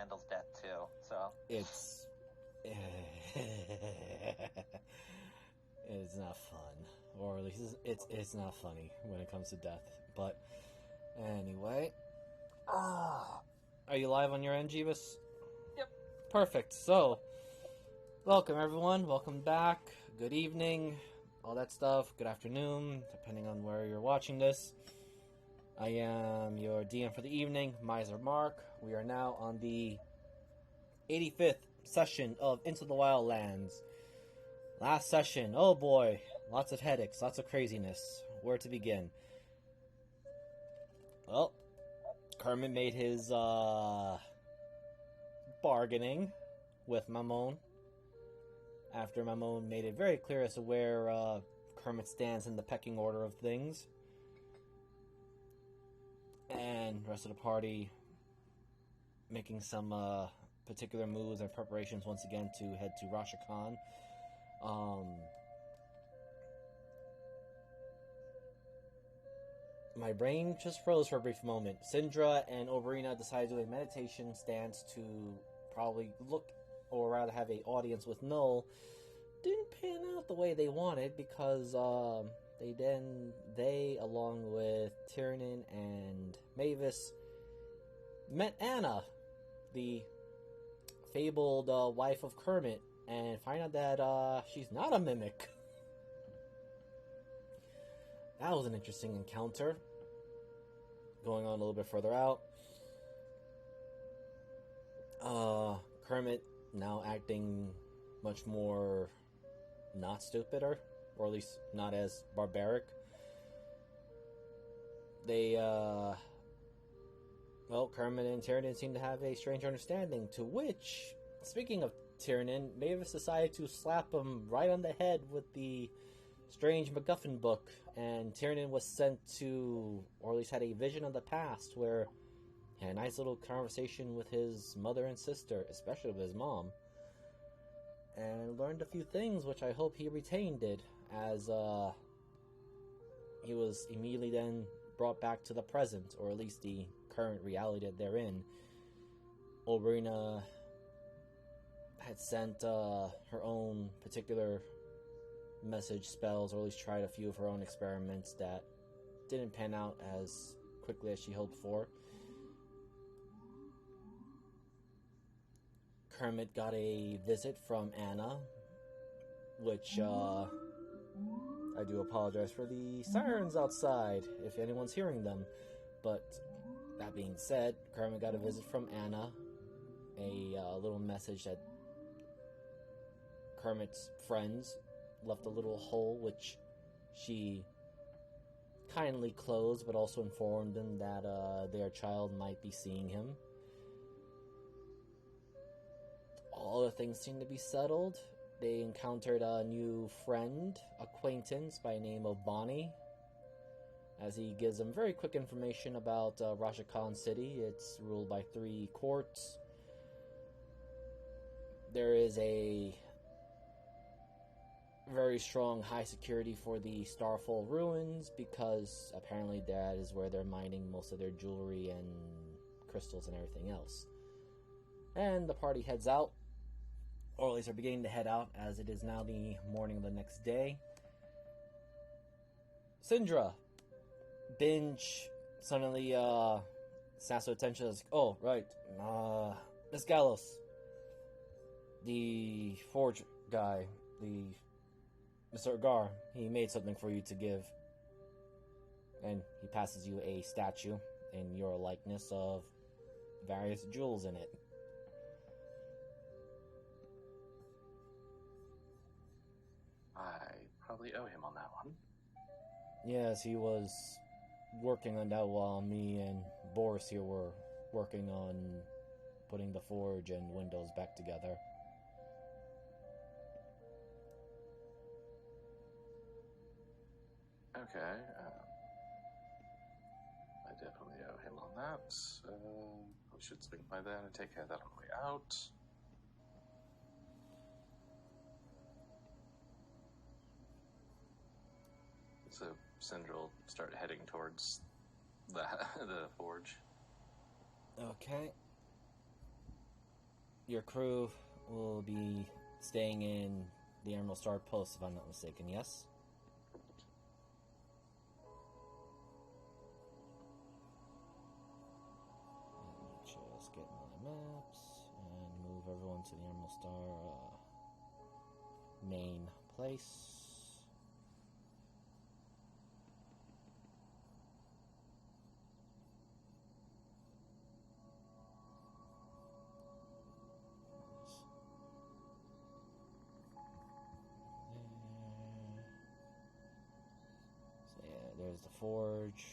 handles death too. So it's it's not fun, or at least it's not funny when it comes to death. But anyway, are you live on your end, Jeebus? Yep. Perfect. So, welcome everyone. Welcome back. Good evening. All that stuff. Good afternoon, depending on where you're watching this. I am your DM for the evening, Miser Mark. We are now on the 85th session of Into the Wildlands. Last session, oh boy, lots of headaches, lots of craziness. Where to begin? Well, Kermit made his bargaining with Mamon. After Mamon made it very clear as to where Kermit stands in the pecking order of things. And the rest of the party making some particular moves and preparations once again to head to Rashakhan. My brain just froze for a brief moment. Syndra and Oberina decided to do a meditation stance to probably look, or rather have an audience with Null. Didn't pan out the way they wanted because they along with Tiernan and Mavis met Anna, the fabled wife of Kermit, and find out that she's not a mimic. That was an interesting encounter. Going on a little bit further out, Kermit now acting much more not stupider, or at least not as barbaric. Kermit and Tiernan seem to have a strange understanding, to which, speaking of Tiernan, Mavis decided to slap him right on the head with the strange MacGuffin book, and Tiernan was sent to, or at least had a vision of the past, where he had a nice little conversation with his mother and sister, especially with his mom, and learned a few things which I hope he retained it, as he was immediately then brought back to the present, or at least the current reality that they're in. Oberina had sent her own particular message spells, or at least tried a few of her own experiments that didn't pan out as quickly as she hoped for. Kermit got a visit from Anna, which I do apologize for the sirens outside, if anyone's hearing them. But that being said, Kermit got a visit from Anna, a little message that Kermit's friends left a little hole, which she kindly closed, but also informed them that their child might be seeing him. All the things seemed to be settled. They encountered a new acquaintance by the name of Bonnie, as he gives them very quick information about Rashakhan City. It's ruled by 3 courts. There is a very strong high security for the Starfall ruins, because apparently that is where they're mining most of their jewelry and crystals and everything else. And the party heads out, or at least are beginning to head out, as it is now the morning of the next day. Syndra, Binge suddenly snaps her attention as, oh, right, Miss Gallows, the forge guy, the Mr. Agar, he made something for you to give. And he passes you a statue in your likeness of various jewels in it. I probably owe him on that one. Yes, he was working on that while me and Boris here were working on putting the forge and windows back together. Okay, I definitely owe him on that. We should swing by then and take care of that on the way out. So Syndra will start heading towards the forge. Okay. your crew will be staying in the Emerald Star Post, if I'm not mistaken, yes? Let me just get my maps and move everyone to the Emerald Star main place. So yeah, there's the forge.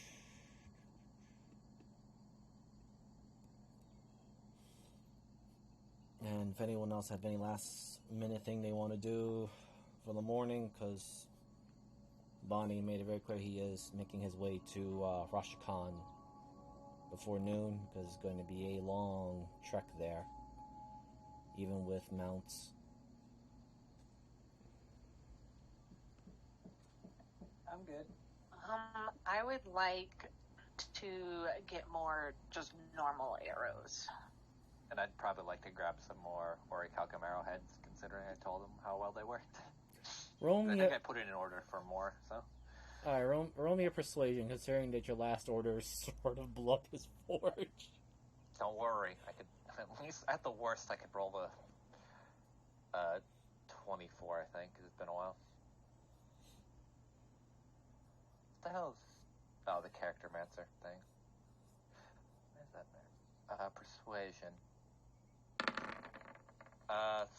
And if anyone else have any last minute thing they want to do for the morning, because Bonnie made it very clear he is making his way to Rashakhan before noon, because it's going to be a long trek there, even with mounts. I'm good. I would like to get more just normal arrows. And I'd probably like to grab some more Orichalcum arrowheads, considering I told them how well they worked. I think I put it in order for more, so. Alright, roll me a persuasion, considering that your last order is sort of blew up his forge. Don't worry, I could, at least, at the worst, I could roll the 24, I think, because it's been a while. What the hell is... Oh, the character mancer thing. Where's that there? Persuasion.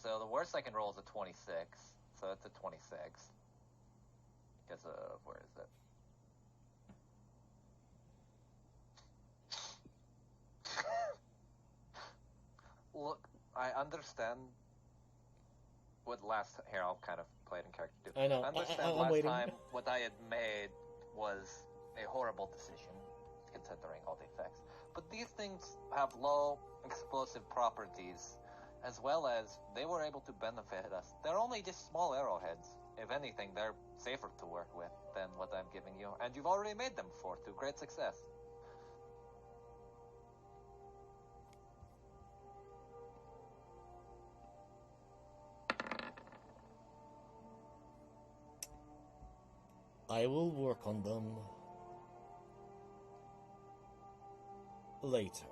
So the worst I can roll is a 26. So that's a 26. Because of, where is it? Look, I understand what last... Here, I'll kind of play it in character too. I know. I understand I'm last waiting. time what I had made was a horrible decision, considering all the effects. But these things have low explosive properties, as well as they were able to benefit us. They're only just small arrowheads. If anything, they're safer to work with than what I'm giving you. And you've already made them before to great success. I will work on them later.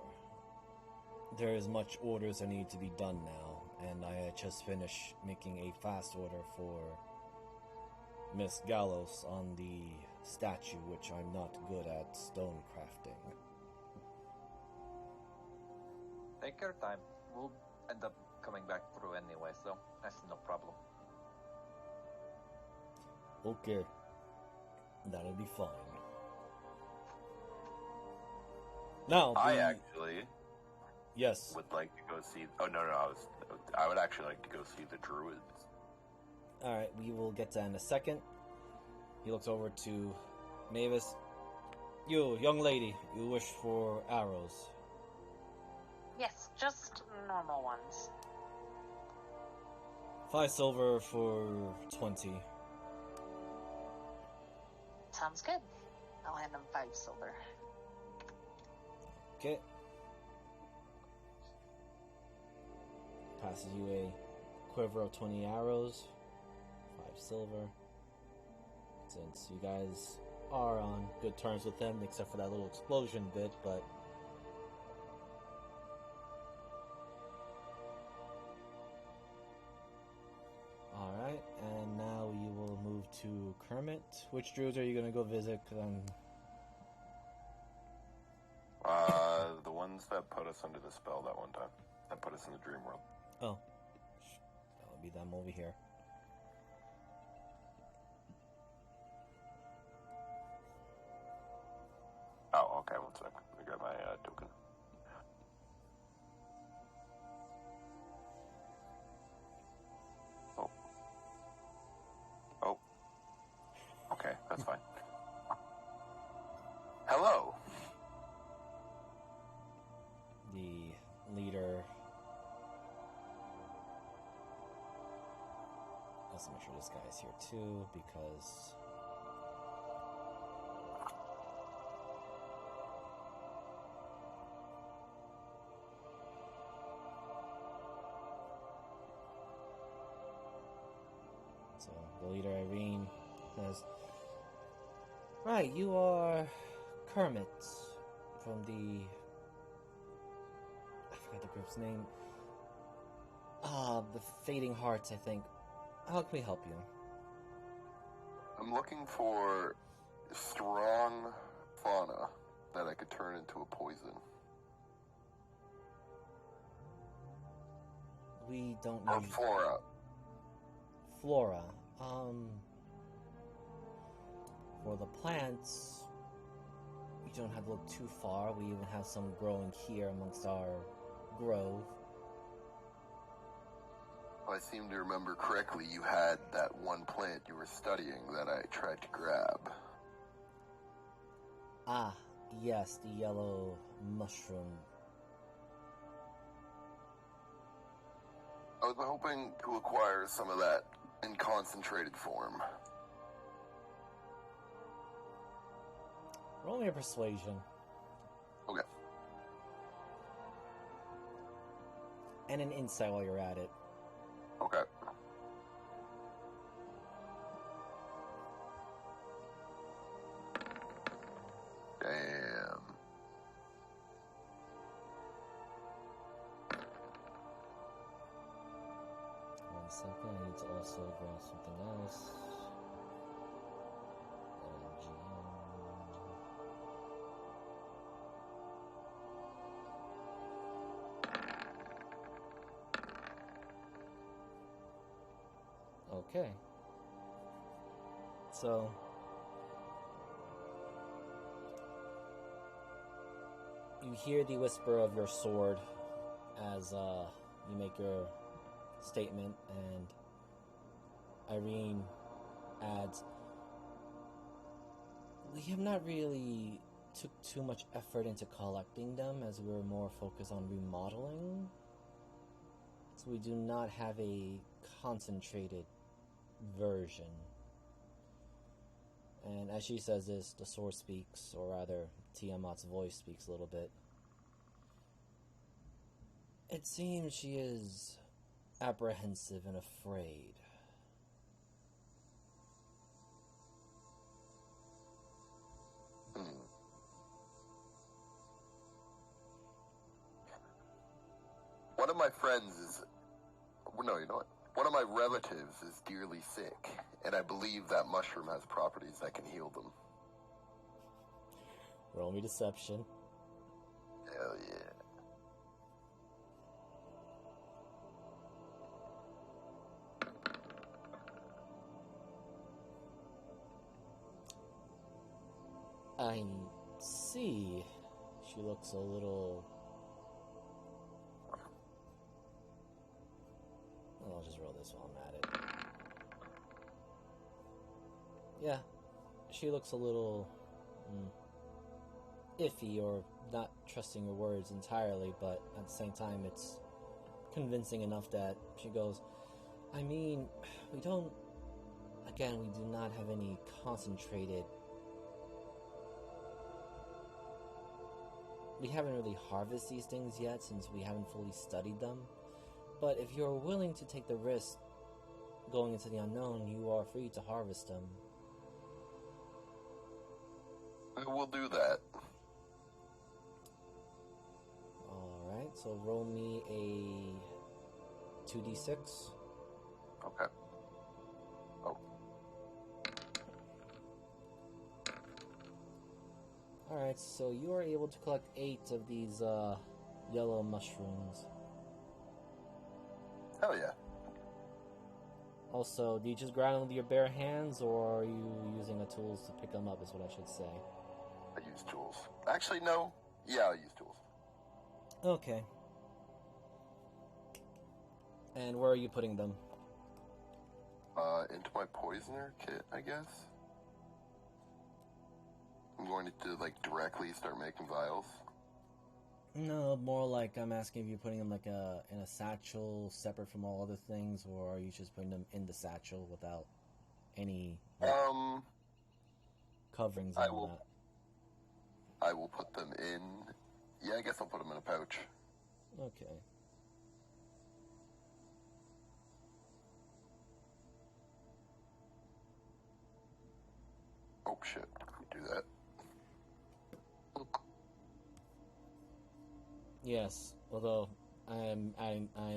There is much orders that need to be done now, and I had just finished making a fast order for Miss Gallows on the statue, which I'm not good at stone crafting. Take your time. We'll end up coming back through anyway, so that's no problem. Okay. That'll be fine. Now, I actually yes, would like to go see. Oh no, I would actually like to go see the druids. all right, we will get to that in a second. He looks over to Mavis. You, young lady, you wish for arrows. Yes, just normal ones. 5 silver for 20. Sounds good. I'll hand him 5 silver. Okay. Passes you a quiver of 20 arrows. 5 silver. Since you guys are on good terms with him, except for that little explosion bit, but... Alright, and now we will move to Kermit. Which druids are you going to go visit? 'Cause The ones that put us under the spell that one time. That put us in the dream world. Oh. That'll be them over here. Oh, okay, one sec. Let me grab my token. Oh. Oh. Okay, that's fine. Hello! The leader... Let's make sure this guy's here too, because... The leader, Irene, says, "Right, you are Kermit from the... I forgot the group's name. The Fading Hearts, I think. How can we help you?" I'm looking for strong fauna that I could turn into a poison. We don't Or know. flora. Flora. For the plants, you don't have to look too far. We even have some growing here amongst our grove. I seem to remember correctly, you had that one plant you were studying that I tried to grab. Ah, yes, the yellow mushroom. I was hoping to acquire some of that in concentrated form. Roll me a persuasion. Okay. And an insight while you're at it. Okay. Damn. One second, I need to also grab something else. Okay. So, you hear the whisper of your sword as you make your statement, and Irene adds, "We have not really took too much effort into collecting them, as we're more focused on remodeling. So we do not have a concentrated version." And as she says this, the sword speaks, or rather, Tiamat's voice speaks a little bit. "It seems she is apprehensive and afraid. One of my friends is... No, you know what? One of my relatives is dearly sick, and I believe that mushroom has properties that can heal them. Roll me deception." Hell yeah. I see. She looks a little... I'll just roll this while I'm at it. Yeah, she looks a little iffy, or not trusting her words entirely, but at the same time it's convincing enough that she goes, "I mean, we don't... Again, we do not have any concentrated... We haven't really harvested these things yet since we haven't fully studied them. But if you're willing to take the risk going into the unknown, you are free to harvest them." I will do that. Alright, so roll me a 2d6. Okay. Oh. Alright, so you are able to collect 8 of these yellow mushrooms. Hell yeah. Also, do you just grab them with your bare hands, or are you using the tools to pick them up, is what I should say? I use tools. Actually, no. Yeah, I'll use tools. Okay. And where are you putting them? Into my poisoner kit, I guess. I'm going to, like, directly start making vials. No, more like I'm asking if you're putting them like in a satchel separate from all other things, or are you just putting them in the satchel without any coverings and all that? I will put them in... Yeah, I guess I'll put them in a pouch. Okay. shit. We do that. Yes, although I'm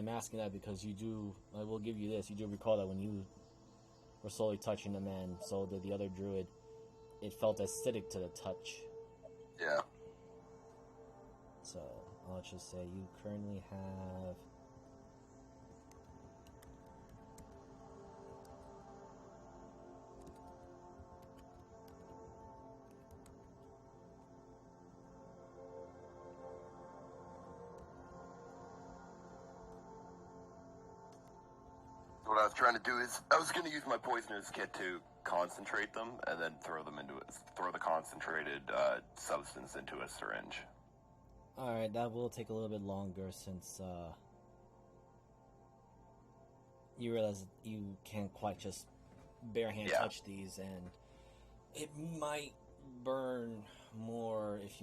asking that because you do. I will give you this. You do recall that when you were slowly touching the man, so did the other druid. It felt acidic to the touch. Yeah. So I'll just say you currently have. What I was trying to do is, I was going to use my poisoner's kit to concentrate them, and then throw the concentrated substance into a syringe. Alright, that will take a little bit longer since you realize you can't quite just bare hand touch these, and it might burn more if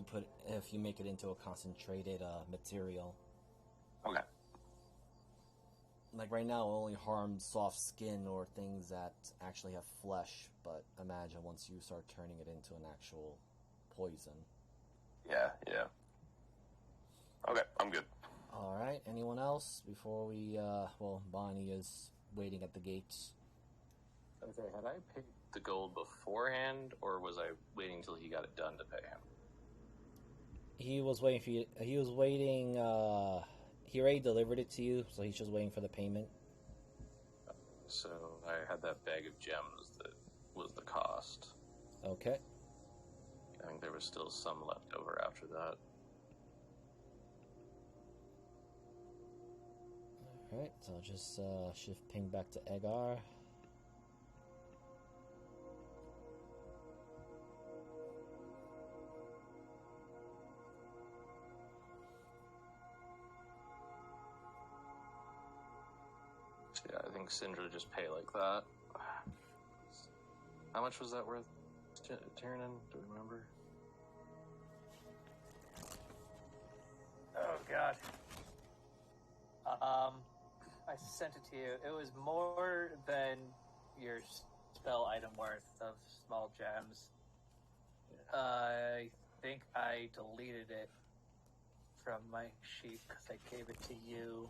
you make it into a concentrated material. Okay. Like right now, it only harms soft skin or things that actually have flesh, but imagine once you start turning it into an actual poison. Yeah. Okay, I'm good. Alright, anyone else before we, Bonnie is waiting at the gates. Okay, had I paid the gold beforehand, or was I waiting till he got it done to pay him? He was waiting for you, he already delivered it to you, so he's just waiting for the payment. So I had that bag of gems that was the cost. Okay. I think there was still some left over after that. Alright, so I'll just shift ping back to Egar. Yeah, I think Syndra just pay like that. How much was that worth, Tiernan? Do you remember? Oh god. I sent it to you. It was more than your spell item worth of small gems. I think I deleted it from my sheet because I gave it to you.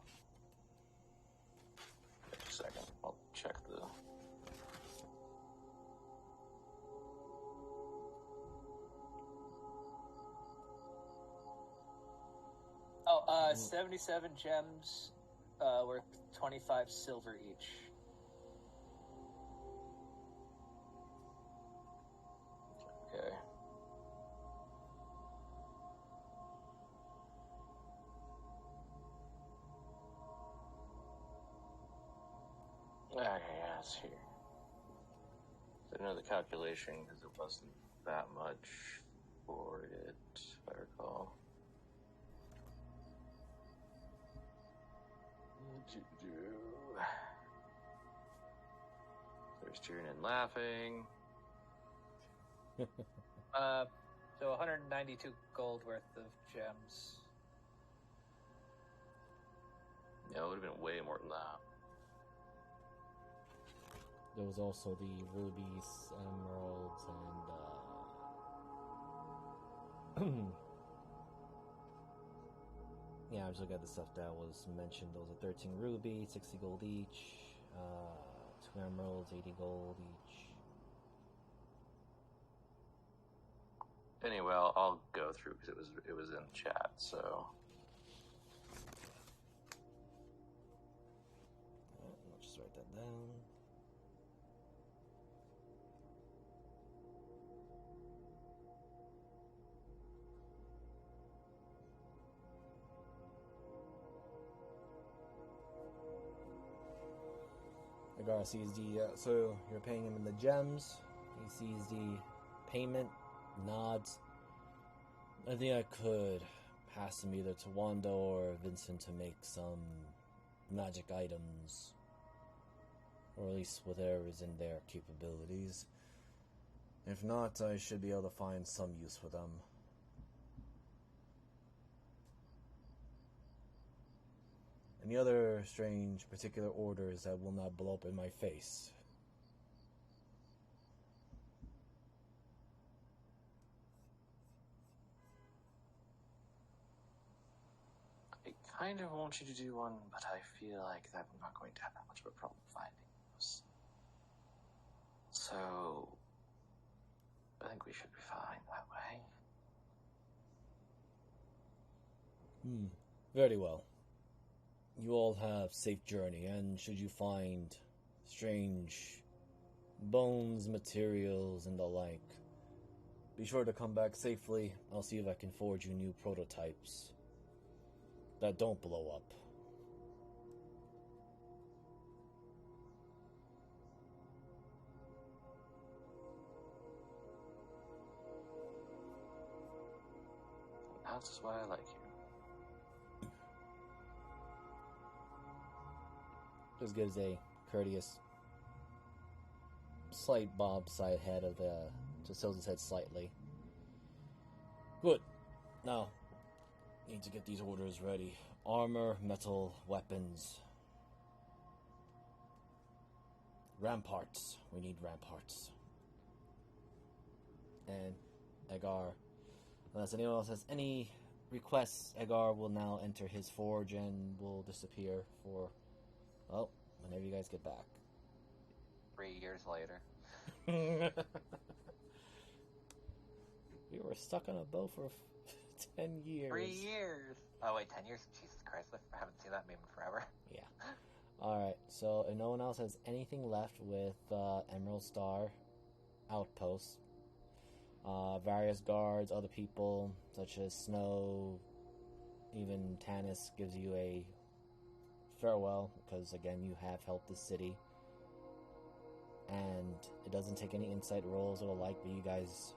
Just a second, I'll check the... Oh, 77 gems, worth 25 silver each. Okay. Okay, yeah, it's here. I know the calculation because it wasn't that much for it, if I recall. There's Tiernan laughing. So 192 gold worth of gems. Yeah, it would have been way more than that. There was also the rubies, emeralds, and yeah, I was looking at the stuff that was mentioned. Those are 13 rubies, 60 gold each, 2 emeralds, 80 gold each. Anyway, I'll go through because it was in the chat. So I'll just write that down. Agar sees the, so you're paying him in the gems. He sees the payment, nods. I think I could pass him either to Wanda or Vincent to make some magic items. Or at least whatever is in their capabilities. If not, I should be able to find some use for them. Any other strange particular orders that will not blow up in my face? kind of want you to do one, but I feel like that I'm not going to have that much of a problem finding those. So, I think we should be fine that way. Very well. You all have safe journey, and should you find strange bones, materials, and the like, be sure to come back safely. I'll see if I can forge you new prototypes that don't blow up. That's why I like you. Just gives a courteous slight bob side head of the... just tilts his head slightly. Good. Now, need to get these orders ready. Armor, metal, weapons. Ramparts. We need ramparts. And Egar, unless anyone else has any requests, Egar will now enter his forge and will disappear for, well, whenever you guys get back. 3 years later. We were stuck on a boat for 10 years. 3 years! Oh wait, 10 years? Jesus Christ, I haven't seen that meme in forever. Yeah. Alright, so if no one else has anything left with Emerald Star Outpost, various guards, other people, such as Snow, even Tanis gives you a farewell, because again, you have helped the city. And it doesn't take any insight rolls or the like, but you guys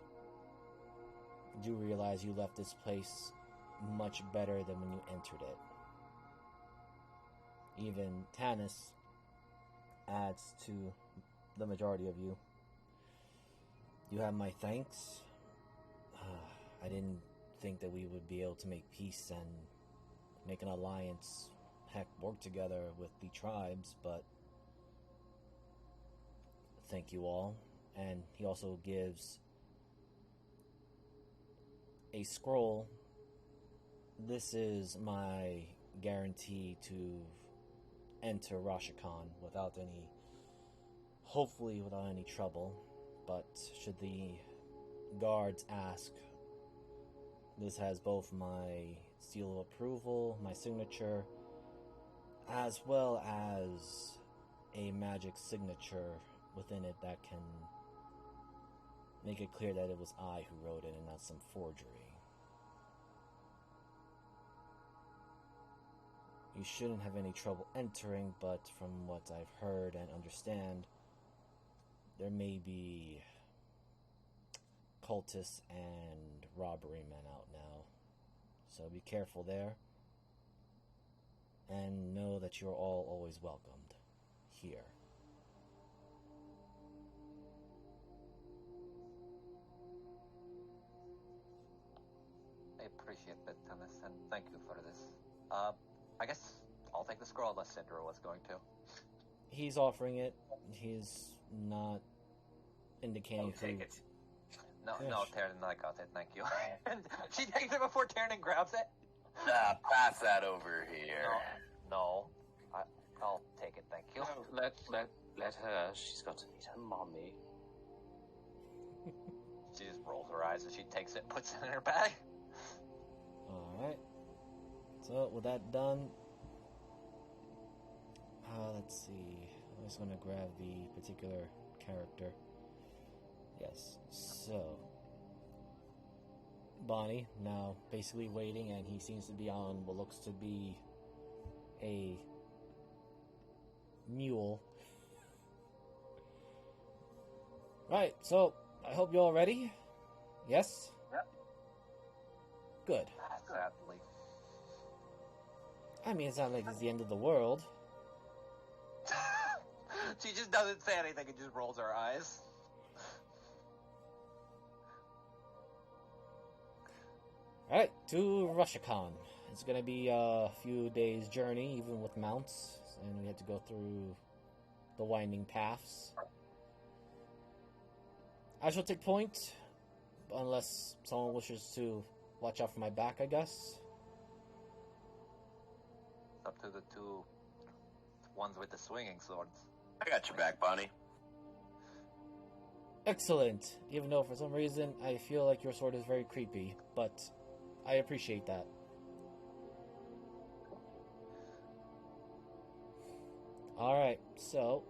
do realize you left this place much better than when you entered it. Even Tanis adds to the majority of you. You have my thanks. I didn't think that we would be able to make peace and make an alliance, heck, work together with the tribes, but thank you all. And he also gives a scroll. This is my guarantee to enter Rashakhan without any, hopefully without any trouble. But should the guards ask, this has both my seal of approval, my signature, as well as a magic signature within it that can make it clear that it was I who wrote it and not some forgery. You shouldn't have any trouble entering, but from what I've heard and understand, there may be cultists and robbery men out now. So be careful there. And know that you're all always welcomed here. I appreciate that, Thomas, and thank you for this. I guess I'll take the scroll unless Syndra was going to. He's offering it. He's not indicating I'll take it. No, Yes. no, Taryn, I got it, thank you. And she takes it before Taryn grabs it. Pass that over here. No, I'll take it, thank you. Let her. She's got to meet her mommy. She just rolls her eyes and she takes it and puts it in her bag. Alright. So, with that done, let's see. I'm just going to grab the particular character. Yes. So, Bonnie, now basically waiting, and he seems to be on what looks to be a mule. Right, so, I hope you're all ready. Yes? Yep. Good. Sadly. I mean, it's not like it's the end of the world. She just doesn't say anything and just rolls her eyes. Alright, to Rashakhan. It's gonna be a few days' journey, even with mounts, and we had to go through the winding paths. I shall take point, unless someone wishes to watch out for my back, I guess. up to the two ones with the swinging swords. I got your back, Bonnie. Excellent. Even though for some reason I feel like your sword is very creepy, but I appreciate that. Alright, so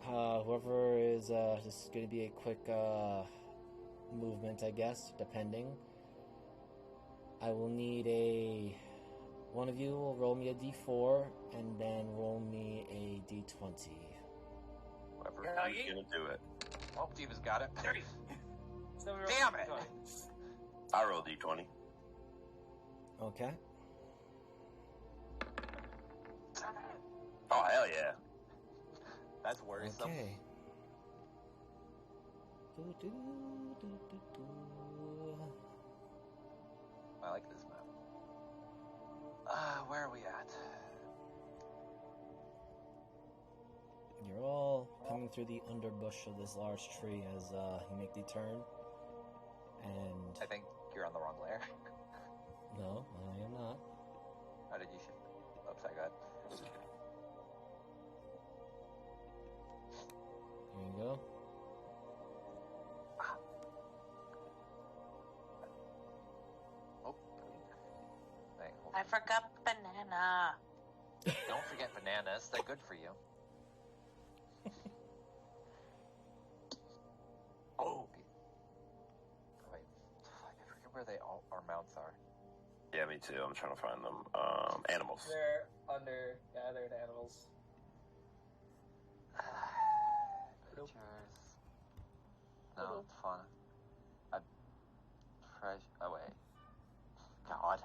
whoever is just going to be a quick movement, I guess, depending. I will need one of you will roll me a d4 and then roll me a d20. Whoever Yeah, who's gonna do it. Oh, Diva's got it. So we Damn it! I roll d20. Okay. Oh hell yeah! That's worrisome. Okay. I like this map. Where are we at? You're all coming through the underbush of this large tree as you make the turn. And I think you're on the wrong layer. no, I am not. How did you shift? Oops, I got. Here you go. Oh. Dang, hold I on. forgot banana. Don't forget bananas. They're good for you. Oh. Wait. I forget where they all our mounts are. Yeah, me too. I'm trying to find them. Animals. They're under gathered animals. Nope. Pictures. No, it's fun. Oh wait. God.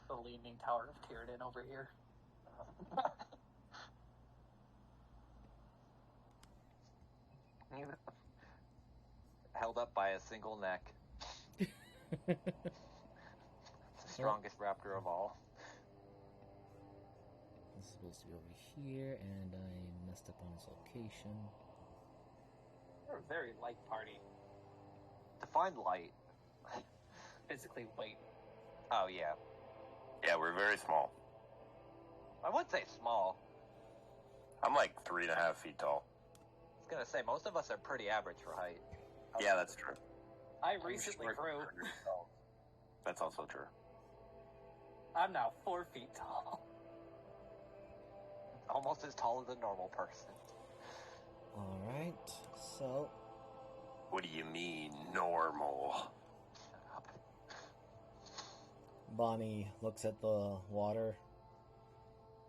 The Leaning Tower of Tyrden over here. Held up by a single neck. It's the strongest raptor of all. This is supposed to be over here, and I messed up on its location. We're a very light party. Define light. Physically weight. Oh yeah. Yeah, we're very small. I would say small. I'm like 3.5 feet tall. I was gonna say most of us are pretty average for height. Yeah, that's true. I recently grew. That's also true. I'm now 4 feet tall. Almost as tall as a normal person. Alright, so What do you mean, normal? Shut up. Bonnie looks at the water.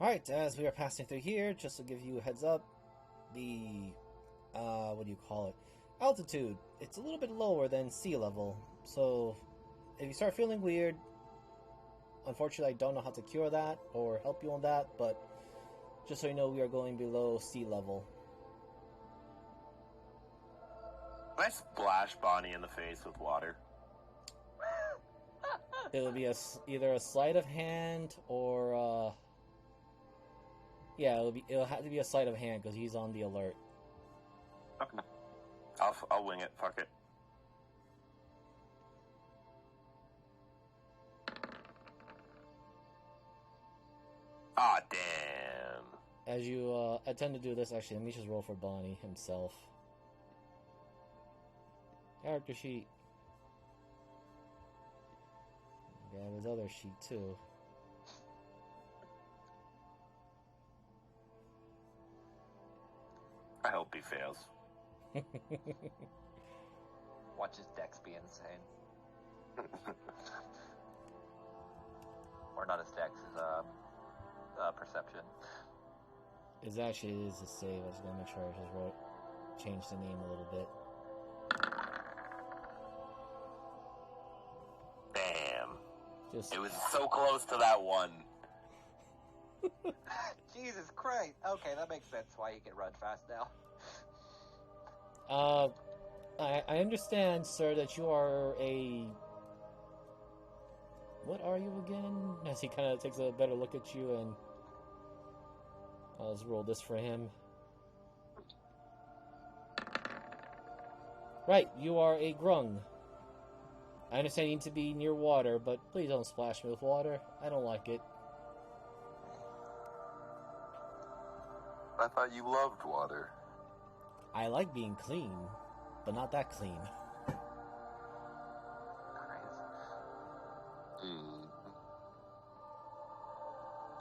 Alright, as we are passing through here, just to give you a heads up, the, what do you call it? Altitude. It's a little bit lower than sea level. So, if you start feeling weird, unfortunately I don't know how to cure that or help you on that, but just so you know, we are going below sea level. Can I splash Bonnie in the face with water? It'll be either a sleight of hand or, yeah, it'll have to be a sleight of hand because he's on the alert. Okay. I'll wing it. Fuck it. Ah, damn. As you attempt to do this, actually, let me just roll for Bonnie himself. Character sheet. We have his other sheet too. I hope he fails. Watch his dex be insane. Or not his dex, his perception. It's actually is a save. I was gonna make sure I just change the name a little bit. Damn. Just It was so close to that one. Jesus Christ. Okay, that makes sense why he can run fast now. I understand, sir, that you are a. What are you again? As he kind of takes a better look at you, and I'll just roll this for him. Right, you are a grung. I understand you need to be near water, but please don't splash me with water. I don't like it. I thought you loved water. I like being clean, but not that clean.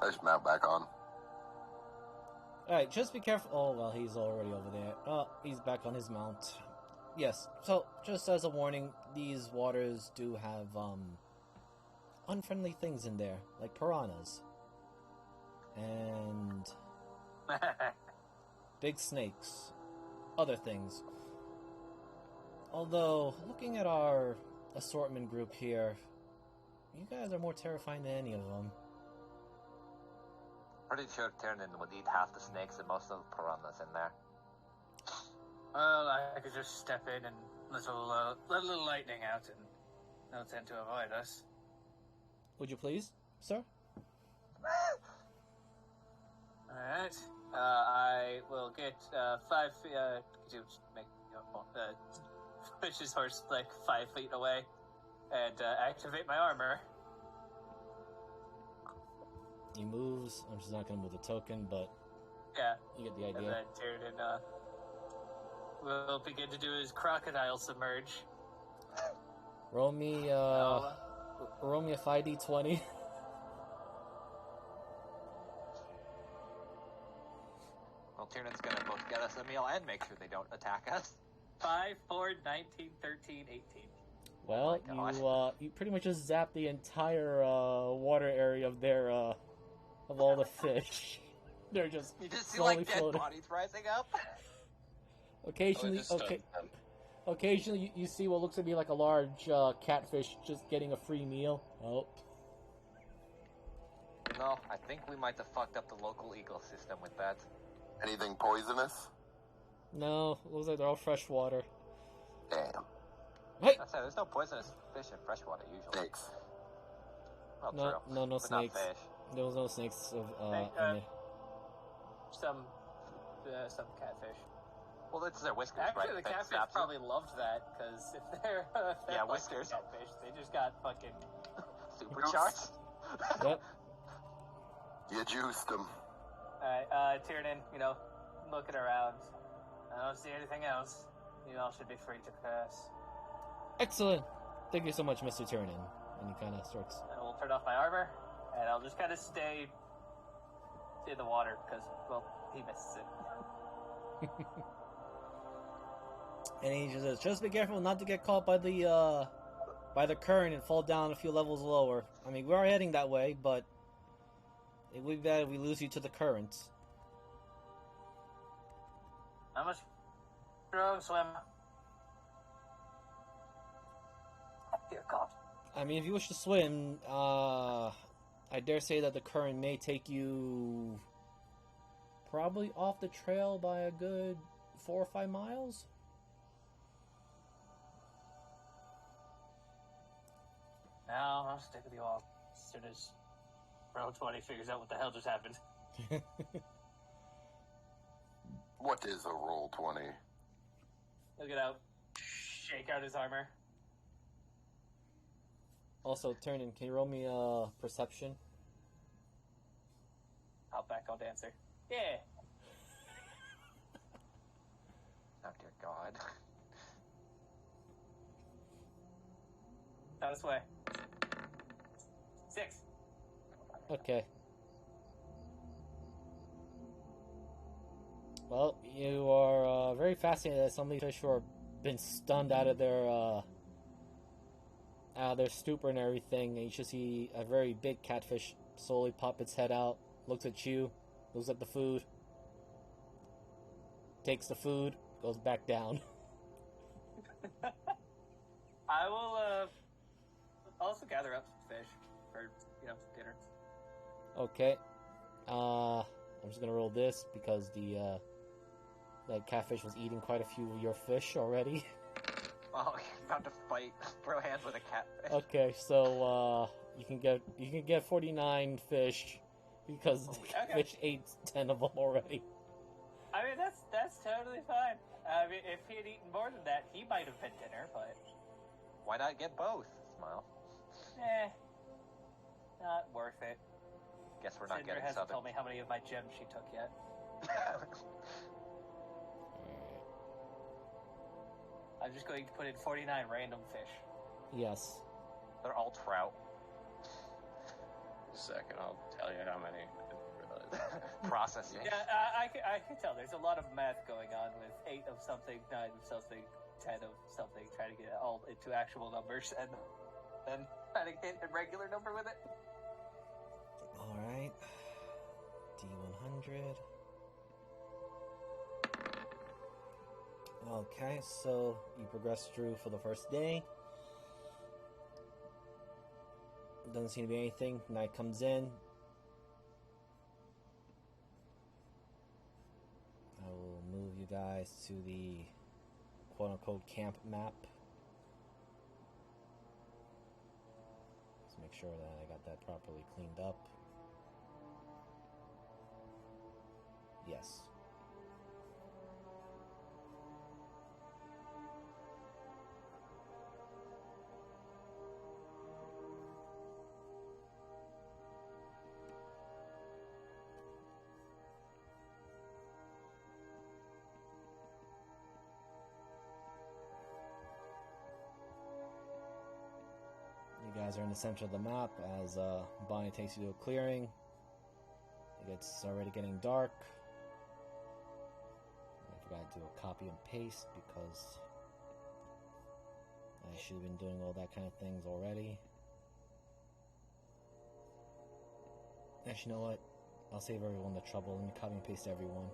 I just mount back on. Alright, just be careful. Oh, well, he's already over there. Oh, he's back on his mount. Yes, so, just as a warning, these waters do have, unfriendly things in there, like piranhas. And big snakes. Other things. Although, looking at our assortment group here, you guys are more terrifying than any of them. Pretty sure Tiernan would eat half the snakes and most of the piranhas in there. Well, I could just step in and let a little lightning out, and they'll tend to avoid us. Would you please, sir? Alright. I will get 5 feet. Could you make Fish's horse like 5 feet away and activate my armor? He moves. I'm just not going to move the token, but Yeah. you get the And idea. then Tiernan will begin to do his crocodile submerge. Roll me a 5d20. Well, Tiernan's gonna both get us a meal and make sure they don't attack us. 5, 4, 19, 13, 18. Well, Oh my God. you pretty much just zap the entire water area of their of all the fish. They're just You just see slowly like dead floating. bodies rising up. Occasionally, just stunned okay. them. Occasionally, you see what looks to be like a large catfish just getting a free meal. Oh, No, I think we might have fucked up the local ecosystem with that. Anything poisonous? no, looks like they're all fresh water. Damn. Hey, I said there's no poisonous fish in freshwater usually. Thanks. Well, no, true. no But not snakes. fish. There was no snakes in Hey, there. Some catfish. Well, it's their whiskers, Actually, right? the That catfish zaps you. probably loved that, because if they're Yeah, fucking whiskers. catfish, they just got fucking. Supercharged. Yep. You juiced them. Alright, Tiernan, looking around. I don't see anything else. You all should be free to pass. Excellent. Thank you so much, Mr. Turnin. And he kind of starts. And we'll turn off my armor, and I'll just kind of stay in the water, because, well, he misses it. And he just says, just be careful not to get caught by the current and fall down a few levels lower. I mean, we are heading that way, but it would be bad if we lose you to the current. How much strong swim? Dear God. I mean, if you wish to swim, I dare say that the current may take you probably off the trail by a good 4 or 5 miles. Now I'll stick with you all as soon as Row 20 figures out what the hell just happened. What is a roll 20? Look it out. Shake out his armor. Also, Turnin, can you roll me perception? Hop back, I'll dancer. Yeah. Oh dear God. Down this way. 6. Okay. Well, you are very fascinated that some of these fish who have been stunned out of their stupor and everything, and you should see a very big catfish slowly pop its head out, looks at you, looks at the food, takes the food, goes back down. I will also gather up some fish for, dinner. Okay. I'm just gonna roll this because that catfish was eating quite a few of your fish already. Oh, you're about to fight, throw hands with a catfish. Okay, so you can get 49 fish because the Okay. fish ate 10 of them already. I mean, that's totally fine. I mean, if he had eaten more than that, he might have been dinner, but... Why not get both? Smile. Not worth it. Guess we're not Cinder getting hasn't southern. told me how many of my gems she took yet. I'm just going to put in 49 random fish. Yes. They're all trout. A second, I'll tell you how many. I didn't realize. Processing. Yeah, I can tell. There's a lot of math going on with 8 of something, 9 of something, 10 of something, trying to get it all into actual numbers, and then trying to get a regular number with it. Alright. D100. Okay, so you progress through for the first day. Doesn't seem to be anything. Night comes in. I will move you guys to the quote-unquote camp map. Let's make sure that I got that properly cleaned up. Yes. You guys are in the center of the map as Bonnie takes you to a clearing. It's already getting dark. I forgot to do a copy and paste because I should have been doing all that kind of things already. Actually, you know what? I'll save everyone the trouble. Let me copy and paste everyone.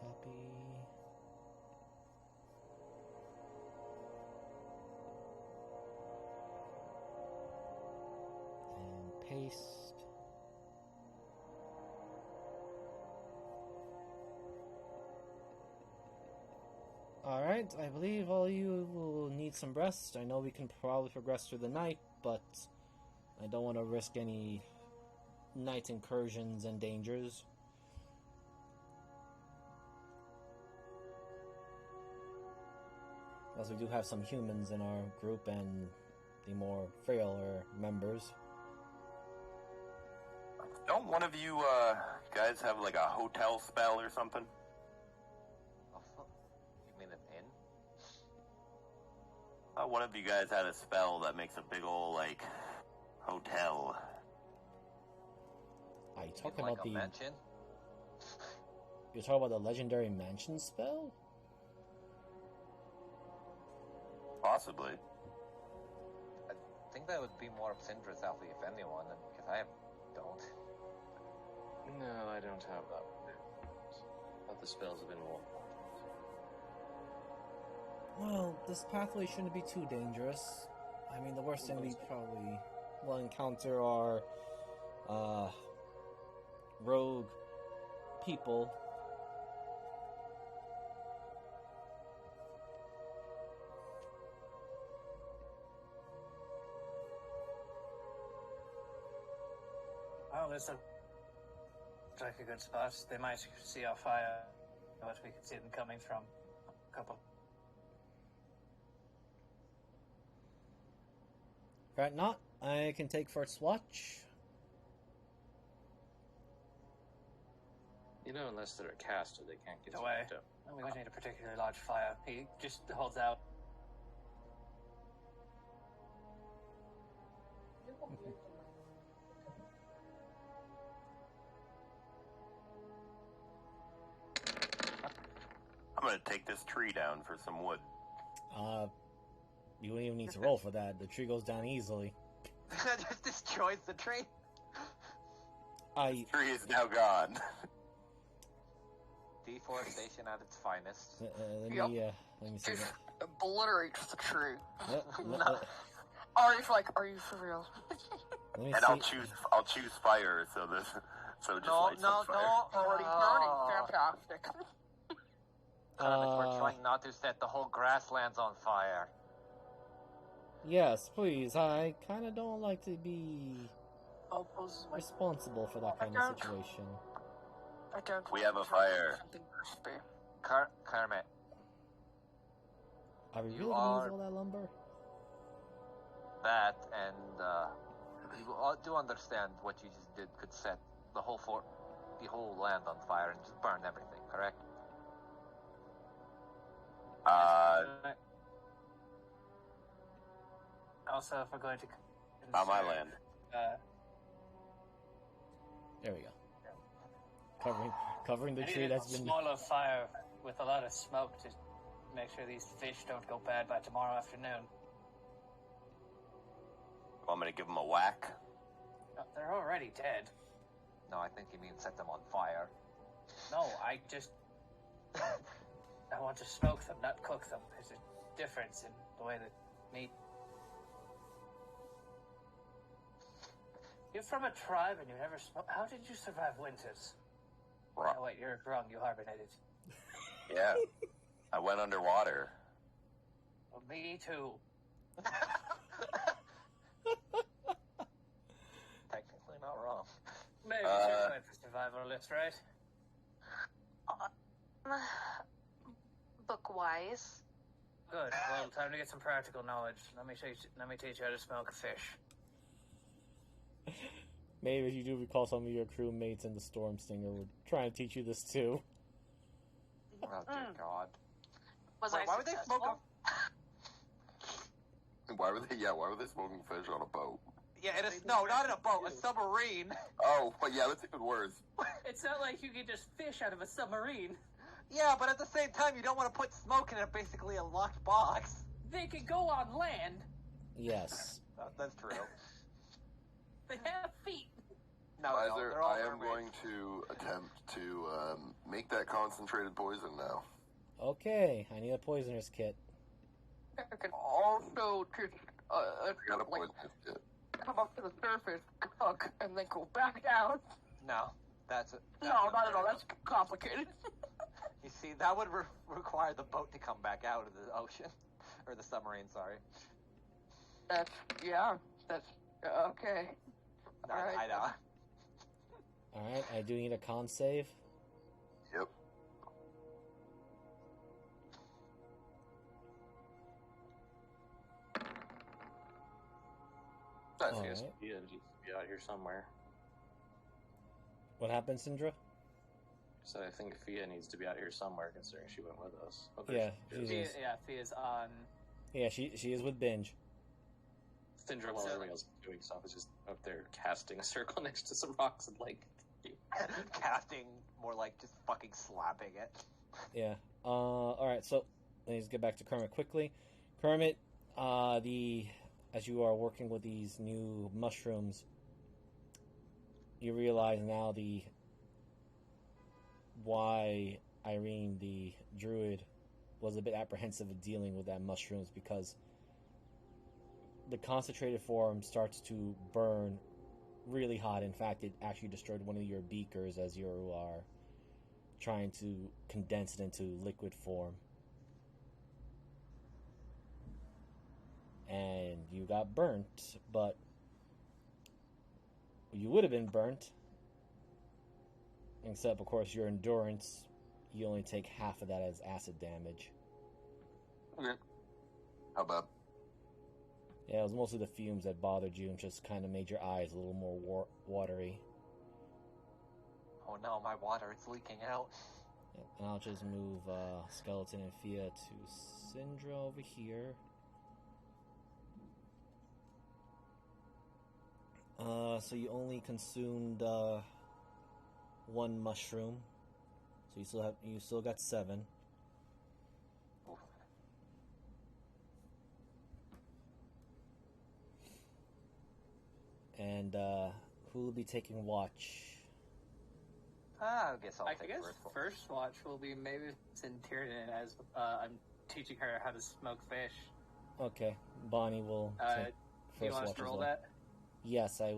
Copy. And paste. Alright, I believe all you will need some rest. I know we can probably progress through the night, but I don't want to risk any night incursions and dangers. As we do have some humans in our group and the more frailer members. Don't one of you guys have like a hotel spell or something? You mean an inn? One of you guys had a spell that makes a big old like hotel. Are you You talking mean about like a the? mansion? You're talking about the legendary mansion spell? Possibly. I think that would be more of Syndra's Alfie, if anyone, because I don't. No, I don't have that one. But the spells have been won. Well, this pathway shouldn't be too dangerous. I mean, the worst thing we probably will encounter are rogue people. Oh, this looks like a good spot. They might see our fire, but we can see them coming from a couple. Right, not. I can take first watch. You know, unless they're a caster, they can't get Away. smacked up. We don't need a particularly large fire. He just holds out. I'm gonna take this tree down for some wood. You don't even need to roll for that. The tree goes down easily. That just destroys the tree. I Tree is now gone. Deforestation at its finest. let me see Just that. obliterates the tree. Let Are you for real? me And see. I'll choose fire, so just No, lights no, on fire. no. Already burning. Fantastic. We're trying not to set the whole grasslands on fire. Yes, please. I kind of don't like to be responsible for that kind of situation. I don't. We have a fire. Something crispy. Kermit, Are we You really gonna are- use all that lumber? that and you all do understand what you just did could set the whole land on fire and just burn everything, correct? Also, if we're going to On my conserve, land. There we go. Covering the I need tree a that's been. smaller fire with a lot of smoke to make sure these fish don't go bad by tomorrow afternoon. Want me to give them a whack? They're already dead. No, I think you mean set them on fire. No, I want to smoke them, not cook them. There's a difference in the way that meat. You're from a tribe and you never smoked. How did you survive winters? Right. Oh wait, you're wrong. You hibernated. Yeah. I went underwater. Well, me too. Technically not wrong. Maybe you're quite the survivalist, right? Book-wise. Good. Well, time to get some practical knowledge. Let me teach you how to smoke a fish. Maybe if you do recall, some of your crewmates in the Storm Stinger were trying to teach you this too. Oh dear God. Was Wait, I why would they smoke successful? Why were they smoking fish on a boat? Yeah, not in a boat, a submarine. Oh, but yeah, that's even worse. It's not like you can just fish out of a submarine. Yeah, but at the same time, you don't want to put smoke in basically a locked box. They can go on land. Yes. That's true. They have feet. No, Either they're all I am mermaids. going to attempt to make that concentrated poison now. Okay, I need a poisoner's kit. I can also just I got a like, poison kit. come up to the surface, cook, and then go back down. No, that's it. No, not at all. That's complicated. You see, that would require the boat to come back out of the ocean. Or the submarine, sorry. That's okay. No, Alright. I know. Alright, I do need a con save. Yep. I All guess right. Fia needs to be out here somewhere. What happened, Syndra? So I think Fia needs to be out here somewhere, considering she went with us. Oh, Yeah, there she she's- is. Fia's on. Yeah, she is with Binge. Syndra, while everybody else is doing stuff, is just up there casting a circle next to some rocks and like. Casting, more like just fucking slapping it. Yeah. Alright, so let me just get back to Kermit quickly. Kermit, as you are working with these new mushrooms, you realize now why Irene, the druid, was a bit apprehensive of dealing with that mushrooms, because the concentrated form starts to burn really hot. In fact, it actually destroyed one of your beakers as you are trying to condense it into liquid form. And you got burnt, but you would have been burnt, except, of course, your endurance, you only take half of that as acid damage. Okay. How about? Yeah, it was mostly the fumes that bothered you and just kind of made your eyes a little more watery. Oh no, my water, it's leaking out. Yeah, and I'll just move Skeleton and Fia to Syndra over here. So you only consumed one mushroom, so you still got 7. And who will be taking watch? I guess I'll I take guess first. first watch will be Magus and Tiernan as I'm teaching her how to smoke fish. Okay, Bonnie will take Do you first want us watch to as roll well. that? Yes, I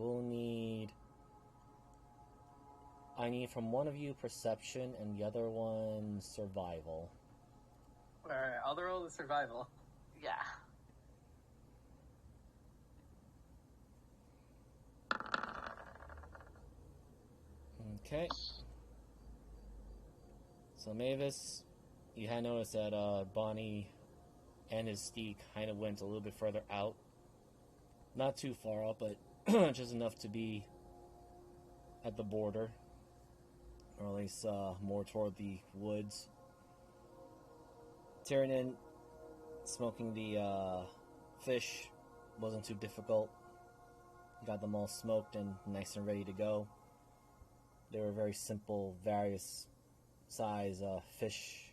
need from one of you perception and the other one survival. Alright, I'll roll the survival. Yeah. Okay. So Mavis, you had noticed that Bonnie and his steed kind of went a little bit further out. Not too far out, but just enough to be at the border. Or at least more toward the woods. Tyrion smoking the fish wasn't too difficult. Got them all smoked and nice and ready to go. They were very simple, various size fish.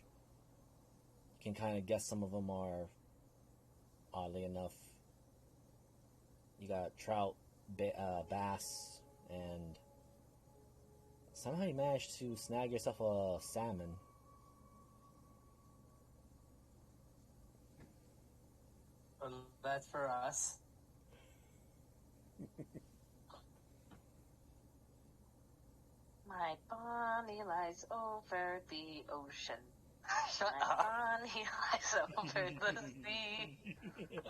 You can kind of guess some of them are, oddly enough, you got trout, bass, and somehow you managed to snag yourself a salmon. Well, that's for us. My Bonnie lies over the ocean. Shut My up. Bonnie lies over the sea.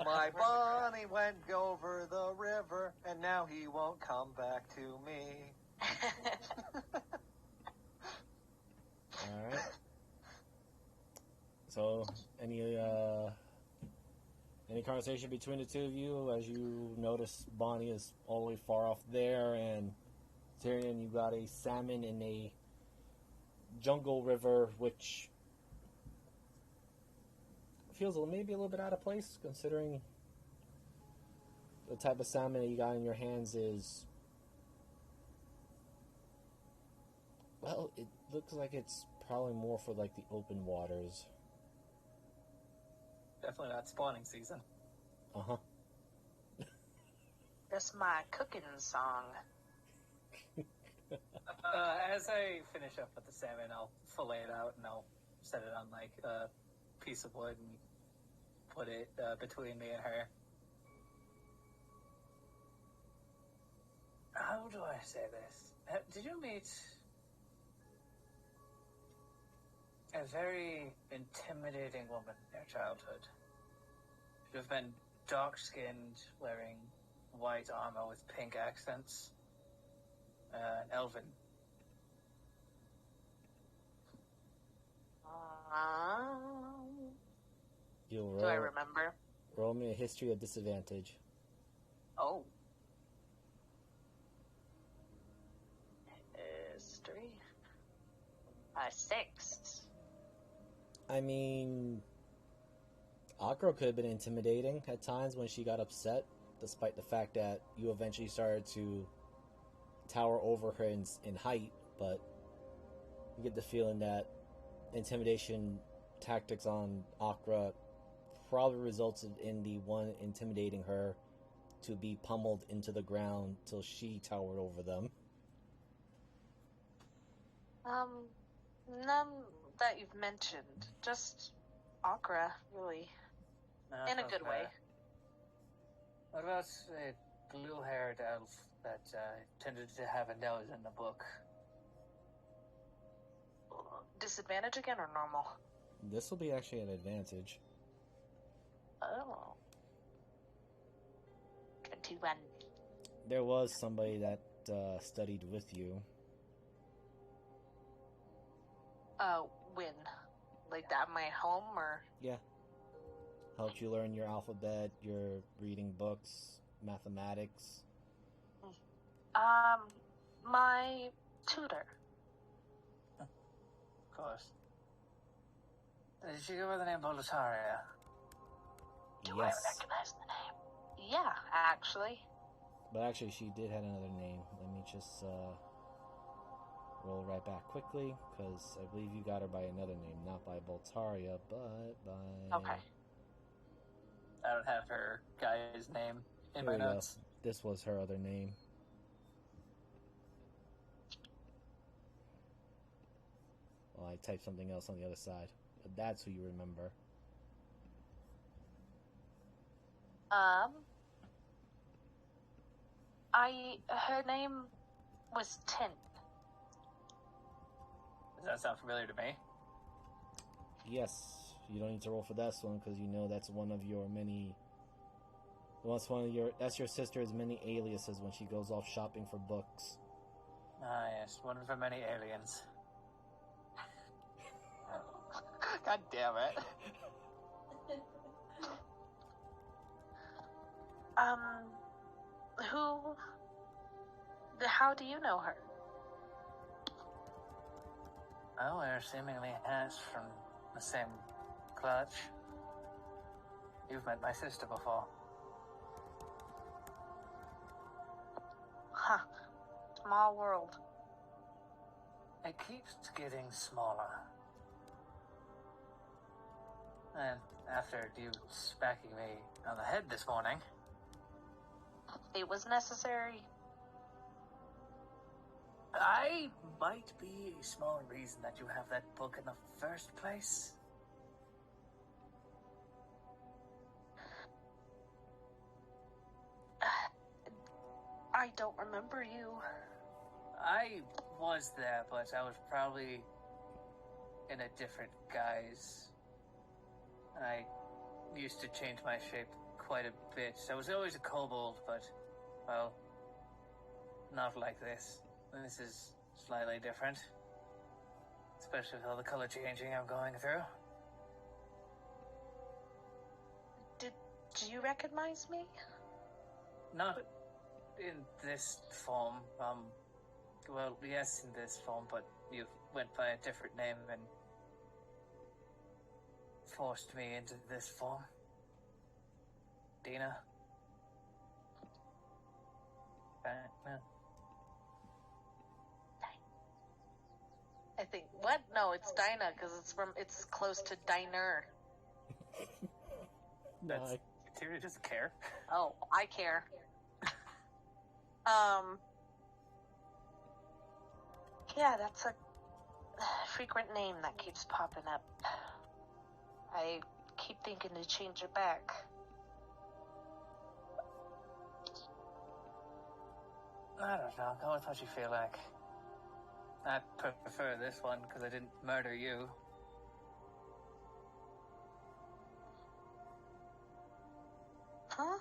My Bonnie went over the river, and now he won't come back to me. Alright. So, any conversation between the two of you as you notice Bonnie is all the way far off there, and Tyrion, you got a salmon in a jungle river, which feels maybe a little bit out of place, considering the type of salmon that you got in your hands is, well, it looks like it's probably more for like the open waters. Definitely not spawning season. Uh-huh. That's my cooking song. As I finish up with the salmon, I'll fillet it out and I'll set it on like a piece of wood and put it between me and her. How do I say this? Did you meet a very intimidating woman in your childhood? She'd have been dark-skinned, wearing white armor with pink accents. An elven. You'll Do I remember? roll me a history at disadvantage. Oh. History. 6. I mean, Akro could have been intimidating at times when she got upset, despite the fact that you eventually started to tower over her in height, but you get the feeling that intimidation tactics on Akra probably resulted in the one intimidating her to be pummeled into the ground till she towered over them. None that you've mentioned. Just Akra, really. In a good way. What about a blue-haired elf that tended to have a nose in the book? Disadvantage again or normal? This will be actually an advantage. Oh. 21. There was somebody that studied with you. When? Like at my home or? Yeah. Helped you learn your alphabet, your reading books, mathematics. My tutor. Of course. Did she go by the name Boletaria? Do Yes. I recognize the name? Yeah, actually. But actually, she did have another name. Let me just roll right back quickly, because I believe you got her by another name, not by Boltaria, but by... Okay. I don't have her guy's name in Here my we go. notes. This was her other name. Well, I typed something else on the other side. But that's who you remember. Her name was Tint. Does that sound familiar to me? Yes, you don't need to roll for this one, because you know that's one of your many... That's your sister's many aliases when she goes off shopping for books. Ah, yes, one of the many aliens. God damn it. How do you know her? Oh, we're seemingly hatched from the same clutch. You've met my sister before. Huh. Small world. It keeps getting smaller. And after you smacking me on the head this morning, It was necessary. I might be a small reason that you have that book in the first place. I don't remember you. I was there, but I was probably in a different guise. I used to change my shape quite a bit. I was always a kobold, but, well, not like this. This is slightly different. Especially with all the color changing I'm going through. Did you recognize me? Not in this form. Well, yes, in this form, but you went by a different name and forced me into this form. Dina. I think, what? No, it's Dinah, because it's close to diner. That's, Tyrion doesn't care. Oh, I care. Yeah, that's a frequent name that keeps popping up. I keep thinking to change it back. I don't know. Go with what you feel like. I prefer this one because I didn't murder you. Huh?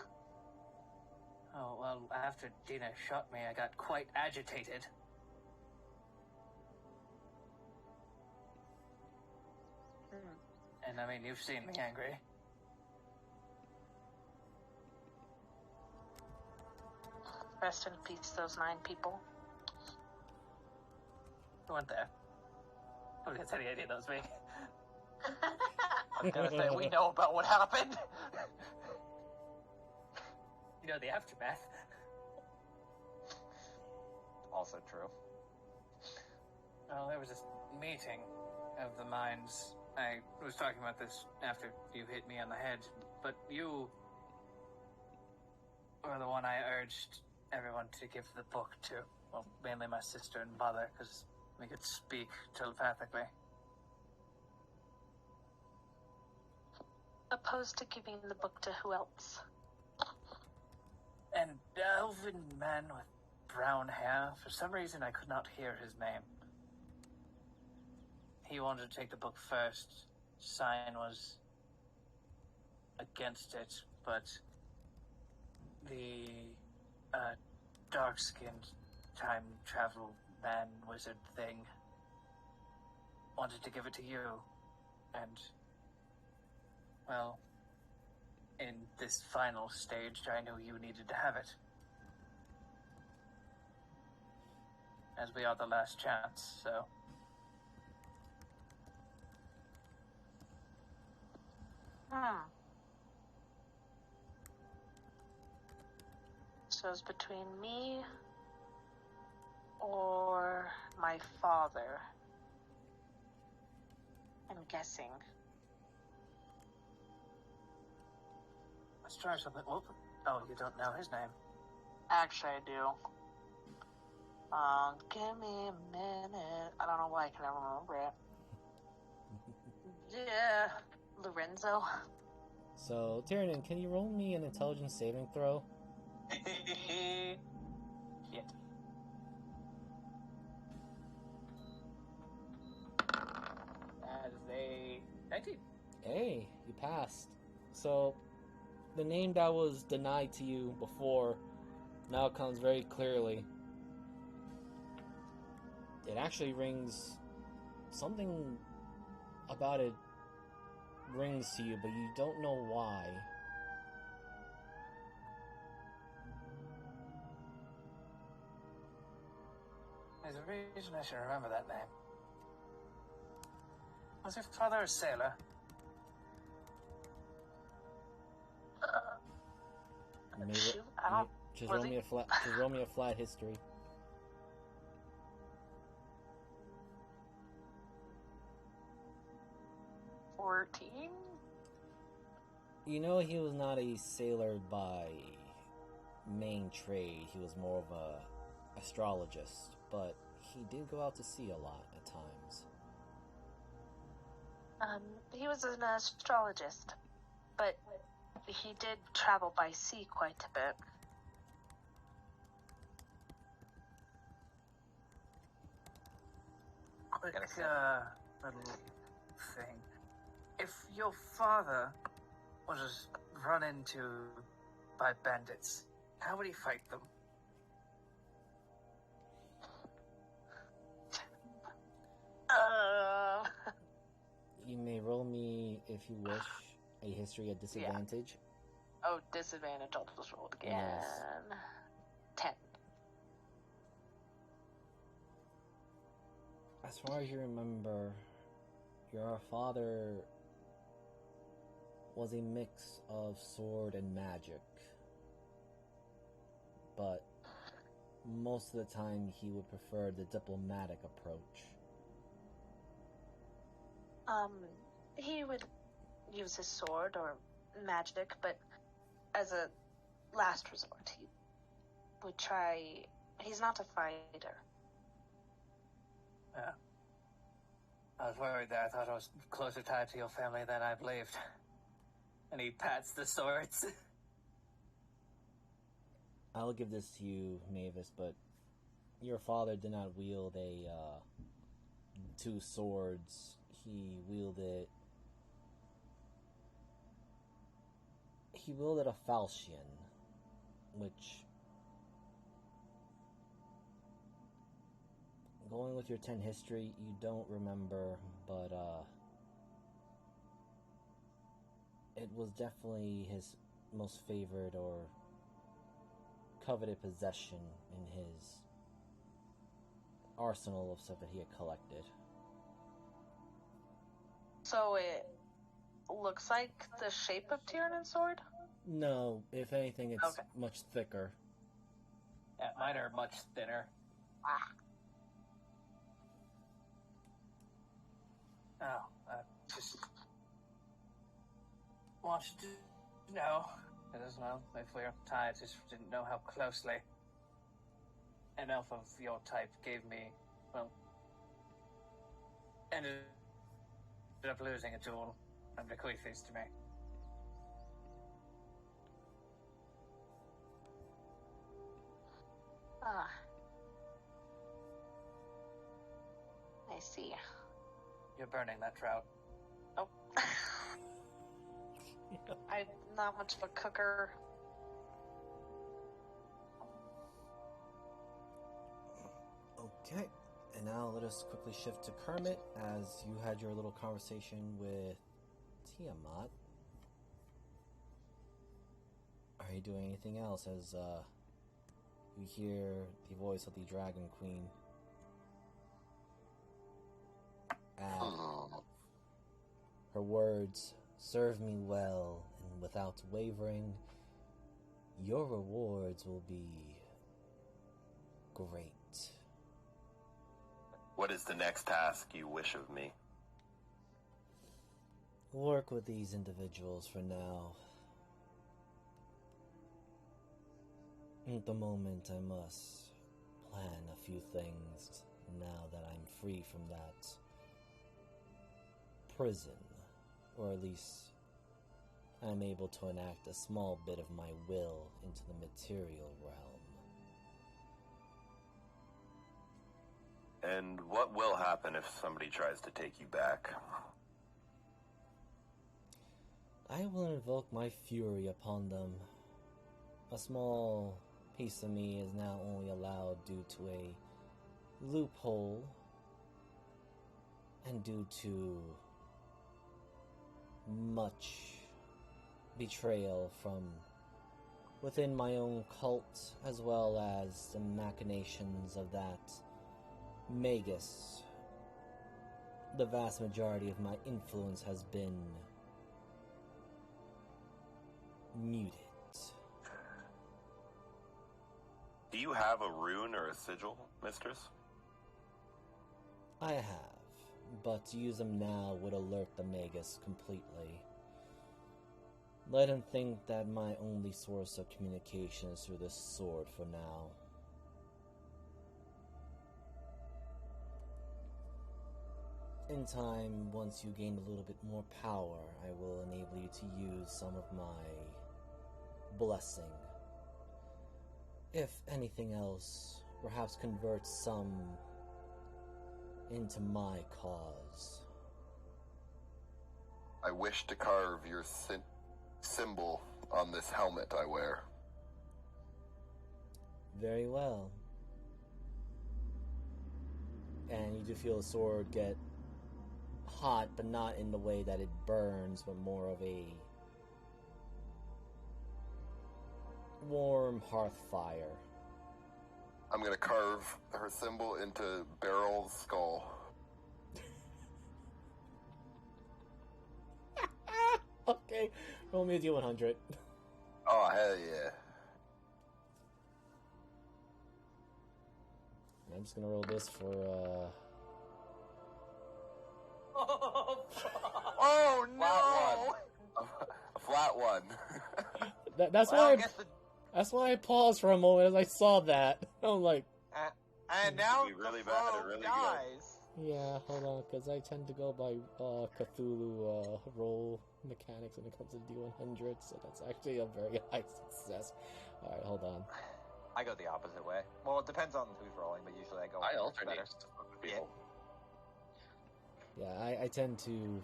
Oh, well, after Dina shot me, I got quite agitated. And I mean, you've seen me angry. Rest in peace, those 9 people. You weren't there. Nobody has any idea that was me. I was gonna say, we know about what happened. You know the aftermath. Also true. Well, there was this meeting of the minds. I was talking about this after you hit me on the head, but you were the one I urged everyone to give the book to. Well, mainly my sister and mother, because we could speak telepathically. Opposed to giving the book to who else? An elven man with brown hair. For some reason, I could not hear his name. He wanted to take the book first. Sign was against it, but the dark-skinned time travel man wizard thing wanted to give it to you. And, well, in this final stage, I knew you needed to have it. As we are the last chance, so... So it's between me or my father. I'm guessing. Let's try something. Oh, you don't know his name. Actually, I do. Give me a minute. I don't know why I can never remember it. Yeah, Lorenzo. So, Tyrion, can you roll me an intelligence saving throw? Yeah. That is a 19. Hey, you passed. So, the name that was denied to you before now comes very clearly. It actually rings... Something about it rings to you, but you don't know why. There's a reason I should remember that name. Was your father a sailor? Shoot, I don't... Just was roll he? me a flat history. You know he was not a sailor by main trade. He was more of a astrologist, but he did go out to sea a lot at times. He was an astrologist, but he did travel by sea quite a bit. Quick, little thing. If your father was run into by bandits, how would he fight them? You may roll me, if you wish, a history at disadvantage. Oh, disadvantage. I'll just roll it again. Yes. 10. As far as you remember, your father was a mix of sword and magic. But most of the time he would prefer the diplomatic approach. He would use his sword or magic, but as a last resort, he would try... He's not a fighter. Yeah. I was worried there. I thought I was closer tied to your family than I believed. And he pats the swords. I'll give this to you, Mavis, but your father did not wield two swords. He wielded a falchion, which, going with your 10 history, you don't remember, but it was definitely his most favored or coveted possession in his arsenal of stuff that he had collected. So it looks like the shape of Tyrann's sword? No, if anything, it's Okay. much thicker. Yeah, mine are much thinner. Ah. Oh, just wanted to know. I don't know if we're tied, just didn't know how closely an elf of your type gave me, well, ended up losing a duel and bequeathed these to me. Ah. I see. You're burning that trout. Oh. I'm not much of a cooker. Okay, and now let us quickly shift to Kermit, as you had your little conversation with Tiamat. Are you doing anything else as you hear the voice of the Dragon Queen? Her words, "Serve me well, and without wavering, your rewards will be great." What is the next task you wish of me? Work with these individuals for now. At the moment, I must plan a few things now that I'm free from that prison, or at least I'm able to enact a small bit of my will into the material realm. And what will happen if somebody tries to take you back? I will invoke my fury upon them. A small piece of me is now only allowed due to a loophole and due to much betrayal from within my own cult, as well as the machinations of that magus, the vast majority of my influence has been muted. Do you have a rune or a sigil, mistress? I have, but to use them now would alert the magus completely. Let him think that my only source of communication is through this sword for now. In time, once you gain a little bit more power, I will enable you to use some of my blessing. If anything else, perhaps convert some into my cause. I wish to carve your symbol on this helmet I wear. Very well. And you do feel the sword get hot, but not in the way that it burns, but more of a warm hearth fire. I'm gonna carve her symbol into Beryl's skull. Okay, roll me a D100. Oh, hell yeah. I'm just gonna roll this for, Oh no! A flat one. That's Well, why I I guess the that's why I paused for a moment as I saw that. I'm like, and now Be really the bad or foe really good. dies. yeah, hold on, because I tend to go by Cthulhu roll mechanics when it comes to D100, so that's actually a very high success. Alright, hold on. I go the opposite way. Well, it depends on who's rolling, but usually I go. I better. alternate to fuck with people. Yeah, I tend to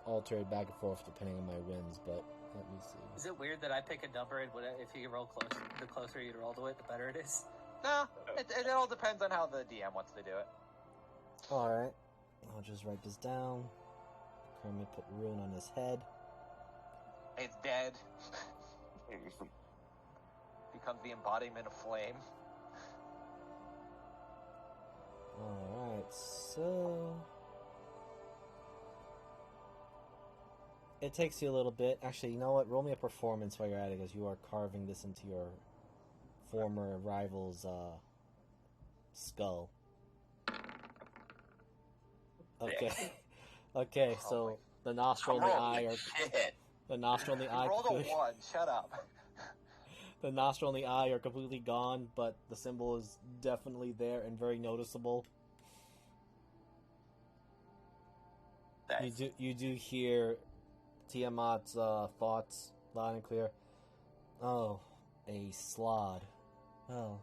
alter it back and forth depending on my wins, but let me see. Is it weird that I pick a number and if you roll close, the closer you roll to it, the better it is? No, it all depends on how the DM wants to do it. Alright, I'll just write this down. Kermit put rune on his head. It's dead. Becomes the embodiment of flame. Alright, so... it takes you a little bit. Actually, you know what? Roll me a performance while you're at it, because you are carving this into your former rival's skull. Okay. Okay, so the nostril and the eye are... Shit. The nostril and the eye... Roll the one. Shut up. The nostril and the eye are completely gone, but the symbol is definitely there and very noticeable. You do hear Tiamat's thoughts loud and clear. Oh, a slod. Well,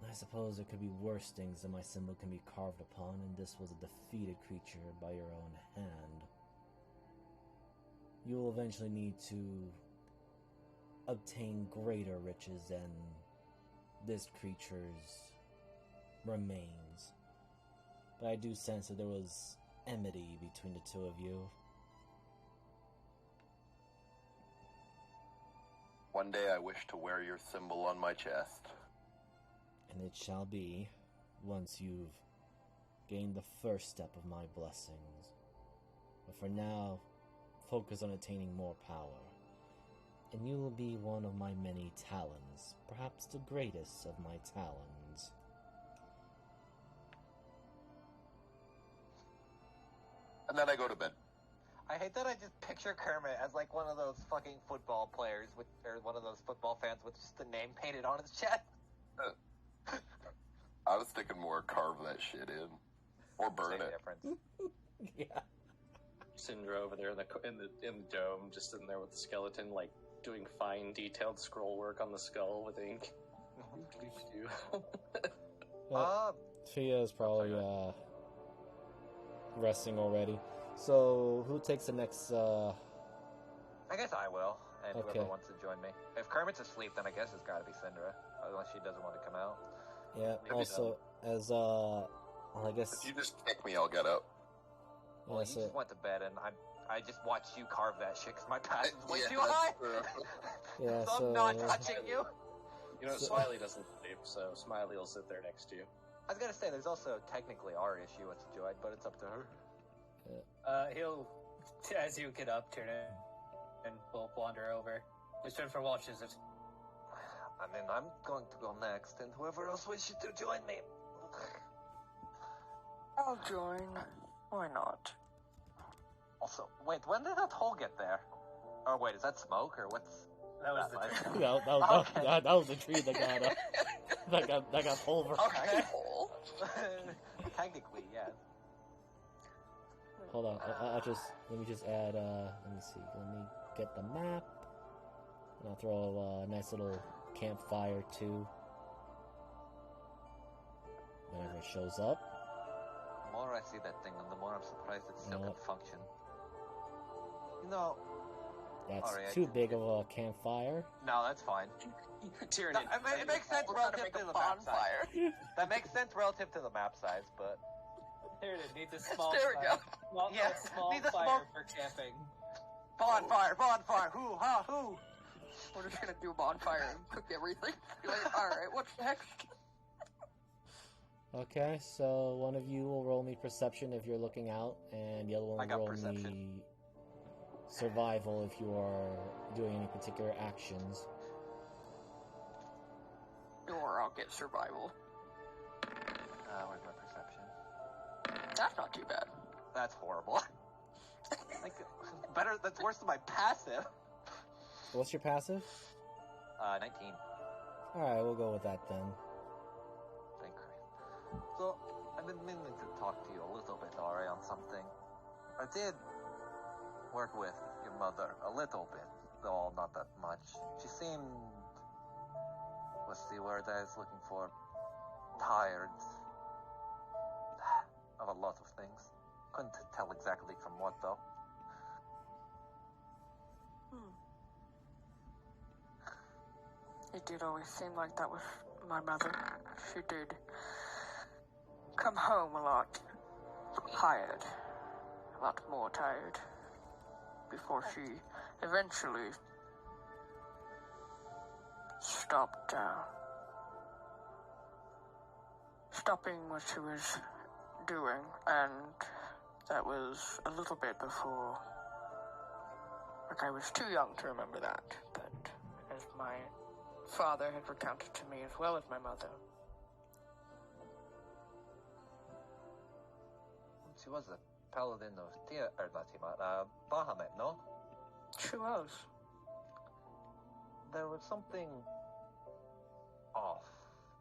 I suppose there could be worse things than my symbol can be carved upon, and this was a defeated creature by your own hand. You will eventually need to obtain greater riches than this creature's remains. But I do sense that there was enmity between the two of you. One day I wish to wear your symbol on my chest. And it shall be, once you've gained the first step of my blessings. But for now, focus on attaining more power. And you will be one of my many talons, perhaps the greatest of my talons. And then I go to bed. I hate that I just picture Kermit as like one of those fucking football players with, or one of those football fans with just the name painted on his chest. I was thinking more carve that shit in. Or burn Same it. difference. Yeah. Syndra over there in the dome, just sitting there with the skeleton, like doing fine, detailed scroll work on the skull with ink. Fia is probably resting already. So who takes the next? I guess I will, and Okay. whoever wants to join me. If Kermit's asleep, then I guess it's got to be Syndra, unless she doesn't want to come out. Yeah. Maybe Also, as well, I guess If you just kick me, I'll get up. Well, Yeah, you so- just went to bed, and I just watched you carve that shit because my pass is way Yeah, too that's high. true. Yeah, So so I'm not touching you. You know, So- Smiley doesn't sleep, so Smiley will sit there next to you. I was gonna say, there's also technically our issue with Joy, but it's up to her. He'll, as you get up, turn it, and we'll wander over. His turn for watches it. I mean, I'm going to go next, and whoever else wishes to join me. I'll join. Why not? Also, wait, when did that hole get there? Oh, wait, is that smoke, or what's... That was the like? turn. that was the tree that got that got pulverized. Okay. Hole. Technically, yes. Hold on, let me just add. Let me see. Let me get the map, and I'll throw a nice little campfire too. Whenever it shows up. The more I see that thing, the more I'm surprised it still No. can function. You know, That's Alright. too big of a campfire. no, that's fine. Tyrion, No, it makes sense We're gonna relative make to a the map size. bonfire. That makes sense relative to the map size, but... Here it needs a small There we fire. go. Small, Yeah, a small needs a fire small- for camping. Bonfire, who, ha, who? We're just gonna do a bonfire and cook everything. Be like, alright, what's next? Okay, so one of you will roll me perception if you're looking out, and the other one I will got roll perception. me survival if you are doing any particular actions. Or I'll get survival. Where's my perception? That's not too bad. That's horrible. Like, better, that's worse than my passive. What's your passive? 19. Alright, we'll go with that then. Thank you. So, I've been meaning to talk to you a little bit, Ari, on something. I did work with your mother a little bit, though not that much. She seemed, what's the word I was looking for? Tired of a lot of things. Couldn't tell exactly from what, though. It did always seem like that was my mother. She did come home a lot tired. A lot more tired. Before she eventually stopped, stopping what she was doing, and that was a little bit before, like I was too young to remember that, but as my father had recounted to me as well as my mother. She was a paladin of Bahamut, no? She was. There was something off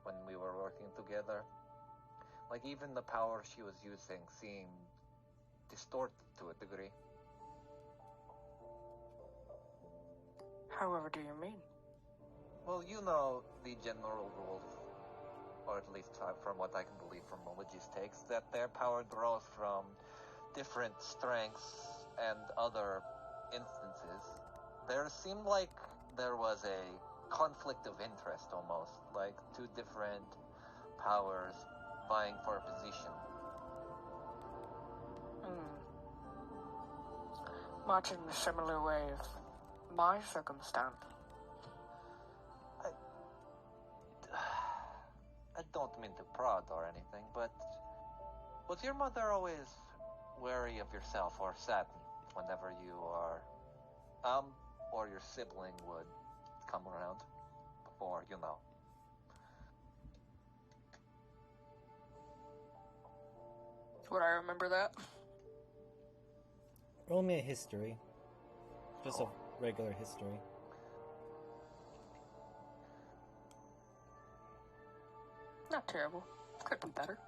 when we were working together. Like, even the power she was using seemed distorted to a degree. However do you mean? Well, you know the general rules, or at least from what I can believe from religious texts, that their power draws from different strengths and other instances. There seemed like there was a conflict of interest almost, like two different powers vying for a position. Much in a similar way of my circumstance. I don't mean to prod or anything, but was your mother always wary of yourself or saddened whenever you are, or your sibling would come around? Or, you know. Would I remember that? Roll me a history. Just a regular history. Not terrible. Could be better.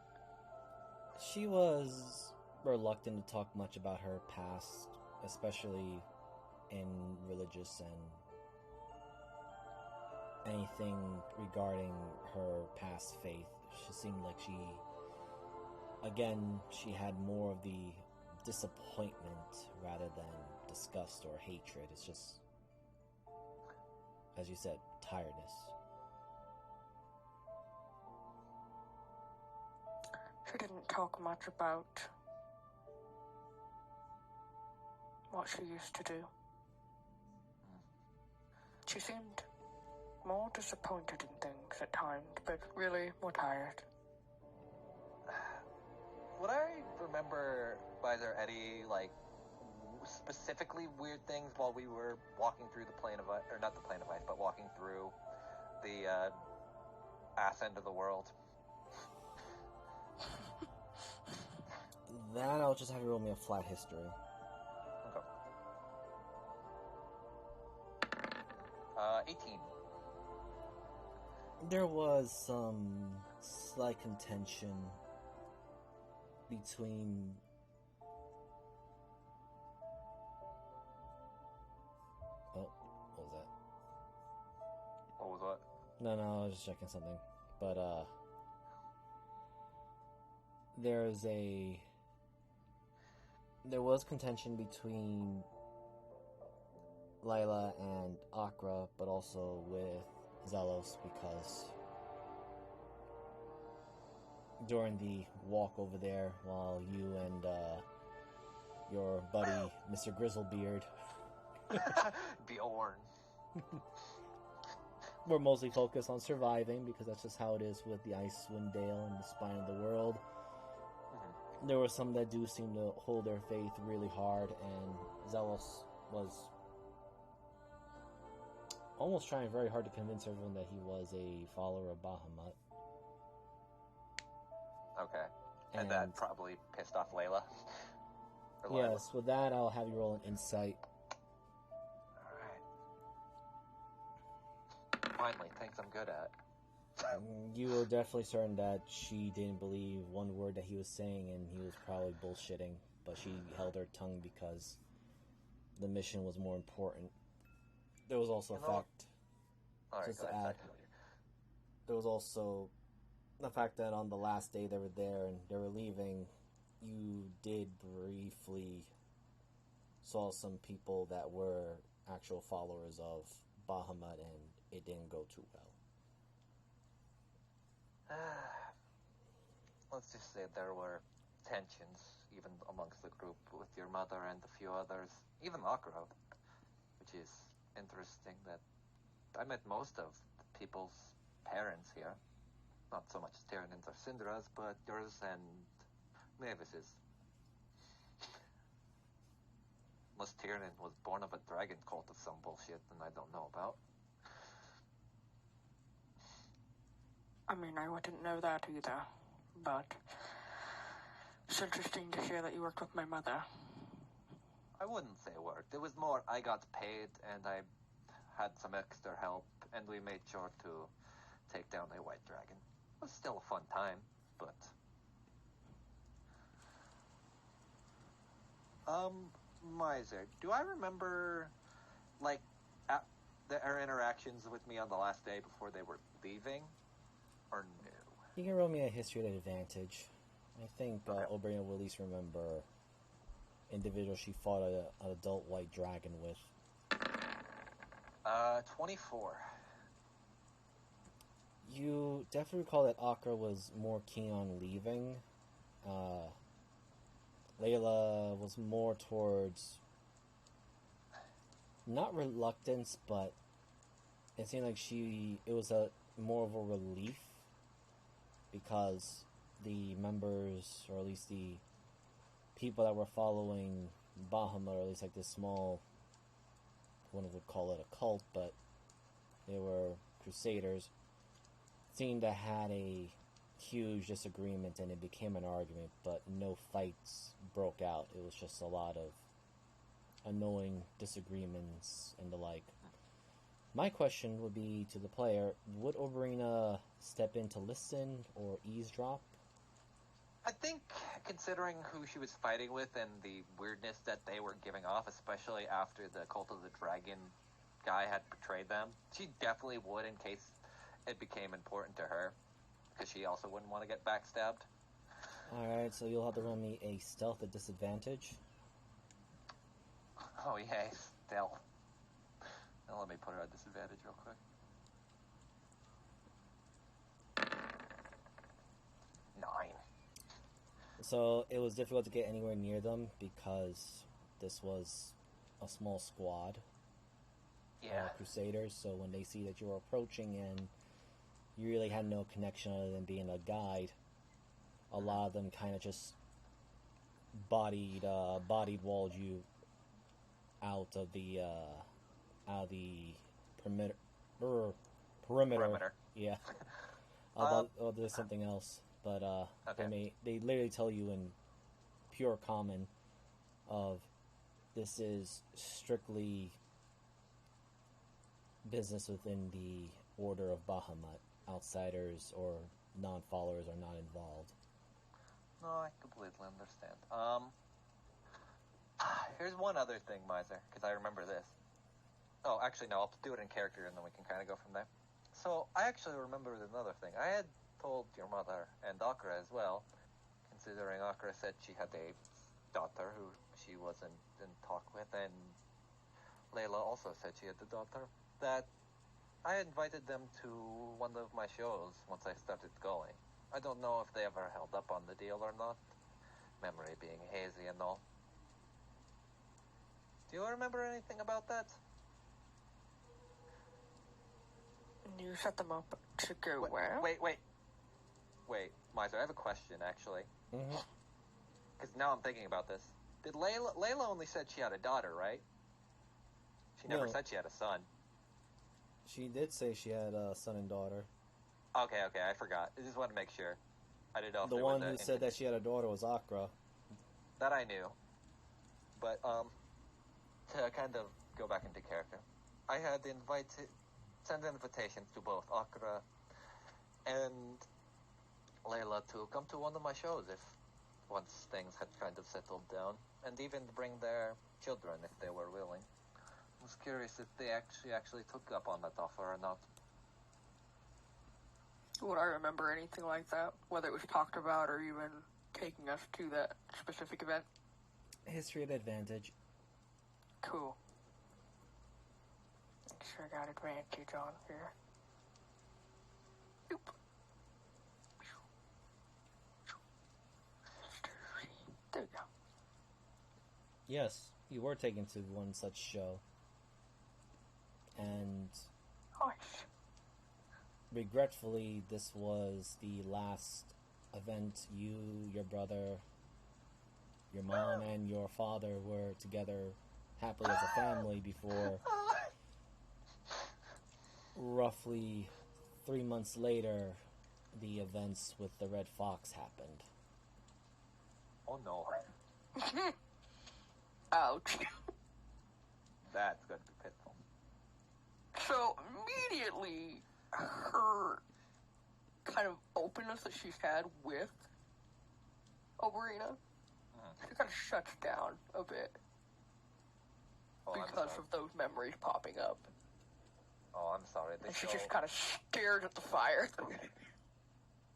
She was reluctant to talk much about her past, especially in religious and anything regarding her past faith. She seemed like she had more of the disappointment rather than disgust or hatred. It's just, as you said, tiredness. She didn't talk much about what she used to do. She seemed more disappointed in things at times, but really more tired. Would I remember, was there any, like, specifically weird things while we were walking through the plane of ice, or not the plane of ice, but walking through the ass end of the world? Then I'll just have you roll me a flat history. Okay. 18. There was some slight contention between what was that? What was what? No, I was just checking something. But there was contention between Layla and Akra, but also with Zelos, because during the walk over there, while you and your buddy Mr. Grizzlebeard Bjorn. were mostly focused on surviving, because that's just how it is with the Icewind Dale and the spine of the world. There were some that do seem to hold their faith really hard, and Zelos was almost trying very hard to convince everyone that he was a follower of Bahamut. Okay. And that probably pissed off Layla. Yes, with that, I'll have you roll an insight. Alright. Finally, things I'm good at. You were definitely certain that she didn't believe one word that he was saying, and he was probably bullshitting, but she held her tongue because the mission was more important. There was also there was also the fact that on the last day they were there and they were leaving, you did briefly saw some people that were actual followers of Bahamut, and it didn't go too well. Let's just say there were tensions even amongst the group with your mother and a few others, even Akra, which is interesting that I met most of the people's parents here. Not so much Tyrannins or Syndra's, but yours and Mavis's. Unless Tyrannin was born of a dragon cult of some bullshit that I don't know about. I mean, I wouldn't know that either, but it's interesting to hear that you worked with my mother. I wouldn't say worked. It was more I got paid and I had some extra help, and we made sure to take down a white dragon. It was still a fun time, but... Miser, do I remember, like, our interactions with me on the last day before they were leaving? Or no? You can roll me a history at advantage. I think Oberyn will at least remember individuals she fought an adult white dragon with. 24. You definitely recall that Akra was more keen on leaving. Layla was more towards not reluctance, but it seemed like it was more of a relief, because the members, or at least the people that were following Bahamut, or at least like this small, one would call it a cult, but they were crusaders, seemed to had a huge disagreement, and it became an argument, but no fights broke out. It was just a lot of annoying disagreements and the like. My question would be to the player, would Oberyn step in to listen or eavesdrop? I think, considering who she was fighting with and the weirdness that they were giving off, especially after the Cult of the Dragon guy had betrayed them, she definitely would in case it became important to her, because she also wouldn't want to get backstabbed. Alright, so you'll have to run me a stealth at disadvantage. Oh, yay, stealth. Now let me put her at disadvantage real quick. 9. So it was difficult to get anywhere near them because this was a small squad Yeah. of Crusaders. So when they see that you're approaching and you really had no connection other than being a guide, a lot of them kind of just bodied walled you out of the perimeter. Perimeter. Yeah. There's something else, but Okay. they literally tell you in pure common of this is strictly business within the order of Bahamut. Outsiders or non-followers are not involved. No, I completely understand. Here's one other thing, Miser, because I remember this. Oh, actually, no, I'll do it in character, and then we can kind of go from there. So, I actually remembered another thing. I had told your mother, and Akra as well, considering Akra said she had a daughter who she wasn't in talk with, and Layla also said she had a daughter, that I invited them to one of my shows once I started going. I don't know if they ever held up on the deal or not, memory being hazy and all. Do you remember anything about that? You set them up to go where? Wait, Miser, I have a question, actually. Mm-hmm. Because now I'm thinking about this. Did Layla only said she had a daughter, right? She never No. said she had a son. She did say she had a son and daughter. Okay, I forgot. I just wanted to make sure. I didn't know if The there one was who said that she had a daughter was Akra. That I knew. But, to kind of go back into character, I had send invitations to both Akra and Layla to come to one of my shows once things had kind of settled down, and even bring their children if they were willing. I was curious if they actually took up on that offer or not. Would I remember anything like that? Whether it was talked about or even taking us to that specific event? History at advantage. Cool. Sure got advantage on here. Oop. There you go. Yes, you were taken to one such show. And Nice. regretfully, this was the last event you, your brother, your mom, and your father were together happily as a family before roughly 3 months later, the events with the Red Fox happened. Oh no. Ouch. That's going to be pitiful. So, immediately, her kind of openness that she's had with Oberina, she kind of shuts down a bit Oh, I'm because sorry. of those memories popping up. Oh, I'm sorry. And she just kind of stares at the fire.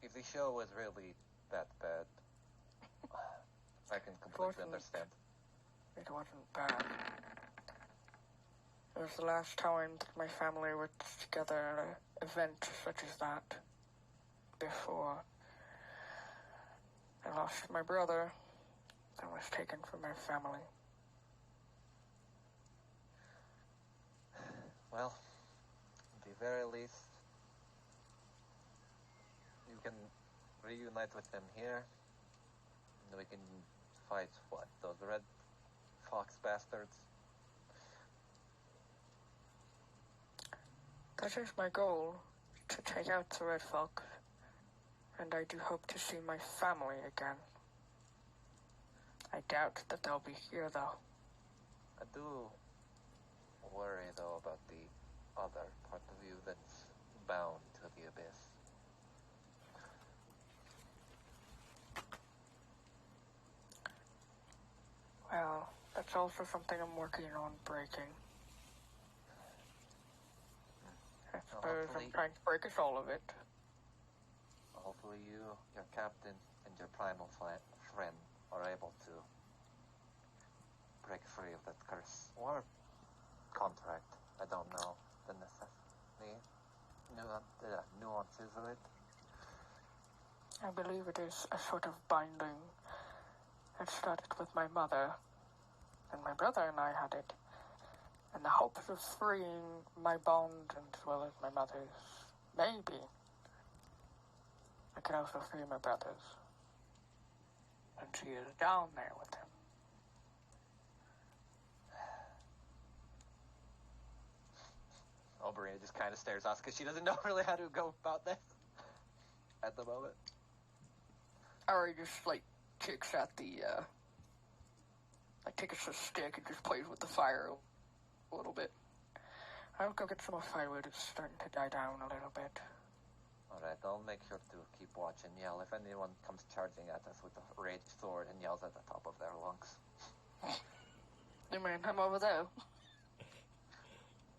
If the show was really that bad, I can completely understand. It wasn't bad. It was the last time that my family was together at an event such as that. Before I lost my brother, I was taken from my family. Well, at the very least, you can reunite with them here, and we can fight, those Red Fox bastards? That is my goal, to take out the Red Fox, and I do hope to see my family again. I doubt that they'll be here, though. I do worry, though, about the other part of you that's bound to the abyss. Well, that's also something I'm working on breaking. I suppose I'm hopefully- trying to break us all of it. Hopefully you, your captain, and your primal friend are able to break free of that curse. Or contract. I don't know the nuances of it. I believe it is a sort of binding. It started with my mother, and my brother and I had it in the hopes of freeing my bond and as well as my mother's. Maybe I could also free my brother's. And she is down there with him. Oberina just kind of stares off because she doesn't know really how to go about this at the moment. Ari just, like, kicks at the, takes a stick and just plays with the fire a little bit. I'll go get some more firewood. It's starting to die down a little bit. Alright, I'll make sure to keep watch and yell if anyone comes charging at us with a raged sword and yells at the top of their lungs. You mean I'm over there?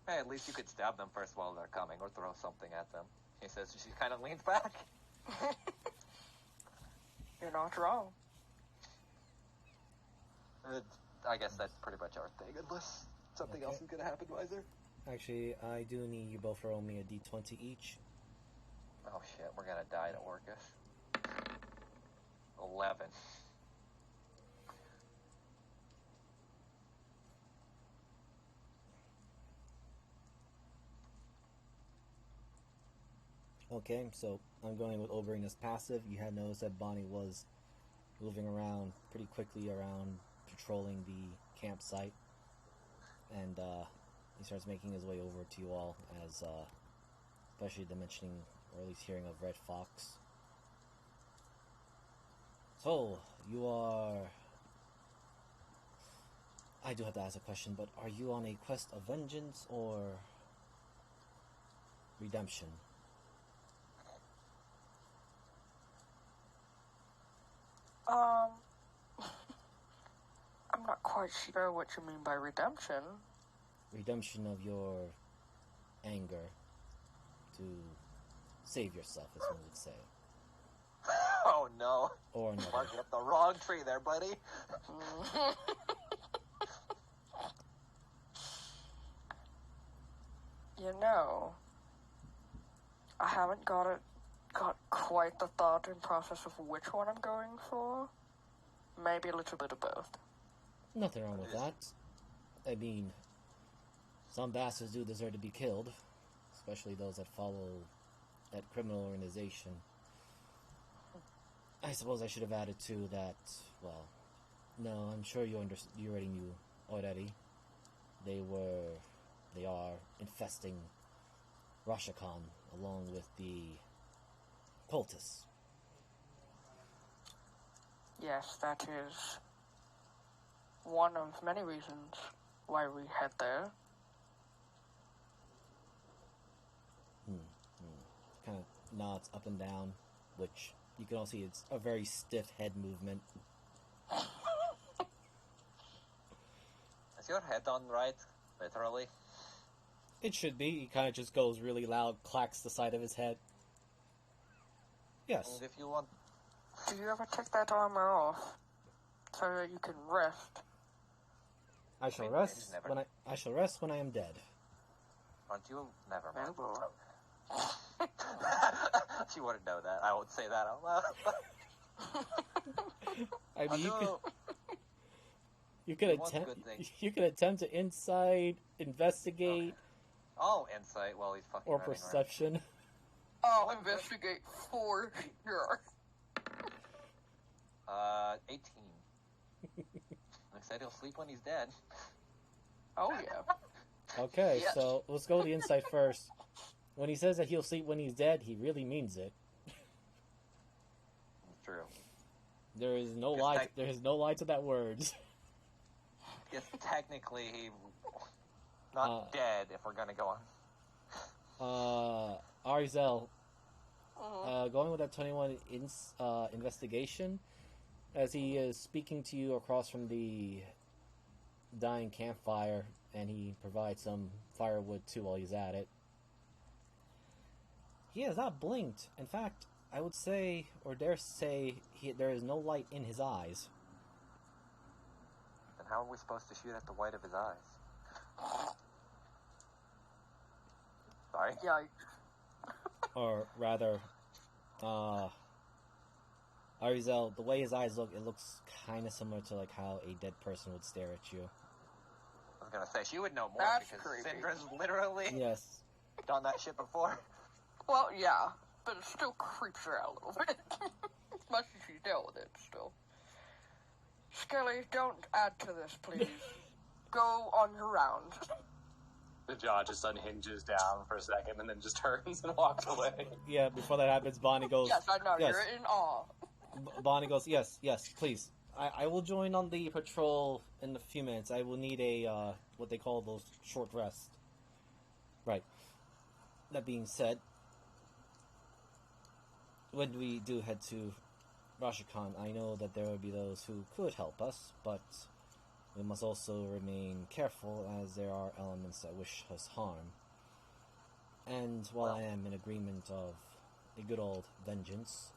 Hey, at least you could stab them first while they're coming, or throw something at them. He says she kind of leans back. You're not wrong. I guess that's pretty much our thing, unless something else is going to happen, Wiser. Actually, I do need you both to roll me a d20 each. Oh shit, we're going to die to Orcus. 11. Okay, so I'm going with Oberina's passive. You had noticed that Bonnie was moving around pretty quickly around patrolling the campsite. And he starts making his way over to you all as, especially the mentioning, or at least hearing of Red Fox. So, you are... I do have to ask a question, but are you on a quest of vengeance or redemption? I'm not quite sure what you mean by redemption. Redemption of your anger to save yourself, as one would say. Oh no. Or another. Barking up the wrong tree there, buddy. You know, I haven't got quite the thought and process of which one I'm going for. Maybe a little bit of both. Nothing wrong with that. I mean, some bastards do deserve to be killed, especially those that follow that criminal organization. I suppose I should have added too that, well, no, I'm sure you already knew already. They are infesting Rashakhan along with the cultists. Yes, that is one of many reasons why we head there. Kind of nods up and down, which you can all see it's a very stiff head movement. Is your head on right? Literally? It should be. He kind of just goes really loud, clacks the side of his head. Yes. And if you want... Do you ever take that armor off so that you can rest? I shall rest when I am dead. Aren't you? Never mind. Never. She wouldn't know that. I won't say that out loud. I mean, you could attempt to insight, investigate, insight while he's fucking or running perception. I'll investigate for sure. 18. Like I said, he'll sleep when he's dead. Oh yeah. Okay, Yes. so let's go with the insight first. When he says that he'll sleep when he's dead, he really means it. It's true. There is no lie. There is no lie to that word. Yes, technically he not dead if we're gonna go on. Arizel, going with that 21 investigation, as he is speaking to you across from the dying campfire, and he provides some firewood too while he's at it. He has not blinked. In fact, I would say, or dare say, there is no light in his eyes. Then how are we supposed to shoot at the white of his eyes? Sorry? Yikes. Or rather, Arizel, the way his eyes look, it looks kind of similar to like how a dead person would stare at you. was gonna say, she would know more That's because creepy. Syndra's literally Yes. done that shit before. Well, yeah, but it still creeps her out a little bit. As much as she's dealt with it, still. Skelly, don't add to this, please. Go on your round. The jaw just unhinges down for a second and then just turns and walks away. Yeah, before that happens, Bonnie goes... Yes, I know, Yes. you're in awe. Bonnie goes, yes, please. I will join on the patrol in a few minutes. I will need a, what they call those short rests. Right. That being said, when we do head to Rashakhan, I know that there will be those who could help us, but we must also remain careful as there are elements that wish us harm. And while I am in agreement of a good old vengeance,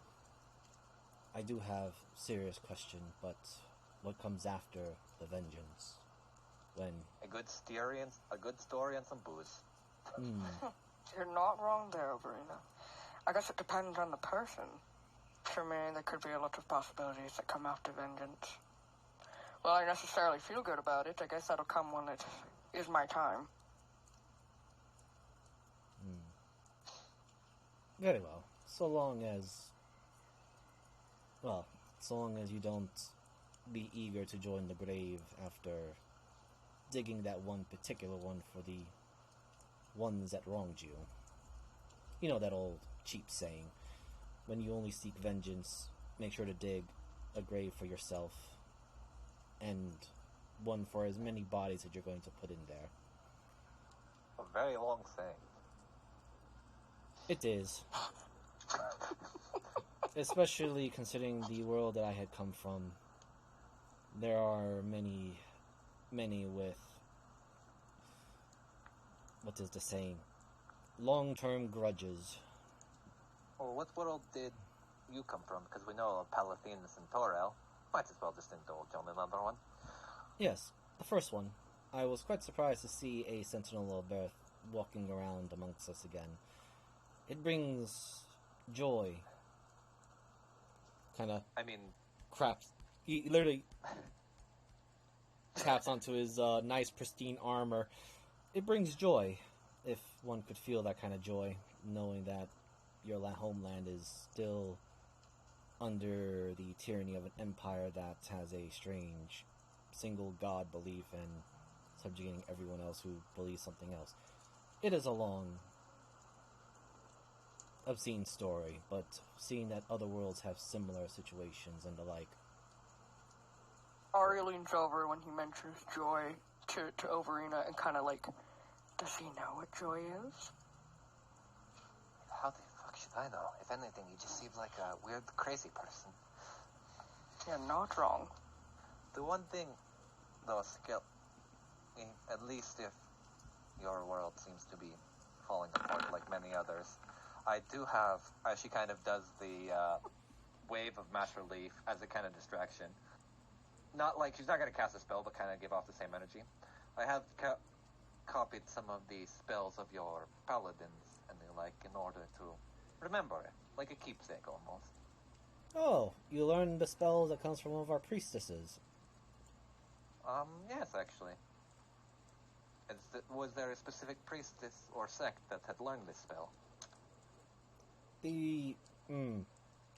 I do have serious question, but what comes after the vengeance? When... A good story and some booze. You're not wrong there, Verena. I guess it depends on the person. For me, there could be a lot of possibilities that come after vengeance. Well, I necessarily feel good about it. I guess that'll come when it is my time. Very well. So long as you don't be eager to join the grave after digging that one particular one for the ones that wronged you. You know that old cheap saying, when you only seek vengeance, make sure to dig a grave for yourself, and one for as many bodies that you're going to put in there. A very long saying. It is. Especially considering the world that I had come from. There are many with, what is the saying? Long-term grudges. Well, what world did you come from? Because we know of Palathinus and Torel. Might as well just indulge on another one. Yes, the first one. I was quite surprised to see a Sentinel of Earth walking around amongst us again. It brings joy. Craps. He literally taps onto his nice, pristine armor. It brings joy, if one could feel that kind of joy, knowing that your homeland is still under the tyranny of an empire that has a strange single god belief and subjugating everyone else who believes something else. It is a long, obscene story, but seeing that other worlds have similar situations and the like. Ari leans over when he mentions joy to Overina and kind of like, does he know what joy is? How the fuck should I know? If anything, he just seems like a weird, crazy person. You're not wrong. The one thing, though, at least if your world seems to be falling apart like many others, I do have, she kind of does the wave of mass relief as a kind of distraction. Not like, she's not going to cast a spell, but kind of give off the same energy. I have copied some of the spells of your paladins and the like in order to remember it, like a keepsake almost. Oh, you learned the spell that comes from one of our priestesses. Yes, actually. Was there a specific priestess or sect that had learned this spell?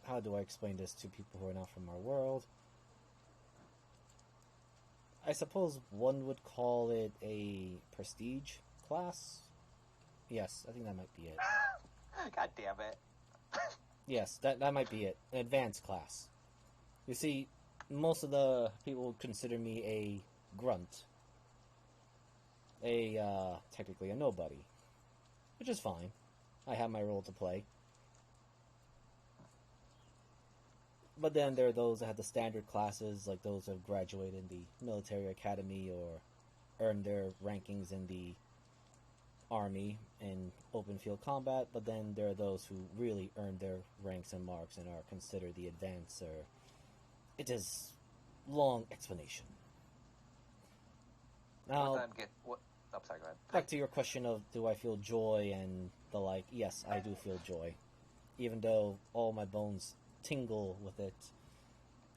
How do I explain this to people who are not from our world? I suppose one would call it a prestige class? Yes, I think that might be it. God damn it. Yes, that might be it. An advanced class. You see, most of the people would consider me a grunt. Technically a nobody. Which is fine. I have my role to play. But then there are those that have the standard classes, like those who have graduated in the military academy or earned their rankings in the army in open field combat. But then there are those who really earn their ranks and marks and are considered the advancer. It is long explanation. Now, sorry, go ahead. back to your question of do I feel joy and the like. Yes, I do feel joy. Even though all my bones tingle with it,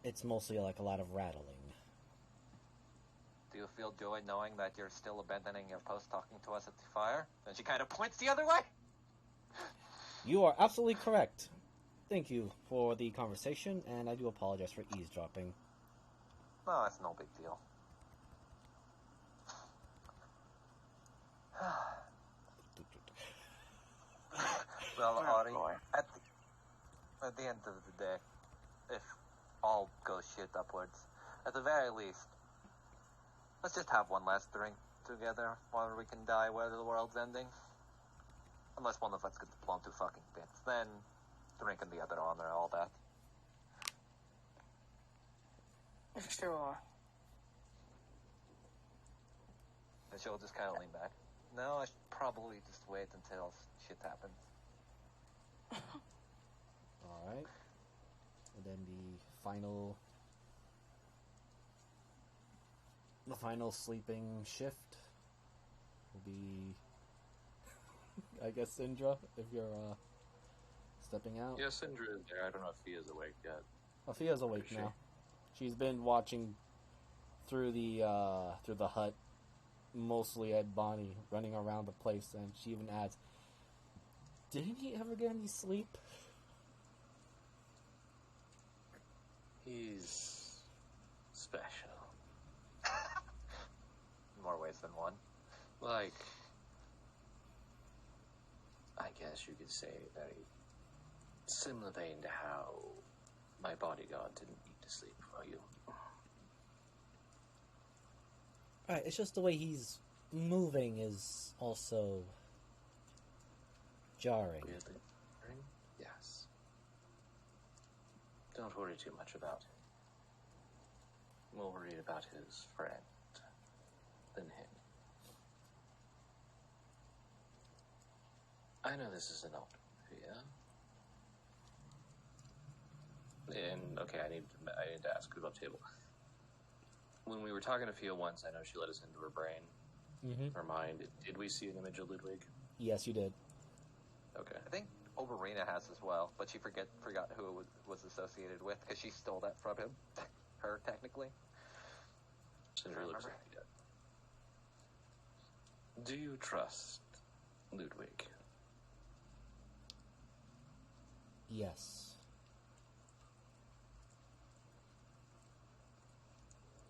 it's mostly like a lot of rattling. Do you feel joy knowing that you're still abandoning your post talking to us at the fire? And she kind of points the other way. You are absolutely correct. Thank you for the conversation, and I do apologize for eavesdropping. No, that's no big deal. Well, Ari, at the end of the day, if all goes shit upwards, at the very least, let's just have one last drink together while we can die where the world's ending. Unless one of us gets blown to fucking bits, then drink and the other honor all that. Sure. And she'll just kind of lean back. No, I should probably just wait until shit happens. Alright. And then the final sleeping shift will be, I guess, Syndra, if you're stepping out. Yeah, Syndra is there. I don't know if Fia's awake yet. Fia's awake now. She's been watching through the hut, mostly at Bonnie running around the place, and she even adds, "Didn't he ever get any sleep?" He's special. In more ways than one. Like, I guess you could say very similar vein to how my bodyguard didn't need to sleep for you. Alright, it's just the way he's moving is also jarring. Weirdly. Yes. Don't worry too much about him. More worried about his friend than him. I know this is an old Fia. And okay, I need to ask about table. When we were talking to Fia once, I know she let us into her brain, her mind. Did we see an image of Ludwig? Yes, you did. Okay. I think Oberina has as well, but she forgot who it was associated with because she stole that from him. Her, technically. Syndra looks like he did. Do you trust Ludwig? Yes.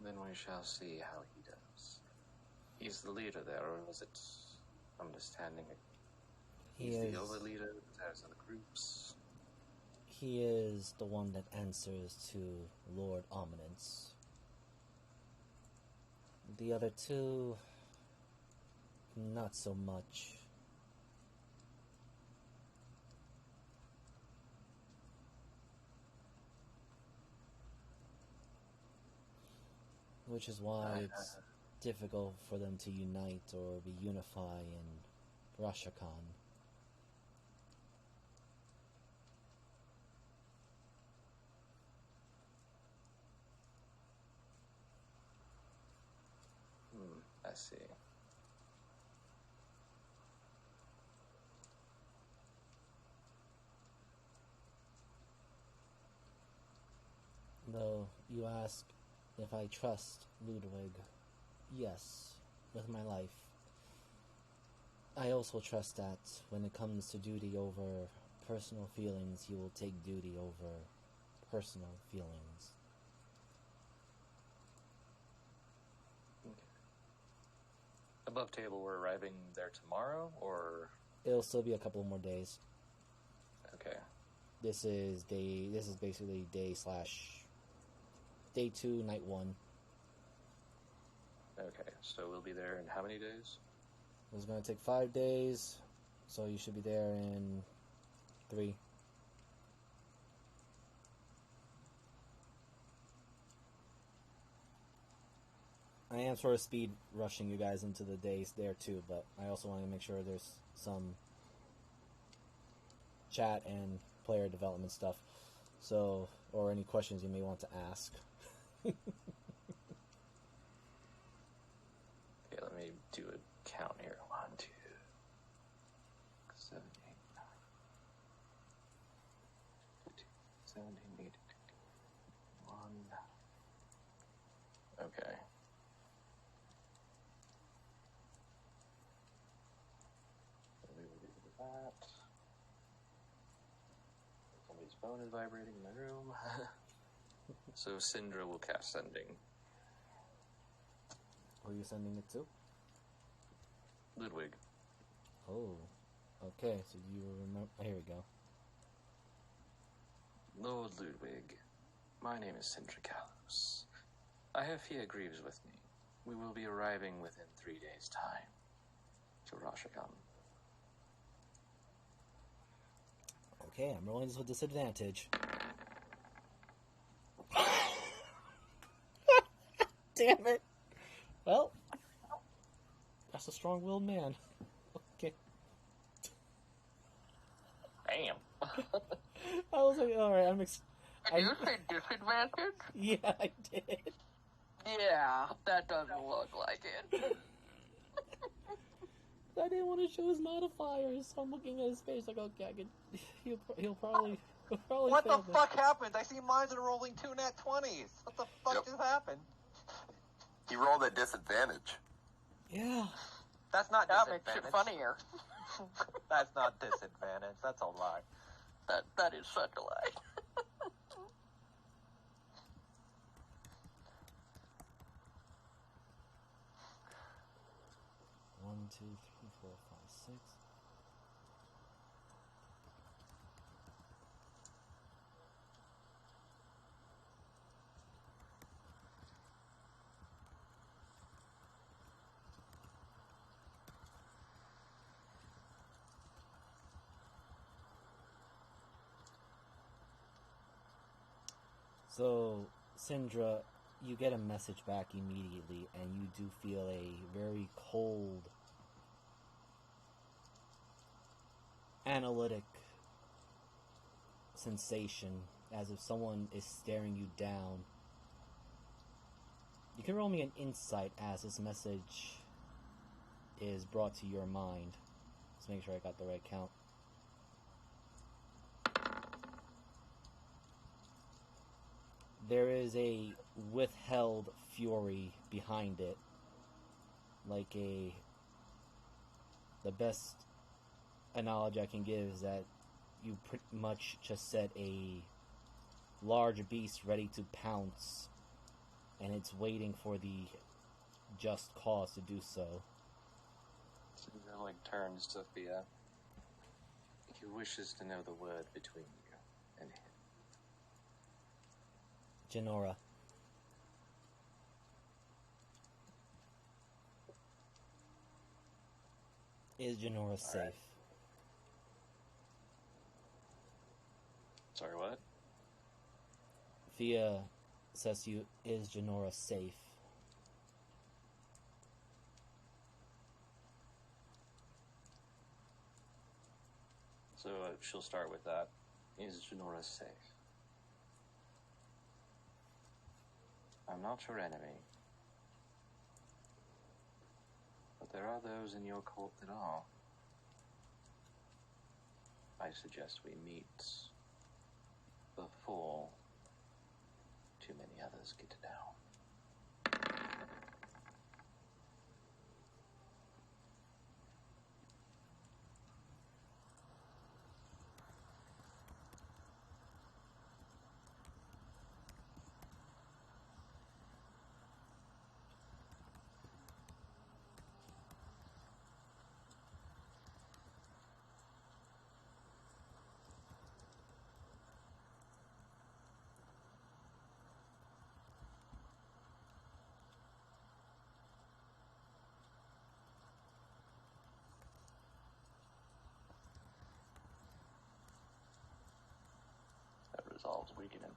Then we shall see how he does. He's the leader there, or was it understanding he's the overleader that has other groups? He is the one that answers to Lord Ominence. The other two, not so much. Which is why it's difficult for them to unite or be unify in Rashakhan. I see. Though you ask if I trust Ludwig, yes, with my life. I also trust that when it comes to duty over personal feelings, he will take duty over personal feelings. Above table, we're arriving there tomorrow, or It'll still be a couple more days. okay. This is basically day 2, night 1. Okay, so we'll be there in how many days? It was going to take 5 days, so you should be there in 3. I am sort of speed rushing you guys into the days there too, but I also want to make sure there's some chat and player development stuff, so, or any questions you may want to ask. Okay, let me do a count here. 1, 2, 7, 8, 9, 17, 18, 1. Okay. phone is vibrating in my room. So Syndra will cast Sending. Who are you sending it to? Ludwig. Oh. Okay, so do you remember... Here we go. Lord Ludwig, my name is Syndra Kalos. I have Fia Greaves with me. We will be arriving within 3 days' time to Rashakhan. Okay, I'm rolling this with disadvantage. Damn it! Well, that's a strong-willed man. Okay. Damn. I was like, alright, Did you say disadvantage? Yeah, I did. Yeah, that doesn't look like it. I didn't want to show his modifiers, so I'm looking at his face like, okay, I could... He'll probably What the fail this. fuck happened? I see mines are rolling 2 nat 20s. What the fuck Yep. just happened? He rolled at disadvantage. Yeah. That's not That makes disadvantage. it funnier. That's not disadvantage. That's a lie. That is such a lie. 1, 2, 3, 4, 5, 6. So, Syndra, you get a message back immediately, and you do feel a very cold, analytic sensation, as if someone is staring you down. You can roll me an insight as this message is brought to your mind. Let's make sure I got the right count. There is a withheld fury behind it, like the best analogy I can give is that you pretty much just set a large beast ready to pounce, and it's waiting for the just cause to do so. Syndra, turns to Fia. He wishes to know the word between you and him. Genora. Is Genora safe? Right. Sorry, what? Fia says to you, is Genora safe? So she'll start with that. Is Genora safe? I'm not your enemy. But there are those in your cult that are. I suggest we meet before too many others get down. That resolves weakening.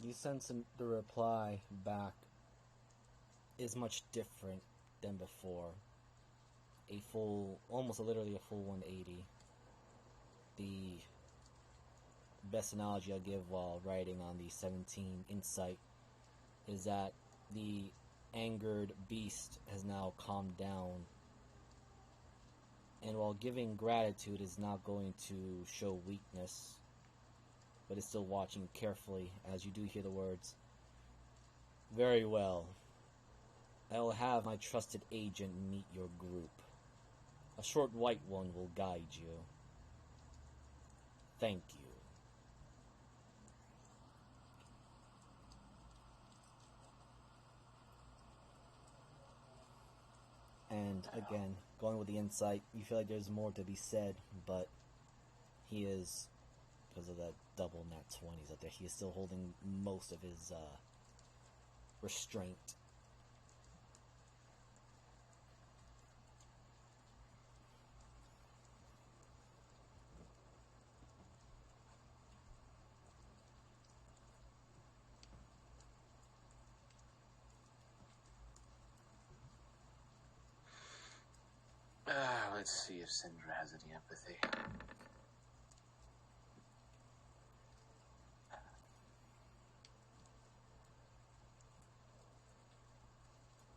You sense the reply back is much different than before. A full, almost literally a full 180. The best analogy I'll give while writing on the 17 insight is that the angered beast has now calmed down, and while giving gratitude is not going to show weakness, but is still watching carefully as you do hear the words, "Very well. I will have my trusted agent meet your group. A short white one will guide you. Thank you." And again, going with the insight, you feel like there's more to be said, but he is, because of that double nat 20s up there, he is still holding most of his restraint. Let's see if Syndra has any empathy.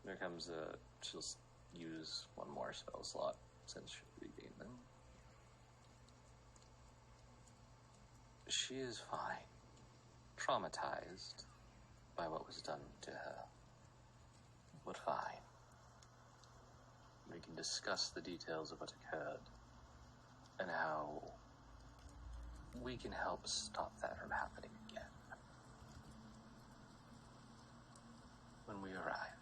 There comes she'll use one more spell slot since she'll be gaining them. She is fine. Traumatized by what was done to her. But fine. We can discuss the details of what occurred and how we can help stop that from happening again when we arrive.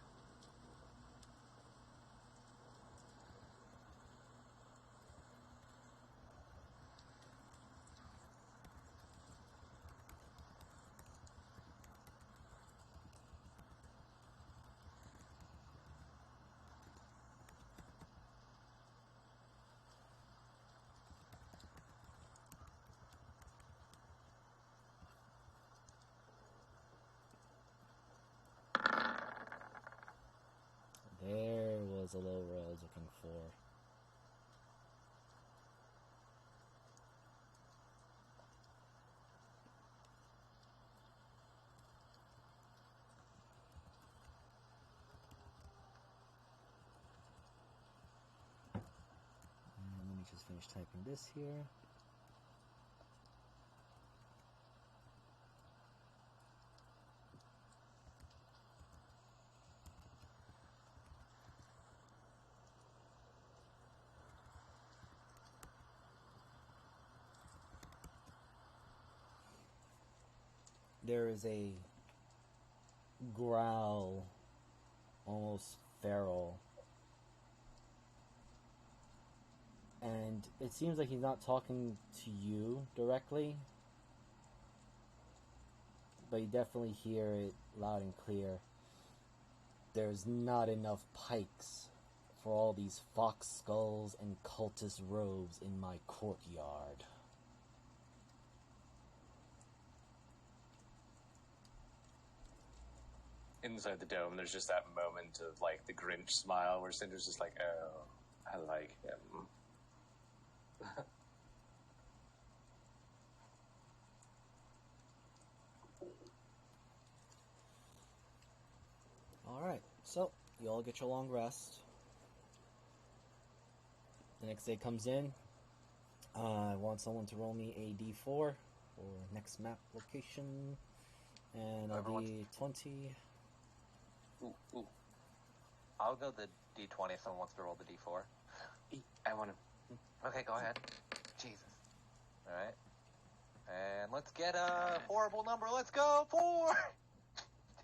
There was a low roll I was looking for. And let me just finish typing this here. There is a growl, almost feral, and it seems like he's not talking to you directly, but you definitely hear it loud and clear. There's not enough pikes for all these fox skulls and cultist robes in my courtyard. Inside the dome, there's just that moment of, like, the Grinch smile where Cinder's just like, oh, I like him. Alright, so you all get your long rest. The next day comes in. I want someone to roll me a d4 for next map location. And I'll be 20. Ooh. I'll go the D20 if someone wants to roll the D4. I want to... Okay, go ahead. Jesus. Alright. And let's get a horrible number. Let's go! 4!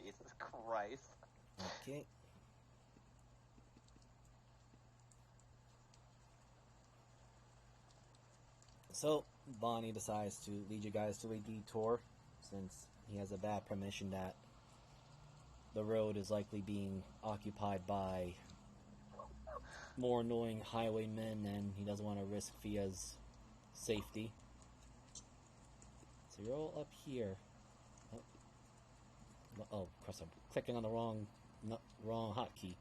Jesus Christ. Okay. So, Bonnie decides to lead you guys to a detour, since he has a bad premonition that the road is likely being occupied by more annoying highwaymen, and he doesn't want to risk Fia's safety. So you're all up here. Oh, of course I'm clicking on the wrong hotkey.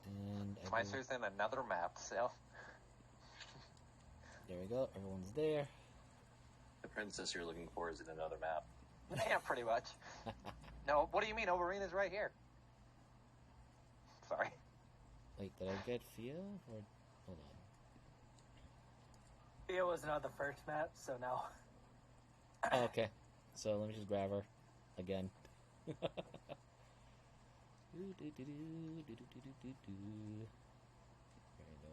And Schmeisser's in another map, so... There we go, everyone's there. The princess you're looking for is in another map. Yeah, pretty much. No, what do you mean? Overeena's right here. Sorry. Wait, did I get Fia? Or hold on. It wasn't on the first map, so no. Oh, okay. So let me just grab her again. There we go.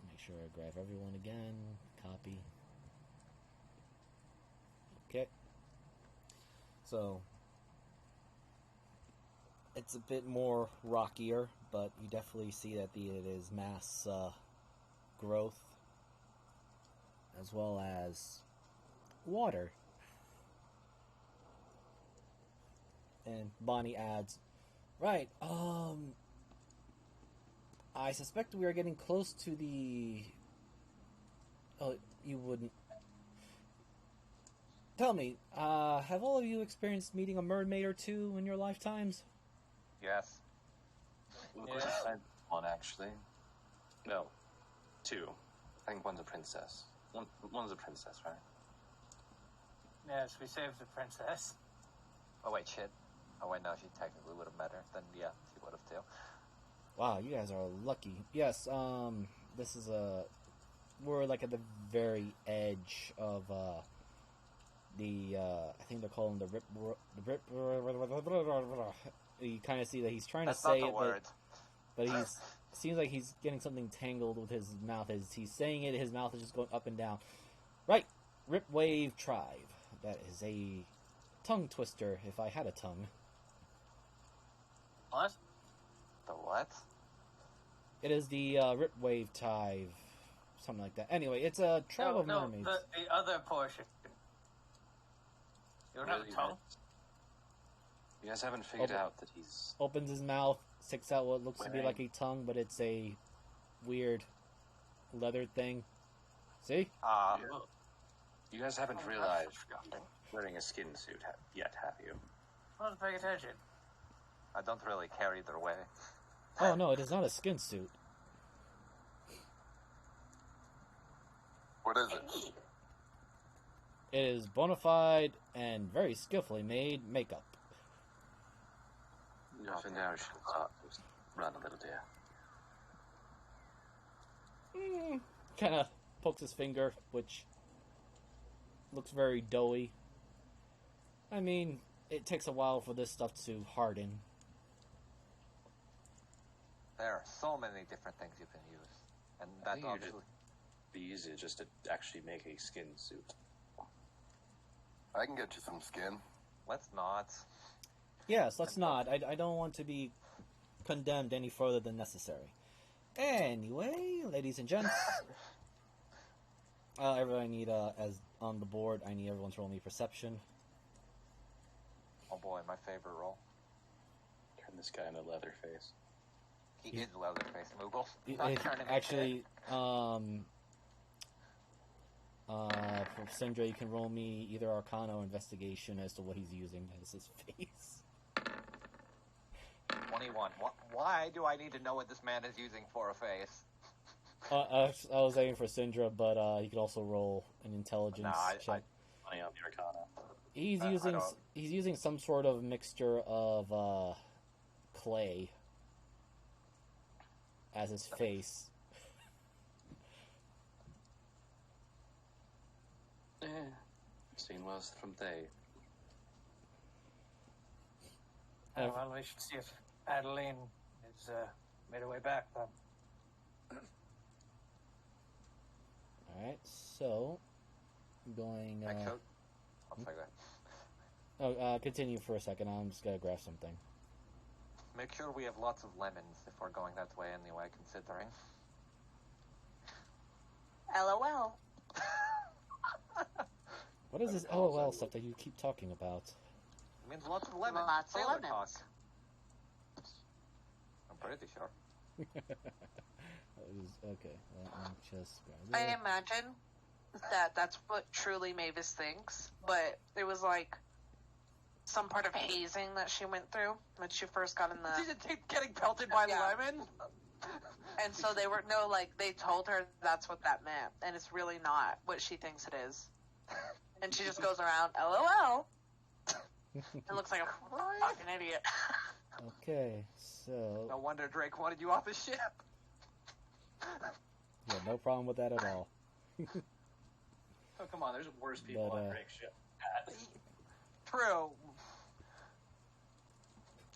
Make sure I grab everyone again. Copy. Okay. So it's a bit more rockier, but you definitely see that it is mass growth, as well as water. And Bonnie adds, right, I suspect we are getting close to the... Oh, you wouldn't... Tell me, have all of you experienced meeting a mermaid or two in your lifetimes? Yes. Yeah. One, actually. No. Two. I think one's a princess. One's a princess, right? Yes, we saved the princess. Oh, wait, shit. Oh, wait, no, she technically would have met her. Then, yeah, she would have, too. Wow, you guys are lucky. Yes, this is we're like at the very edge of, I think they're calling the rip, you kind of see that he's trying That's to say not the it, word. but seems like he's getting something tangled with his mouth. As he's saying it, his mouth is just going up and down. Right, Ripwave Tribe. That is a tongue twister, if I had a tongue. What? The what? It is the Ripwave Tribe, something like that. Anyway, it's a tribe of mermaids. The other portion. You don't have a tongue? You guys haven't figured out that he's... Opens his mouth, sticks out what looks to be like a tongue, but it's a weird leather thing. See? You guys haven't realized wearing a skin suit yet, have you? I wasn't paying attention. I don't really care either way. Oh no, it is not a skin suit. What is it? It is bona fide and very skillfully made makeup. For now, should just run a little, dear. Kind of pokes his finger, which looks very doughy. I mean, it takes a while for this stuff to harden. There are so many different things you can use. And I that think it'd obviously... be easy just to actually make a skin suit. I can get you some skin. Let's not. Yes, let's not. I don't want to be condemned any further than necessary. Anyway, ladies and gents, everyone I need, as on the board, I need everyone to roll me perception. Oh boy, my favorite role. Turn this guy into Leatherface. He is Leatherface Moogle. Not turning his Actually, head. for Syndra, you can roll me either Arcana or Investigation as to what he's using as his face. 21. Why do I need to know what this man is using for a face? I was aiming for Syndra, but he could also roll an Intelligence check. Money on the Arcana. He's using some sort of mixture of clay as his face. Seen worse from day. Well, we should see if Adeline has made her way back, then. Alright, so I'm going I'll say that. continue for a second. I'm just gonna grab something. Make sure we have lots of lemons if we're going that way anyway, considering. LOL. What is this LOL stuff that you keep talking about? It means lots of lemons. Lots of Sailor lemons. talk. I'm pretty sure. Okay, let me just grab I it. imagine that's what truly Mavis thinks, but it was like some part of hazing that she went through when she first got in the... She's getting pelted by Yeah. lemons? And so they were, no, like, they told her that's what that meant, and it's really not what she thinks it is. And she just goes around, LOL. It looks like a fucking idiot. Okay, so... No wonder Drake wanted you off his ship. Yeah, no problem with that at all. Oh, come on, there's worse people But, on Drake's ship. True.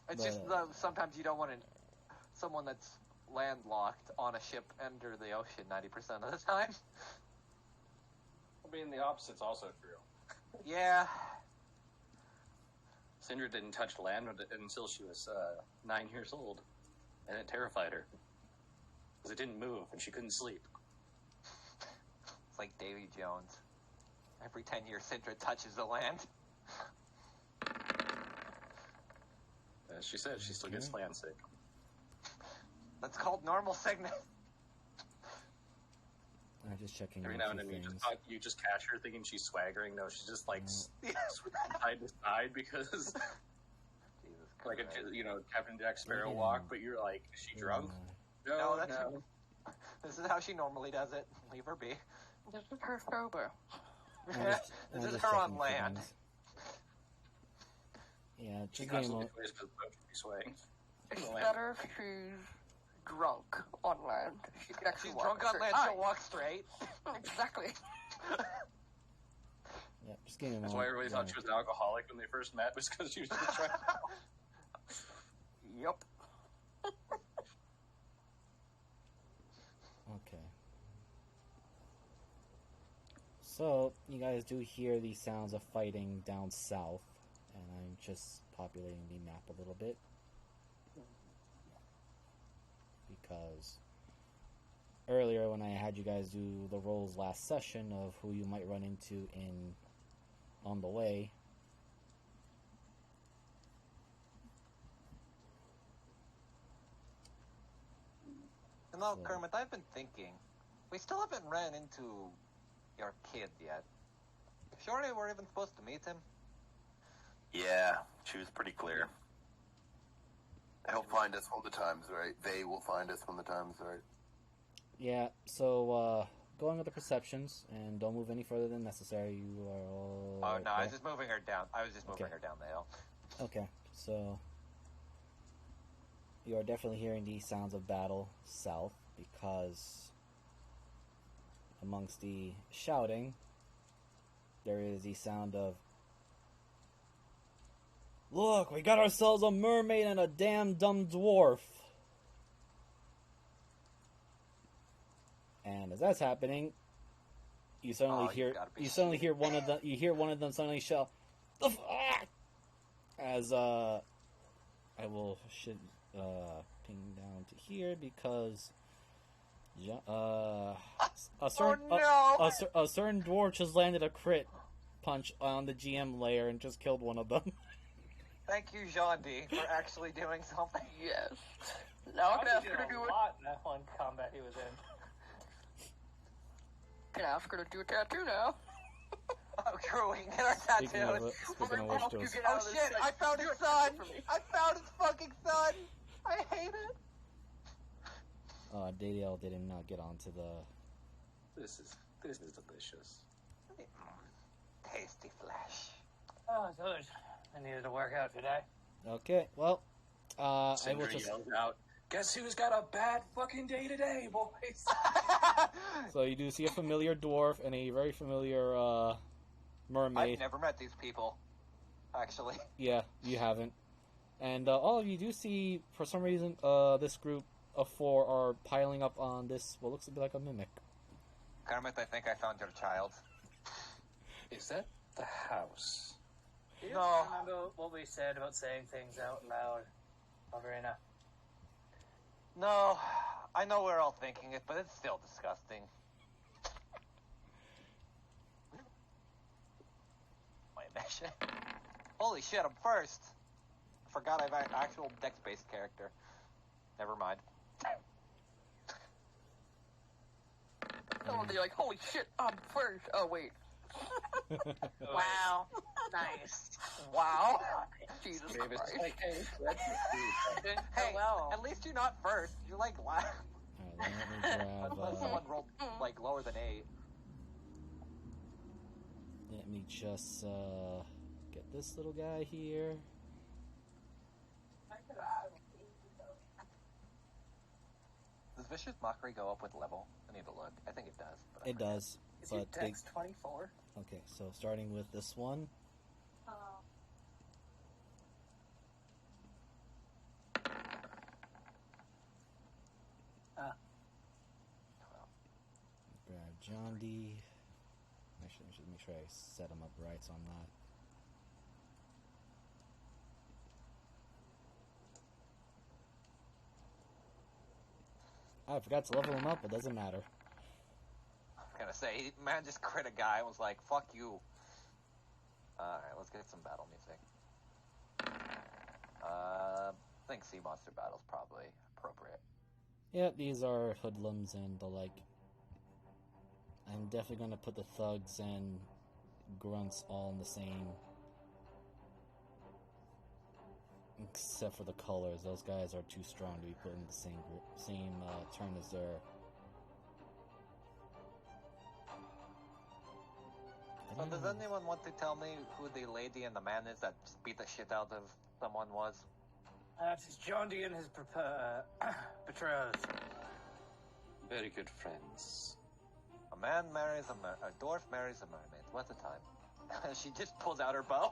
It's But, just sometimes you don't want someone that's landlocked on a ship enter the ocean 90% of the time. I mean, the opposite's also true. Yeah. Syndra didn't touch land until she was 9 years old, and it terrified her. Because it didn't move, and she couldn't sleep. It's like Davy Jones. Every 10 years, Syndra touches the land. As she said, she still gets land sick. That's called normal sickness. I'm just checking Every out now a and few then things. you just catch her thinking she's swaggering. No, she's just like side to side because Jesus like Christ. Captain Jack Sparrow Yeah. walk. But you're like, is she drunk? No, that's no. This is how she normally does it. Leave her be. This is her sober. This I'm is just her checking on a few land. things. Yeah, She just give me a constantly moment. plays because the boat should be swaying. It's Land. better if she's drunk on land. She can actually She's walk drunk a on straight land, line. she'll walk straight. Exactly. Yeah, just give me a That's moment. why everybody thought she was an alcoholic when they first met, was because she was just trying. Yep. Okay. So, you guys do hear the sounds of fighting down south, and I'm just populating the map a little bit. Because earlier when I had you guys do the rolls last session of who you might run into on the way, You know, So- Kermit, I've been thinking. We still haven't ran into your kid yet. Sure they were even supposed to meet him? Yeah, she was pretty clear. He'll find us when the time's right. They will find us when the time's right. yeah, so going with the perceptions, and don't move any further than necessary. You are all... Oh, no, I there? was just moving her down. I was just moving Okay. her down the hill. Okay, so you are definitely hearing the sounds of battle south, because amongst the shouting, there is the sound of, "Look, we got ourselves a mermaid and a damn dumb dwarf." And as that's happening, you suddenly Oh, you hear gotta be hear one of them suddenly shout, "The fuck!" As I should ping down to here because a certain a certain dwarf just landed a crit punch on the GM layer and just killed one of them. Thank you, Jean D, for actually doing something. Yes. Now I can ask He her did to do a it. lot in that one combat he was in. Can ask her to do a tattoo now. Oh, true, we can get our Speaking of tattoos. speaking of which, Help you those- get out Oh of this shit, place. I found his Do it son! for me. I found his fucking son! I hate it! Danielle did not get onto the. This is delicious. Tasty flesh. Oh, good. I needed to work out today. Okay, well, I will Cinder just. yells out, "Guess who's got a bad fucking day today, boys?" So you do see a familiar dwarf and a very familiar I've mermaid. never met these people, actually. Yeah, you haven't. And all of you do see, for some reason, this group of 4 are piling up on this, what looks to be like a mimic. Kermit, I think I found your child. Is that the house? Do you No. remember what we said about saying things out loud, Alvarina? No, I know we're all thinking it, but it's still disgusting. My mission. Holy shit, I'm first! Forgot I've an actual dex-based character. Never mind. Someone be like, holy shit, I'm first. Oh, wait. Wow. Nice. Wow! Jesus Davis, Christ. like, hey, let's do something. Hey, well. at least you're not first. You're like last. Alright, let me grab. Unless someone rolled like lower than 8. Let me just get this little guy here. Does Vicious Mockery go up with level? I need to look. I think it does. But It does. Is your But dex 24? okay, so starting with this one. Grab John D. Actually, I should make sure I set him up right so I'm not. I forgot to level him up, but doesn't matter. I'm gonna say, man just crit a guy and was like, fuck you. Alright, let's get some battle music. I think Sea Monster Battle's probably appropriate. Yeah, these are hoodlums and the like. I'm definitely gonna put the thugs and grunts all in the same. Except for the colors, those guys are too strong to be put in the same turn as their. So does anyone want to tell me who the lady and the man is that just beat the shit out of someone was? It's John D and his betrothed. Very good friends. A man marries a dwarf marries a mermaid. What a time. She just pulls out her bow.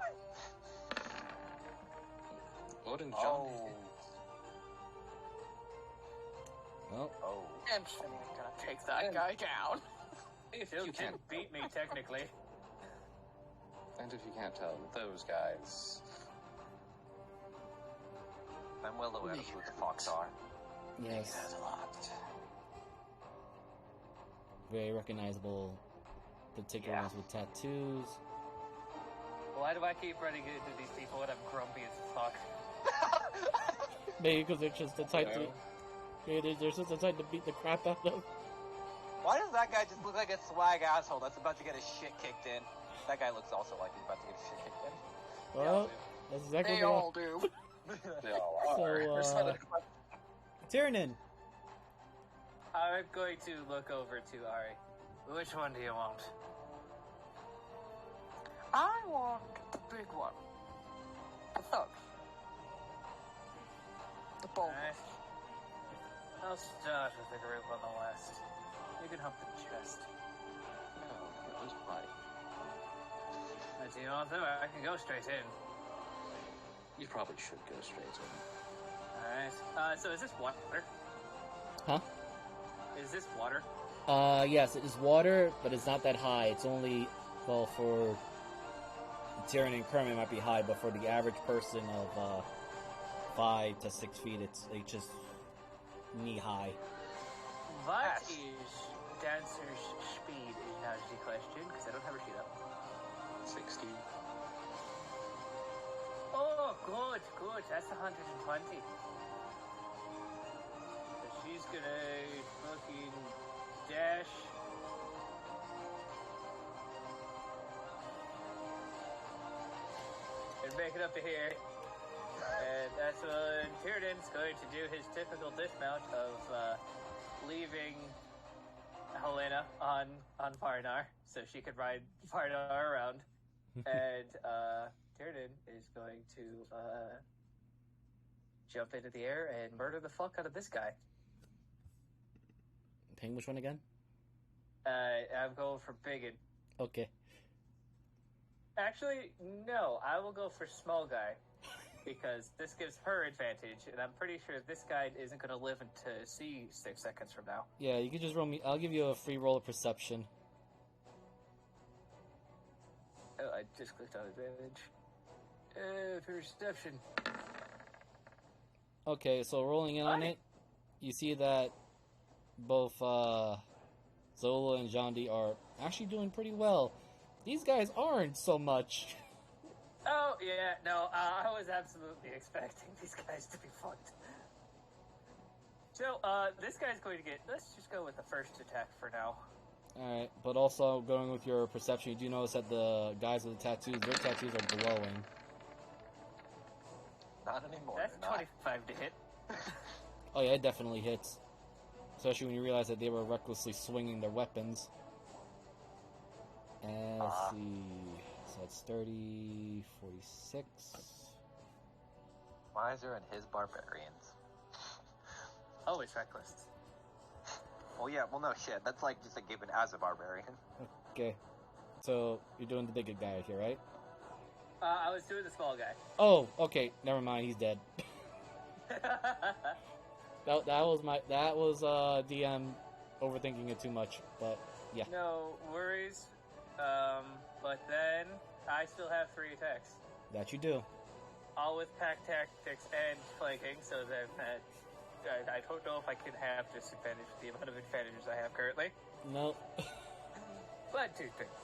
Odin Oh. John. Well, Oh. And someone's gonna take that guy down. If You you can can't beat me, technically. and if you can't tell, those guys. I'm well aware of who the Fox are. yes, That's a lot. very recognizable, particular Yeah. ones with tattoos. Why do I keep running into these people when I'm grumpy as fuck? Maybe because they're just the type to. No. Maybe they're just the type to beat the crap out of. Why does that guy just look like a swag asshole that's about to get his shit kicked in? That guy looks also like he's about to get his shit kicked in. Well, that's exactly They what all do. They all are. So, There's not a- Tyrannin. I'm going to look over to Ari. Which one do you want? I want the big one. The thugs. The bold Alright. I'll start with the group on the west. You can hump the chest. No, it was right. Do you want to? I can go straight in. You probably should go straight in. Alright. So is this water? Huh? Is this water? Yes, it is water, but it's not that high. It's only, well, for Tyrannin and Kermit it might be high, but for the average person of 5 to 6 feet, it's just knee high. What is dancer's speed is now the question, because I don't have her sheet up. 60. Oh, good. That's 120. So she's gonna fucking dash. And make it up to here. And that's when Tyrannin's going to do his typical dismount of leaving Helena on Varnar, so she could ride Varnar around. And Tyrannin is going to jump into the air and murder the fuck out of this guy. Ping, which one again? I'm going for Biggin. Okay. Actually, no, I will go for small guy. Because this gives her advantage, and I'm pretty sure this guy isn't going to live to see 6 seconds from now. Yeah, you can just roll me. I'll give you a free roll of perception. Oh, I just clicked on advantage. Perception. Okay, so rolling in on it, you see that both Zola and Jondi are actually doing pretty well. These guys aren't so much. Oh, yeah, no, I was absolutely expecting these guys to be fucked. So, this guy's going to get... Let's just go with the first attack for now. Alright, but also going with your perception, you do notice that the guys with the tattoos, their tattoos are glowing. Not anymore. That's they're not. 25 to hit. Oh yeah, it definitely hits. Especially when you realize that they were recklessly swinging their weapons. And let's see. So that's 30, 46. Miser and his barbarians. Always reckless. Well, yeah, well, no shit. That's like just a given as a barbarian. Okay. So you're doing the big guy here, right? I was doing the small guy. Oh, okay. Never mind. He's dead. That was DM overthinking it too much, but yeah. No worries. But then I still have 3 attacks. That you do. All with pack tactics and flanking, so then I don't know if I can have disadvantage with the amount of advantages I have currently. No. But 2 things.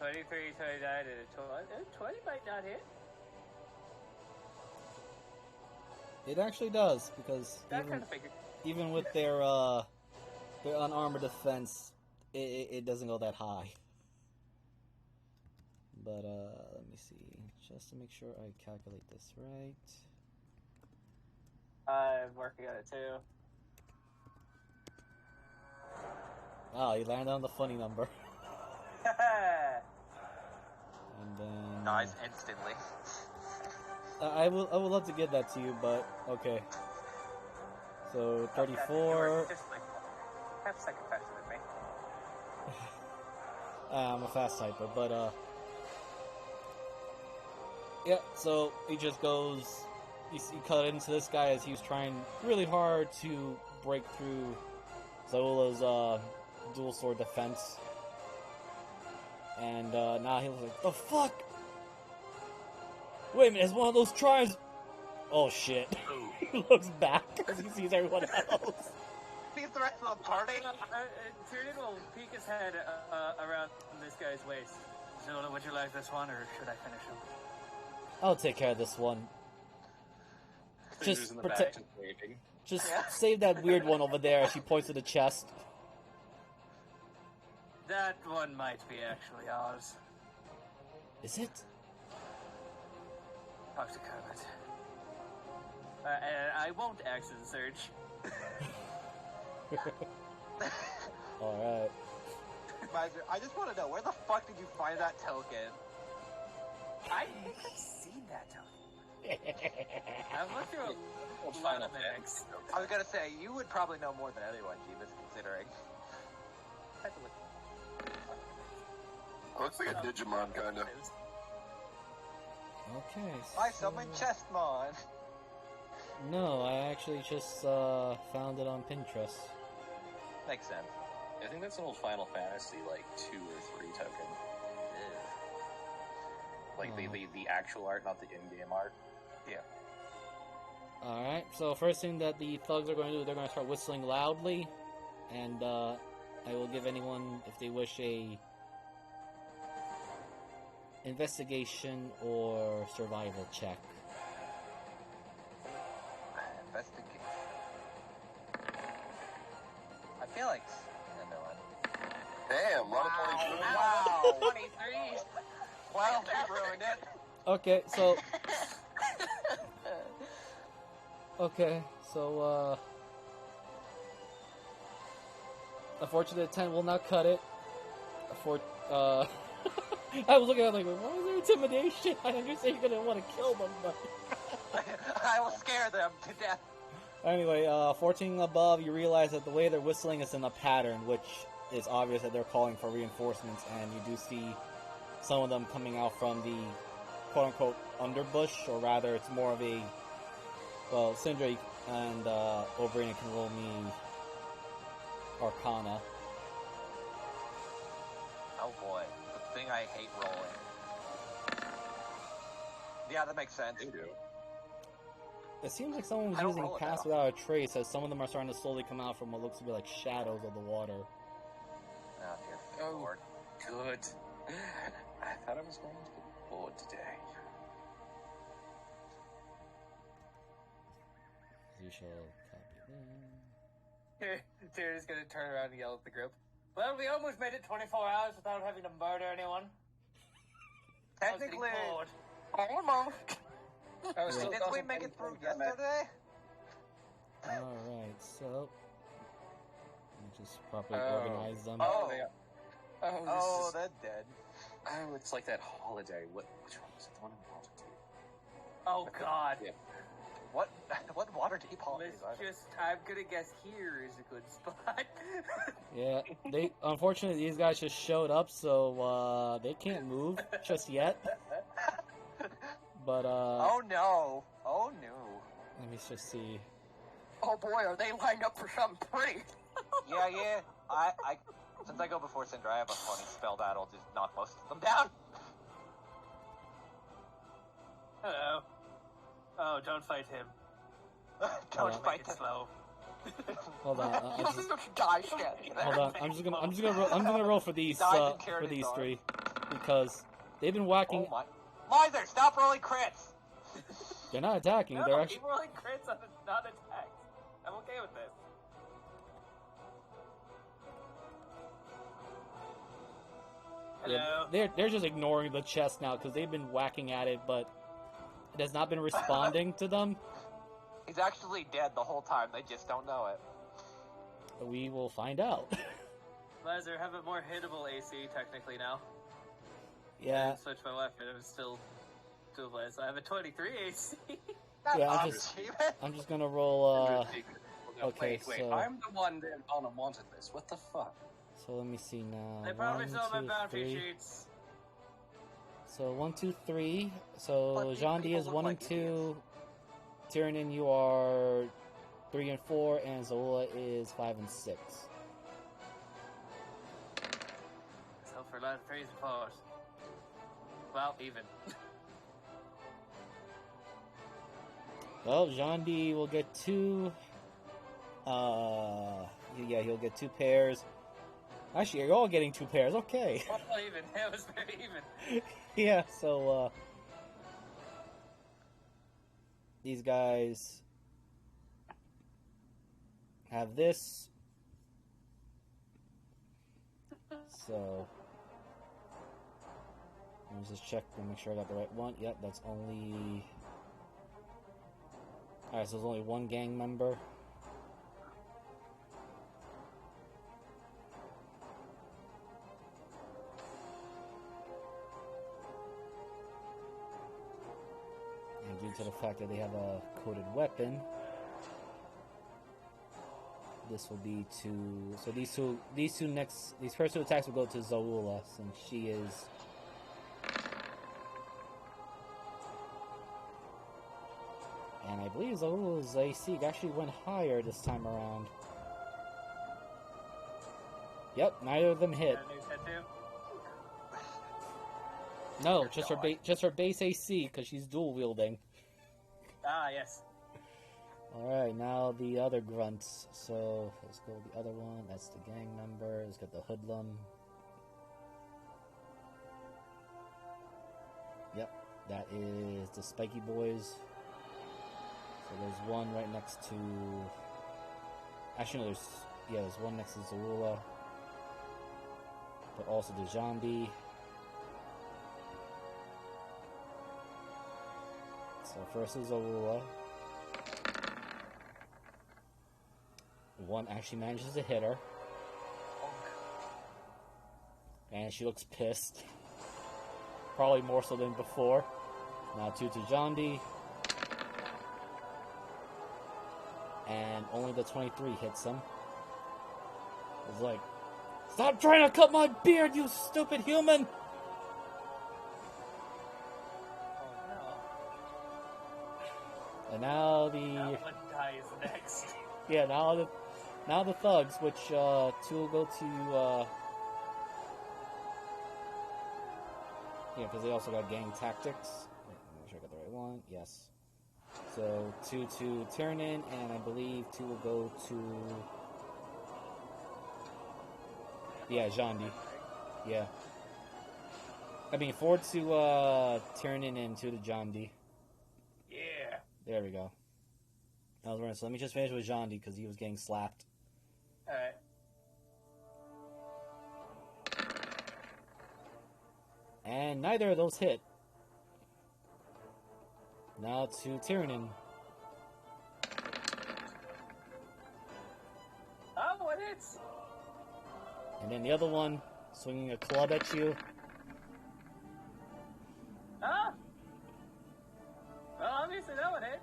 23, 29, and a 20 might not hit. It actually does, because That kind of figured. even with their unarmored defense, it doesn't go that high. But let me see, just to make sure I calculate this right. I'm working on it too. Oh, you landed on the funny number. And then Nice, instantly. I would love to give that to you, but okay. So 34. Just like half a second faster than me. I'm a fast typer, but yeah. So he just goes. You cut into this guy as he was trying really hard to break through Zola's dual sword defense, and now he was like, "The fuck." Wait a minute, it's one of those tribes. Oh shit. He looks back as he sees everyone else. He's the rest of the party. Tyrion will peek his head around this guy's waist. Zola, would you like this one, or should I finish him? I'll take care of this one. Just in the protect. back, just waving. Just save that weird one over there as she points to the chest. That one might be actually ours. Is it? Talk to Kermit. And I won't access search. Alright. Miser, I just want to know, where the fuck did you find that token? I think I've seen that token. I've looked through a lot of mimics. I was gonna say, you would probably know more than anyone, Jeebus, considering. Looks like a Digimon, kinda. Okay. I summoned Chessmon. No, I actually just found it on Pinterest. Makes sense. I think that's an old Final Fantasy, like 2 or 3 token. Like the actual art, not the in-game art. Yeah. Alright, so first thing that the thugs are going to do, they're going to start whistling loudly, and I will give anyone, if they wish, a investigation or survival check. Investigation. I feel like... No one. Damn, a lot of 23. Wow! 23! Well, we ruined it. Okay, so... Okay, so, unfortunately, 10 will not cut it. I was looking at it like, why is there intimidation? I understand you're gonna want to kill them, but... I will scare them to death. Anyway, 14 above, you realize that the way they're whistling is in a pattern, which is obvious that they're calling for reinforcements, and you do see some of them coming out from the quote-unquote underbush, or rather, it's more of a... Well, Sindri and O'Brien can roll me Arcana. Oh boy, the thing I hate rolling. Yeah, that makes sense. It seems like someone was I don't using roll it Pass now. Without a Trace, as some of them are starting to slowly come out from what looks to be like shadows of the water. Oh, dear Oh. Lord. Good. I thought I was going to get bored today. You shall copy that. Tyrion's gonna turn around and yell at the group. Well, we almost made it 24 hours without having to murder anyone. I was getting Technically, bored. almost. I was still Didn't we make it through yesterday? Alright, so... Let me just properly Oh. organize them. Oh, they are. Oh, Oh, this is. they're dead. Oh, it's like that holiday. Which one was it? The one in Waterdeep? Oh God. Yeah. What Waterdeep holidays are there? I'm gonna guess here is a good spot. Yeah, unfortunately, these guys just showed up, so, they can't move just yet. But, Oh no! Oh no! let me just see. Oh boy, are they lined up for something pretty? Yeah. I since I go before Cinder, I have a funny spell that'll just knock most of them down. Hello. Oh, don't fight him. Don't Make fight Make it them. slow. Hold on, You I'm just, just die standing there. hold on. I'm gonna roll for these three because they've been whacking. Oh my! Miser, stop rolling crits! They're not attacking. No, They're actually. keep rolling crits on not attacks. I'm okay with this. Hello. Yeah, they're just ignoring the chest now because they've been whacking at it, but it has not been responding to them. He's actually dead the whole time. They just don't know it. We will find out. Lazar, have a more hittable AC technically now. I Yeah, didn't switch my weapon. It was still doable. So I have a 23 AC. Yeah, I'm Not just- even. I'm just gonna roll. okay, wait, so- I'm the one that Bonham wanted this. What the fuck? So let me see now. They probably 1, still have my 2, bounty 3. sheets. So 1, 2, 3. So But these Jean D people is look 1 like and 2. Tyrannin, you are 3 and 4, and Zola is 5 and 6. So for a lot of 3s and 4s. Well, even. Well, Jean D will get 2. Yeah, he'll get 2 pairs. Actually, you're all getting 2 pairs. Okay. Well, even. It was very even. Yeah, so, these guys have this. So, let me just check and make sure I got the right one. Yep, that's only... Alright, so there's only one gang member. And due to the fact that they have a coded weapon, this will be to... So these first 2 attacks will go to Zoula, since she is... And I believe Zoula's AC actually went higher this time around. Yep, neither of them hit. New tattoo? No, just her base AC, because she's dual wielding. Ah, yes. Alright, now the other grunts. So, let's go with the other one. That's the gang member. Let's get the hoodlum. Yep, that is the spiky boys. So there's one right next to... Actually, no, there's one next to Zoula. But also the Jambi. So first is Zoula. One actually manages to hit her. And she looks pissed. Probably more so than before. Now 2 to Jondi. And only the 23 hits him. It's like, stop trying to cut my beard, you stupid human! Oh And now no. That one dies next. Yeah, now the thugs, which 2 will go to yeah, because they also got gang tactics. Wait, make sure I got the right one. Yes. So 2 to Tyrannin, and I believe 2 will go to Jandi. Yeah. I mean 4 to Tyrannin and 2 to Jandi. Yeah. There we go. I was right. So let me just finish with Jandi because he was getting slapped. Alright. And neither of those hit. Now to Tyrannin. And then the other one, swinging a club at you. Ah! Well, obviously that one hit.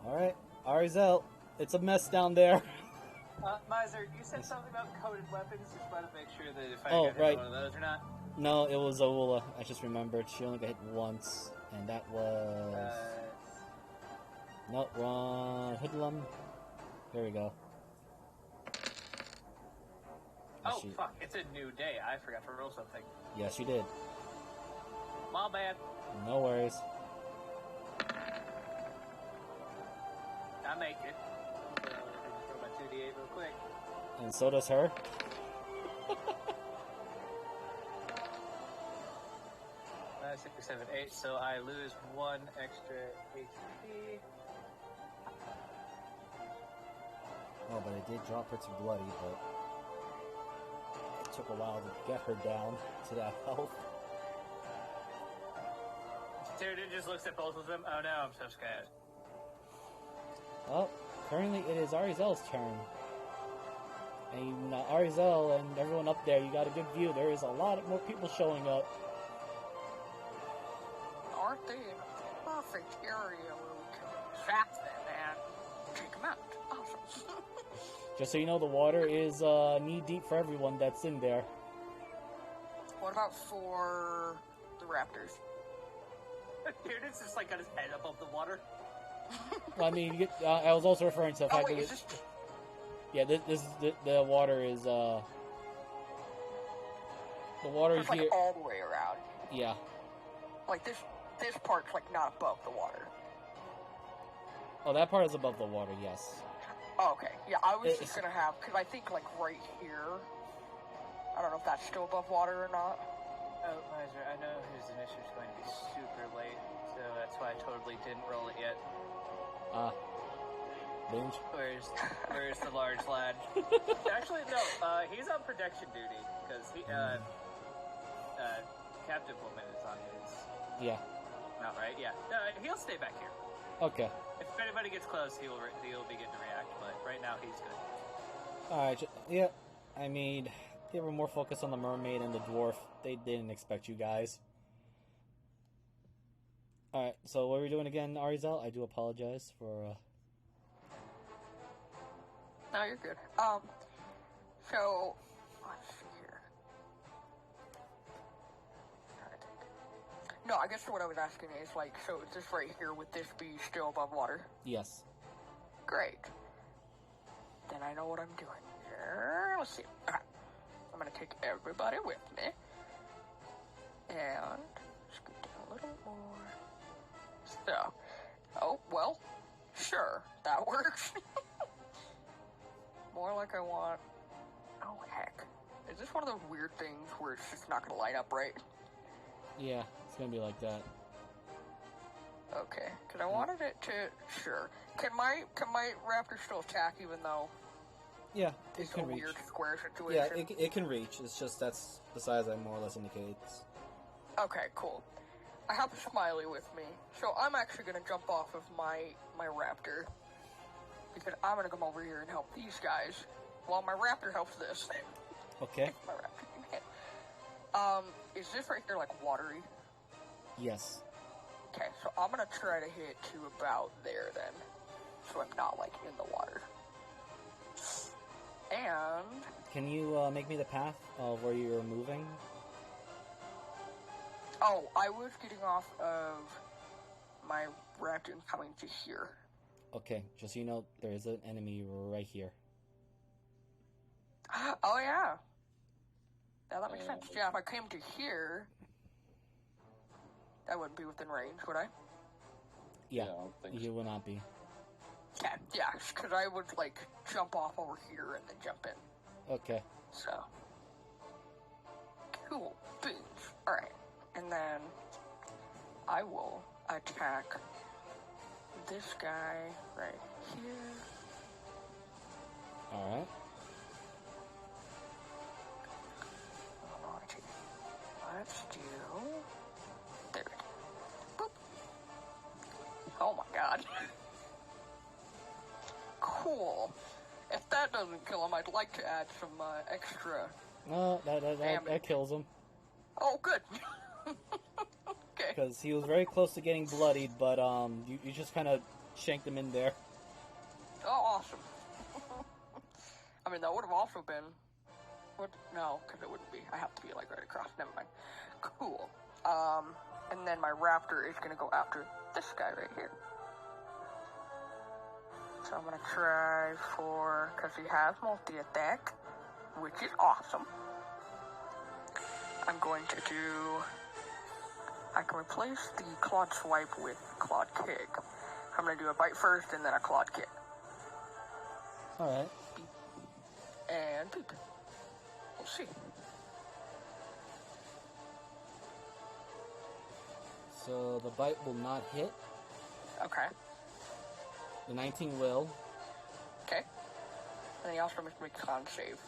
Alright, Arizel, it's a mess down there. Miser, you said something about coded weapons. Just want to make sure that if I Oh, got hit right. one of those or not. No, it was Aula. I just remembered. She only got hit once, and that was... No, wrong. Hoodlum. There we go. Oh, fuck. It's a new day. I forgot to roll something. Yes, you did. My bad. No worries. I make it. So, throw my 2d8 real quick. And so does her. 5, 6, 7, 8. So I lose 1 extra HP. Oh, but I did drop her to bloody, but it took a while to get her down to that health. Tyrion just looks at both of them. Oh no, I'm so scared. Well, currently it is Arizel's turn. And Arizel and everyone up there, you got a good view. There is a lot more people showing up. Aren't they in a perfect area where we can trap them and take them out? Awesome. Just so you know, the water is knee-deep for everyone that's in there. What about for the raptors? Tyrion's just like got his head above the water. Well, I mean, I was also referring to the fact wait, that... is this... Yeah, this is the water is, the water It's here... like all the way around. Yeah. Like this part's like not above the water. Oh, that part is above the water, yes. Oh, okay. Yeah, I was just gonna have, because I think like right here, I don't know if that's still above water or not. Oh, Miser, I know his initiative's going to be super late, so that's why I totally didn't roll it yet. Binge? Where's the large lad? Actually, no, he's on protection duty, because Captain Woman is on his... Yeah. Not right? Yeah. No, he'll stay back here. Okay. If anybody gets close, he'll begin to react, but right now he's good. Alright, yeah. I mean, they were more focused on the mermaid and the dwarf. They didn't expect you guys. Alright, so what are we doing again, Arizel? I do apologize for, No, you're good. So, let's see here. No, I guess what I was asking is, like, so is this right here, would this be still above water? Yes. Great. Then I know what I'm doing here. Let's see. Okay. I'm gonna take everybody with me. And scoot down a little more. So, oh, well, sure, that works. More like I want... Oh, heck. Is this one of those weird things where it's just not gonna line up right? Yeah, it's gonna be like that. Okay, because I wanted it to... Sure. Can my raptor still attack even though... Yeah, it it's a can reach. weird square situation? Yeah, it can reach. It's just that's the size that more or less indicates. Okay, cool. I have a Smiley with me, so I'm actually gonna jump off of my raptor. Because I'm gonna come over here and help these guys, while my raptor helps this. Okay. My raptor can hit. Is this right here, like, watery? Yes. Okay, so I'm gonna try to hit to about there, then. So I'm not, like, in the water. And... Can you make me the path of where you're moving? Oh, I was getting off of my raptor and coming to here. Okay, just so you know, there is an enemy right here. Oh, yeah. Yeah, that makes sense. Yeah, if I came to here, that wouldn't be within range, would I? Yeah, I don't think you will not be. Okay, yeah, because I would, like, jump off over here and then jump in. Okay. So. Cool. Beans. Alright. And then I will attack this guy right here. Alright. Let's do... There we go. Boop. Oh my god. Cool. If that doesn't kill him, I'd like to add some extra. No, that kills him. Oh, good. Okay. Because he was very close to getting bloodied, but you just kind of shanked him in there. Oh, awesome. I mean, that would have also been... No, because it wouldn't be. I have to be, like, right across. Never mind. Cool. And then my raptor is going to go after this guy right here. So I'm going to try for... Because he has multi-attack, which is awesome. I'm going to do... I can replace the clawed swipe with clawed kick. I'm going to do a bite first and then a clawed kick. Alright. And beep. We'll see. So the bite will not hit. Okay. The 19 will. Okay. And he also must make a con save.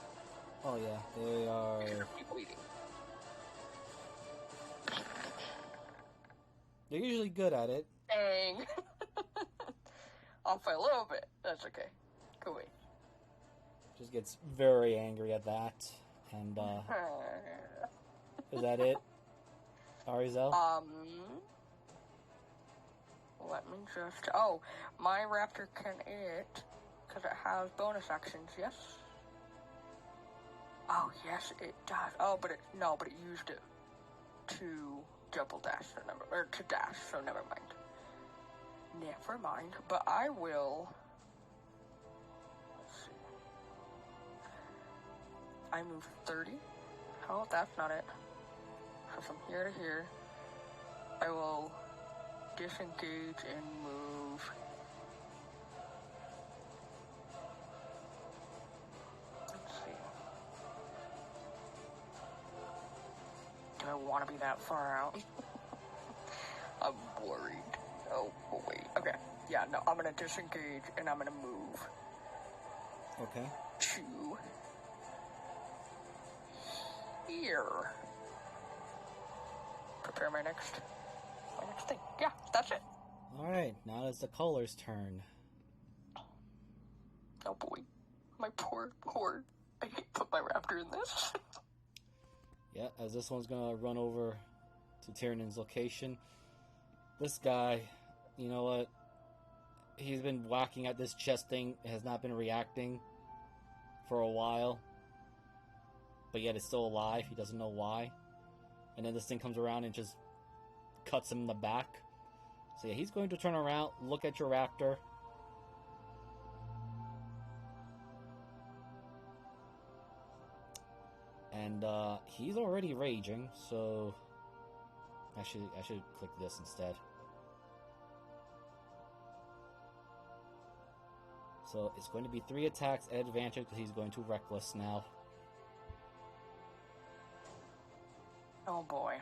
Oh yeah, they are... Because of me bleeding. They're usually good at it. Dang. Off by a little bit. That's okay. Go away. Just gets very angry at that. And, is that it? Arizel? Let me just... Oh, my raptor can it, because it has bonus actions, yes? Oh, yes, it does. Oh, but it... No, but it used it to double dash, so to dash, so never mind. Never mind, but I will... Let's see. I move 30. Oh, that's not it. So from here to here, I will disengage and move. Let's see. Do I want to be that far out? I'm worried. Oh, wait. Okay. Yeah, no, I'm going to disengage and I'm going to move. Okay. To here. Prepare my next thing. Yeah, that's it. Alright, now it's the caller's turn. Oh boy. My poor. I hate to put my raptor in this. Yeah, as this one's gonna run over to Tyrannon's location. This guy, you know what? He's been whacking at this chest thing, has not been reacting for a while. But yet it's still alive, he doesn't know why. And then this thing comes around and just cuts him in the back. So yeah, he's going to turn around, look at your raptor. And he's already raging, so I should click this instead. So it's going to be 3 attacks at advantage because he's going to reckless now. Oh boy.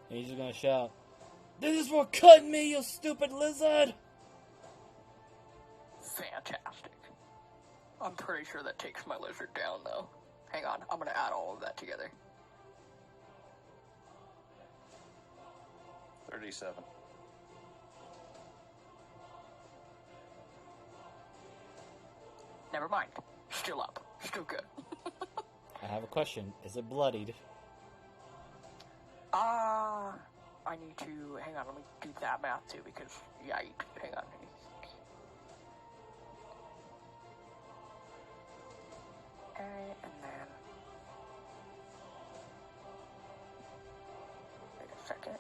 And he's just gonna shout, "This is for cutting me, you stupid lizard!" Fantastic. I'm pretty sure that takes my lizard down, though. Hang on, I'm gonna add all of that together. 37. Never mind. Still up. Still good. I have a question. Is it bloodied? I need to... Hang on, let me do that math, too, because... Yikes. Hang on. Okay, and then... Wait a second.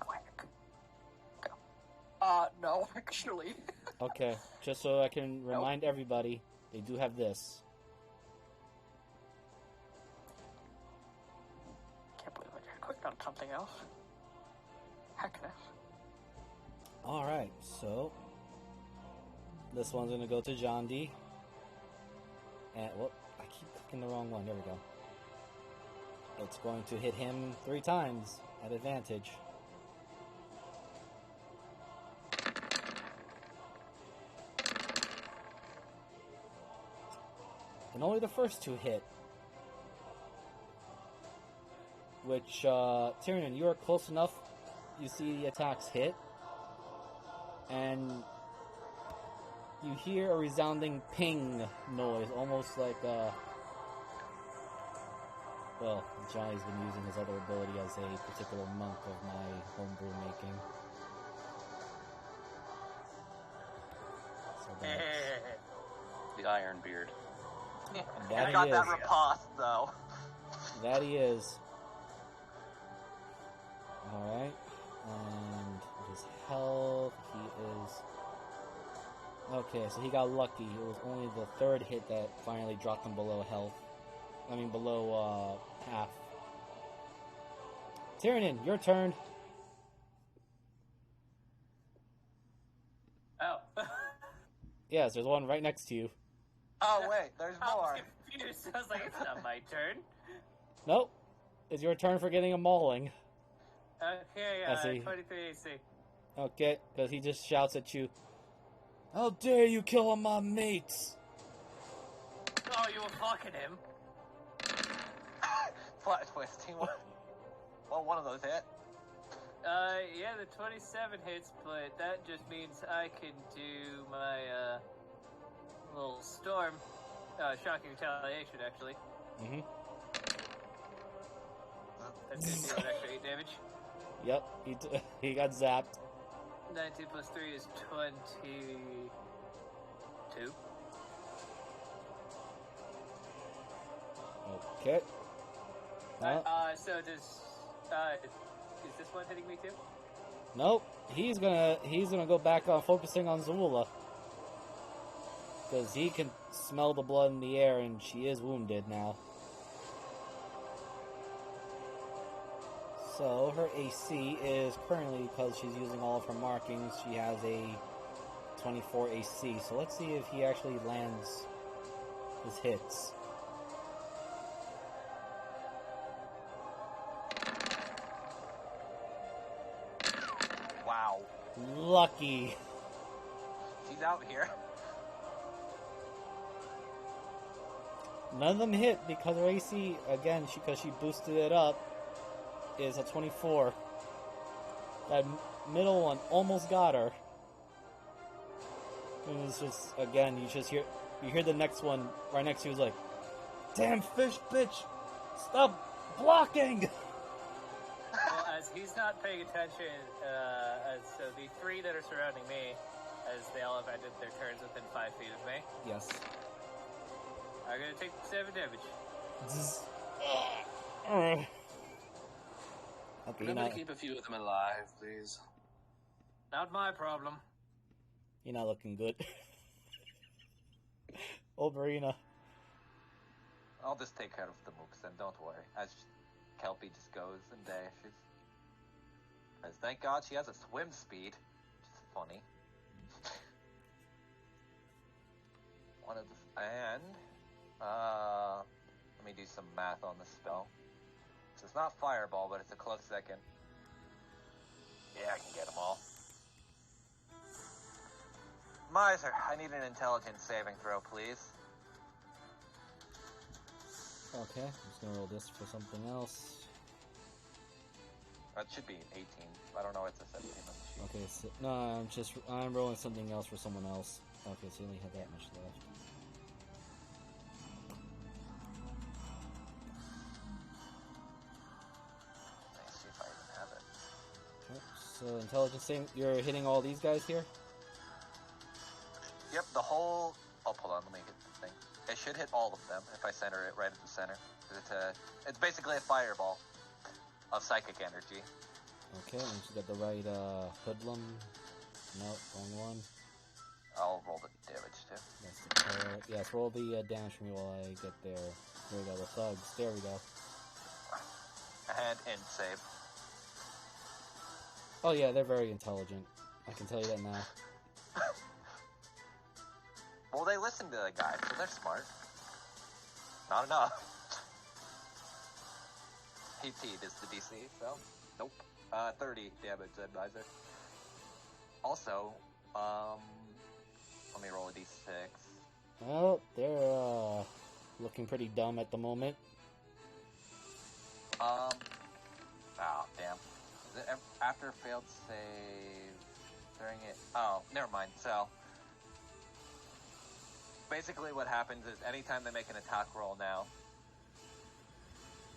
Whack. Go. No, actually. Okay, just so I can remind everybody, they do have this. Can't believe I just clicked on something else. Heckness. Alright, so this one's gonna go to John D. And, well, I keep clicking the wrong one. There we go. It's going to hit him 3 times at advantage. And only the first 2 hit. which, Tyrion, you are close enough. You see the attacks hit, and you hear a resounding ping noise, almost like, well, Johnny's been using his other ability as a particular monk of my homebrew making. So that's... The Iron Beard. That I got he that is. riposte, though. That he is. Alright. And his health, he is... Okay, so he got lucky. It was only the third hit that finally dropped him below health. I mean, below, half. Tyrion, your turn. Oh. Yes, there's one right next to you. Oh, wait, there's more. I'm confused. I was like, it's not my turn. Nope. It's your turn for getting a mauling. Okay, I see. 23 AC. Okay, because he just shouts at you, "How dare you kill one of my mates!" Oh, you were fucking him. Plot twisting. Well, one of those hit. Yeah, the 27 hits, but that just means I can do my, little storm. Shocking retaliation, actually. Mm-hmm. That's gonna do an extra 8 damage. Yep, he got zapped. 19 plus 3 is 22. Okay. So does, is this one hitting me too? Nope. He's gonna go back on focusing on Zulula. Because he can smell the blood in the air and she is wounded now. So her AC is currently, because she's using all of her markings, she has a 24 AC. So let's see if he actually lands his hits. Wow. Lucky. She's out here. None of them hit because her AC, again, because she boosted it up, is a 24. That middle one almost got her. And it's just, again, you hear the next one right next to you is like, "Damn fish bitch! Stop blocking!" Well, as he's not paying attention, so the 3 that are surrounding me, as they all have ended their turns within 5 feet of me, Yes. are gonna take 7 damage. Okay, Remember to keep a few of them alive, please. Not my problem. you're not looking good. Old Marina. I'll just take care of the mooks then, don't worry. As Kelpie just goes and dashes. As thank God she has a swim speed, which is funny. Let me do some math on the spell. So it's not fireball, but it's a close second. Yeah, I can get them all. Miser, I need an intelligence saving throw, please. Okay, I'm just gonna roll this for something else. That should be an 18. I don't know, it's a 17 on the sheet. Okay, so, no, I'm rolling something else for someone else. Okay, so you only have that much left. Let's see if I even have it. Okay, so intelligence saving, you're hitting all these guys here? Yep, the whole... Oh, hold on, let me get the thing. It should hit all of them if I center it right at the center. It's basically a fireball of psychic energy. Okay, and you got the right hoodlum. No, wrong one. I'll roll the damage too. That's the color. Yes, roll the damage for me while I get there. Here we go, the thugs. There we go. And int save. Oh yeah, they're very intelligent. I can tell you that now. Well, they listen to the guy, so they're smart. Not enough. He T'd is the DC, so nope. 30 damage, advisor. Also, let me roll a d6. Well, they're looking pretty dumb at the moment. Oh, damn. Is it after failed save during it? Oh, never mind. So, basically what happens is anytime they make an attack roll now,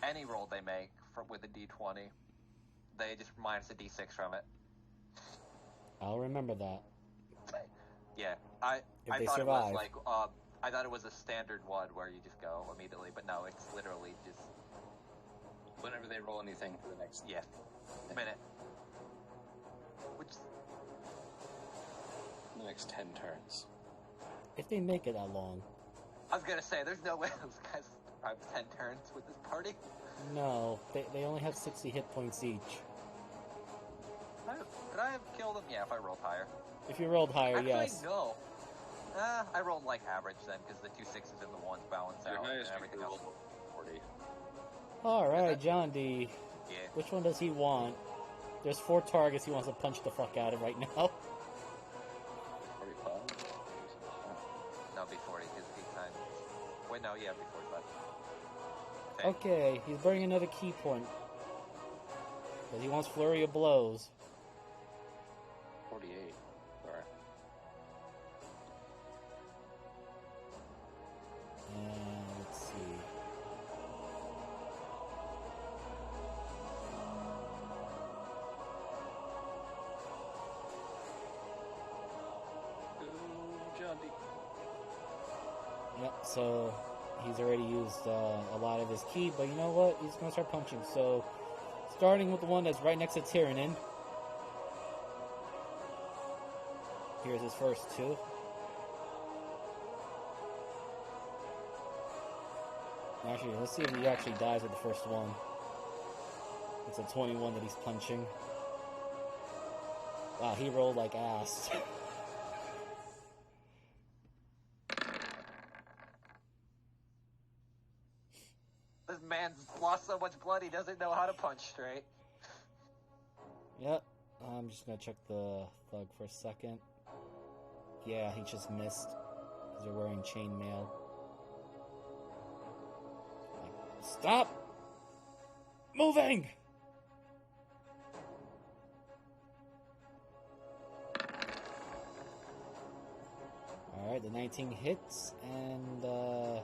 any roll they make with a d20, they just minus a d6 from it. I'll remember that. Yeah, I they thought survive. it was like, I thought it was a standard one where you just go immediately, but no, it's literally just... Whenever they roll anything for the next minute. Which... the next 10 turns. If they make it that long. I was gonna say, there's no way those guys survive 10 turns with this party. No, they only have 60 hit points each. Could I have killed them? Yeah, if I rolled higher. If you rolled higher, Actually, yes. no. I rolled like average then, because the 2 6s and the 1s balance out and everything else. 40. Alright, John D. Yeah. Which one does he want? There's 4 targets he wants to punch the fuck out of right now. 45? No, be 40, because 8 times... Wait, no, yeah, be 45. Okay, he's burning another key point. Because he wants flurry of blows. 48. Sorry. And let's see. John D. Yep, so he's already used a lot of his ki, but you know what? He's going to start punching. So, starting with the one that's right next to Tyrannin. Here's his first 2. Actually, let's see if he actually dies with the first one. It's a 21 that he's punching. Wow, he rolled like ass. This man's lost so much blood he doesn't know how to punch straight. Yep, I'm just gonna check the thug for a second. Yeah, he just missed because they're wearing chainmail. Like, stop moving! Alright, the 19 hits, and that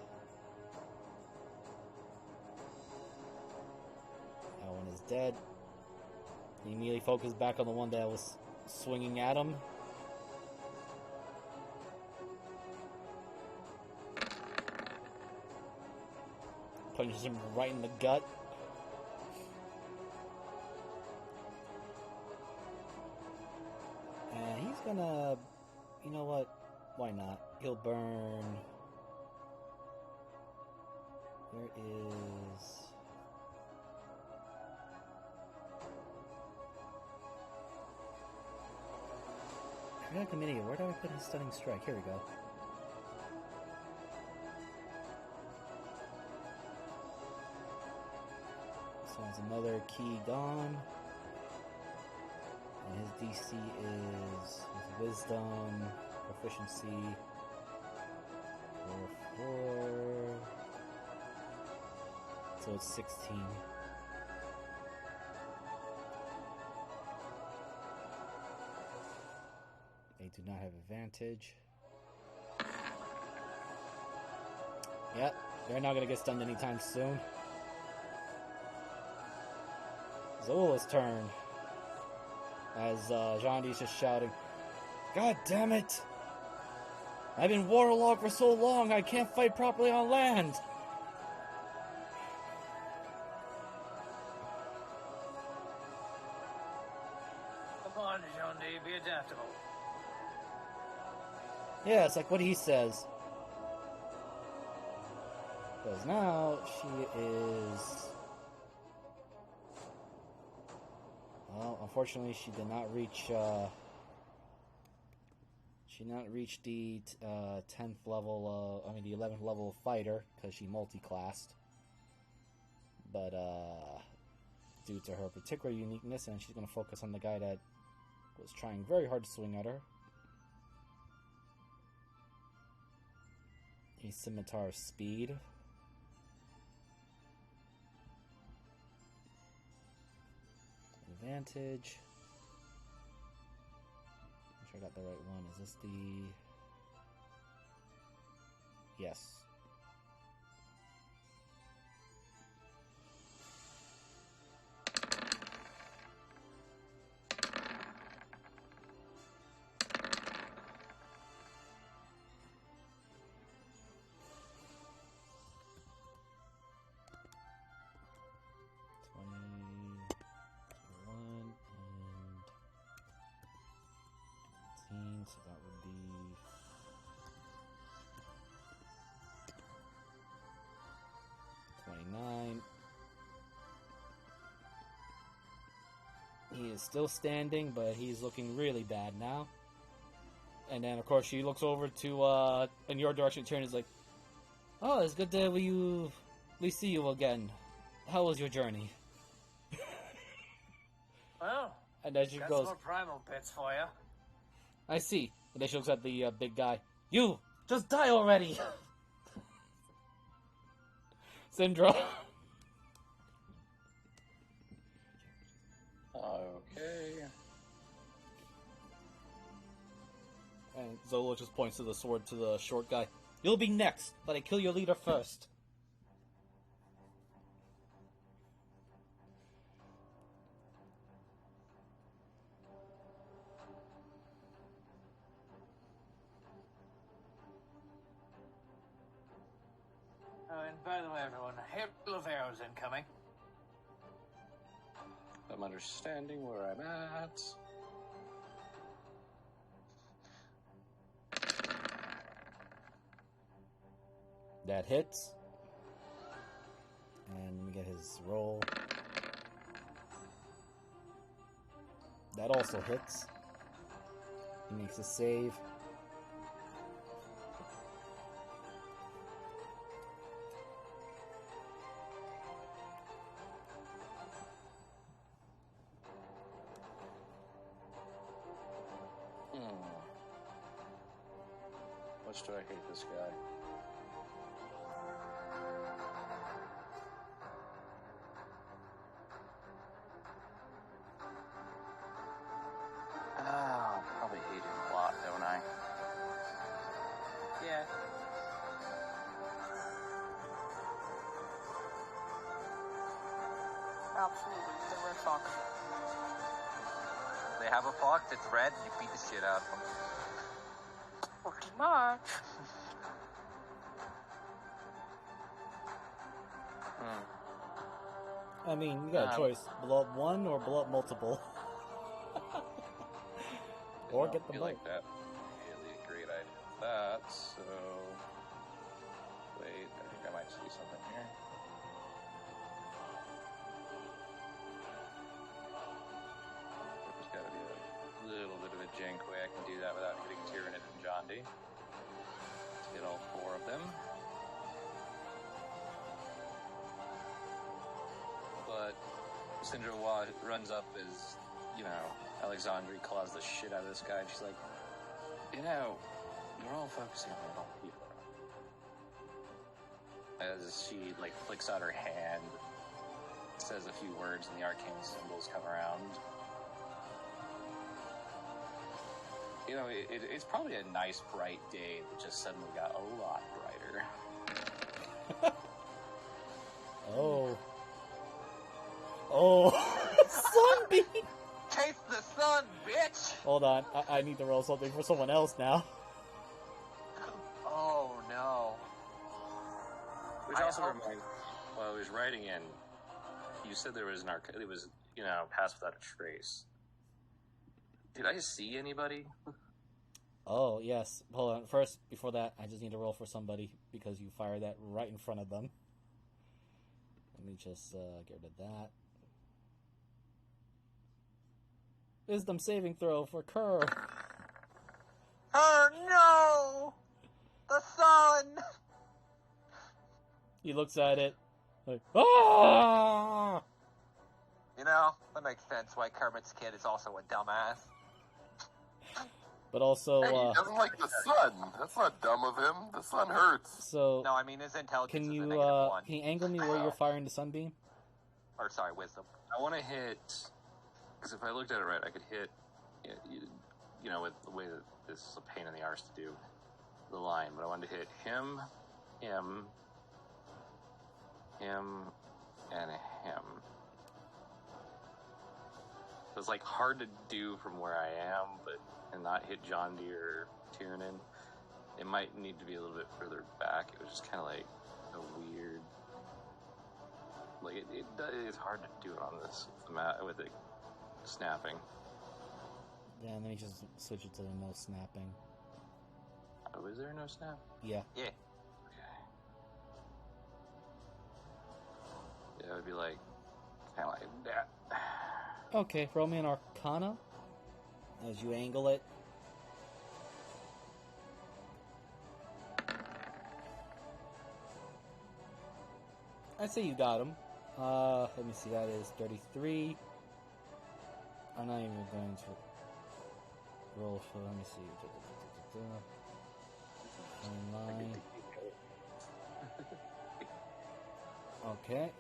one is dead. He immediately focused back on the one that was swinging at him. Punches him right in the gut. And he's gonna... You know what? Why not? He'll burn... Where is... I got a committee. Where do I put his stunning strike? Here we go. So it's another key gone. And his DC is with wisdom, proficiency, 4. So it's 16. They do not have advantage. Yep, they're not going to get stunned anytime soon. Zola's turn. As Jandi's just shouting, God damn it! I've been waterlogged for so long I can't fight properly on land! Come on, Jondi, be adaptable. Yeah, it's like what he says. Because now she is... Well, unfortunately, she did not reach. She did not reach the 10th level. The 11th level of fighter because she multi-classed. But due to her particular uniqueness, and she's going to focus on the guy that was trying very hard to swing at her. He's Scimitar Speed. advantage. Make sure I got the right one. Is this the... Yes. So that would be 29. He is still standing, but he's looking really bad now. And then, of course, she looks over to in your direction. Turn is like, "Oh, it's good that we see you again. How was your journey?" Well, and then she got goes, some more primal bits for you. "I see." And then she looks at the big guy. "You just die already, Syndra." Okay. And Zola just points to the sword to the short guy. "You'll be next, but I kill your leader first." Oh, and by the way, everyone, hail of arrows incoming. I'm understanding where I'm at. That hits. And let me get his roll. That also hits. He makes a save. Much do I hate this guy? I'll probably hate him a lot, don't I? Yeah. Absolutely, the red fox. They have a fox, it's red, you beat the shit out of them. Pretty much. I mean, you got a choice. Blow up one or blow up multiple. Or get the feel boat. like that really a great idea. That, so... Wait, I think I might see something here. There's gotta be a little bit of a jank way I can do that without hitting Tyranid and Jondi. Hit all four of them. But Syndra runs up as, Alexandre claws the shit out of this guy, and she's like, you're all focusing on the wrong people. As she, flicks out her hand, says a few words, and the arcane symbols come around. It's probably a nice, bright day that just suddenly got a lot brighter. Oh, Sunbeam! Chase the sun, bitch! Hold on, I need to roll something for someone else now. Oh, no. Which also reminds, while I was writing in, you said there was it was, pass without a trace. Did I see anybody? Oh, yes. Hold on. First, before that, I just need to roll for somebody because you fired that right in front of them. Let me just get rid of that. Wisdom saving throw for Kerr. Oh, no! The sun! He looks at it like, ah! That makes sense why Kermit's kid is also a dumbass. But also, Hey, he doesn't like the sun. That's not dumb of him. The sun hurts. So, No, I mean, his intelligence can is you a -1. angle me where you're firing the sunbeam? Or, sorry, wisdom. I want to hit Because if I looked at it right, I could hit, you know, with the way that this is a pain in the arse to do the line, but I wanted to hit him, and him. So it's like hard to do from where I am, and not hit John Deere or Tiernan. It might need to be a little bit further back. It was just kind of like a weird, like it's hard to do it on this with it snapping. Yeah, let me just switch it to the no snapping. Oh, is there no snap? Yeah. Yeah. Okay. Yeah, it would be like kind of like that. Okay, roll me an Arcana as you angle it. I'd say you got him. Let me see, that is 33. I'm not even going to roll for, let me see. Fine line. Okay.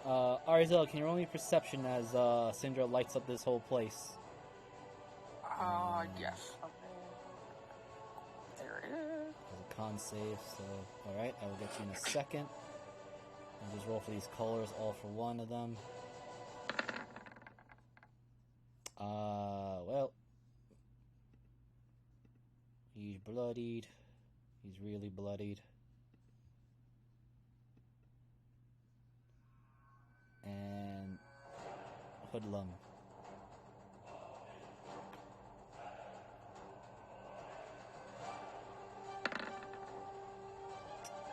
Arizel, can you roll me perception as Syndra lights up this whole place? Yes. Okay. There it is. There's a con save, so alright, I will get you in a second. I'll just roll for these colors, all for one of them. Well. He's bloodied. He's really bloodied. And hoodlum.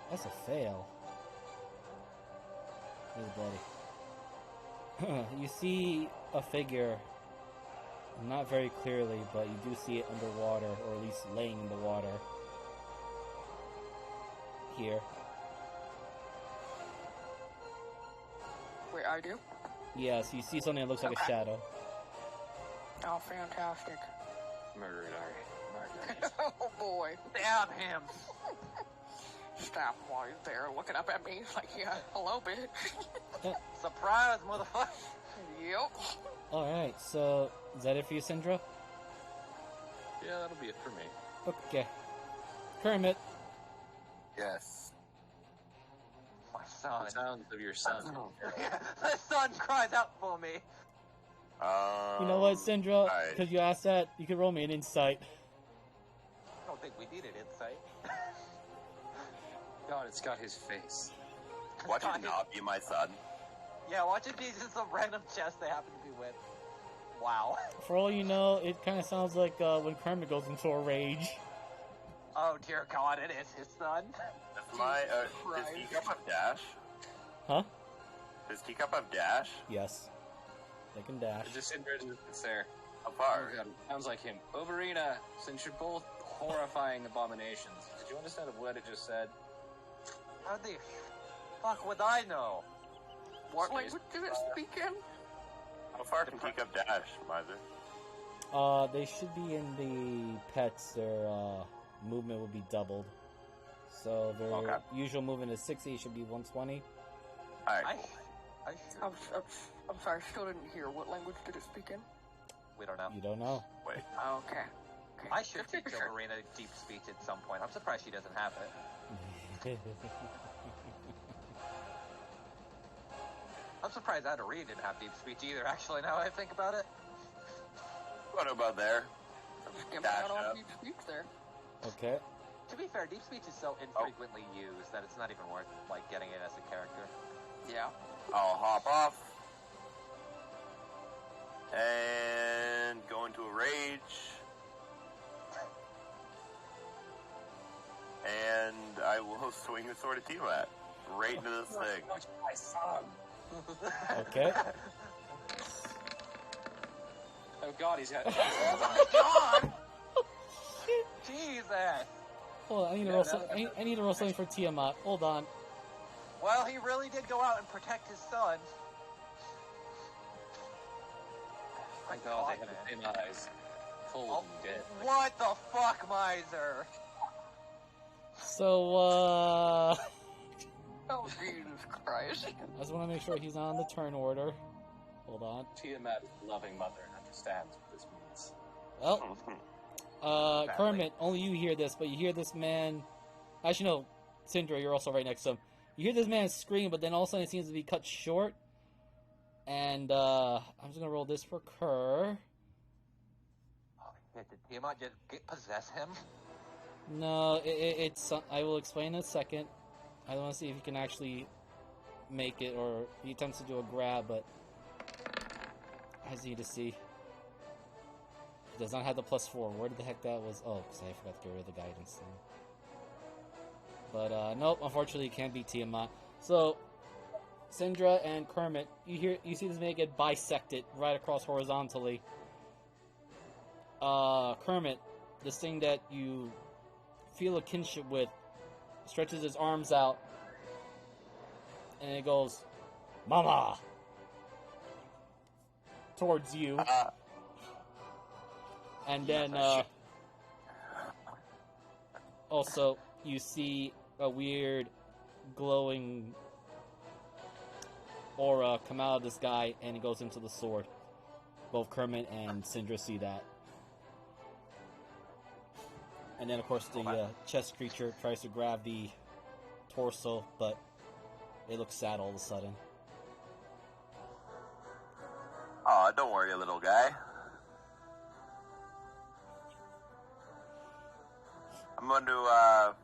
That's a fail. He's bloody. You see a figure, not very clearly, but you do see it underwater, or at least laying in the water. Here. Wait, I do? Yeah, so you see something that looks like a shadow. Oh, fantastic. Murder it, Ari. Oh boy. Damn him! Stop while he's there looking up at me like, yeah, hello, bitch. Surprise, motherfucker! Yep. Alright, so is that it for you, Syndra? Yeah, that'll be it for me. Okay. Kermit. Yes. My son. The sounds of your son. The son cries out for me. You know what, Syndra? Because you asked that, you can roll me an insight. I don't think we needed insight. God, it's got his face. Watch it not be my son. Yeah, watch it be just some random chest they happen to be with. Wow. For all you know, it kind of sounds like when Kermit goes into a rage. Oh dear God, it is his son. Does does Teacup have dash? Huh? Does Teacup have dash? Yes. They can dash. Just in it's there. How far? Oh God, sounds like him. Overina, since you're both horrifying abominations, did you understand what it just said? How the fuck would I know? What language did it speak in? How far can Teacup dash, Miser? They should be in the pets. Their movement will be doubled. So their usual movement is 60. It should be 120. All right. I'm sorry, I still didn't hear. What language did it speak in? We don't know. You don't know. Wait. Okay. I should teach Overina deep speech at some point. I'm surprised she doesn't have it. I'm surprised Adarine didn't have deep speech either, actually, now that I think about it. What about there? Just give me out on deep speech there. Okay. To be fair, deep speech is so infrequently used that it's not even worth, like, getting it as a character. Yeah. I'll hop off. And go into a rage. And I will swing the sword at Tiamat. Right into this thing. My son. Okay. Oh God, he's got. Oh my God! Jesus! Hold on, I need to roll something for Tiamat. Hold on. Well, he really did go out and protect his son. My God, they have the same eyes. Cold and dead. What the fuck, Miser? So, Oh, Jesus Christ. I just want to make sure he's on the turn order. Hold on. Tiamat, loving mother, understands what this means. Well, Kermit, only you hear this, but you hear this man... Actually, no, Syndra, you're also right next to him. You hear this man scream, but then all of a sudden it seems to be cut short. And, I'm just gonna roll this for Kerr. Did Tiamat just possess him? No, it's... I will explain in a second. I want to see if he can actually make it, or he attempts to do a grab, but... I just need to see. He does not have the +4. Where the heck that was? Oh, because I forgot to get rid of the guidance thing. But, nope, unfortunately, it can't be Tiamat. So, Syndra and Kermit, you see this man get bisected right across horizontally. Kermit, this thing that you feel a kinship with, stretches his arms out, and it goes, "Mama!" towards you. And then, also, you see a weird glowing aura come out of this guy, and it goes into the sword. Both Kermit and Syndra see that. And then, of course, the chest creature tries to grab the torso, but it looks sad all of a sudden. Aw, don't worry, little guy. I'm gonna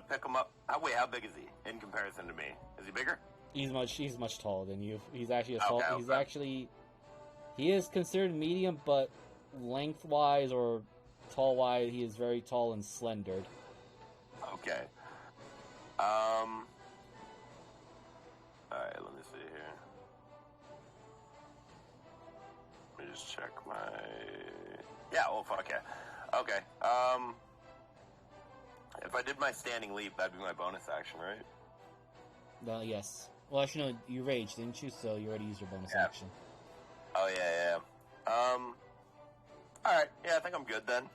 pick him up. Wait, how big is he in comparison to me? Is he bigger? He's much taller than you. He's actually tall. Okay. He's actually, he is considered medium, but lengthwise or tall-wise, he is very tall and slender. Okay. Alright, let me see here. Let me just check my... Yeah, well, fuck yeah. Okay, if I did my standing leap, that'd be my bonus action, right? Well, yes. Well, actually, no, you raged, didn't you? So you already used your bonus action. Oh, yeah. Alright, yeah, I think I'm good then.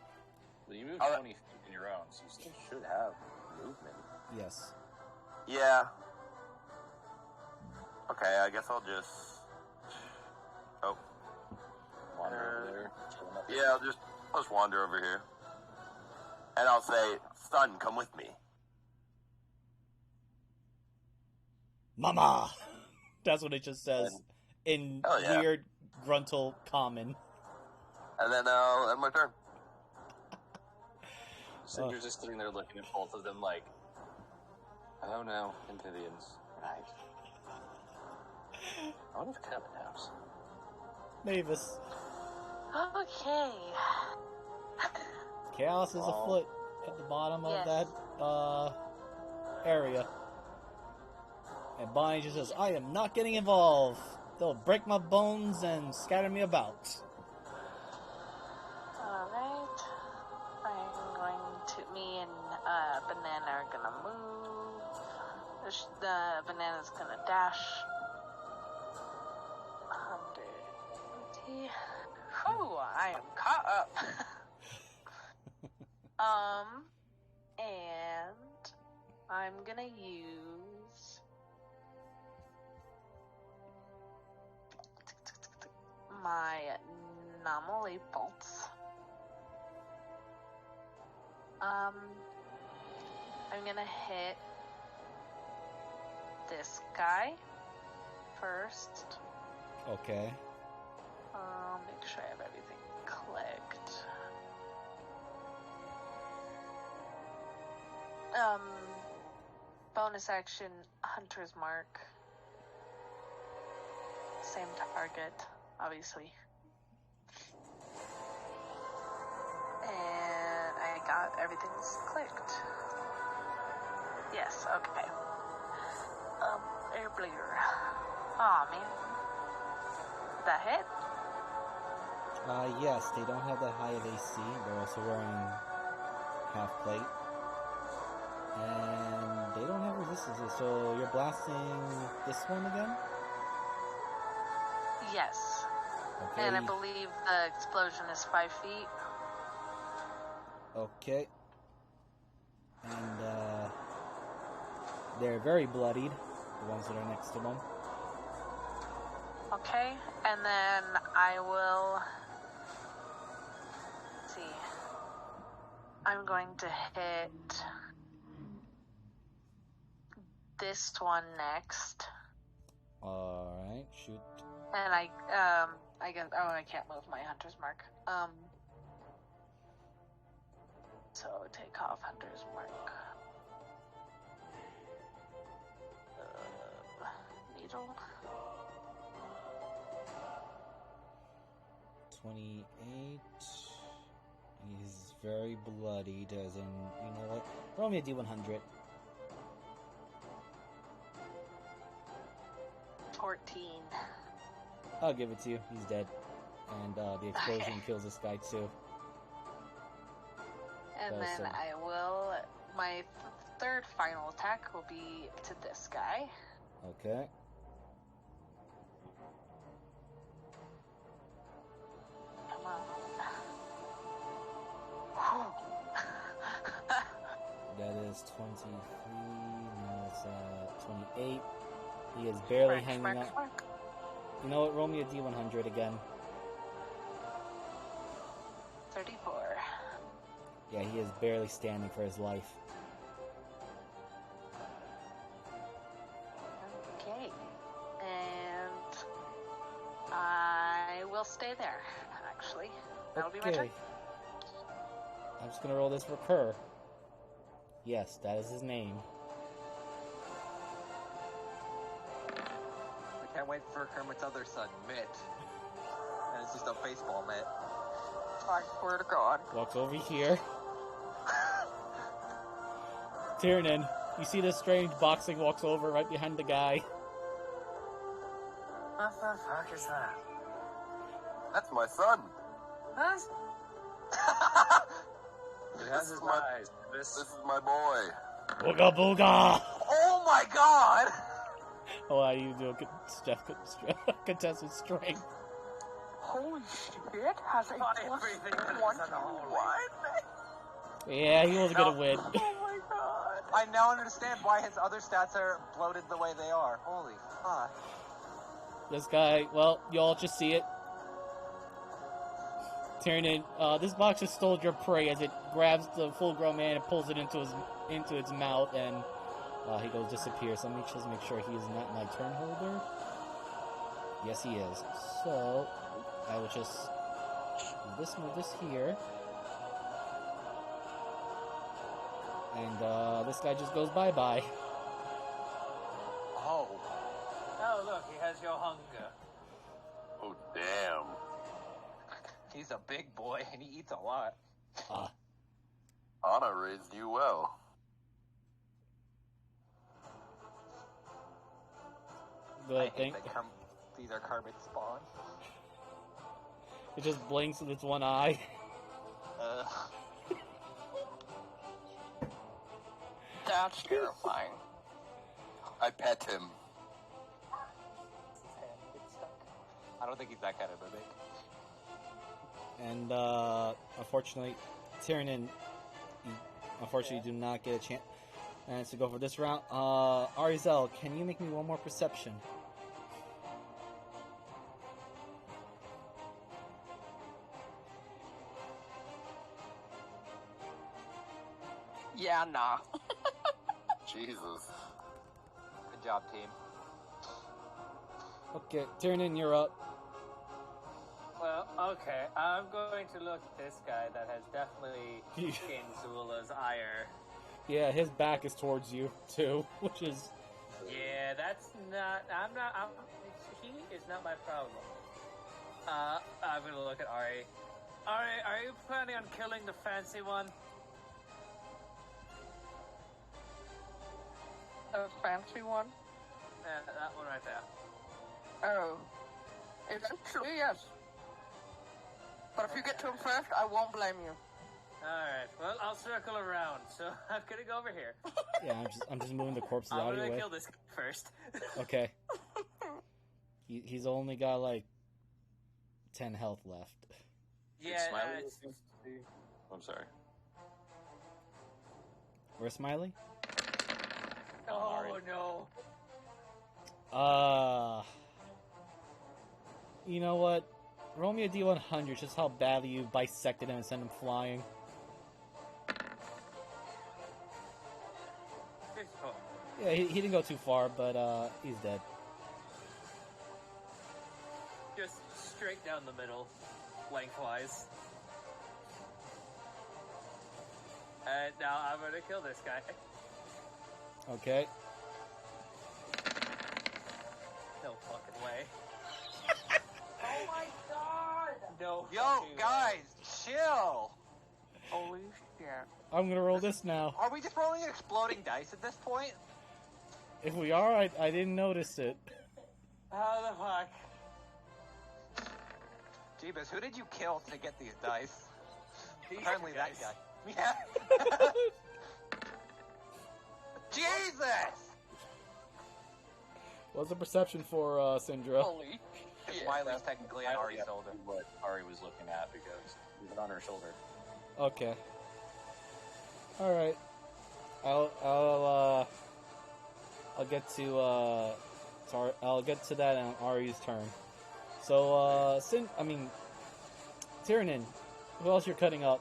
Well, you moved 20 feet in your own, so you still should have movement. Yes. Yeah. Okay, I guess I'll just... Oh. Wander over there. Yeah, I'll just wander over here. And I'll say, "Son, come with me." Mama! That's what it just says in weird gruntal common. And then I'll end my turn. So you're just sitting there looking at both of them like, oh no, amphibians. Right. I wonder if Kevin knows. Mavis. Okay. Chaos is afoot at the bottom of that area. And Bonnie just says, "I am not getting involved. They'll break my bones and scatter me about." Alright. I'm going to... Me and Banana are gonna move. The Banana's gonna dash. 120. Whew, I am caught up. And I'm gonna use my anomaly bolts. I'm gonna hit this guy first. Okay. Make sure I have everything clicked. Bonus action, Hunter's Mark. Same target, obviously. And I got everything's clicked. Yes, okay. Air Bleeder. Aw, man. Did that hit? Yes, they don't have that high of AC. They're also wearing half plate. And they don't have resistances, so you're blasting this one again? Yes. Okay. And I believe the explosion is 5 feet. Okay. And, they're very bloodied, the ones that are next to them. Okay, and then I will... Let's see. I'm going to hit this one next. Alright, shoot. And I guess, I can't move my hunter's mark. So take off hunter's mark. Needle. 28. He's very bloodied, as in, you know what? Roll me a D100. 14. I'll give it to you. He's dead. And the explosion kills this guy too. And So, then so- I will... My third final attack will be to this guy. Okay. Come on. That is 23. Now it's 28. He is barely hanging on. You know what? Roll me a D100 again. 34. Yeah, he is barely standing for his life. Okay. And I will stay there, actually. That'll be my turn. I'm just gonna roll this recur. Yes, that is his name. I can't wait for Kermit's other son, Mitt. And it's just a baseball mitt. I swear to God. Walks over here. Tiernan, you see this strange boxing walks over right behind the guy. What the fuck is that? That's my son. What? It has This his is my- eyes. This is my boy. Booga booga! Oh my god! Oh, how do you do contested strength? Holy shit, has a Why plus everything is 21? Yeah, he wasn't gonna win. Oh my god. I now understand why his other stats are bloated the way they are. Holy fuck. This guy, well, y'all just see it. Tiernan, this box has stole your prey as it grabs the full-grown man and pulls it into its mouth, and he goes disappear. So let me just make sure he is not my turn holder. Yes, he is. So I will just move this here, and this guy just goes bye-bye. Oh. Oh, look, he has your hunger. Oh, damn. He's a big boy and he eats a lot. Anna raised you well. The I hate thing, that these are Kermit spawn. it just blinks with its one eye. That's terrifying. I pet him. His hand gets stuck. I don't think he's that kind of mimic. And unfortunately, Tiernan, you unfortunately do not get a chance to go for this round. Arizel, can you make me one more perception? Yeah, nah. Jesus. Good job, team. Okay, Tiernan, you're up. Well, okay, I'm going to look at this guy that has definitely gained Zula's ire. Yeah, his back is towards you too, which is Yeah, that's not. He is not my problem. I'm gonna look at Ari. Ari, are you planning on killing the fancy one? The fancy one? That one right there. Oh. Eventually, yes. But if you get to him first, I won't blame you. Alright, well, I'll circle around, so I'm gonna go over here. yeah. I'm just moving the corpses I'm out of your gonna way. kill this first. Okay. He's only got like 10 health left. Yeah, Smiley it's... seems to be... I'm sorry. Where's Smiley? Oh, no. You know what? Roll me a D100, just how badly you bisected him and sent him flying. Yeah, he didn't go too far, but he's dead. Just straight down the middle, lengthwise. And now I'm gonna kill this guy. Okay. No fucking way. Oh my god! No. Yo, fucking guys, way. chill. Holy shit. I'm gonna roll this now. Are we just rolling exploding dice at this point? If we are, I didn't notice it. How the fuck? Jeebus, who did you kill to get these dice? These Apparently guys. that guy. Yeah. Jesus! What's the perception for Syndra? Holy shit. Wiley's technically on Ari's Yeah, shoulder. what Ari was looking at because he was on her shoulder. Okay. All right. I'll get to sorry, I'll get to that on Ari's turn. So Tyrannin, who else you're cutting up?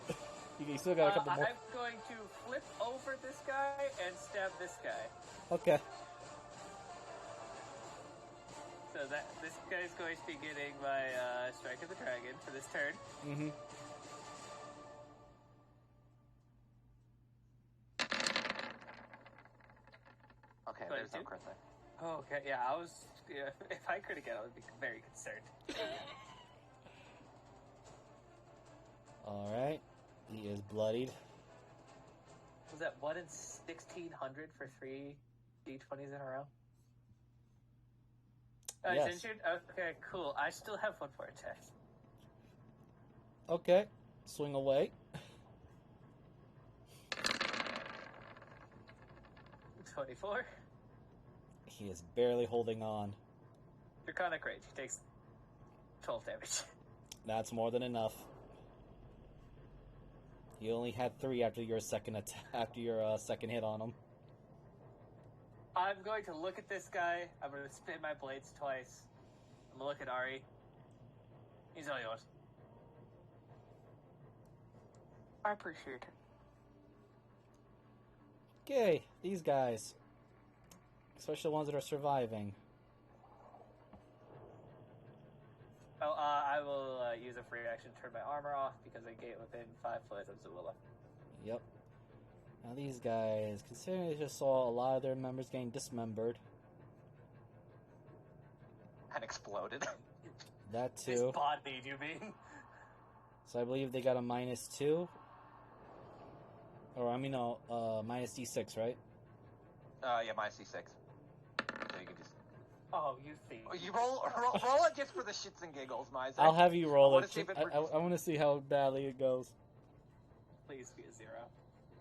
You still got a couple more. I'm going to flip over this guy and stab this guy. Okay. So that this guy's going to be getting my Strike of the Dragon for this turn. Mm-hmm. Okay, there's no 22? crit there. Oh, okay, yeah, I was... Yeah, if I crit again, I would be very concerned. All right. He is bloodied. Was that 1 in 1,600 for 3 D20s in a row? Yes. It's injured? Okay, cool. I still have 1 more attack. Okay. Swing away. 24. He is barely holding on. Draconic Rage. He takes 12 damage. That's more than enough. You only had 3 after your second second hit on him. I'm going to look at this guy. I'm going to spin my blades twice. I'm going to look at Ari. He's all yours. I appreciate it. Okay, these guys. Especially the ones that are surviving. Oh, I will use a free action to turn my armor off because I get within 5 foot of Zawilla. Yep. Now these guys, considering they just saw a lot of their members getting dismembered. And exploded. That too. His body, do you mean? So I believe they got a -2. Or, I mean, no, minus D6, right? Yeah, minus D6. So you can just... Oh, you think. You roll it just for the shits and giggles, Miser. I'll have you roll I wanna it. see if it I want to see how badly it goes. Please be a 0.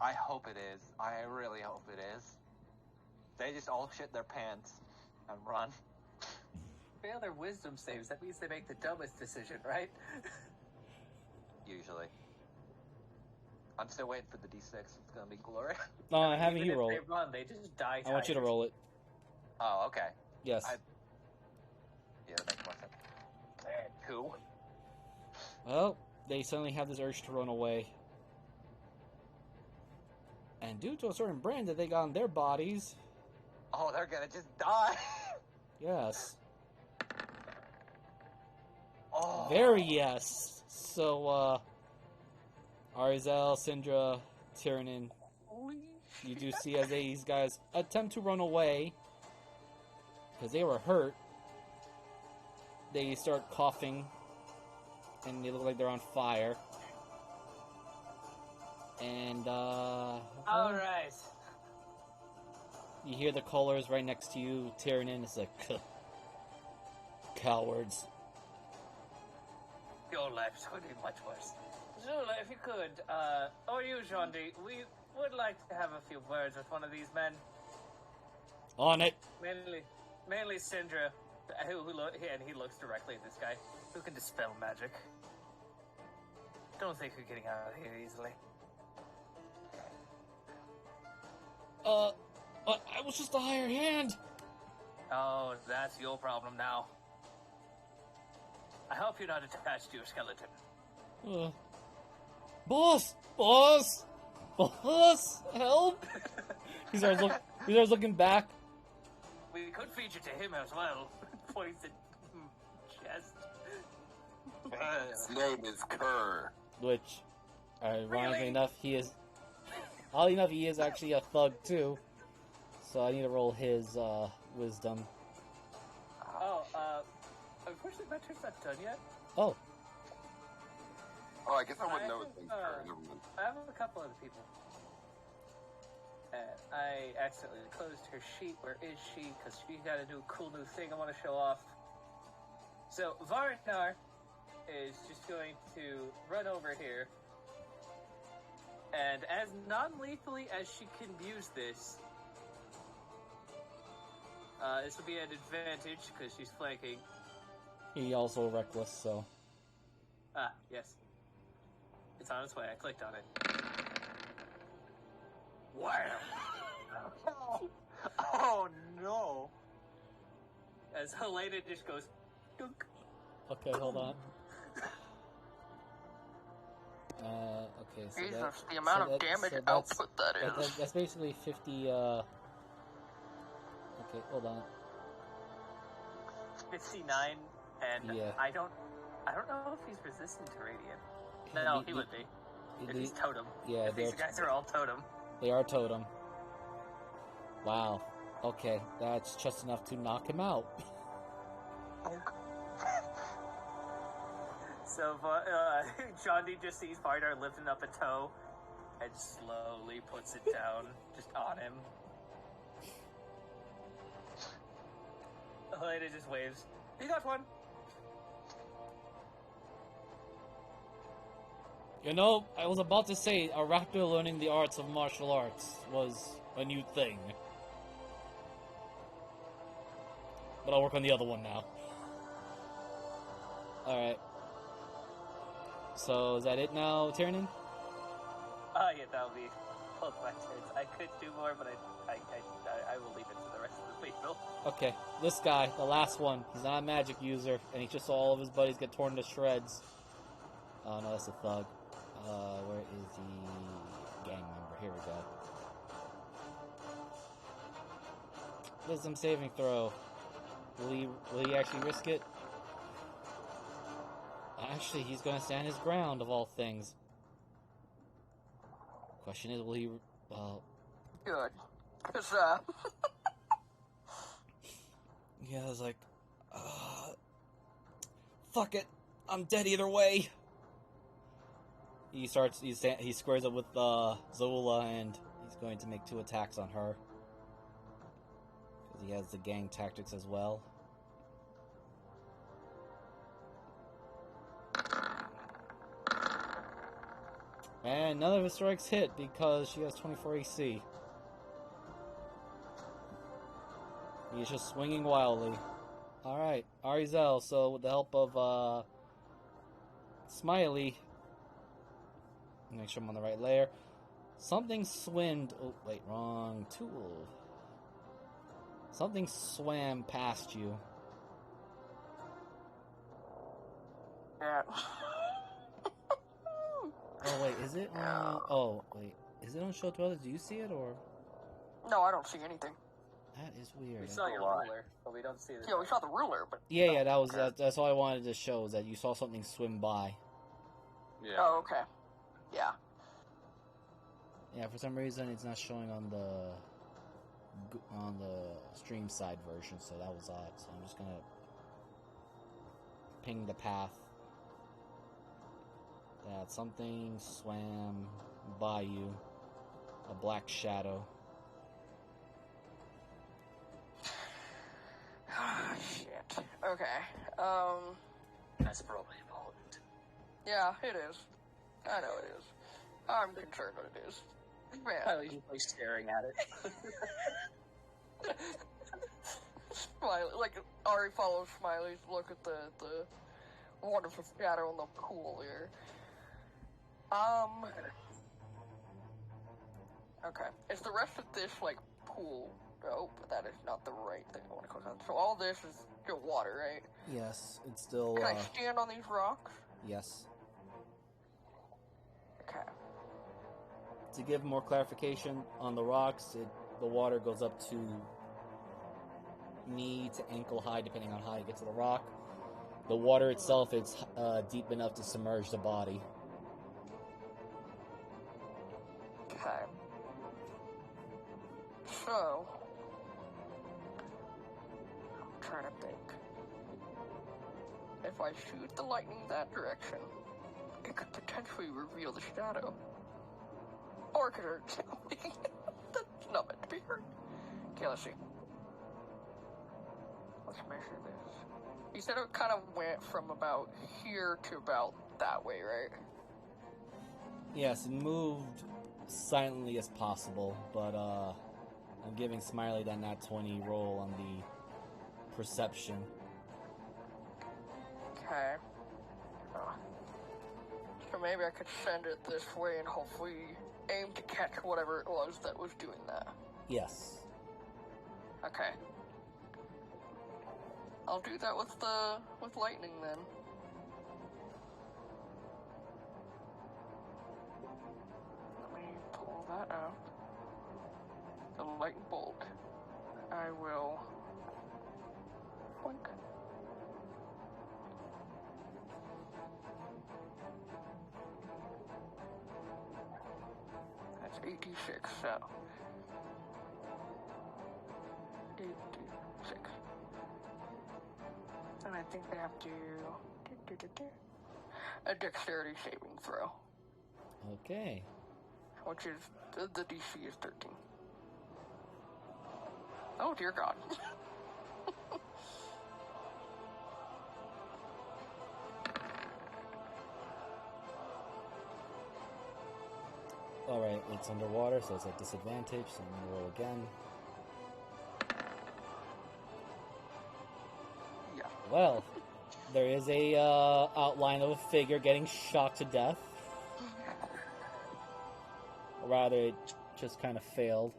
I hope it is. I really hope it is. They just all shit their pants and run. Fail their wisdom saves. That means they make the dumbest decision, right? Usually. I'm still waiting for the D6. It's gonna be glorious. No, I'm having Even you if roll they it. run, they just die. I want you to roll it. Oh, okay. Yes. Yeah, that makes more sense. Who? Well, they suddenly have this urge to run away. And due to a certain brand that they got on their bodies, Oh, they're gonna just die. yes. Oh. Very yes. So, Arizel, Syndra, Tyrannin, you do see as these guys attempt to run away, because they were hurt, they start coughing, and they look like they're on fire. And, Alright. you hear the callers right next to you, Tyrannin. It's like, cowards. Your lives could be much worse. Zula, if you could, or you, Jondi, we would like to have a few words with one of these men. On it. Mainly Syndra, and he looks directly at this guy, who can dispel magic. Don't think you're getting out of here easily. I was just a higher hand. Oh, that's your problem now. hope you're not attached to your skeleton. Boss, help! He starts looking back. We could feed you to him as well. Poison chest. His name is Kerr. Which, ironically Really? enough, he is. Oddly enough, he is actually a thug too. So I need to roll his wisdom. Oh, unfortunately, my turn's not done yet. Oh, Oh, I guess I wouldn't know I his name's have, Kerr. Never mind. I have a couple other people. And I accidentally closed her sheet. Where is she? Because she got a cool new thing I want to show off. So, Varnar is just going to run over here. And as non-lethally as she can use this, this will be an advantage because she's flanking. he also reckless. So Ah, yes. It's on its way. I clicked on it. Wow. Oh no! As Helena just goes, dunk. okay, hold on. Okay, so Jesus, the amount of damage output that is. that's basically 50. Okay, hold on. 59, and Yeah. I don't know if he's resistant to radiant. No, he would be. If he's totem. Yeah, If these guys are all totem. they are totem. Wow. Okay, that's just enough to knock him out. So, John D just sees Vardar lifting up a toe and slowly puts it down just on him. Helena just waves. You got one. You know, I was about to say a raptor learning the arts of martial arts was a new thing. But I'll work on the other one now. Alright. So, is that it now, Tiernan? Yeah, that'll be both my turns. I could do more, but I will leave it to the rest of the people. Okay, this guy, the last one, he's not a magic user, and he just saw all of his buddies get torn to shreds. Oh no, that's a thug. Where is the gang member? Here we go. Wisdom saving throw. Will he actually risk it? Actually, he's going to stand his ground, of all things. Question is, will he... Well... Good. Because, Yeah, I was like... fuck it! I'm dead either way! He squares up with Zola, and he's going to make 2 attacks on her. Because he has the gang tactics as well. And none of his strikes hit because she has 24 AC. He's just swinging wildly. Alright, Arizel, so with the help of Smiley, make sure I'm on the right layer. Something swimmed. Oh, wait, wrong tool. Something swam past you. yeah. Oh, wait, is it on... Oh, wait. Is it on Show to Others? Do you see it, or... No, I don't see anything. That is weird. We saw your ruler, but we don't see the. Yeah, we saw the ruler, but... Yeah, that's all I wanted to show, is that you saw something swim by. Yeah. Oh, okay. Yeah. Yeah, for some reason it's not showing on the stream side version, so that was odd. So I'm just gonna ping the path that something swam by you, a black shadow. Shit. Okay. That's probably important. Yeah, it is. I know it is. I'm concerned what it is. Man. Kyle's usually staring at it. Smiley, like, Ari follows Smiley's look at the wonderful shadow in the pool here. Okay. Is the rest of this, like, pool Oh, but that is not the right thing I want to click on. So all this is still water, right? Yes, it's still, Can I stand on these rocks? yes. Okay. To give more clarification, on the rocks, the water goes up to knee to ankle high, depending on how you get to the rock. The water itself is deep enough to submerge the body. Okay. So, I'm trying to think. If I shoot the lightning that direction, it could potentially reveal the shadow. Or it could hurt something. That's not meant to be hurt. Okay, let's see. Let's measure this. You said it kind of went from about here to about that way, right? Yes, it moved silently as possible, but I'm giving Smiley that nat 20 roll on the perception. Okay. So maybe I could send it this way and hopefully aim to catch whatever it was that was doing that. Yes. Okay. I'll do that with lightning then. Let me pull that out. The lightning bolt. I will. Boink. That's 86, so. 86. And I think they have to a dexterity saving throw, Okay. which is the DC is 13. Oh dear God! Alright, it's underwater, so it's at disadvantage, so I'm gonna roll again. Yeah. Well, there is a outline of a figure getting shot to death. Or rather, it just kind of failed.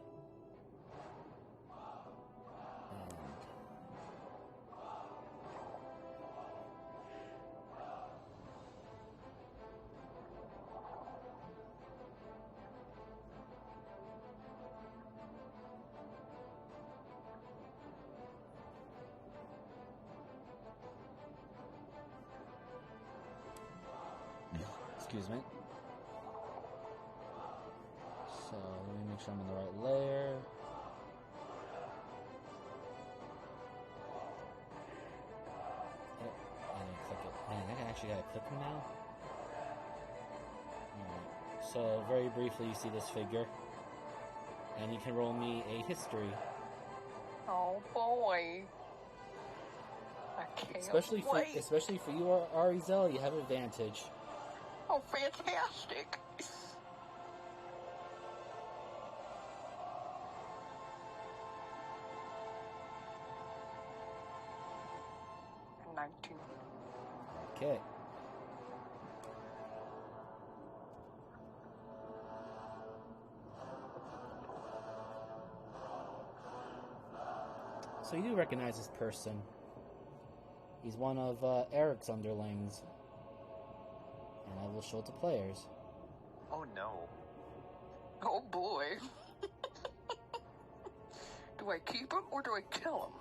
Excuse me. So, let me make sure I'm in the right layer. Oh, I didn't click it. Man, I actually gotta click them now. Alright. So, very briefly, you see this figure. And you can roll me a history. Oh boy! I can't Especially for you, Arizel, you have advantage. Oh, fantastic! 19. Okay. So you do recognize this person. He's one of Eric's underlings. And I will show it to players. Oh no. Oh boy. Do I keep him or do I kill him?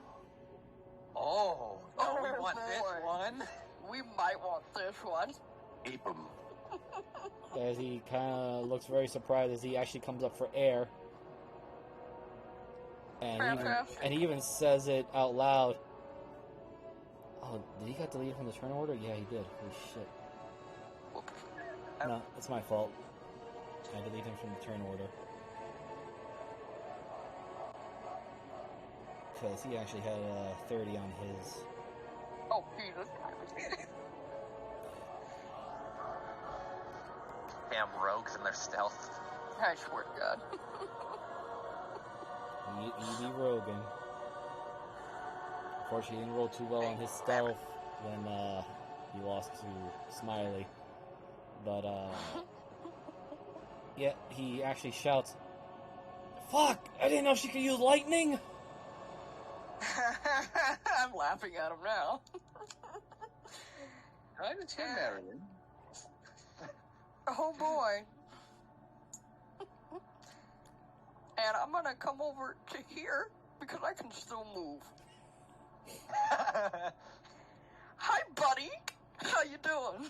Oh, we want this boy. one? We might want this one. Ape him. As he kind of looks very surprised as he actually comes up for air. And he even says it out loud. Oh, did he get deleted from the turn order? Yeah, he did. Holy shit. Whoops. No, it's my fault. I deleted him from the turn order. Because he actually had 30 on his. Oh, Jesus. Damn rogues and their stealth. I swear to God. He be roguing. Unfortunately, he didn't roll too well on his stealth when he lost to Smiley. But, yeah, he actually shouts, "Fuck! I didn't know she could use lightning!" I'm laughing at him now. How did you marry him? Oh boy. And I'm gonna come over to here because I can still move. Hi, buddy. How you doing?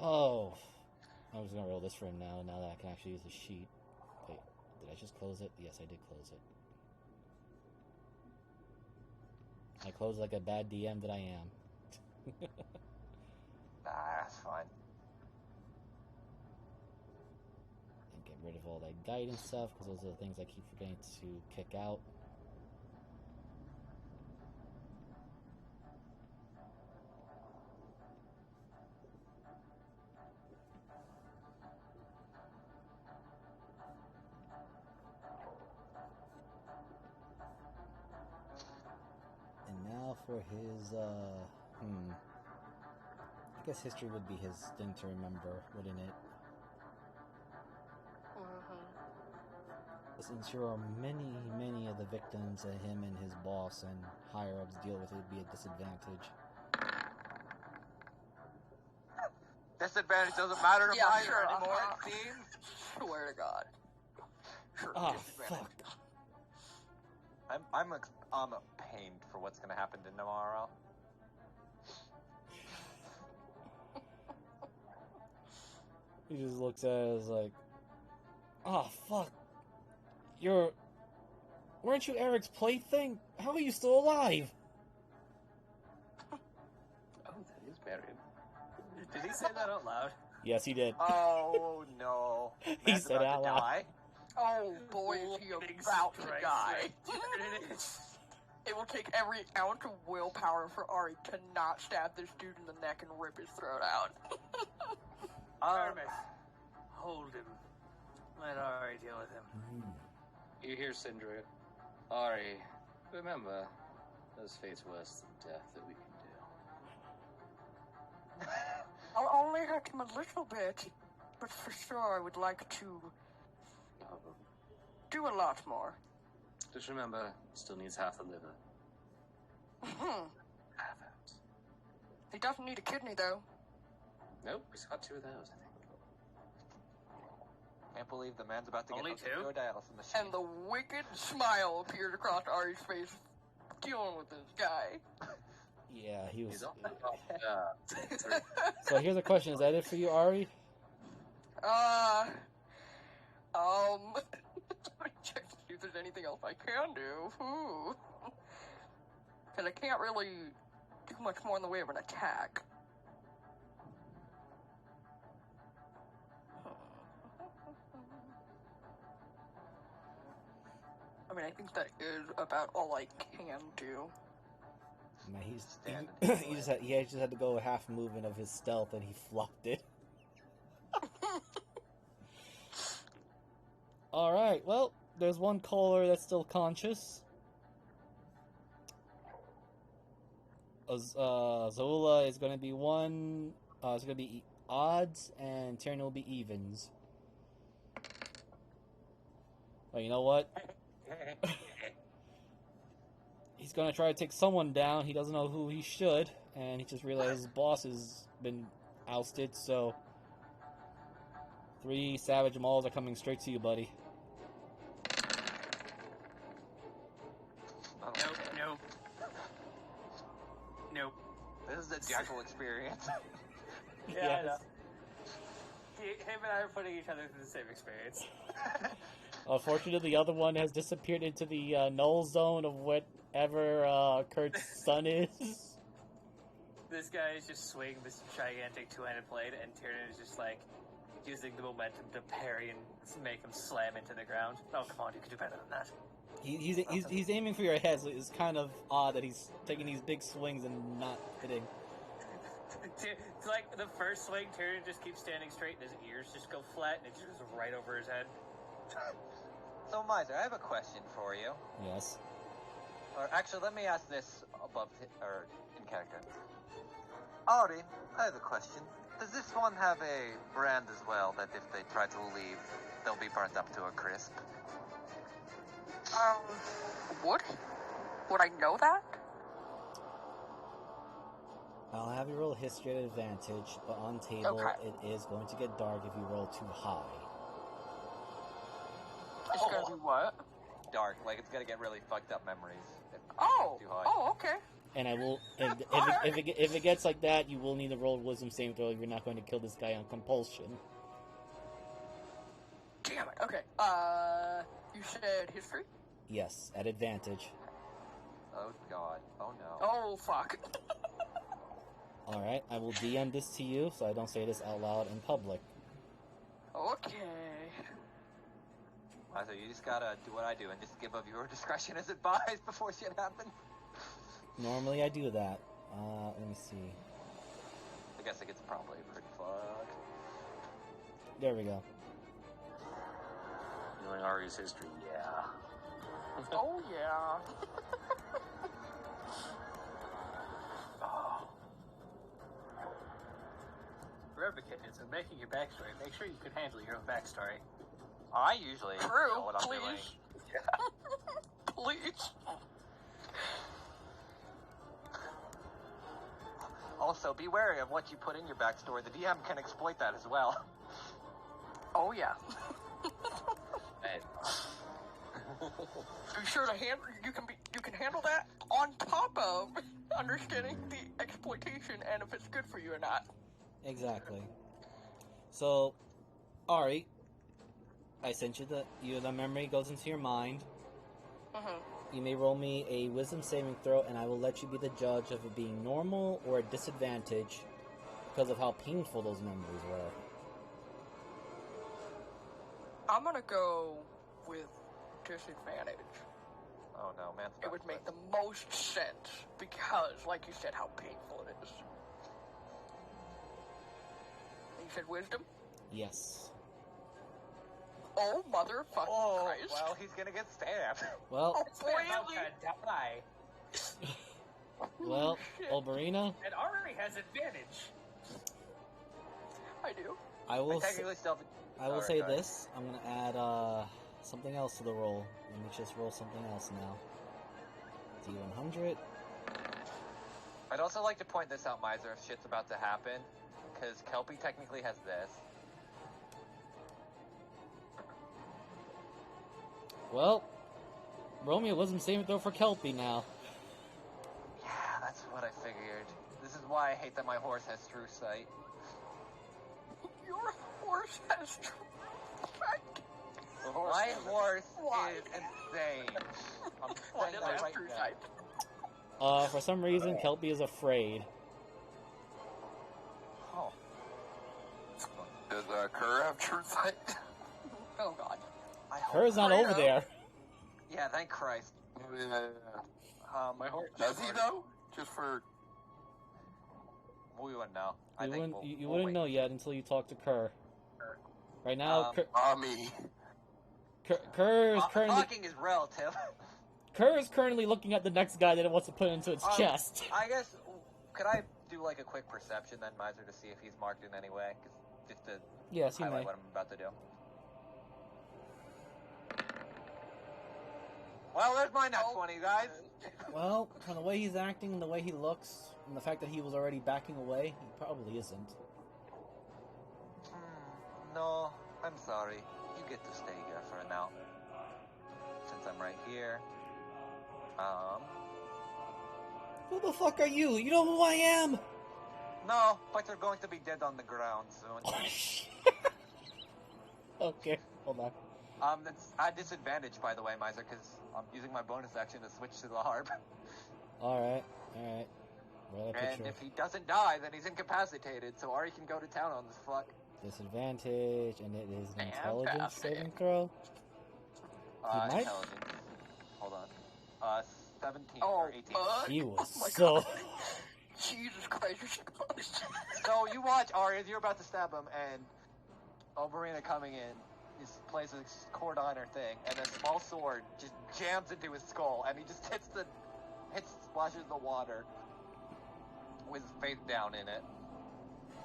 Oh, I was gonna roll this for him now that I can actually use the sheet. Wait, did I just close it? Yes, I did close it. I closed like a bad DM that I am. Nah, that's fine. And get rid of all that guidance stuff, because those are the things I keep forgetting to kick out. And now for his, I guess history would be his thing to remember, wouldn't it? Since there are many of the victims that him and his boss and higher-ups deal with, it would be a disadvantage. Disadvantage doesn't matter to Yeah, mine sure, anymore, uh-huh. it seems. Swear to God. Sure, Ah, disadvantage. fuck. I'm pained for what's gonna happen to tomorrow. He just looks at us like, ah, fuck. Weren't you Eric's plaything? How are you still alive? Oh, that is buried. Did he say that out loud? Yes, he did. Oh no. He Man's said about it out to loud. die. Oh boy, is he about to die. It will take every ounce of willpower for Ari to not stab this dude in the neck and rip his throat out. Artemis, hold him. Let Ari deal with him. You hear Sindri. Ari, remember, there's fates worse than death that we can do. I'll only hurt him a little bit, but for sure I would like to do a lot more. Just remember, still needs half the liver. Half it. He doesn't need a kidney, though. Nope, he's got 2 of those, I think. Can't believe the man's about to get Only hooked 2? into a dialysis machine. And the wicked smile appeared across Ari's face, dealing with this guy. Yeah, he was. He's on the top. So here's the question: is that it for you, Ari? Let me check to see if there's anything else I can do. Because I can't really do much more in the way of an attack. I mean, I think that is about all I can do. Man, he just had to go a half movement of his stealth, and he flopped it. All right. Well, there's one caller that's still conscious. Zola is going to be one. It's going to be odds, and Tyrion will be evens. Well, you know what? He's going to try to take someone down. He doesn't know who he should, and he just realized his boss has been ousted, so 3 Savage Mauls are coming straight to you, buddy. Nope. This is a jackal experience. Yeah, I know. Him and I are putting each other through the same experience. Unfortunately, the other one has disappeared into the null zone of whatever Kurt's son is. This guy is just swinging this gigantic 2-handed blade, and Tyrion is just like using the momentum to parry and make him slam into the ground. Oh, come on, you can do better than that. He's aiming for your head, so it's kind of odd that he's taking these big swings and not hitting. It's like the first swing, Tyrion just keeps standing straight, and his ears just go flat, and it just goes right over his head. So, Miser, I have a question for you. Yes. Or actually, let me ask this or in character. Ari, I have a question. Does this one have a brand as well that if they try to leave, they'll be burnt up to a crisp? Would I know that? I'll have you roll history at advantage, but on table Okay. it is going to get dark if you roll too high. It's gonna be what? Dark, like it's gonna get really fucked up memories. If Oh, too high. oh, okay. And I will. And if it gets like that, you will need to roll wisdom saving throw. You're not going to kill this guy on compulsion. Damn it. Okay. You said history? Yes, at advantage. Oh god. Oh no. Oh, fuck. All right, I will DM this to you, so I don't say this out loud in public. Okay. So you just gotta do what I do and just give up your discretion as advised before shit happens. Normally I do that. Let me see. I guess it gets probably pretty fucked. There we go. Knowing Ari's history, yeah. Oh, yeah. Remember, kittens, in making your backstory, make sure you can handle your own backstory. I usually True, know what I'm please. doing. Please. Also, be wary of what you put in your backstory. The DM can exploit that as well. Oh, yeah. Hey, Be sure to handle. You can handle that on top of understanding the exploitation and if it's good for you or not. Exactly. So, Ari, I sent you the memory goes into your mind. Mm-hmm. You may roll me a wisdom saving throw, and I will let you be the judge of it being normal or a disadvantage because of how painful those memories were. I'm gonna go with disadvantage. Oh no, man. It would make the most sense because, like you said, how painful it is. You said wisdom? Yes. Oh, motherfucking Christ. Well, he's gonna get stabbed. Well, Oh, really? Die. well, Olberina, And Ari has advantage. I do. I will Technically still... I will Alright, say go ahead. this. I'm going to add something else to the roll. Let me just roll something else now. D100. I'd also like to point this out, Miser, if shit's about to happen, because Kelpie technically has this. Well, roll me a wisdom saving throw for Kelpie now. Yeah, that's what I figured. This is why I hate that my horse has true sight. Your horse has true sight. My horse Why? is insane. I'm Why saying does that it have right true now. sight? For some reason, Kelpie is afraid. Oh. Does Kerr have true sight? Oh, God. I hope Kerr's not over there. Yeah, thank Christ. my horse. Does he though? Just for We wouldn't know. I You think wouldn't, we'll, you we'll wouldn't wait. know yet until you talk to Kerr. Right now, me. Kerr is currently Talking is relative. Kerr is currently looking at the next guy that it wants to put into its chest. I guess, could I do like a quick perception then, Miser, to see if he's marked in any way? Just to Yes, you highlight may. what I'm about to do. Well, there's my next one, you guys. Well, from the way he's acting and the way he looks, and the fact that he was already backing away, he probably isn't. No, I'm sorry. You get to stay here for now. Since I'm right here. Who the fuck are you? You know who I am? No, but you're going to be dead on the ground soon. Oh, shit. Okay, hold on. That's at disadvantage, by the way, Miser, because I'm using my bonus action to switch to the harp. Alright. Roll a And picture. if he doesn't die, then he's incapacitated, so Ari can go to town on this fuck. Disadvantage, and it is an intelligence Fantastic. saving throw. might? Intelligence. Hold on. 17 Oh, or 18. He was Oh my so... God. Jesus Christ, you're so close. So you watch Ari as you're about to stab him, and Oberina coming in, he plays a cordiner thing, and a small sword just jams into his skull, and he just splashes the water with his face down in it.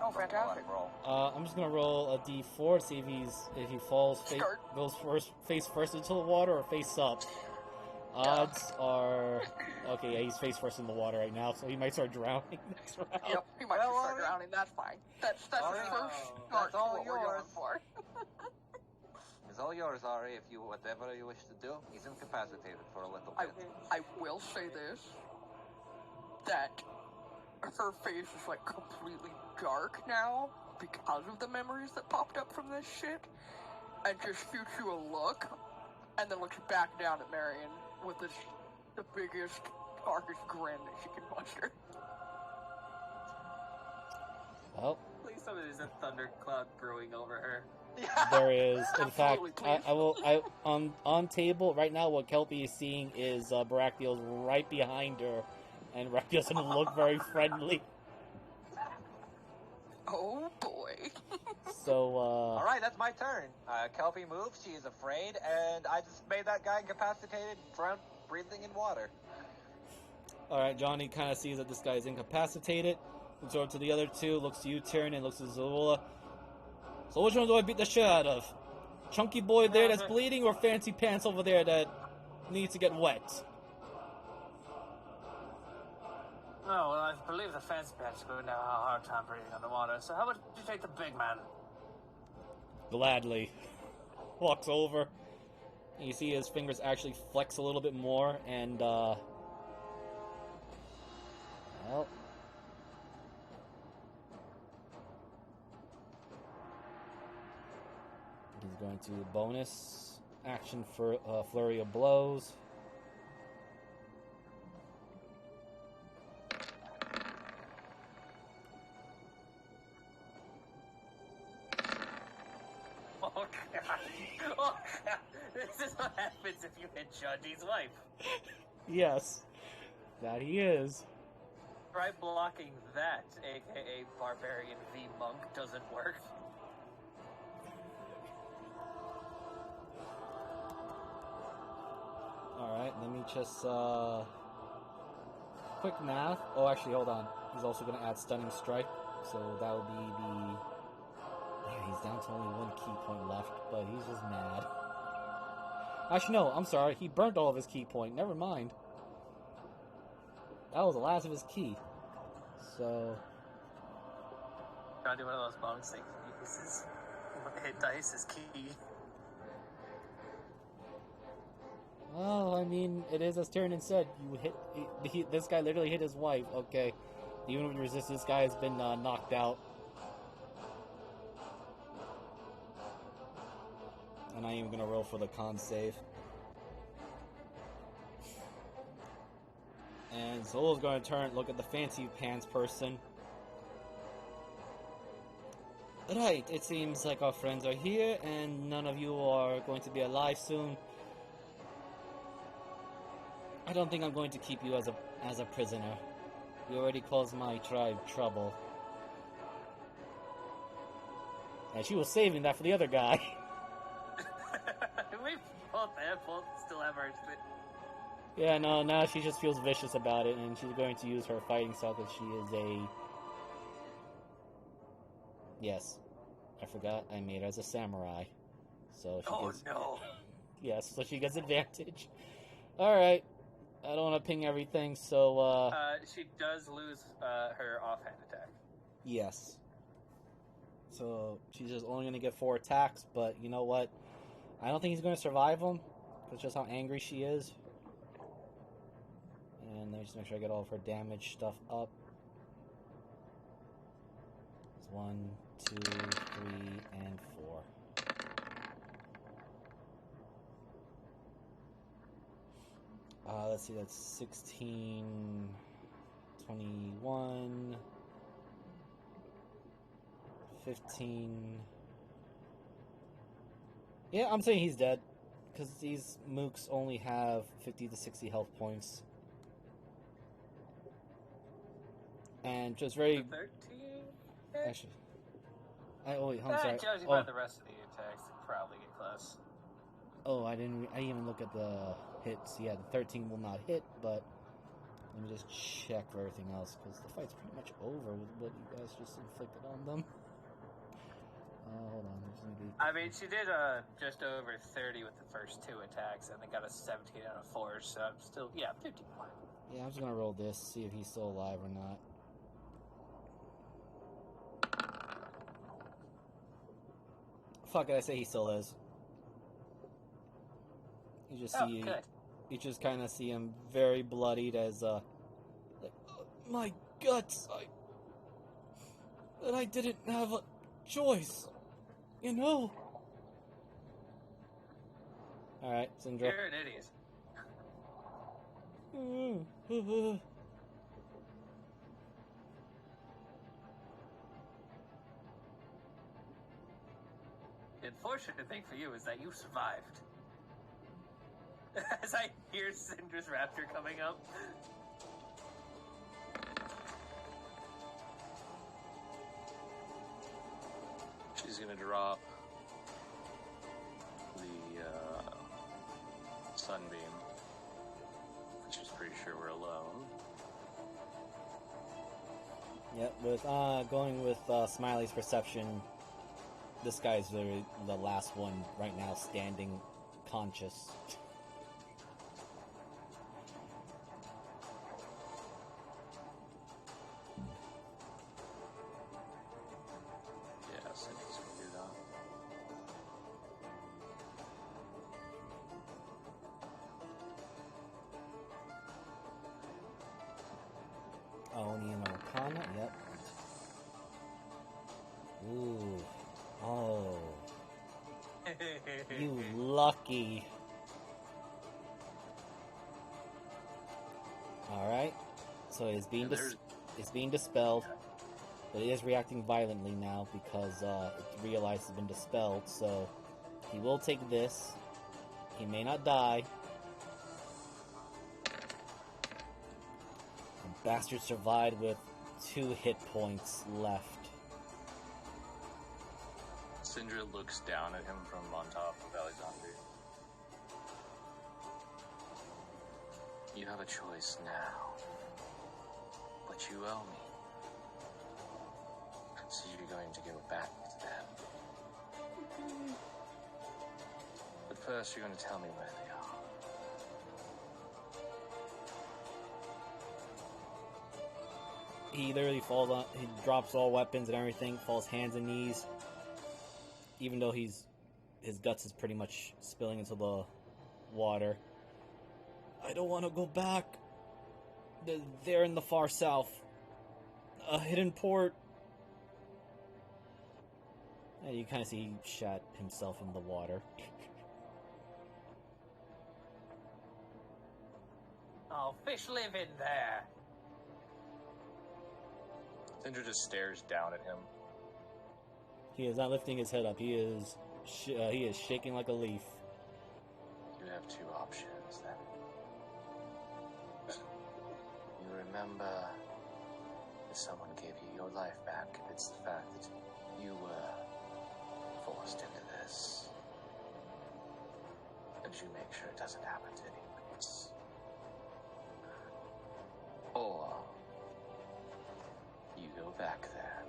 Oh, fantastic. Roll. I'm just gonna roll a d4 to see if he falls Start. goes face first into the water or face up. Odds are... Okay, yeah, he's face first in the water right now, so he might start drowning next round. Yep, he might Well, start Ari. drowning. That's fine. That's the Ari, first that's start to all what we're yours. going for. It's all yours, Ari. If you whatever you wish to do, he's incapacitated for a little bit. I will say this, that her face is like completely dark now because of the memories that popped up from this shit, and just shoots you a look, and then looks back down at Marion with the biggest, darkest grin that she can muster. Well, Please tell me there's a thundercloud brewing over her. there is. In fact, Absolutely, please. I will. On table right now. What Kelpie is seeing is Barakiel's right behind her, and Barakiel doesn't look very friendly. Oh boy. So, All right, that's my turn. Kelpie moves. She is afraid, and I just made that guy incapacitated, drowned, breathing in water. all right, Johnny kind of sees that this guy is incapacitated. Looks over to the other two. Looks to you, Tyrion, and looks to Zola. So, which one do I beat the shit out of? Chunky boy there that's bleeding, or Fancy Pants over there that needs to get wet? Oh, well, I believe the fancy pants are going to have a hard time breathing underwater, so how about you take the big man? Gladly. Walks over. You see his fingers actually flex a little bit more, and, well... He's going to bonus action for flurry of blows. Oh, God. Oh, God. This is what happens if you hit Shandi's wife. Yes, that he is. Try blocking that, aka Barbarian V Monk, doesn't work. Alright, let me just, quick math. Oh, actually, hold on. He's also going to add Stunning Strike, so that will be the... Yeah, he's down to only one key point left, but he's just mad. Actually, no, I'm sorry. He burnt all of his key point. Never mind. That was the last of his key. So... Trying to do one of those bonus things. Uses hit dice is key. Well, I mean, it is as Tyrion said. You hit... this guy literally hit his wife. Okay. Even with resist, this guy has been knocked out. And I am going to roll for the con save. And Zola's going to turn, look at the Fancy Pants person. Right, it seems like our friends are here, and none of you are going to be alive soon. I don't think I'm going to keep you as a prisoner. You already caused my tribe trouble. And she was saving that for the other guy. We both still have our spit. Yeah, no, now she just feels vicious about it, and she's going to use her fighting style because she is a... Yes. I forgot I made her as a samurai. So she gets... no. Yes, so she gets advantage. Alright. I don't want to ping everything, so, She does lose her offhand attack. yes. So, she's just only going to get 4 attacks, but you know what? I don't think he's going to survive them. That's just how angry she is. And let me just make sure I get all of her damage stuff up. It's 1, 2, 3, and 4. Let's see, that's 16, 21, 15. Yeah, I'm saying he's dead. Because these mooks only have 50 to 60 health points. And just very... 13? Actually... wait, I'm sorry. Judging by the rest of the attacks, they probably get close. Oh, I didn't even look at the hits. Yeah, the 13 will not hit, but let me just check for everything else, because the fight's pretty much over with what you guys just inflicted on them. Hold on. There's gonna be... I mean, she did just over 30 with the first 2 attacks, and they got a 17 out of 4, so I'm still, 51. Yeah, I'm just gonna roll this, see if he's still alive or not. Fuck it, I say he still is. You just see, good. you just kind of see him very bloodied as, like, my guts, that I didn't have a choice, you know? Alright, Syndra. You're an idiot. The unfortunate thing for you is that you survived. As I hear Syndra's raptor coming up. She's gonna drop the sunbeam. She's pretty sure we're alone. Yep, with going with Smiley's perception, this guy's the last one right now standing conscious. Yeah, Cindy's gonna do that. Only an Arcana, yep. Ooh. Oh. You lucky. Alright. So it's being it's being dispelled. But it is reacting violently now because it realized it's been dispelled, so he will take this. He may not die. The bastard survived with 2 hit points left. Syndra looks down at him from on top of Alexandria. You have a choice now, but you owe me. So you're going to go back to them. But first you're going to tell me where they are. He literally falls on, he drops all weapons and everything, falls hands and knees. Even though his guts is pretty much spilling into the water. I don't want to go back. They're in the far south. A hidden port. And you kind of see he shot himself in the water. Oh, fish live in there. Syndra just stares down at him. He is not lifting his head up. He is shaking like a leaf. You have 2 options then. You remember that someone gave you your life back. It's the fact that you were forced into this. And you make sure it doesn't happen to anyone else. Or you go back there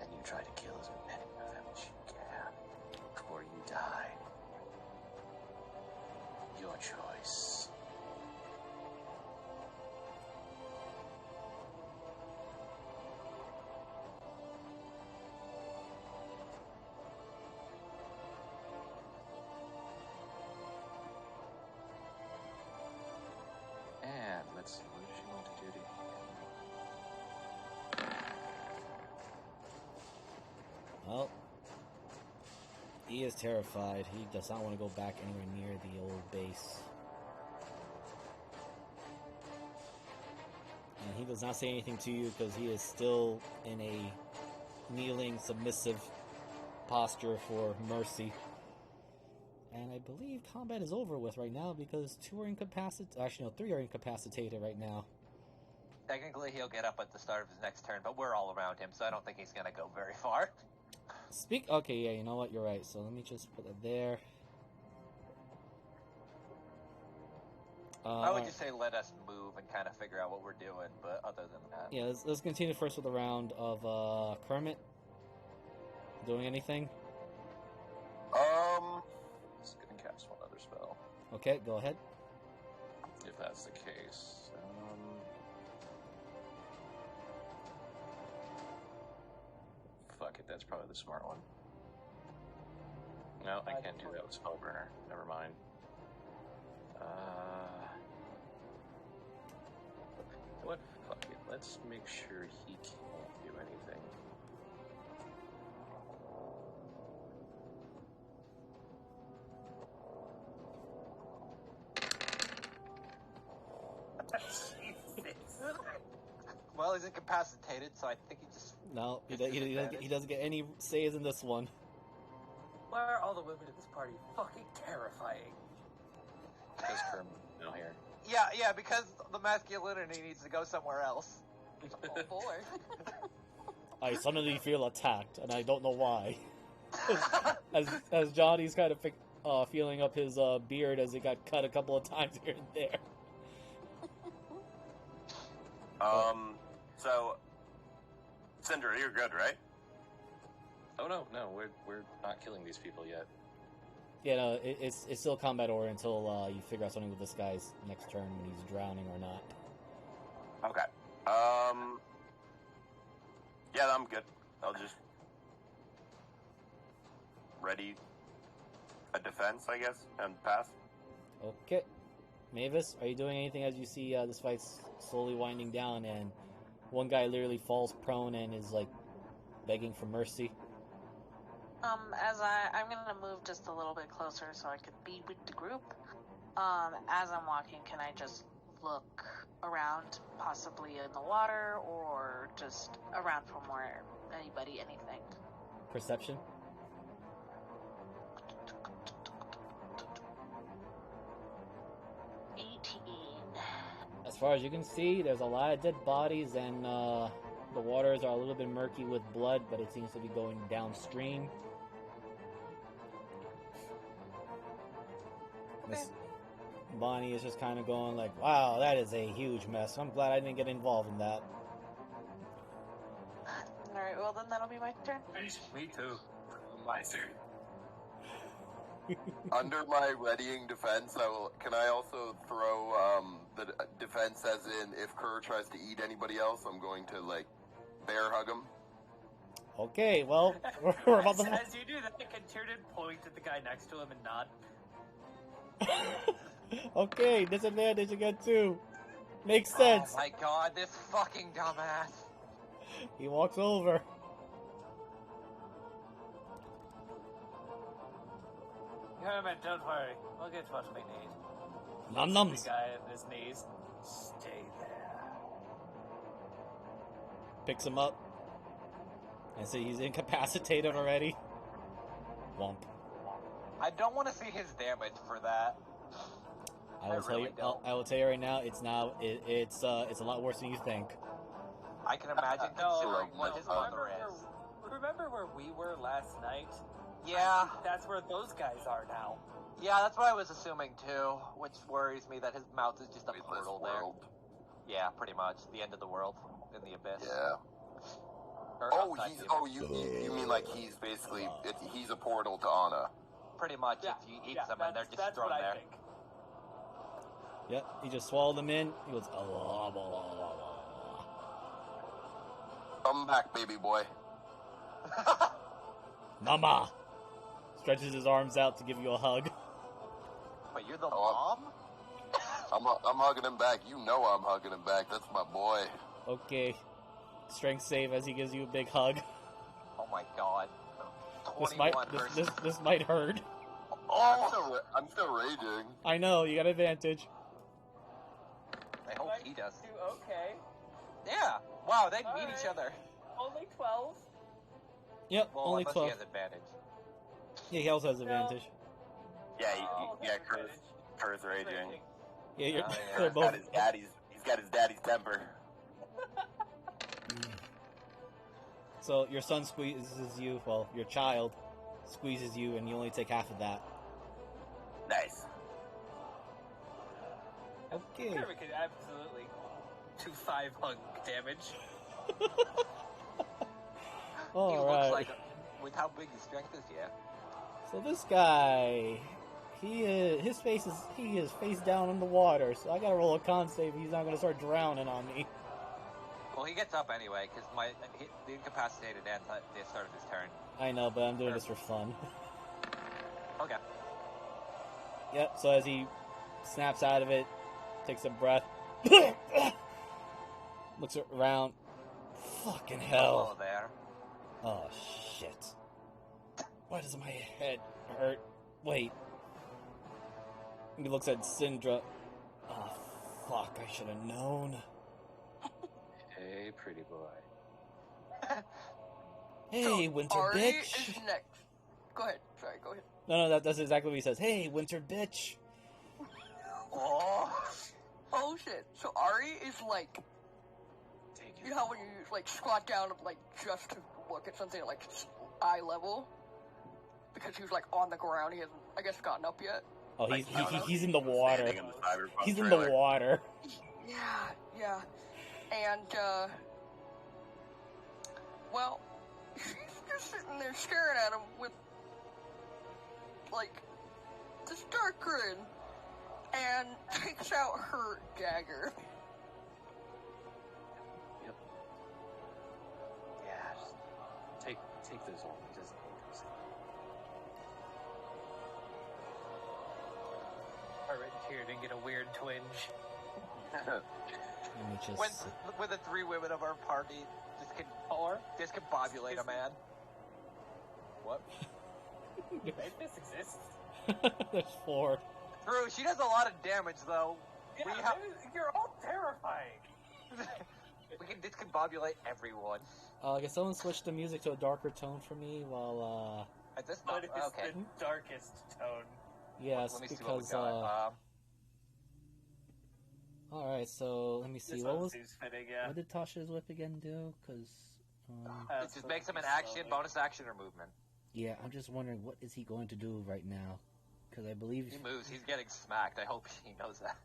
and you try to kill as many of them as you can before you die. Your choice. And let's see, what does she want to do to you? Well, he is terrified. He does not want to go back anywhere near the old base. And he does not say anything to you because he is still in a kneeling, submissive posture for mercy. And I believe combat is over with right now because 2 are incapacitated. Actually, no, 3 are incapacitated right now. Technically, he'll get up at the start of his next turn, but we're all around him, so I don't think he's going to go very far. Okay, yeah, you know what? You're right. So let me just put it there. I would just say let us move and kind of figure out what we're doing, but other than that... Yeah, let's continue first with a round of Kermit. Doing anything? Just gonna cast one other spell. Okay, go ahead. If that's the case. Fuck it, that's probably the smart one. No, I can't do that with Spellburner. Never mind. What? Fuck it. Let's make sure he can't do anything. Well, he's incapacitated, so I think he just... No, he doesn't get any saves in this one. Why are all the women in this party fucking terrifying? Does Kerm know here? Yeah, because the masculinity needs to go somewhere else. Oh boy. I suddenly feel attacked, and I don't know why. as Johnny's kind of feeling up his beard as it got cut a couple of times here and there. So, Cinder, you're good, right? Oh no, we're not killing these people yet. Yeah, no, it's still combat order until you figure out something with this guy's next turn when he's drowning or not. Okay. Yeah, I'm good. I'll just ready a defense, I guess, and pass. Okay. Mavis, are you doing anything as you see this fight's slowly winding down and one guy literally falls prone and is like begging for mercy? I'm gonna move just a little bit closer so I could be with the group. As I'm walking, can I just look around, possibly in the water, or just around from where anything? Perception? As far as you can see, there's a lot of dead bodies, and the waters are a little bit murky with blood, but it seems to be going downstream. Miss Bonnie is just kind of going like, wow, that is a huge mess. I'm glad I didn't get involved in that. Alright, well then that'll be my turn. Me too. My turn. Under my readying defense, can I also throw the defense as in if Kerr tries to eat anybody else, I'm going to like bear hug him. Okay, well, we're about to... As you do that, can Tiernan point at the guy next to him and nod? Okay, disadvantage again too. Makes sense. Oh my god, this fucking dumbass. He walks over. Herman, don't worry. We'll get what we need. Num nums. The guy at his knees. Stay there. Picks him up. And so he's incapacitated already. Womp. I don't want to see his damage for that. I will tell you. I will tell you right now. It's a lot worse than you think. I can imagine considering what his mother is. Remember where we were last night? Yeah. That's where those guys are now. Yeah, that's what I was assuming too, which worries me that his mouth is just a portal there. Yeah, pretty much. The end of the world in the abyss. Yeah. You mean like he's basically, he's a portal to Anna. Pretty much, if you eat them and they're just thrown there. Think. Yep, he just swallowed them in. He goes, Come back, baby boy. Mama! Stretches his arms out to give you a hug. Wait, you're the mom? I'm hugging him back. You know I'm hugging him back. That's my boy. Okay. Strength save as he gives you a big hug. Oh my god. This might hurt. Oh! I'm still raging. I know, you got advantage. I hope he does. Okay. Yeah. Wow, they meet each other. Only 12? Yep, Well, only unless 12. he has advantage. Yeah, he also has advantage. Yeah, Kerr's raging. Yeah, He's they're both. got his daddy's temper. So your son squeezes you, well, your child squeezes you, and you only take half of that. Nice. Okay. Sure, we could absolutely do 5 hug damage. He All looks right. like, which how big his strength is, yeah. So this guy, he is face down in the water. So I gotta roll a con save. He's not gonna start drowning on me. Well, he gets up anyway, because the incapacitated ends at the start of his turn. I know, but I'm doing this for fun. Okay. Yep. So as he snaps out of it, takes a breath, looks around. Fucking hell! Oh, there. Oh shit! Why does my head hurt? Wait. He looks at Syndra. Oh fuck! I should have known. Hey, pretty boy. Hey, So, winter Ari bitch! is next. Go ahead. Sorry, go ahead. No, that's exactly what he says. Hey, winter bitch! Oh shit. So Ari is like, you know how when you like squat down like just to look at something at like eye level? Because he was like on the ground, he hasn't, I guess, gotten up yet. Oh, he's in the water. Standing in the Cyberpunk He's in trailer. the water. Yeah. And, well, she's just sitting there staring at him with, like, this dark grin, and takes out her dagger. Yep. Yeah, just take those on. Just Alright, here didn't get a weird twinge. Let me just... When the three women of our party discombobulate a man. What? This exists. There's 4. True, she does a lot of damage, though. Yeah, you're all terrifying. We can discombobulate everyone. Can someone switch the music to a darker tone for me while, At this But moment, it's okay. the darkest tone. Yes, Let me see what we because, got. Alright, so, let me see, This what one was... seems fitting, yeah. What did Tasha's whip again do? Because, It just makes him an action, bonus action, or movement. yeah, I'm just wondering, what is he going to do right now? Because I believe... He moves, he's getting smacked. I hope he knows that.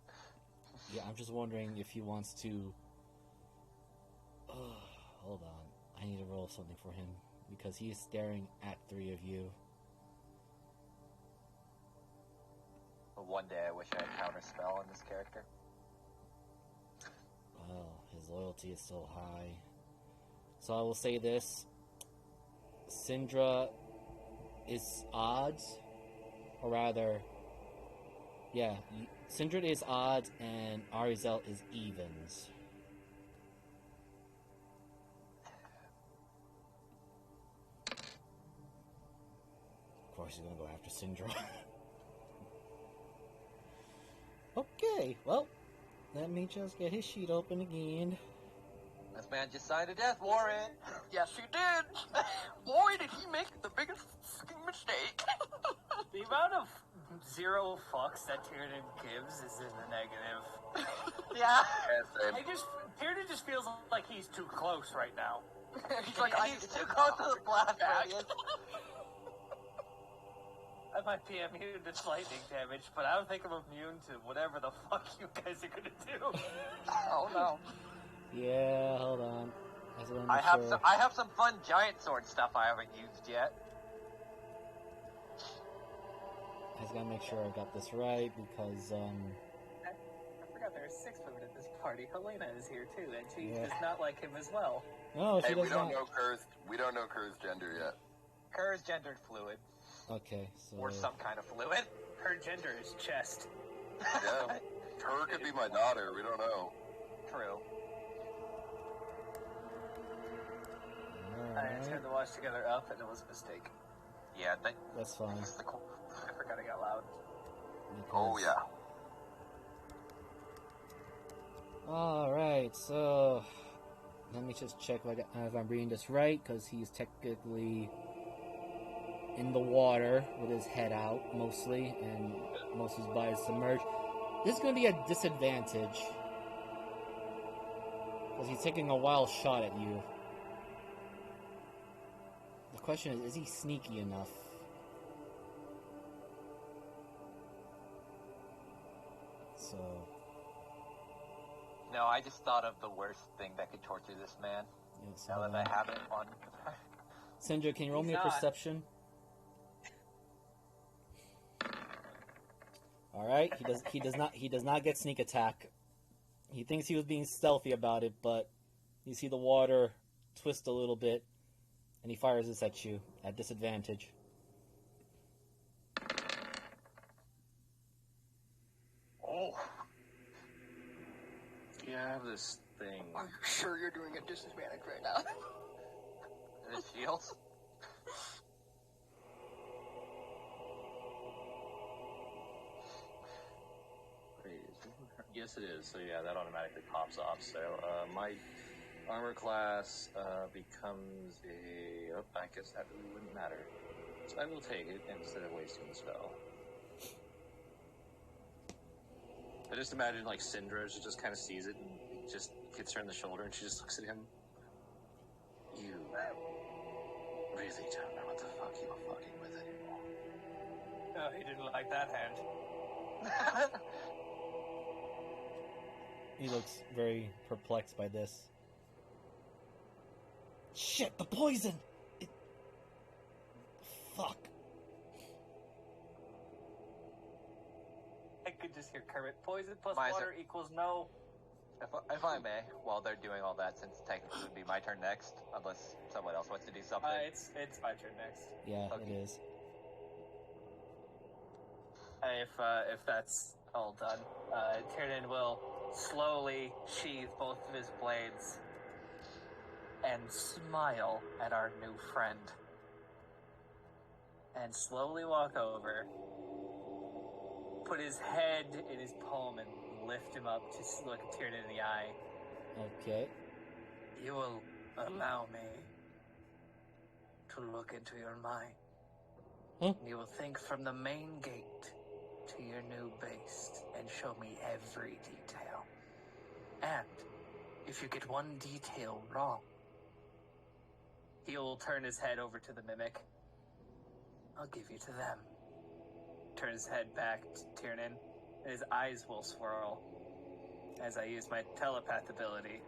Yeah, I'm just wondering if he wants to... hold on. I need to roll something for him. Because he is staring at 3 of you. But one day I wish I had counterspell on this character. Well, his loyalty is so high. So I will say this. Syndra is odds. Or rather... Yeah, Syndra is odds and Arizel is evens. Of course he's gonna go after Syndra. Okay, well, let me just get his sheet open again. This man just signed a death warrant. Yes, he did. Boy, did he make the biggest fucking mistake. The amount of 0 fucks that Tyrion gives is in the negative. Yeah. Tyrion just feels like he's too close right now. He's like, He's too close to the blast radius. I might be immune to lightning damage, but I don't think I'm immune to whatever the fuck you guys are gonna do. Oh no. Yeah, hold on. I have some fun giant sword stuff I haven't used yet. I just gotta make sure I got this right because I forgot there are 6 women at this party. Helena is here too, and she Yeah. does not like him as well. no, she Hey, does we don't not. know Kerr's. We don't know Kerr's gender yet. Kerr is gendered fluid, Okay, so or some kind of fluid. Her gender is chest. Yeah, her could be my daughter. We don't know. True. I alright, turned the watch together up, and it was a mistake. Yeah, that's fine. that's the cool. I forgot I got loud. Oh because- yeah. Alright, so let me just check if I'm reading this right, because he's technically in the water with his head out mostly, and most of his body is submerged. This is going to be a disadvantage, because he's taking a wild shot at you. The question is he sneaky enough? So... No, I just thought of the worst thing that could torture this man. yes, Now hold that on. I have it on Sindra, can you roll He's me a not. perception? All right, he does not get sneak attack. He thinks he was being stealthy about it, but you see the water twist a little bit, and he fires this at you at disadvantage. Oh. Yeah, I have this thing. Are you sure you're doing a disadvantage right now? The shields? Wait, yes, it is. So yeah, that automatically pops off. So my armor class becomes a. Oh, I guess that really wouldn't matter. So I will take it instead of wasting the spell. I just imagine like Syndra just kind of sees it and just hits her in the shoulder, and she just looks at him. You really don't know what the fuck you were fucking with anymore. Oh, he didn't like that hand. He looks very perplexed by this. Shit, the poison! Fuck. I could just hear Kermit. Poison plus Miser. water equals no. If I may, while they're doing all that, since technically it would be my turn next, unless someone else wants to do something. It's my turn next. Yeah, Okay. it is. If that's all done, Tiernan will slowly sheathe both of his blades and smile at our new friend. And slowly walk over, put his head in his palm and lift him up to look at Tiernan in the eye. Okay. You will allow me to look into your mind. Huh? You will think from the main gate to your new base and show me every detail. And if you get one detail wrong, he will turn his head over to the mimic. I'll give you to them. Turn his head back to Tiernan, and his eyes will swirl as I use my telepath ability.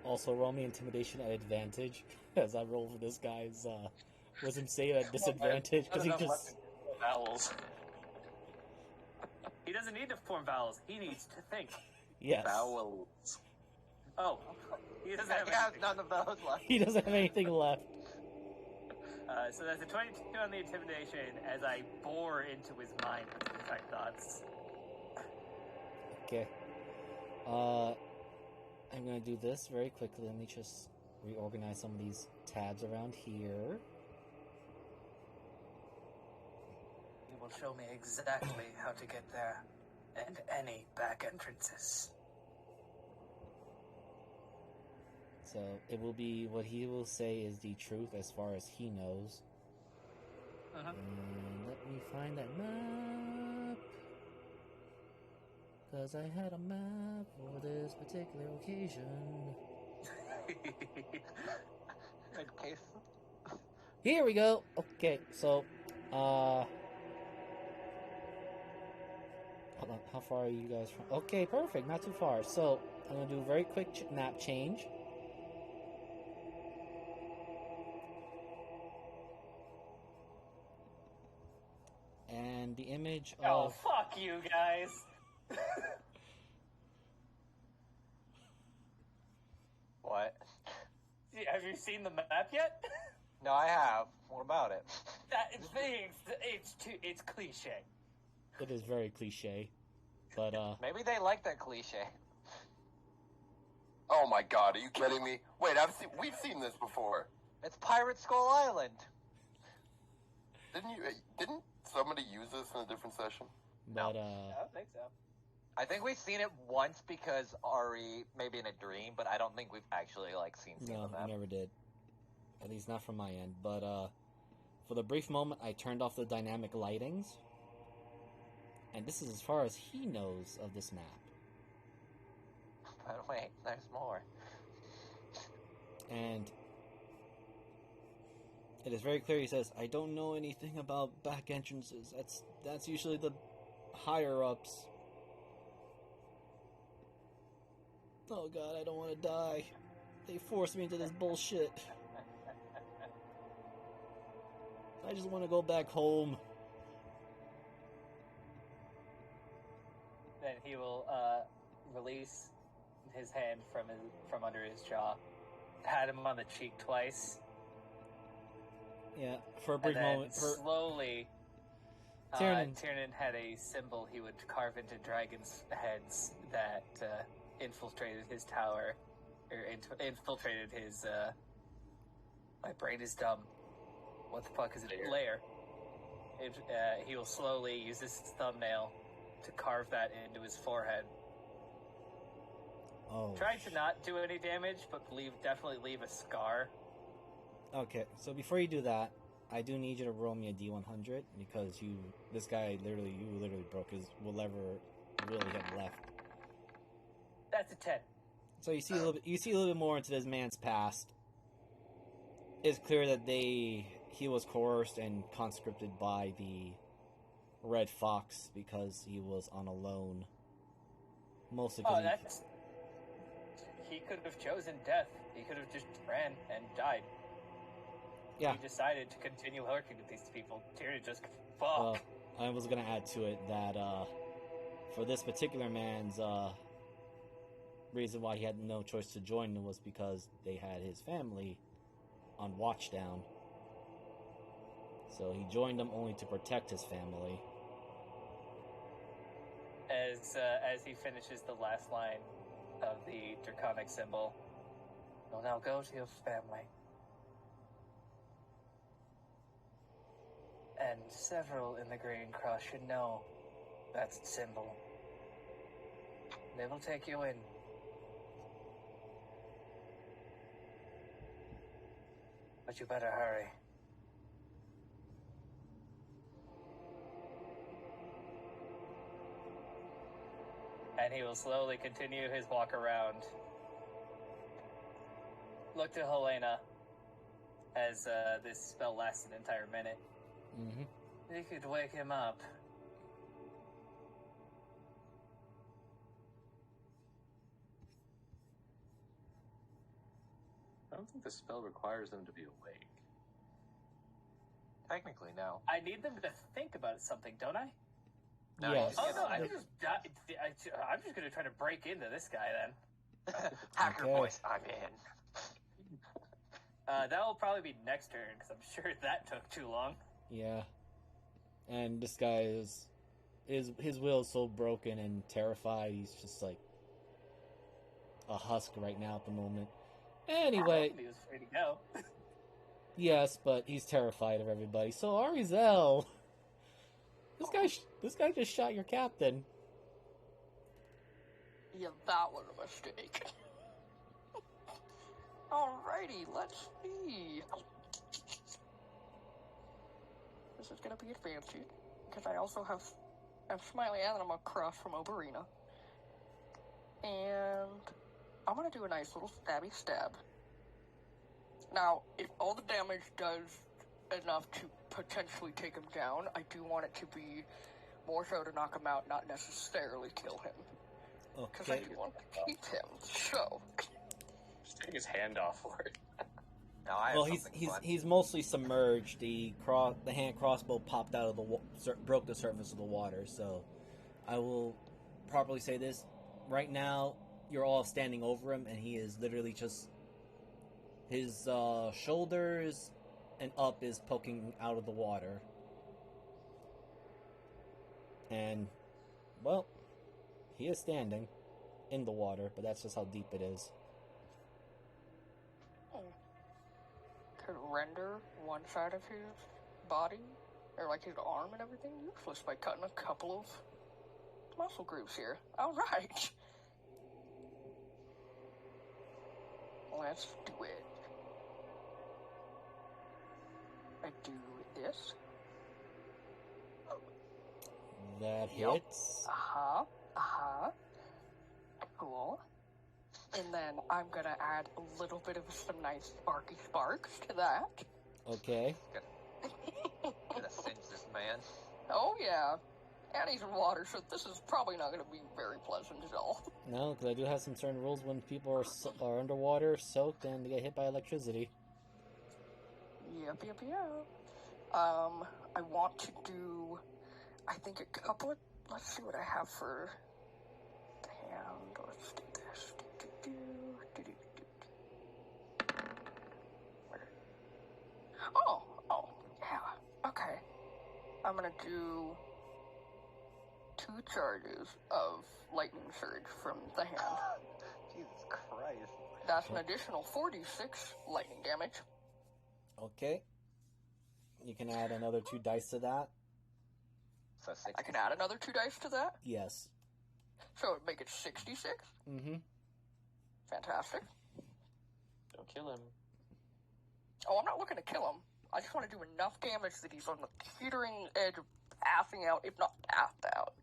Also, roll me intimidation at advantage as I roll for this guy's wisdom save at disadvantage because he just. Vowels. He doesn't need to form vowels. He needs to think. Yes. Vowels. Oh, he doesn't have I have anything. none of those left. He doesn't have anything left. So that's a 22 on the intimidation as I bore into his mind with the exact thoughts. Okay. I'm gonna do this very quickly. Let me just reorganize some of these tabs around here. He will show me exactly how to get there, and any back entrances. So it will be what he will say is the truth as far as he knows. Uh-huh. And let me find that map. Because I had a map for this particular occasion. In case. Here we go. Okay, so, hold on, how far are you guys from? Okay, perfect, not too far. So, I'm going to do a very quick map change. And the image Oh, of... fuck you guys! What? Have you seen the map yet? No, I have. What about it? That thing, it's cliche. It is very cliche. But, Maybe they like that cliche. Oh my god, are you kidding me? Wait, we've seen this before. It's Pirate Skull Island. Didn't somebody use this in a different session? but, I don't think so. I think we've seen it once because Ari, maybe in a dream, but I don't think we've actually seen no, the I map. never did. At least not from my end. But, for the brief moment, I turned off the dynamic lightings. And this is as far as he knows of this map. But wait, there's more. And it is very clear. He says, "I don't know anything about back entrances. That's usually the higher ups." Oh god, I don't want to die. They forced me into this bullshit. I just want to go back home. Then he will release his hand from under his jaw, pat him on the cheek twice. Yeah, for a brief and then moment. Slowly, Tiernan. Tiernan had a symbol he would carve into dragons' heads that infiltrated his tower, or infiltrated his. My brain is dumb. What the fuck is it? Lair. He will slowly use his thumbnail to carve that into his forehead. Oh. Try to not do any damage, but definitely leave a scar. Okay, so before you do that, I do need you to roll me a D100 because this guy literally broke whatever will he had left. That's a 10. So you see a little bit more into this man's past. It's clear that he was coerced and conscripted by the Red Fox because he was on a loan. Mostly because he could have chosen death. He could have just ran and died. Yeah. He decided to continue working with these people. Tyrion just fuck. Well, I was going to add to it that for this particular man's reason why he had no choice to join them was because they had his family on watchdown. So he joined them only to protect his family. As he finishes the last line of the draconic symbol, you'll now go to your family. And several in the Green Cross should know that symbol. They will take you in. But you better hurry. And he will slowly continue his walk around. Look to Helena as this spell lasts an entire minute. Mm-hmm. You could wake him up. I don't think the spell requires them to be awake. Technically, no. I need them to think about something, don't I? No, Yes. Oh no, I'm just gonna try to break into this guy then. Hacker Okay. voice, I'm in. That will probably be next turn, because I'm sure that took too long. Yeah. And this guy his will is so broken and terrified, he's just like a husk right now at the moment. Anyway, He was free to go. yes, but he's terrified of everybody. So Arizel, this guy just shot your captain. Yeah, that was a mistake. Alrighty, let's see. This is gonna be fancy, because I also have a smiley animal across from Oberina. And I'm gonna do a nice little stabby stab. Now, if all the damage does enough to potentially take him down, I do want it to be more so to knock him out, not necessarily kill him. Because I Okay. do want to keep him, so... Just take his hand off for it. Now I have Well, something fun. he's mostly submerged. The hand crossbow popped out of broke the surface of the water. So, I will properly say this: right now, you're all standing over him, and he is literally just his shoulders and up is poking out of the water. And, well, he is standing in the water, but that's just how deep it is. Could render one side of his body, or like his arm and everything, useless by cutting a couple of muscle groups here. Alright. Let's do it. I do this. That Yup. hits. Cool. And then I'm gonna add a little bit of some nice sparky sparks to that. Okay. Gonna cinch this man. Oh yeah. And he's in water, so this is probably not gonna be very pleasant at all. No, because I do have some certain rules when people are underwater, soaked, and they get hit by electricity. Yep. I want to do, I think a couple of, let's see what I have for the hand. Let's do this. Oh, yeah, okay. I'm gonna do 2 charges of lightning surge from the hand. Jesus Christ. That's an additional 46 lightning damage. Okay. You can add another 2 dice to that. So 6. I can add another 2 dice to that, Yes. so it'd make it 66. Mm-hmm. Fantastic. Don't kill him. Oh, I'm not looking to kill him. I just want to do enough damage that he's on the teetering edge of passing out, if not passed out.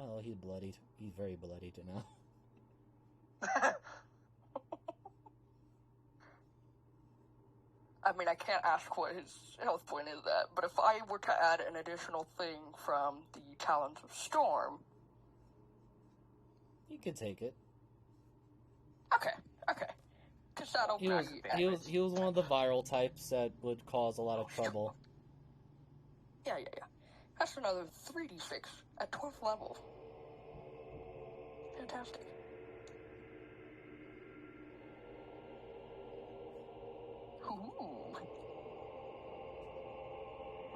Oh, he's bloodied. He's very bloodied now. I mean, I can't ask what his health point is at, but if I were to add an additional thing from the Talons of Storm... You could take it. Okay. Because that'll He was one of the viral types that would cause a lot of trouble. Yeah. That's another 3d6 at 12th level. Fantastic. Ooh.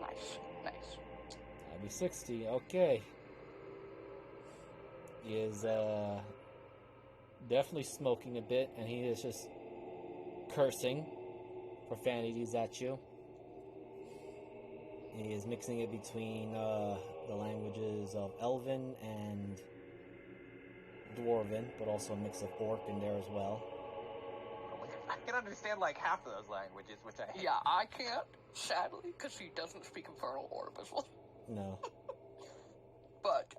Nice. That'd be 60. Okay. He is definitely smoking a bit, and he is just cursing profanities at you. He is mixing it between the languages of Elven and Dwarven, but also a mix of Orc in there as well. I can understand like half of those languages, which I hate. Yeah, I can't, sadly, because he doesn't speak Infernal Orb as well. No. But,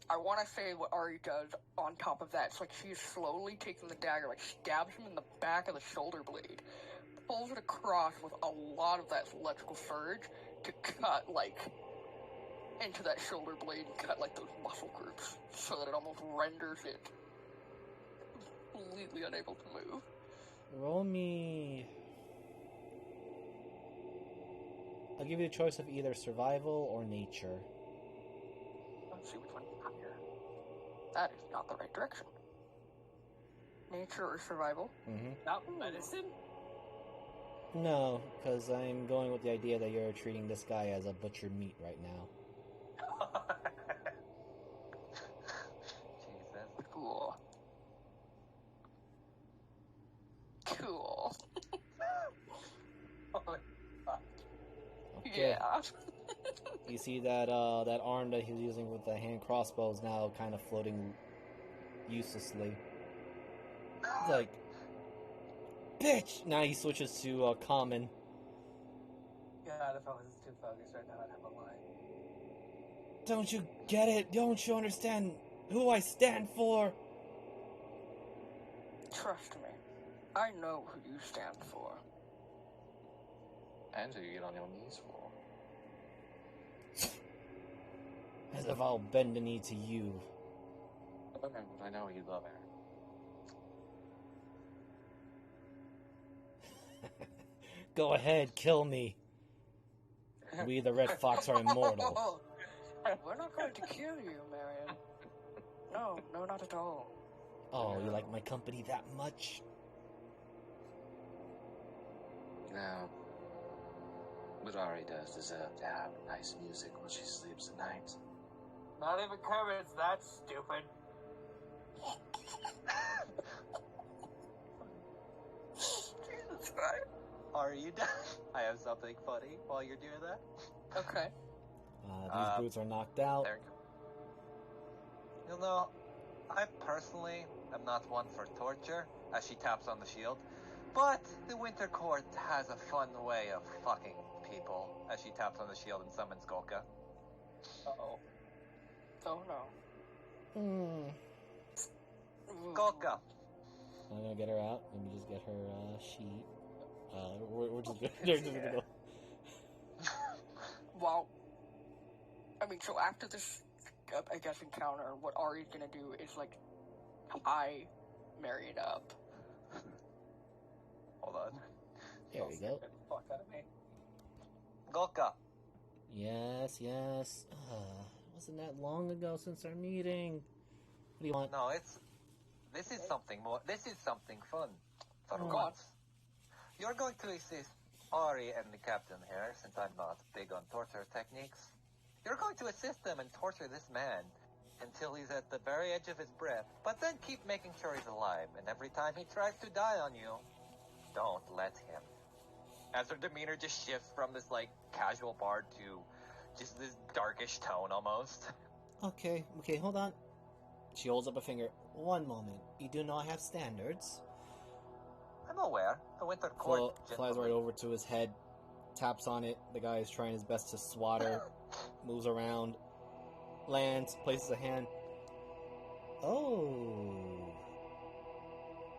I want to say what Ari does on top of that. It's like she's slowly taking the dagger, like stabs him in the back of the shoulder blade, pulls it across with a lot of that electrical surge to cut, like, into that shoulder blade and cut, like, those muscle groups so that it almost renders it completely unable to move. Roll me... I'll give you a choice of either survival or nature. Let's see which one you got here. That is not the right direction. Nature or survival? Mm-hmm. Not medicine? No, because I'm going with the idea that you're treating this guy as a butchered meat right now. Jesus. Cool. Holy fuck. Okay. Yeah. You see that that arm that he's using with the hand crossbow is now kind of floating uselessly. He's like, bitch! Now he switches to common. God, if I was too focused right now, I'd have a line. Don't you get it? Don't you understand who I stand for? Trust me. I know who you stand for. And who you get on your knees for. As if I'll bend the knee to you. I know you love her. Go ahead, kill me. We, the Red Fox, are immortal. We're not going to kill you, Marion. No, not at all. Oh, you like my company that much? No. But Ari does deserve to have nice music while she sleeps at night. Not even Kermit's that stupid. Jesus Christ. Are you done? I have something funny while you're doing that. Okay. These brutes are knocked out. There you go. You know, I personally am not one for torture, as she taps on the shield, but the Winter Court has a fun way of fucking people, as she taps on the shield and summons Golka. Uh-oh. Oh no. Golka! I'm gonna get her out. Let me just get her sheet. We're just gonna go. Well, I mean, so after this, I guess, encounter, what Ari's gonna do is, like, tie Marion up. Hold on. we go. Get the fuck out of me. Golka. Yes. Wasn't that long ago since our meeting? What do you want? No, this is something more. This is something fun. For Oh. once, you're going to assist Ari and the captain here, since I'm not big on torture techniques. You're going to assist them and torture this man until he's at the very edge of his breath, but then keep making sure he's alive. And every time he tries to die on you, don't let him. As her demeanor just shifts from this like casual bard to just this darkish tone almost. Okay, hold on. She holds up a finger. One moment. You do not have standards. I'm aware. The winter court Flies right over to his head, taps on it. The guy is trying his best to swat her, moves around, lands, places a hand. Oh.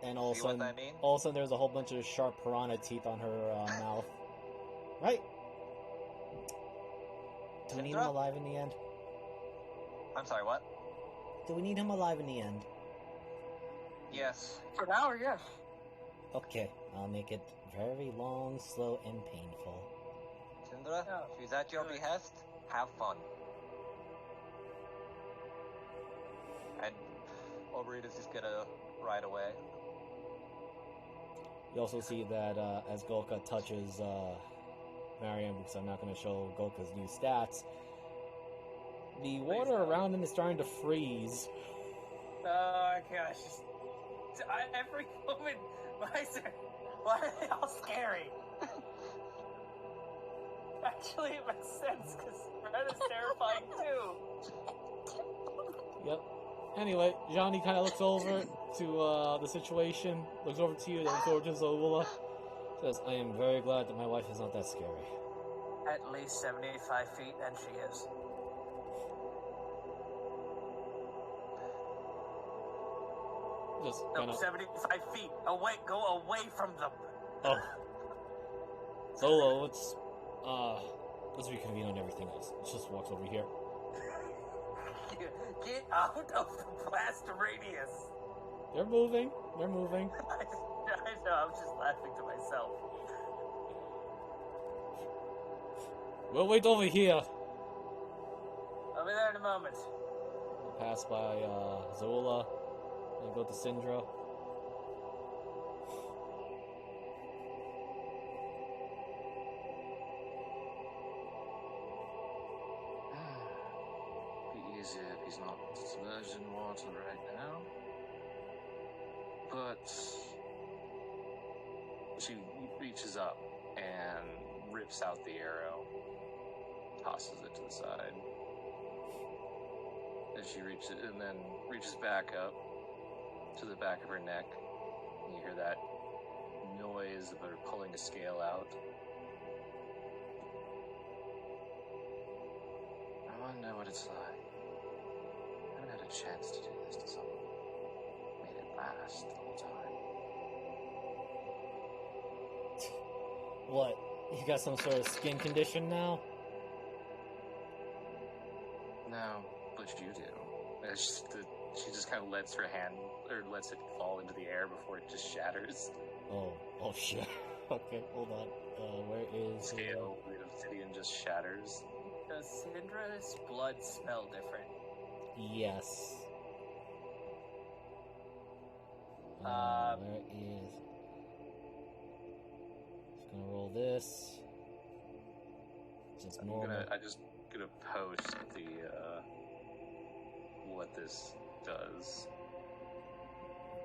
And all of a sudden, what I mean? there's a whole bunch of sharp piranha teeth on her mouth. Right? Do we need him Sindra? alive in the end? I'm sorry, what? Do we need him alive in the end? Yes. For now, yes. Okay, I'll make it very long, slow, and painful. Sindra, Yeah. if he's at your behest, have fun. And Oberita's just gonna ride away. You also see that as Golka touches Mariam, because I'm not going to show Golka's new stats, the water around him is starting to freeze. Oh gosh. Every moment, why are they all scary? Actually, it makes sense, because Red is terrifying too. Yep. Anyway, Johnny kind of looks over to the situation, looks over to you, then looks over to Zola, says, I am very glad that my wife is not that scary. At least 75 feet, and she is. Just No, kind of... 75 feet. Away, go away from them. Oh. Solo, let's reconvene on everything else. Let's just walk over here. Get out of the blast radius. They're moving. I know, I'm just laughing to myself. We'll wait over here. I'll be there in a moment. We'll pass by Zola and go to Syndra. Be easier if he's not submerged in water right now. But she reaches up and rips out the arrow, tosses it to the side. And she reaches back up to the back of her neck. And you hear that noise of her pulling a scale out. I wonder what it's like. I haven't had a chance to do this to someone. Made it last the whole time. What? You got some sort of skin condition now? No, but you do. She just kind of lets her hand, or lets it fall into the air before it just shatters. Oh shit. Okay, hold on. Where is Scale made of obsidian just shatters. Does Syndra's blood smell different? Yes. Um, Where is... Just gonna roll this. Just normal. I'm just gonna post the what this does.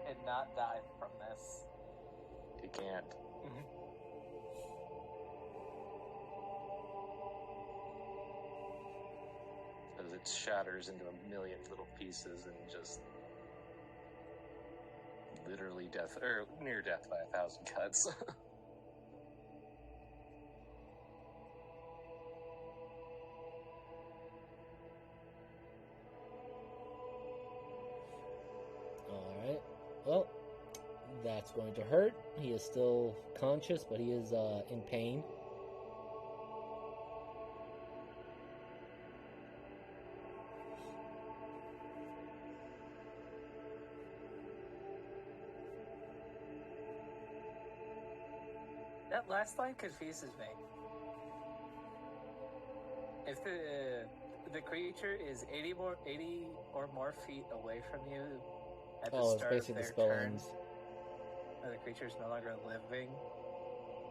And not die from this. It can't. As it shatters into a million little pieces and just literally death, or near death by 1,000 cuts. Alright. Well, that's going to hurt. He is still conscious, but he is in pain. That last line confuses me. If the creature is 80 or more feet away from you at the start of their turn, the creature is no longer living.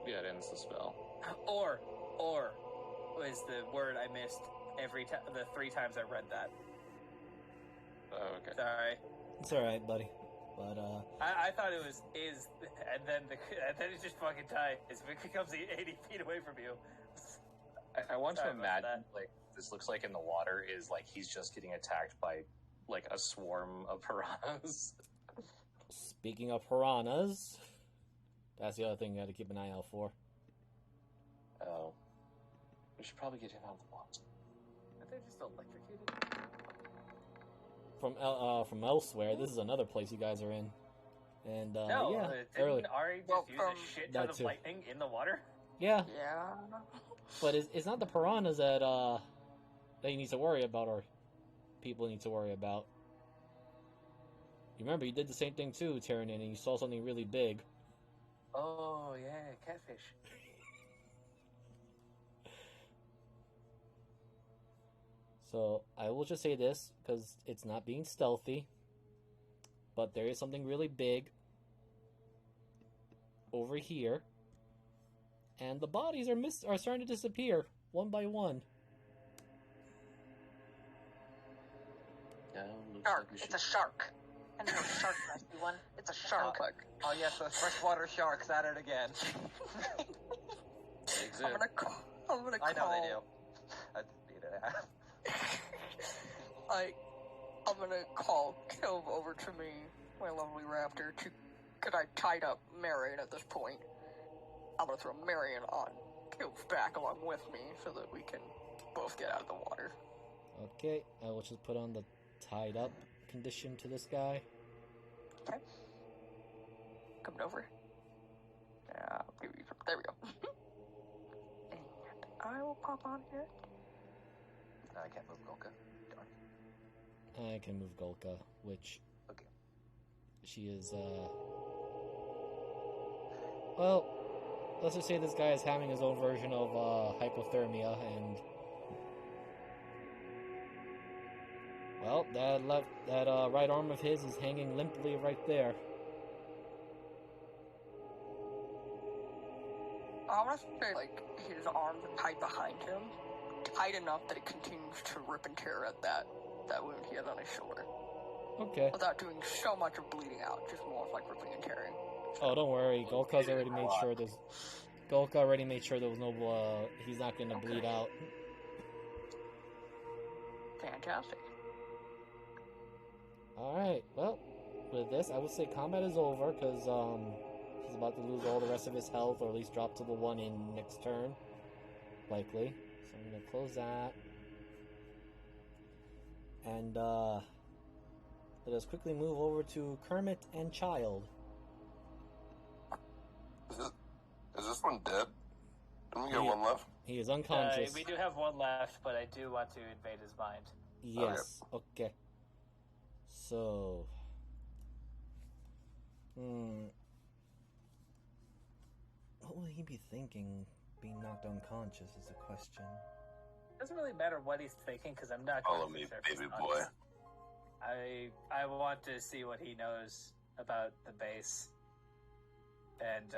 Yeah, it ends the spell. Or was the word I missed every time the 3 times I read that. Oh, okay. Sorry. It's alright, buddy. But, I thought it was is, and then it just fucking dies. If it becomes 80 feet away from you. I want to Sorry about imagine, that. like, this looks like in the water is, like, he's just getting attacked by, like, a swarm of piranhas. speaking of piranhas, that's the other thing you gotta keep an eye out for. Oh. We should probably get him out of the water. Are they just electrocuted? From elsewhere, this is another place you guys are in. And, No, yeah, didn't early. Ari just use a shit ton that of too. lightning in the water? Yeah, Yeah. but it's not the piranhas that you need to worry about, or people need to worry about. You remember, you did the same thing too, Tyrannin, and you saw something really big. Oh, yeah, catfish. So, I will just say this, because it's not being stealthy, but there is something really big over here, and the bodies are starting to disappear, one by one. No, looks Shark. like we It's should... a shark. I know a shark must be one. It's a shark. Oh yes, the freshwater sharks at it again. They exist. I'm gonna call. I know they do. I just beat it out. I'm gonna call Kilv over to me, my lovely raptor, cause I tied up Marion at this point. I'm gonna throw Marion on Kilv's back along with me so that we can both get out of the water. Okay, I will just put on the tied up condition to this guy. Okay. Coming over. Yeah, there we go. And I will pop on here. I can't move Golka. Darn. I can move Golka, which... Okay. She is, well, let's just say this guy is having his own version of, hypothermia, and... Well, that right arm of his is hanging limply right there. I want to say, like, his arms are tied behind him, tight enough that it continues to rip and tear at that wound he has on his shoulder. Okay. Without doing so much of bleeding out, just more of, like, ripping and tearing. Oh, don't worry. Golka's already made sure there's... Golka already made sure there was no, he's not gonna bleed out. Fantastic. Alright, well, with this, I would say combat is over, because, he's about to lose all the rest of his health, or at least drop to the 1 in next turn. Likely. So I'm gonna close that. And, let us quickly move over to Kermit and Child. Is this one dead? Didn't we get one left? He is unconscious. We do have one left, but I do want to invade his mind. Yes, okay. So... What will he be thinking, being knocked unconscious, is the question. Doesn't really matter what he's thinking, because I'm not Follow going to me, surface baby on boy. this. I want to see what he knows about the base. And,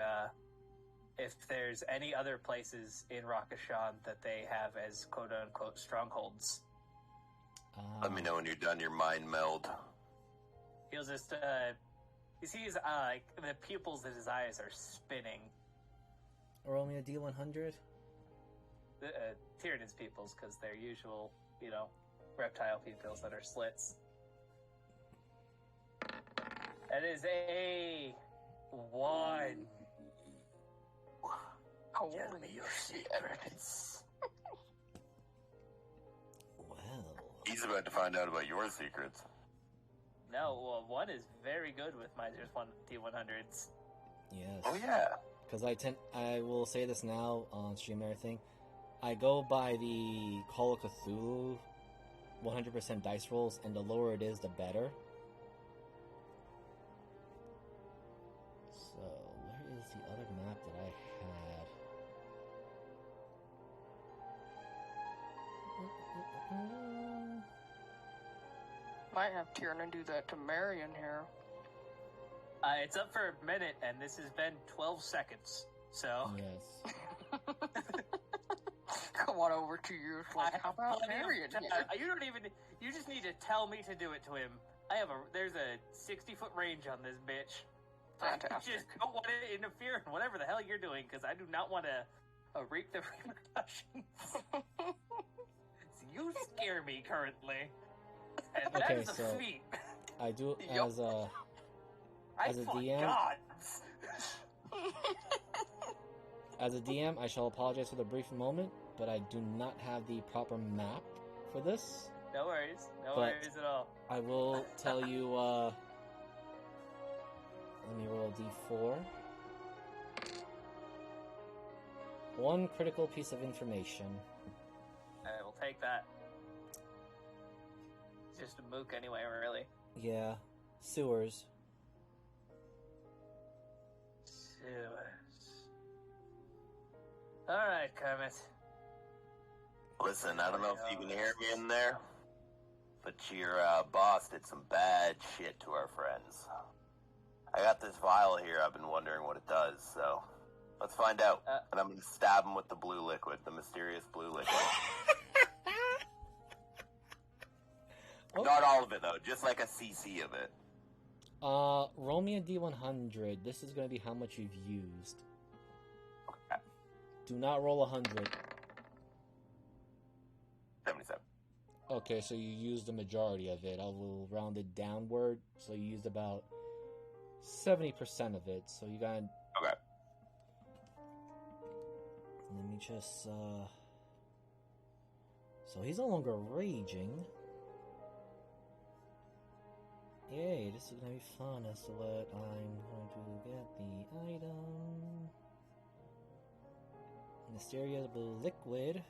if there's any other places in Rashakhan that they have as quote-unquote strongholds. Let me know when you're done your mind meld. He'll just, he sees, the pupils of his eyes are spinning. Roll me a D100. Tyrannid's pupils, because they're usual, reptile pupils that are slits. That is a 1. Tell me your secrets. Well... He's about to find out about your secrets. No, well, 1 is very good with my just one D100s. Yes. Oh yeah. Because I will say this now on stream and everything. I go by the Call of Cthulhu 100% dice rolls, and the lower it is, the better. So, where is the other map that I have? Might have Tiernan do that to Marion here. It's up for a minute, and this has been 12 seconds. So Yes. Come on over to you. It's like, how about plenty of Marion time. here? You don't even. You just need to tell me to do it to him. There's a 60-foot range on this bitch. Fantastic. Just don't want to interfere in whatever the hell you're doing, because I do not want to reap the repercussions. You scare me currently, and that Okay, is a so feat. I do Yup. as a For DM. gods. As a DM, I shall apologize for the brief moment, but I do not have the proper map for this. No worries. No But- worries at all. I will tell you, let me roll a d4. One critical piece of information. I will take that. It's just a mook anyway, really. Yeah. Sewers. Alright, Kermit. Listen, I don't know if you can hear me in there, but your boss did some bad shit to our friends. I got this vial here. I've been wondering what it does, so let's find out. And I'm going to stab him with the blue liquid, the mysterious blue liquid. Oh. Not all of it, though. Just like a cc of it. Roll me a d100. This is going to be how much you've used. Okay. Do not roll 100. 77. Okay, so you used the majority of it. I will round it downward. So you used about 70% of it. So you got... Okay. Let me just, So he's no longer raging. Yay, this is gonna be fun as to what I'm going to get the item. Mysterious blue liquid.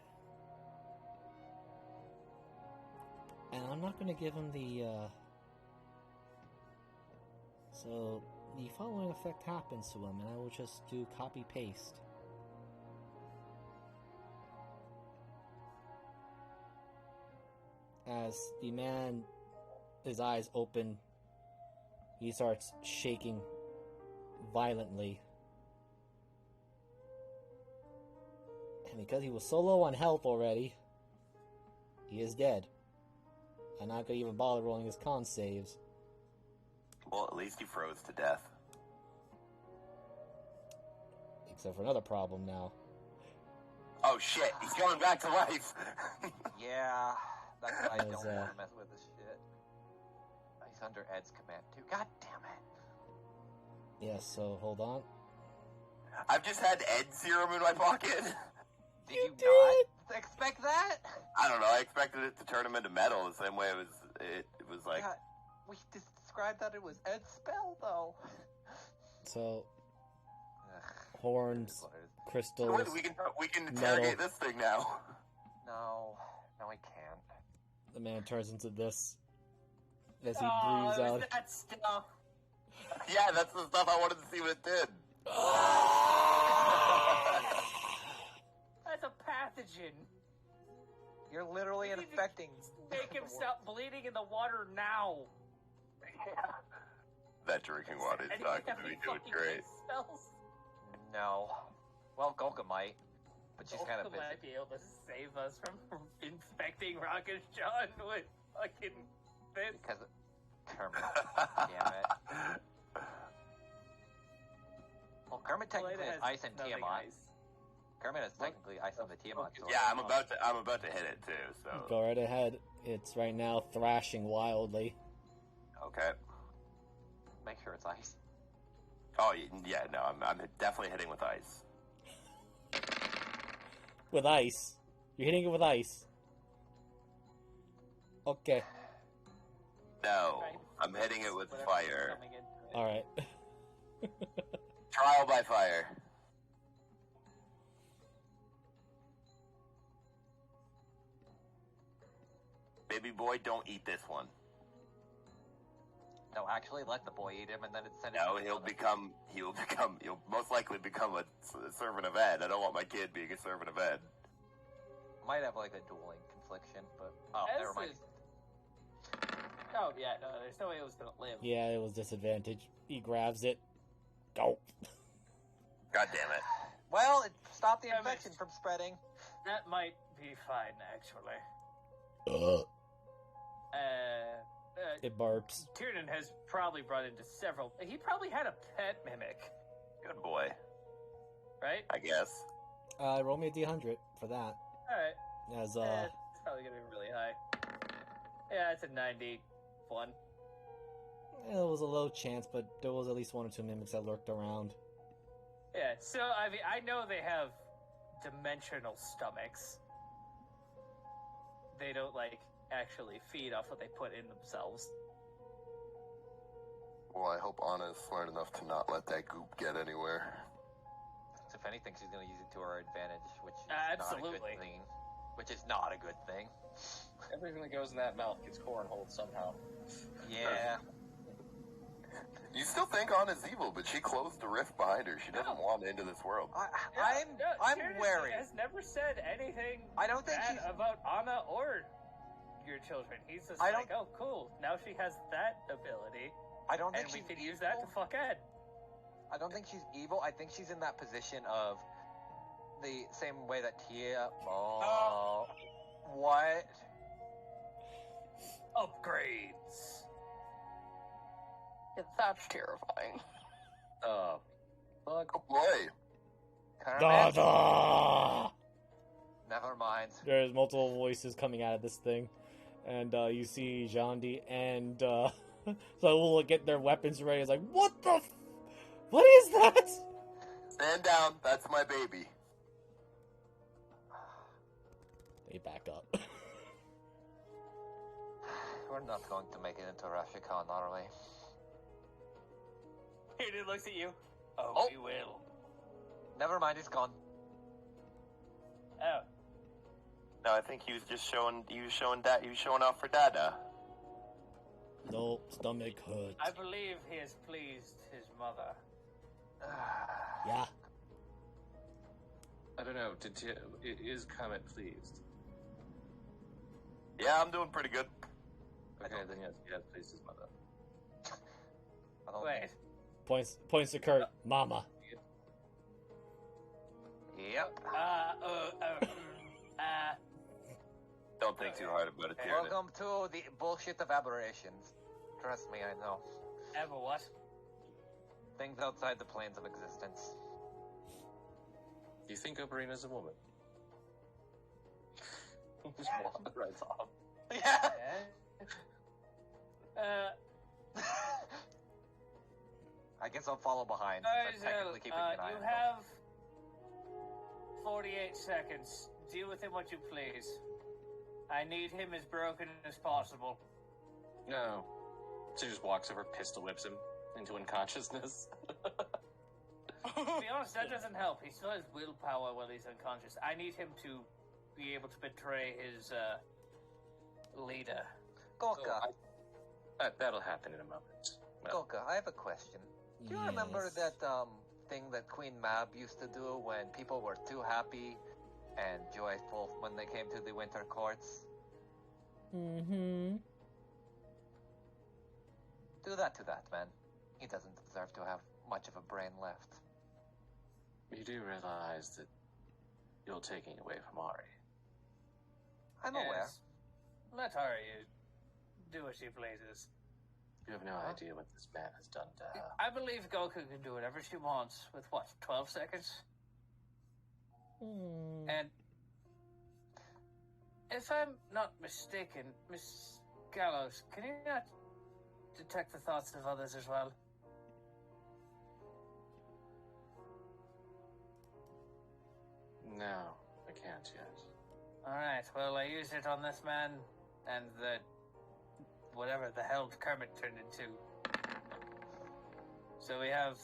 And I'm not gonna give him the, So, the following effect happens to him, and I will just do copy-paste. As the man, his eyes open, he starts shaking violently. And because he was so low on health already, he is dead. I'm not gonna even bother rolling his con saves. Well, at least he froze to death. Except for another problem now. Oh shit, he's going back to life! Yeah, that's why I don't As, want to mess with this shit. He's under Ed's command too. God damn it. Yes, so hold on. I've just had Ed serum in my pocket. Did you not expect that? I don't know, I expected it to turn him into metal the same way it was like... Yeah, we just described that it was Ed's spell, though. So, Ugh, horns, it is what it is. crystals, We can interrogate this thing now. No, we can't. the man turns into this as he Oh, breathes it was out. that stuff. Yeah, that's the stuff I wanted to see what it did. That's a pathogen. You're literally We need to infecting. Make him stop bleeding in the water now. That drinking water is And he not have going to be any doing fucking great. spells. No. Well, Golga might, but she's kind of Golga busy. might be able to save us from infecting Rocket John with fucking this. Because of Kermit. Damn it. Well, Kermit technically has ice and nothing Tiamat. ice. Kermit has technically ice on the Tiamat. So Yeah, I'm about to hit it too, so... Go right ahead. It's right now thrashing wildly. Okay. Make sure it's ice. Oh, yeah, no, I'm definitely hitting with ice. With ice. You're hitting it with ice. Okay. No, Right. I'm hitting it with Whatever's fire. coming into it. Alright. Trial by fire. Baby boy, don't eat this one. No, actually, let the boy eat him, and then it's sent. No, he'll most likely become a servant of Ed. I don't want my kid being a servant of Ed. Might have like a dueling confliction, but oh, As never mind. is- Oh, yeah, no, there's no way it was gonna live. Yeah, it was disadvantage. He grabs it. Go. God damn it. Well, it stopped the Damn it. infection from spreading. That might be fine, actually. It barks. Tiernan has probably run into several. He probably had a pet mimic, Good boy, right? I guess. Roll me a d100 for that. Alright. As, It's probably gonna be really high. Yeah, it's a 91. it was a low chance, but there was at least 1 or 2 mimics that lurked around. Yeah, so, I mean, I know they have dimensional stomachs. They don't, like, actually feed off what they put in themselves. Well, I hope Anna's smart enough to not let that goop get anywhere. If anything, she's going to use it to her advantage, which is Absolutely. not a good thing. Which is not a good thing. Everything that goes in that mouth gets cornholed somehow. Yeah. You still think Anna's evil, but she closed the rift behind her. She doesn't want into this world. I'm Tiernan wary. has never said anything I don't think bad she's... about Anna or your children. He's just I like, oh, cool. Now she has that ability, I don't think and we she's can evil. use that to fuck Ed. I don't think she's evil. I think she's in that position of the same way that Tia... Oh. What? Upgrades. Yeah, that's terrifying. Fuck. Oh boy. Kermit? Da-da! Never mind. There's multiple voices coming out of this thing. And you see Jandi and Saul get their weapons ready. It's like, what the what is that? Stand down. That's my baby. They back up. We're not going to make it into Rashakhan, are we? Tiernan looks at you. Oh, Oh. we will. Never mind, he's gone. Oh. No, I think he was just showing off for Dada. No, stomach hurt. I believe he has pleased his mother. Yeah. I don't know. Is Kermit pleased? Yeah, I'm doing pretty good. Okay, then yes, he has pleased his mother. I don't Wait. Points to Kurt. Mama. Yep. Don't think too hard about it, Tiernan. Welcome to the bullshit of aberrations. Trust me, I know. Ever what? Things outside the planes of existence. You think Oberina's a woman? Just walk right off. Yeah. I guess I'll follow behind. But technically keeping an eye you on have 48 seconds. Deal with him what you please. I need him as broken as possible. No. So he just walks over, pistol whips him into unconsciousness. To be honest, that doesn't help. He still has willpower while he's unconscious. I need him to be able to betray his leader. Gorka, That'll happen in a moment. Well, Gorka, I have a question. Do you remember that thing that Queen Mab used to do when people were too happy and joyful when they came to the Winter Courts? Mm-hmm. Do that to that man. He doesn't deserve to have much of a brain left. you do realize that you're taking away from Ari. I'm aware. Yes. Let Ari do what she pleases. You have no idea what this man has done to her. I believe Goku can do whatever she wants with, 12 seconds? And if I'm not mistaken, Miss Gallows, can you not detect the thoughts of others as well? No, I can't yet. Alright, well, I used it on this man and the... whatever the hell Kermit turned into. So we have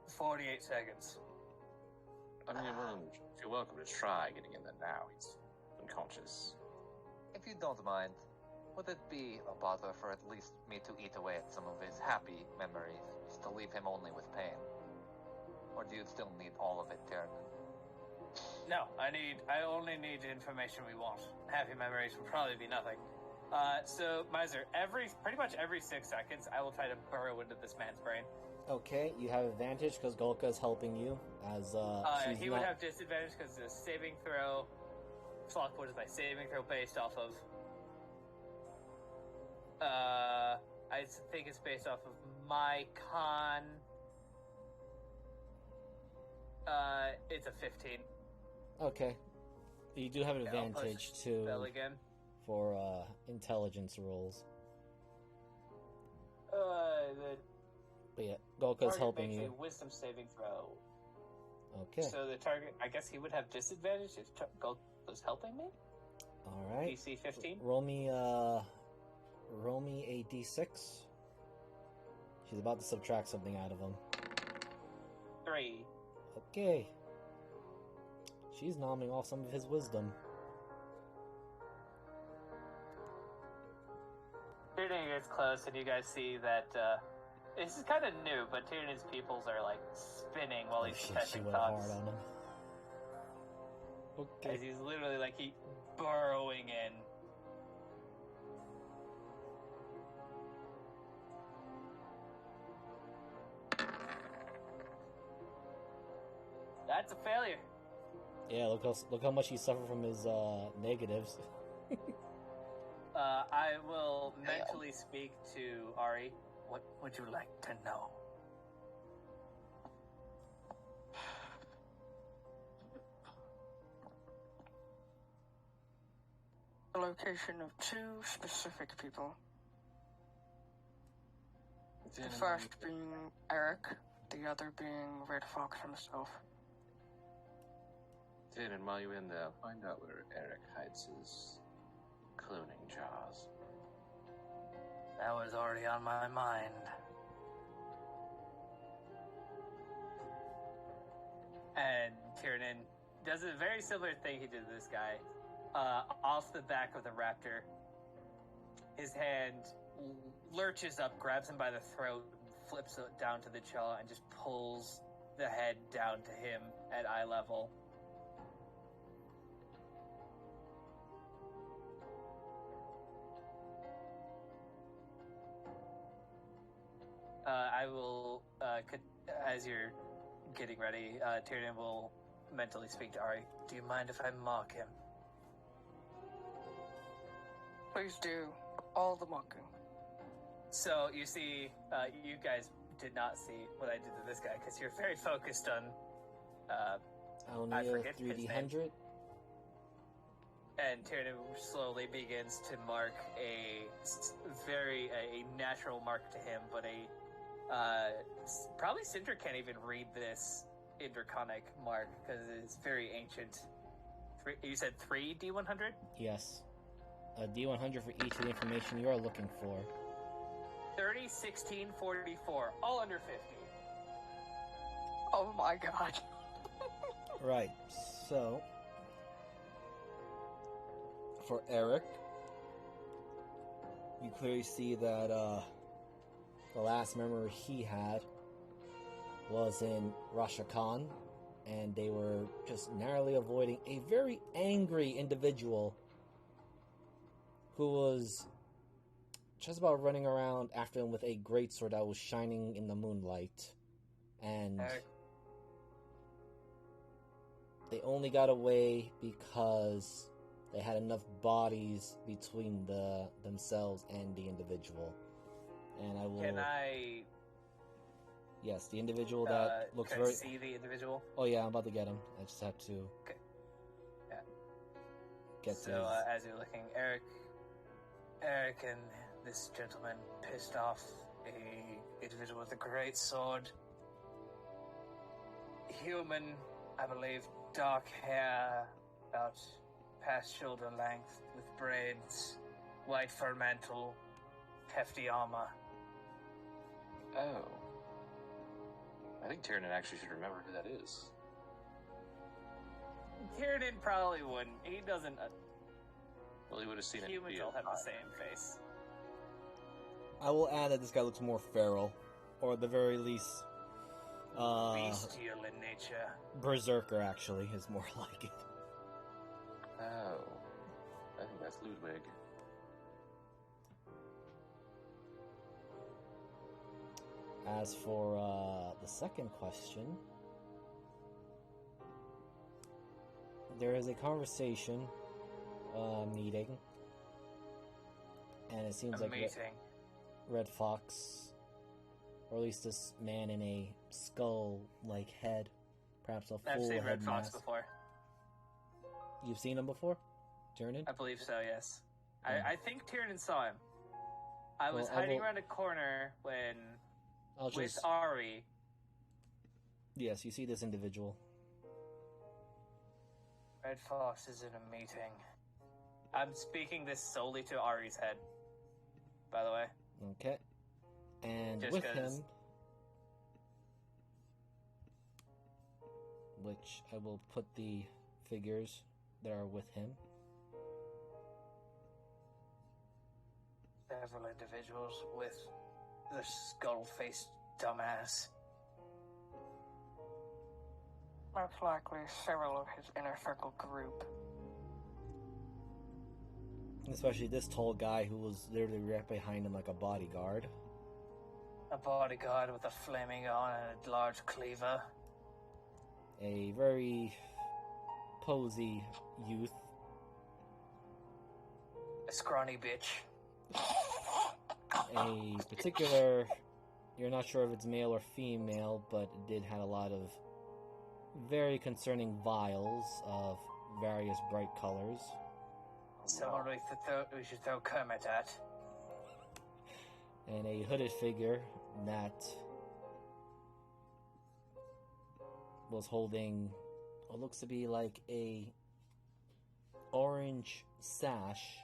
48 seconds. I mean, you're welcome to try getting in there now. He's unconscious. If you don't mind, would it be a bother for at least me to eat away at some of his happy memories, just to leave him only with pain? Or do you still need all of it, Tiernan? No, I only need the information we want. Happy memories would probably be nothing. So, Miser, pretty much every 6 seconds, I will try to burrow into this man's brain. Okay, you have advantage because Golka is helping you. As He would have disadvantage because the saving throw. Flockwood is my saving throw based off of. I think it's based off of my con. It's a 15. Okay, you do have an advantage too Spell again. for intelligence rolls. But yeah, Golka's helping makes you. a wisdom saving throw. Okay. So the target, I guess he would have disadvantage if Golka's helping me. All right. DC 15. Roll me a d6. She's about to subtract something out of him. 3. Okay. She's nomming off some of his wisdom. Tyrion gets close, and you guys see that this is kind of new, but Tyrion's pupils are like spinning while he's She testing went hard thoughts. on him. Okay. As he's literally like burrowing in. That's a failure. Yeah, look how much he suffered from his negatives. I will mentally speak to Ari. What would you like to know? The location of 2 specific people. The first being Eric, the other being Red Fox himself. And while you're in there, find out where Eric hides his cloning jars. That was already on my mind. And Tiernan does a very similar thing he did to this guy. Off the back of the raptor, his hand lurches up, grabs him by the throat, flips it down to the jaw, and just pulls the head down to him at eye level. I will, as you're getting ready, Tyrion will mentally speak to Ari. Do you mind if I mock him? Please do. All the mocking. So, you see, you guys did not see what I did to this guy, because you're very focused on, I forget 3D100. And Tyrion slowly begins to mark a natural mark to him, but probably Cinder can't even read this Indraconic mark because it's very ancient. You said 3 D100? Yes. A D100 for each of the information you are looking for. 30, 16, 44, all under 50. Oh my god. Right, so for Eric, you clearly see that the last memory he had was in Rashakhan, and they were just narrowly avoiding a very angry individual who was just about running around after him with a greatsword that was shining in the moonlight. And they only got away because they had enough bodies between themselves and the individual. And I will... Can I... Yes, the individual that looks can very... I see the individual? Oh yeah, I'm about to get him. I just have to... Okay. Yeah. Get so, to as you're looking, Eric and this gentleman pissed off a individual with a great sword. Human, I believe, dark hair, about past shoulder length, with braids, white fur mantle, hefty armor. Oh. I think Tyrion actually should remember who that is. Tyrion probably wouldn't. He doesn't... Well, he would have seen it. Humans all have the same face. I will add that this guy looks more feral, or at the very least, bestial in nature. Berserker actually is more like it. Oh. I think that's Ludwig. As for the second question, there is a conversation meeting, and it seems like Red Fox, or at least this man in a skull-like head, perhaps a full I've seen head Red Fox mask. before. You've seen him before, Tiernan? I believe so, yes. I think Tiernan saw him. I was hiding around a corner when with Ari. Yes, you see this individual. Red Fox is in a meeting. I'm speaking this solely to Ari's head, by the way. Okay. And Just with 'cause- him, which I will put the figures that are with him. Several individuals with the skull-faced dumbass. Most likely several of his inner circle group. Especially this tall guy who was literally right behind him like a bodyguard. A bodyguard with a flaming gun and a large cleaver. A very posy youth. A scrawny bitch. A particular, you're not sure if it's male or female, but it did have a lot of very concerning vials of various bright colors. Someone we should throw Kermit at. And a hooded figure that was holding what looks to be like a orange sash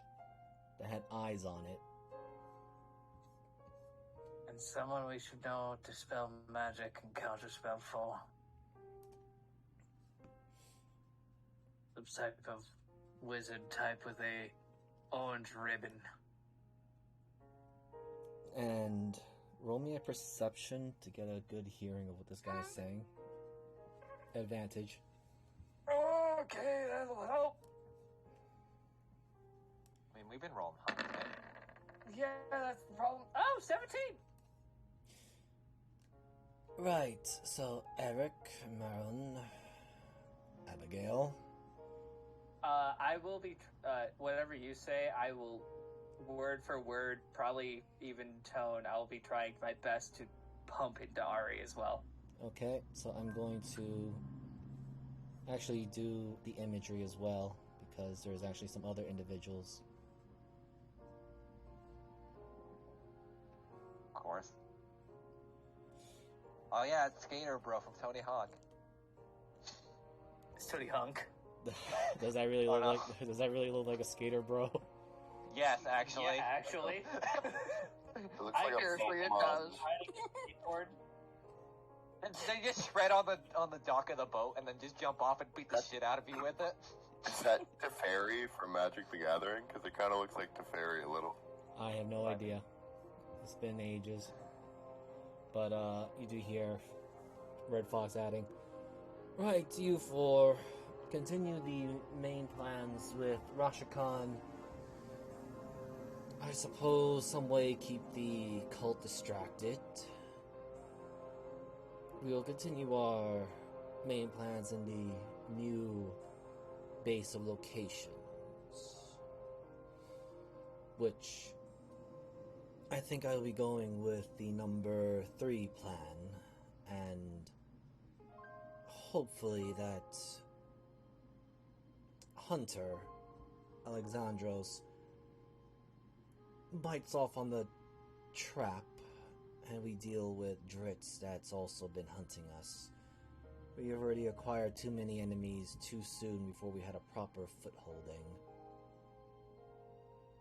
that had eyes on it. And someone we should know to spell magic and counterspell for. Some type of wizard type with a orange ribbon. And roll me a perception to get a good hearing of what this guy is saying. Advantage. Okay, that'll help. I mean, we've been rolling high, right? Yeah, that's the problem. Oh, 17! Right, so Eric, Maron, Abigail. I will be, whatever you say, I will, word for word, probably even tone, I'll be trying my best to pump into Ari as well. Okay, so I'm going to actually do the imagery as well, because there's actually some other individuals. Of course. Oh yeah, it's Skater Bro from Tony Hawk. It's Tony Hunk. Does that really look no. like? Does that really look like a skater, bro? Yes, actually. Yeah, actually. It looks like a Seriously, it Pokemon. does. And they just shred on the dock of the boat and then just jump off and beat the shit out of you with it. Is that Teferi from Magic the Gathering? Because it kind of looks like Teferi a little. I have no idea. It's been ages. But you do hear Red Fox adding, "Right, you four, continue the main plans with Rashakhan. I suppose some way keep the cult distracted. We'll continue our main plans in the new base of locations, which I think I'll be going with the number 3 plan, and hopefully that Hunter, Alexandros, bites off on the trap, and we deal with Dritz that's also been hunting us. We have already acquired too many enemies too soon before we had a proper footholding.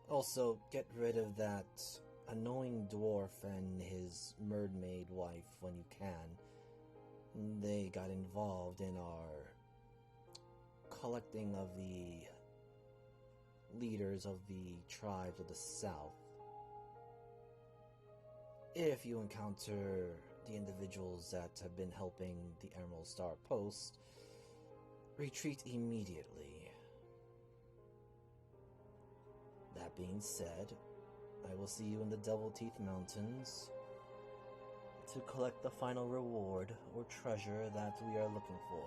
Also, get rid of that annoying dwarf and his mermaid wife when you can. They got involved in our collecting of the leaders of the tribes of the south. If you encounter the individuals that have been helping the Emerald Star Post, retreat immediately. That being said, I will see you in the Devil Teeth Mountains. to collect the final reward or treasure that we are looking for.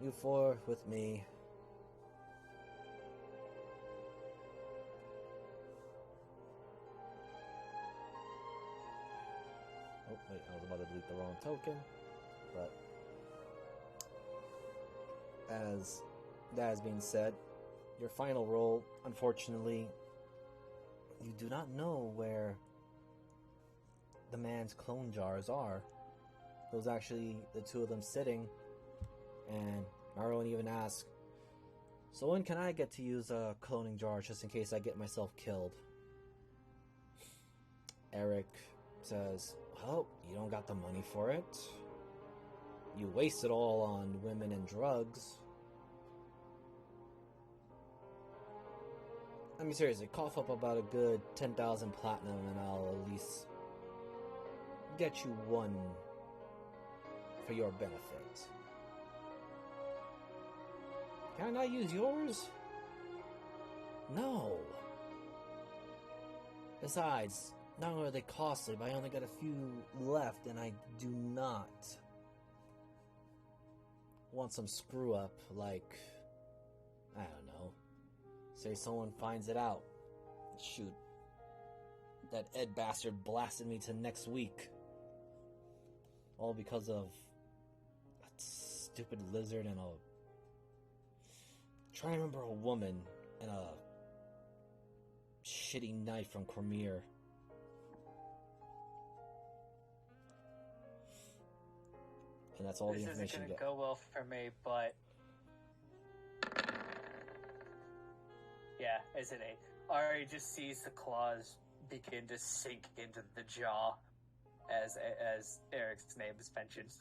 You four with me. Oh, wait, I was about to delete the wrong token. But as that has been said, your final roll, unfortunately, you do not know where the man's clone jars are. Those actually the two of them sitting, and Marwan even asked, so when can I get to use a cloning jar just in case I get myself killed? Eric says, well, you don't got the money for it. You waste it all on women and drugs. I mean, seriously, cough up about a good 10,000 platinum and I'll at least get you one for your benefit. Can I not use yours? No. Besides, not only are they costly, but I only got a few left and I do not want some screw up like, I don't know, say someone finds it out. Shoot, that Ed bastard blasted me to next week. All because of a stupid lizard and a... Trying to remember a woman and a shitty knife from Cormier. And that's all the information you This isn't get. gonna go well for me, but yeah, it's an 8. Ari just sees the claws begin to sink into the jaw as Eric's name is mentioned.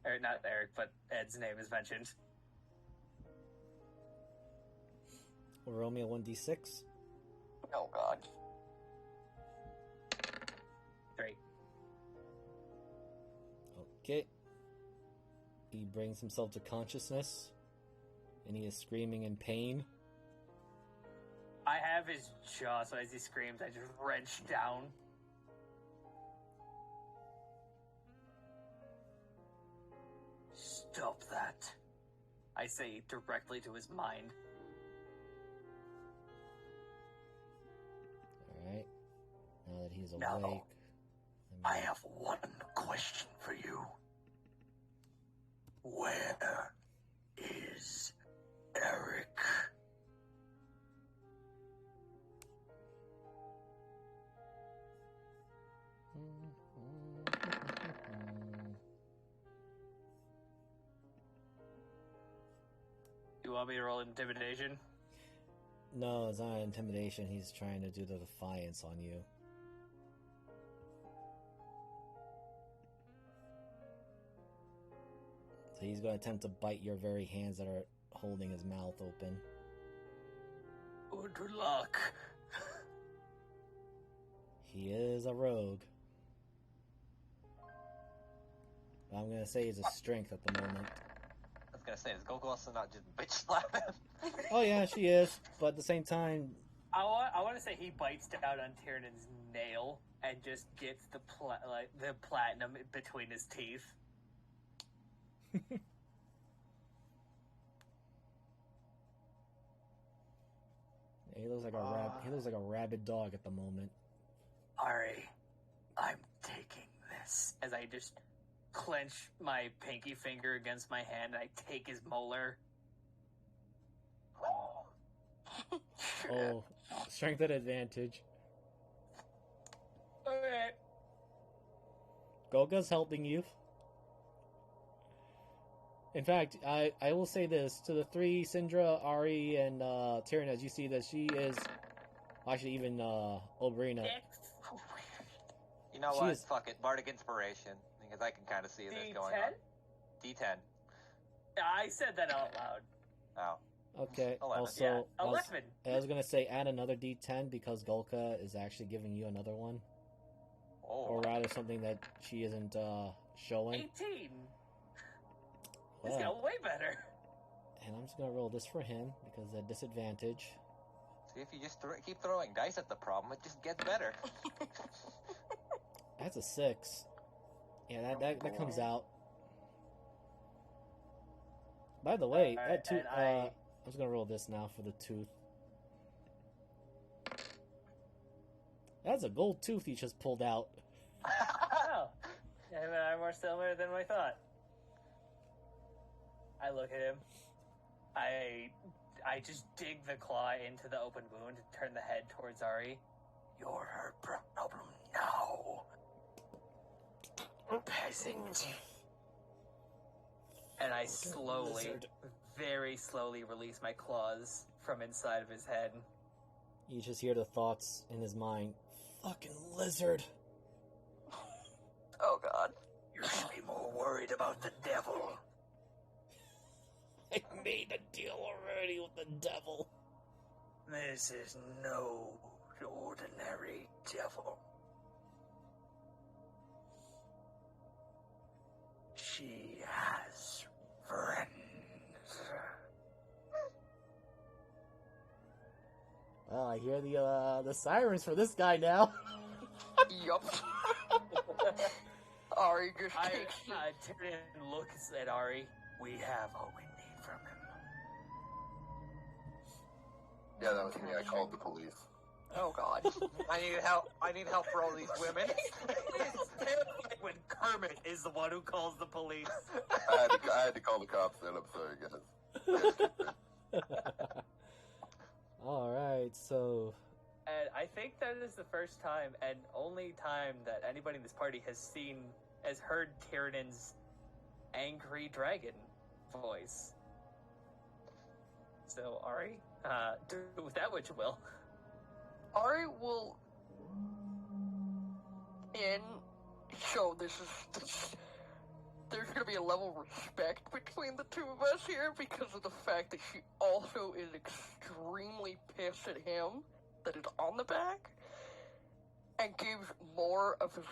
Or not Eric, but Ed's name is mentioned. Roll me a 1d6. Oh god. 3. Okay. He brings himself to consciousness, and he is screaming in pain. I have his jaw, so as he screams, I just wrench down. Stop that. I say directly to his mind. Alright. Now that he's Now, awake... I have one question for you. Where is Eric? You want me to roll intimidation? No, it's not intimidation. He's trying to do the defiance on you. So he's going to attempt to bite your very hands that are holding his mouth open. Good luck. He is a rogue. But I'm going to say he's a strength at the moment. I was gonna say, is Gogo also not just bitch slapping? Oh yeah, she is. But at the same time... I want to say he bites down on Tiernan's nail and just gets the platinum between his teeth. He looks like a rabid dog at the moment. Ari, I'm taking this. As I just clench my pinky finger against my hand and I take his molar. Oh, strength at advantage. Okay. Golga's helping you. In fact, I will say this to the three, Syndra, Ari, and Tyrion, as you see that she is... Actually, even Obrina. You know She what? is- Fuck it. Bardic Inspiration. Because I can kind of see this going on. D10? I said that out loud. Oh. Okay, 11. also... Yeah, I was- 11. I was going to say add another d10 because Golka is actually giving you another one. Oh. Or rather something that she isn't showing. 18. This Well, got way better. and I'm just going to roll this for him because at disadvantage. See, if you just keep throwing dice at the problem, it just gets better. That's a 6. Yeah, that comes out. By the way, Alright, that tooth. and I was gonna roll this now for the tooth. That's a gold tooth he just pulled out. Oh, I'm more similar than I thought. I look at him. I just dig the claw into the open wound and turn the head towards Ari. You're her problem now. Peasant. And I slowly, Lizard. very slowly release my claws from inside of his head. You just hear the thoughts in his mind. Fucking lizard. Oh god. You should be more worried about the devil. I made a deal already with the devil. This is no ordinary devil. She has friends. Well, I hear the sirens for this guy now. Yup. Ari just takes Tyrion looks at Ari. We have all we need from him. Yeah, that was me. I called the police. Oh god. I need help. I need help for all these women. It's terrifying when Kermit is the one who calls the police. I had to call the cops then. I'm sorry, guys. Alright, so... And I think that is the first time and only time that anybody in this party has heard Tyrannon's angry dragon voice. So, Ari, do with that what you will. Ari will show this there's gonna be a level of respect between the two of us here because of the fact that she also is extremely pissed at him that is on the back and gives more of his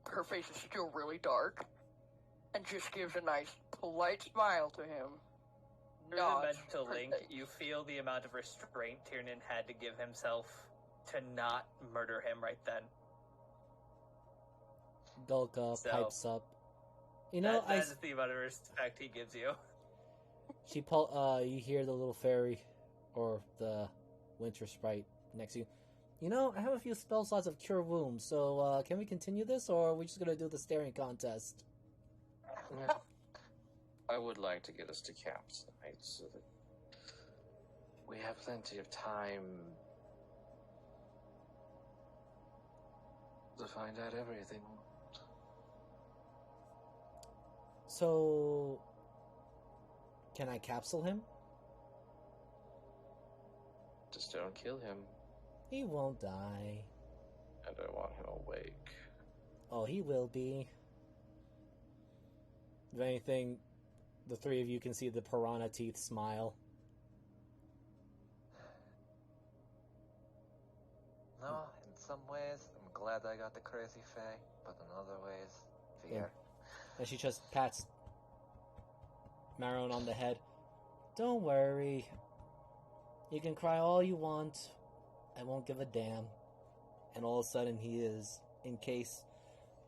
her face is still really dark and just gives a nice polite smile to him. Through the mental link, you feel the amount of restraint Tiernan had to give himself to not murder him right then. Gulka So, pipes up. You know, that is the amount of respect he gives you. You hear the little fairy, or the winter sprite next to you. You know, I have a few spell slots of Cure Wounds, so can we continue this, or are we just gonna do the staring contest? I would like to get us to camp tonight so that we have plenty of time to find out everything. So, can I capsule him? Just don't kill him. He won't die. And I want him awake. Oh, he will be. If anything, the three of you can see the piranha teeth smile. No, in some ways, I'm glad I got the crazy fae, but in other ways, fear. Yeah. And she just pats Maron on the head. Don't worry. You can cry all you want. I won't give a damn. And all of a sudden he is encased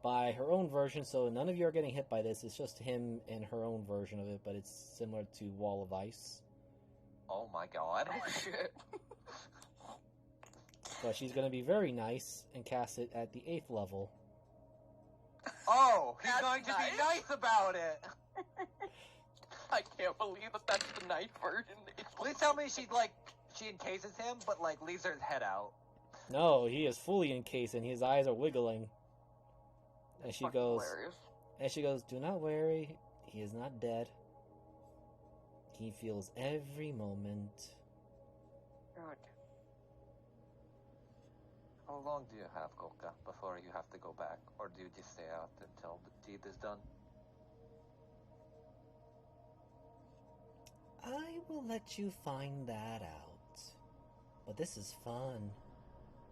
by her own version, so none of you are getting hit by this. It's just him and her own version of it, but it's similar to Wall of Ice. Oh my god. Oh shit. But she's going to be very nice and cast it at the 8th level. Oh, he's That's going to nice. be nice about it. I can't believe that's the nice version. Please tell me she encases him, but leaves her head out. No, he is fully encased and his eyes are wiggling. And she goes, hilarious. do not worry, he is not dead. He feels every moment. Good. How long do you have, Golka, before you have to go back? Or do you just stay out until the deed is done? I will let you find that out. But this is fun.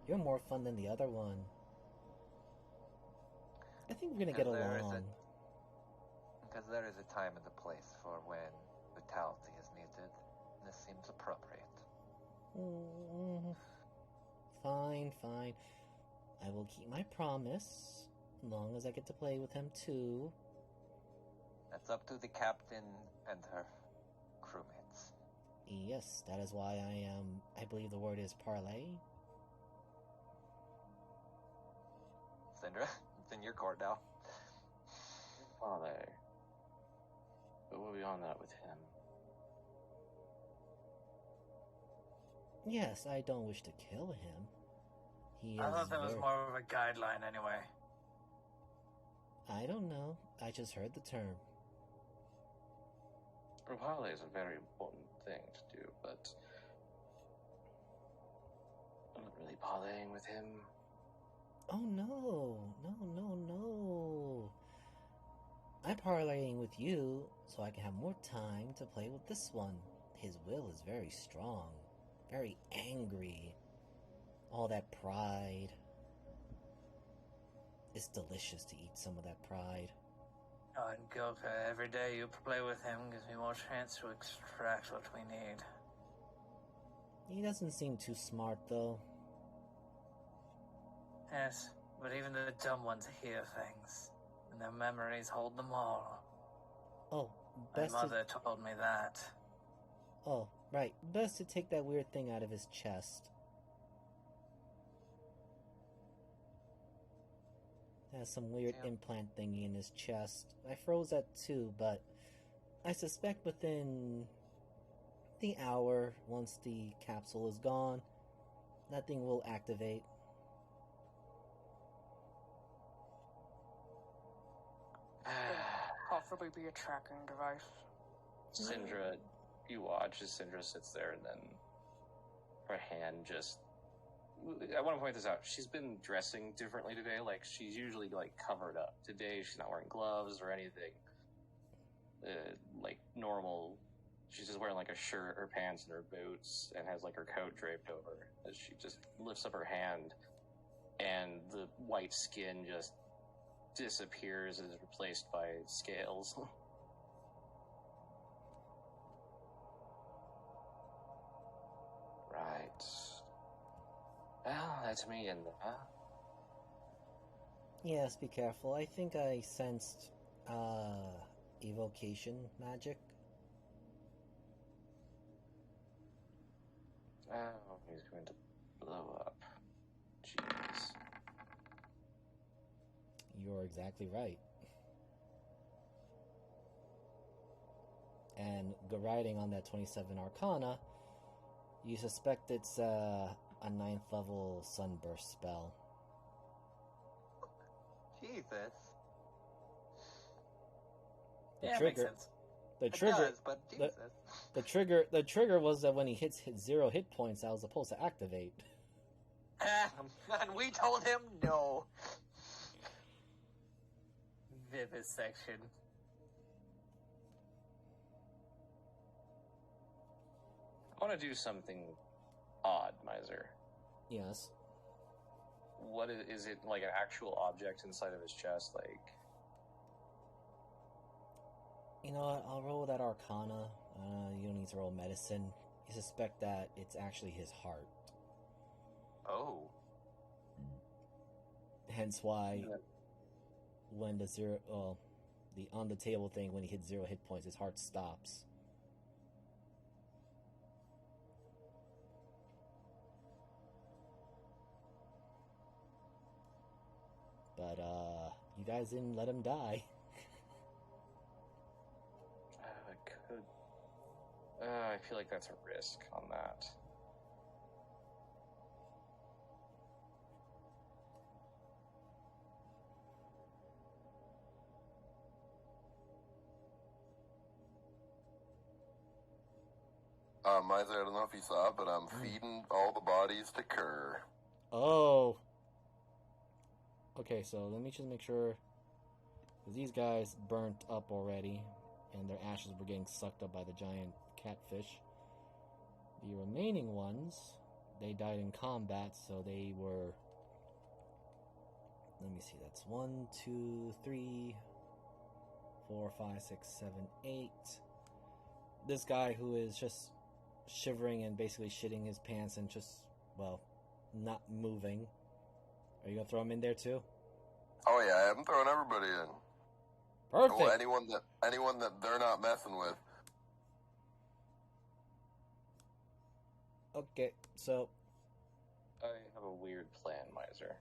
You're more fun than the other one. I think we're gonna get along. Because there is a time and a place for when the hospitality is needed. This seems appropriate. Fine, fine. I will keep my promise, as long as I get to play with him too. That's up to the captain and her crewmates. Yes, that is why I believe the word is parlay. Syndra, it's in your court now. Father. But we'll be on that with him. Yes, I don't wish to kill him. He I is thought that was very... more of a guideline anyway. I don't know. I just heard the term. Parlay is a very important thing to do, but I'm not really parlaying with him. Oh no, no. I'm parlaying with you so I can have more time to play with this one. His will is very strong, very angry. All that pride. It's delicious to eat some of that pride. Oh, and Gilka, every day you play with him gives me more chance to extract what we need. He doesn't seem too smart, though. Yes, but even the dumb ones hear things, and their memories hold them all. Oh, My best mother told me that. Oh, right. Best to take that weird thing out of his chest. Has some weird implant thingy in his chest. I froze that too, but I suspect within the hour, once the capsule is gone, that thing will activate. Possibly be a tracking device. Syndra, you watch as Syndra sits there, and then her hand just... I want to point this out. She's been dressing differently today. Like, she's usually, like, covered up. Today, she's not wearing gloves or anything. Like, normal. She's just wearing, like, a shirt, her pants, and her boots, and has, like, her coat draped over her. As she just lifts up her hand, and the white skin just disappears and is replaced by scales. Right. Well, that's me in there. Yes, be careful. I think I sensed, evocation magic. Oh, he's going to blow up. Jeez. You're exactly right. And riding on that 27 Arcana, you suspect it's a 9th level sunburst spell. Jesus. The Yeah, trigger, makes sense. the It trigger, does, but Jesus. the trigger was that when he hits 0 hit points, I was supposed to activate. And we told him no. Vivisection. I want to do something odd, Miser. Yes. What is it, like an actual object inside of his chest? Like, You know what? I'll roll that Arcana. You don't need to roll medicine. You suspect that it's actually his heart. Oh. Hence why, when the the on the table thing, when he hits 0 hit points, his heart stops. But you guys didn't let him die. I could. I feel like that's a risk on that. Miser, I don't know if you saw it, but I'm feeding all the bodies to Kerr. Oh. Okay, so let me just make sure. These guys burnt up already, and their ashes were getting sucked up by the giant catfish. The remaining ones, they died in combat, so they were... Let me see, that's 1, 2, 3, 4, 5, 6, 7, 8, this guy who is just shivering and basically shitting his pants and just, well, not moving. Are you gonna throw him in there too? Oh yeah, I'm throwing everybody in. Perfect. Well, anyone that they're not messing with. Okay, so I have a weird plan, Miser.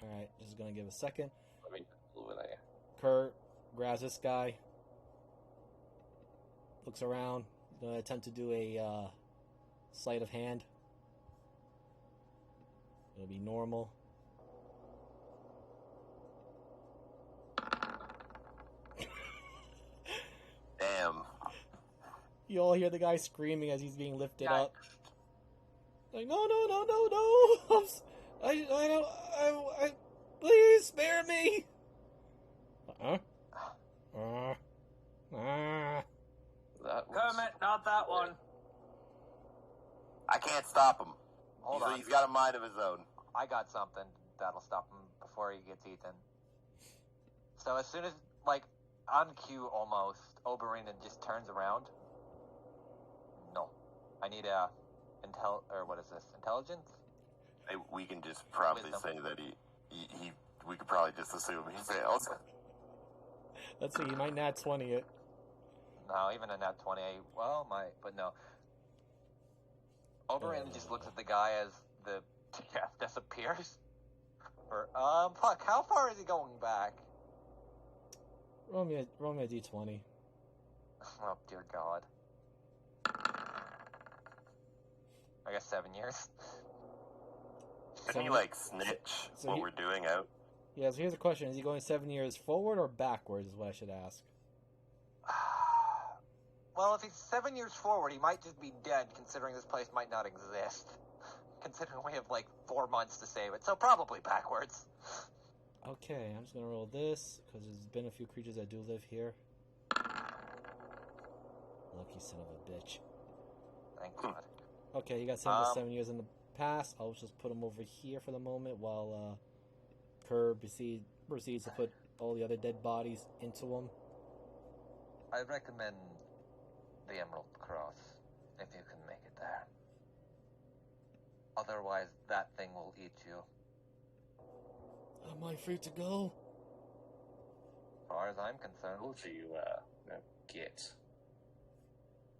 alright, just gonna give a second. Let me what I Kurt grabs this guy, looks around, gonna attempt to do a sleight of hand. It'll be normal. Damn. You all hear the guy screaming as he's being lifted Yeah. up. Like, no! I please spare me. that was Kermit, not that one. I can't stop him. Hold on. He's got a mind of his own. I got something that'll stop him before he gets eaten. So as soon as, like, on cue almost, Oberyn just turns around. No. I need intelligence? We can just probably Wisdom. say that we could probably just assume he fails. Let's see, he might nat 20 it. No, even a nat 20, but no. Oberyn just looks at the guy as the death disappears. Fuck, how far is he going back? Roll me a d20. Oh, dear God. I guess 7 years. Can he, like, snitch So what he- we're doing out? Yeah, so here's the question. Is he going 7 years forward or backwards is what I should ask. Well, if he's 7 years forward, he might just be dead, considering this place might not exist. Considering we have, like, 4 months to save it, so probably backwards. Okay, I'm just gonna roll this, because there's been a few creatures that do live here. Lucky son of a bitch. Thank God. Okay, you got 7 years in the past. I'll just put him over here for the moment while Kerr proceeds to put all the other dead bodies into him. I recommend the Emerald Cross, if you can make it there. Otherwise, that thing will eat you. Am I free to go? As far as I'm concerned. What do you get?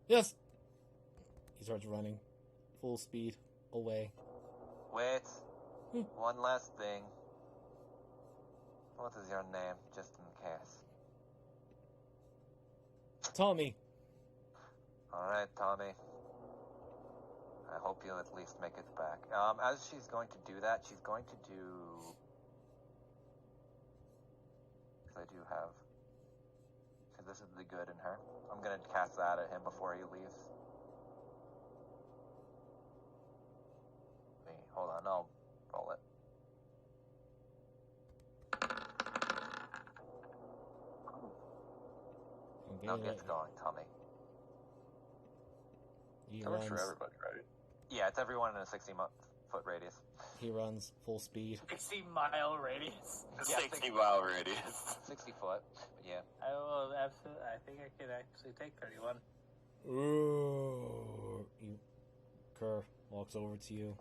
Yes! He starts running. Full speed. Away. Wait. One last thing. What is your name, just in case? Tommy! Alright, Tommy. I hope you'll at least make it back. As she's going to do that, she's going to do... Because I do have... Because this is the good in her. I'm going to cast that at him before he leaves. Wait, hold on, I'll roll it. Okay, Now get going, Tommy. He That works runs. for everybody, right? Yeah, it's everyone in a 60-foot radius. He runs full speed. 60-mile radius. Yeah, 60-mile radius. 60 foot, yeah. I will absolutely. I think I could actually take 31. Ooh. Kerr walks over to you.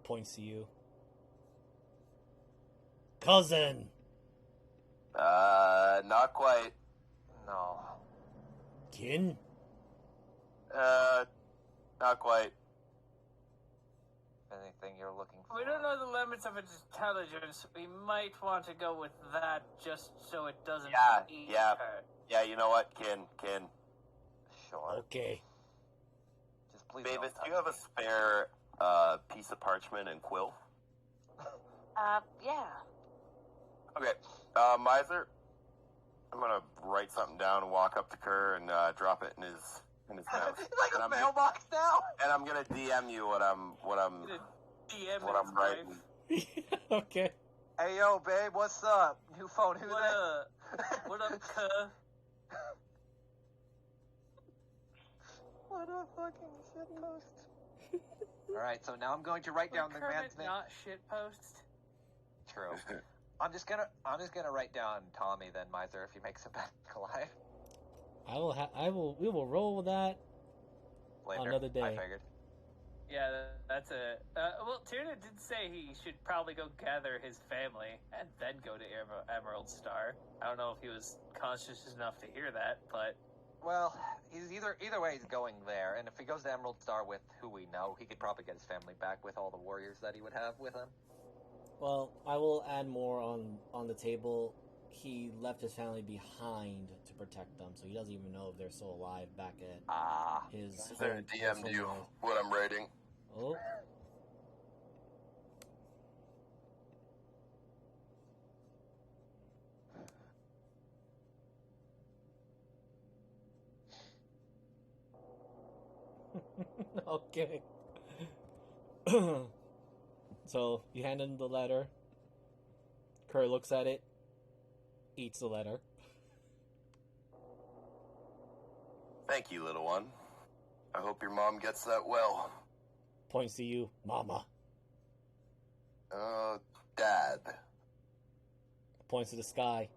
Points to you. Cousin! Not quite. No. Kin? Not quite. Anything you're looking for? We don't know the limits of its intelligence. We might want to go with that just so it doesn't eat yeah. her. Yeah, you know what, Kin. Sure. Okay. Just please Babe, don't do touch you have a me. spare piece of parchment and quill? Yeah. Okay. Miser, I'm gonna write something down and walk up to Kerr and drop it in his mouth. It's like And a I'm mailbox now! And I'm gonna DM you what I'm DM what I'm writing. Okay. Hey, yo, babe, what's up? New phone, who What that? up? What up, Kerr? What a fucking shitpost. Alright, so now I'm going to write down the Kermit man's name. not shitpost. True. I'm just gonna write down Tommy then, Miser, if he makes it back alive. We will roll with that Later. another day. I figured. Yeah, that's it. Well, Tiernan did say he should probably go gather his family and then go to Emerald Star. I don't know if he was conscious enough to hear that, but... Well, he's either way he's going there, and if he goes to Emerald Star with who we know, he could probably get his family back with all the warriors that he would have with him. Well, I will add more on the table. He left his family behind to protect them, so he doesn't even know if they're still alive back at his There DM'd you what I'm rating. Oh. Okay. So, you hand him the letter. Kerr looks at it, eats the letter. Thank you, little one. I hope your mom gets that well. Points to you, Mama. Dad. Points to the sky,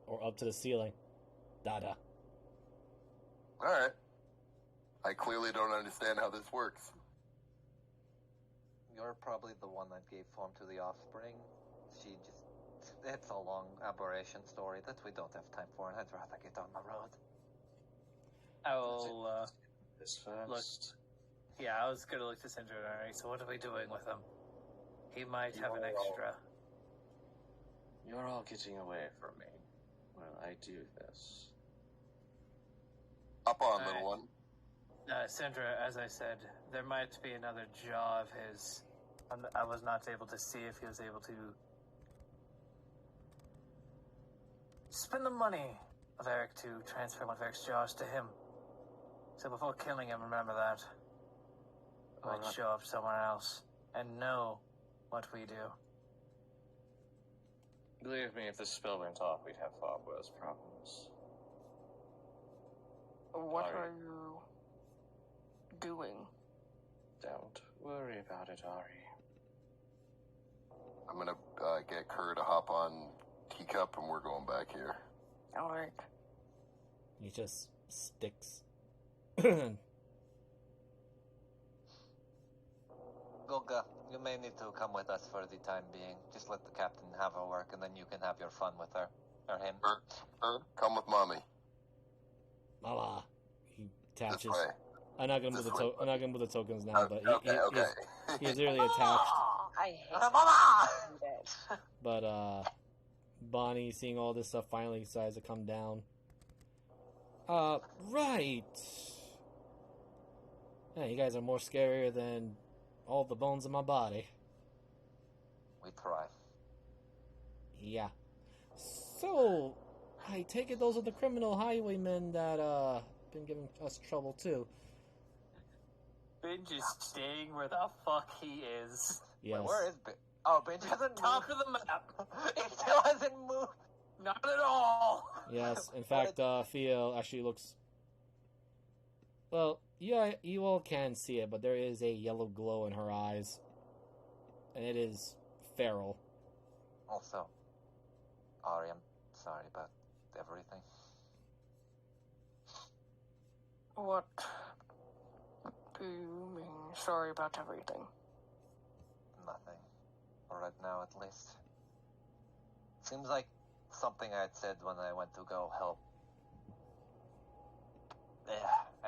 or up to the ceiling. Dada. Alright. I clearly don't understand how this works. You're probably the one that gave form to the offspring. It's a long aberration story that we don't have time for, and I'd rather get on the road. I will, This first. look. Yeah, I was gonna look to Cinder. Alright, so what are we doing with him? He might have an extra. You're all getting away from me while I do this. Up on, Alright. little one. Sandra, as I said, there might be another jaw of his. I was not able to see if he was able to spend the money of Eric to transfer one of Eric's jaws to him. So before killing him, remember that. Might show up somewhere else and know what we do. Believe me, if this spell went off, we'd have far worse problems. What Ari. are you doing? Don't worry about it, Ari. I'm gonna get Kerr to hop on Teacup, and we're going back here. Alright. He just sticks. Golga, you may need to come with us for the time being. Just let the captain have her work, and then you can have your fun with her. Or him. Kerr, come with mommy. Mama. He This attaches. way. I'm not gonna move the tokens now, but Okay. he is really attached. I hate Mama! it. But Bonnie, seeing all this stuff, finally decides to come down. Right. Yeah, you guys are more scarier than all the bones in my body. We try. Yeah. So, I take it those are the criminal highwaymen that been giving us trouble too. Binge is staying where the fuck he is. Yes. Wait, where is Binge? Oh, Binge hasn't Top moved. of the map. He still hasn't moved. Not at all. Yes. In fact, Theo actually looks. Well, yeah, you all can see it, but there is a yellow glow in her eyes, and it is feral. Also, Ari, I'm sorry about everything. What do you mean, sorry about everything? Nothing. Right now, at least. Seems like something I had said when I went to go help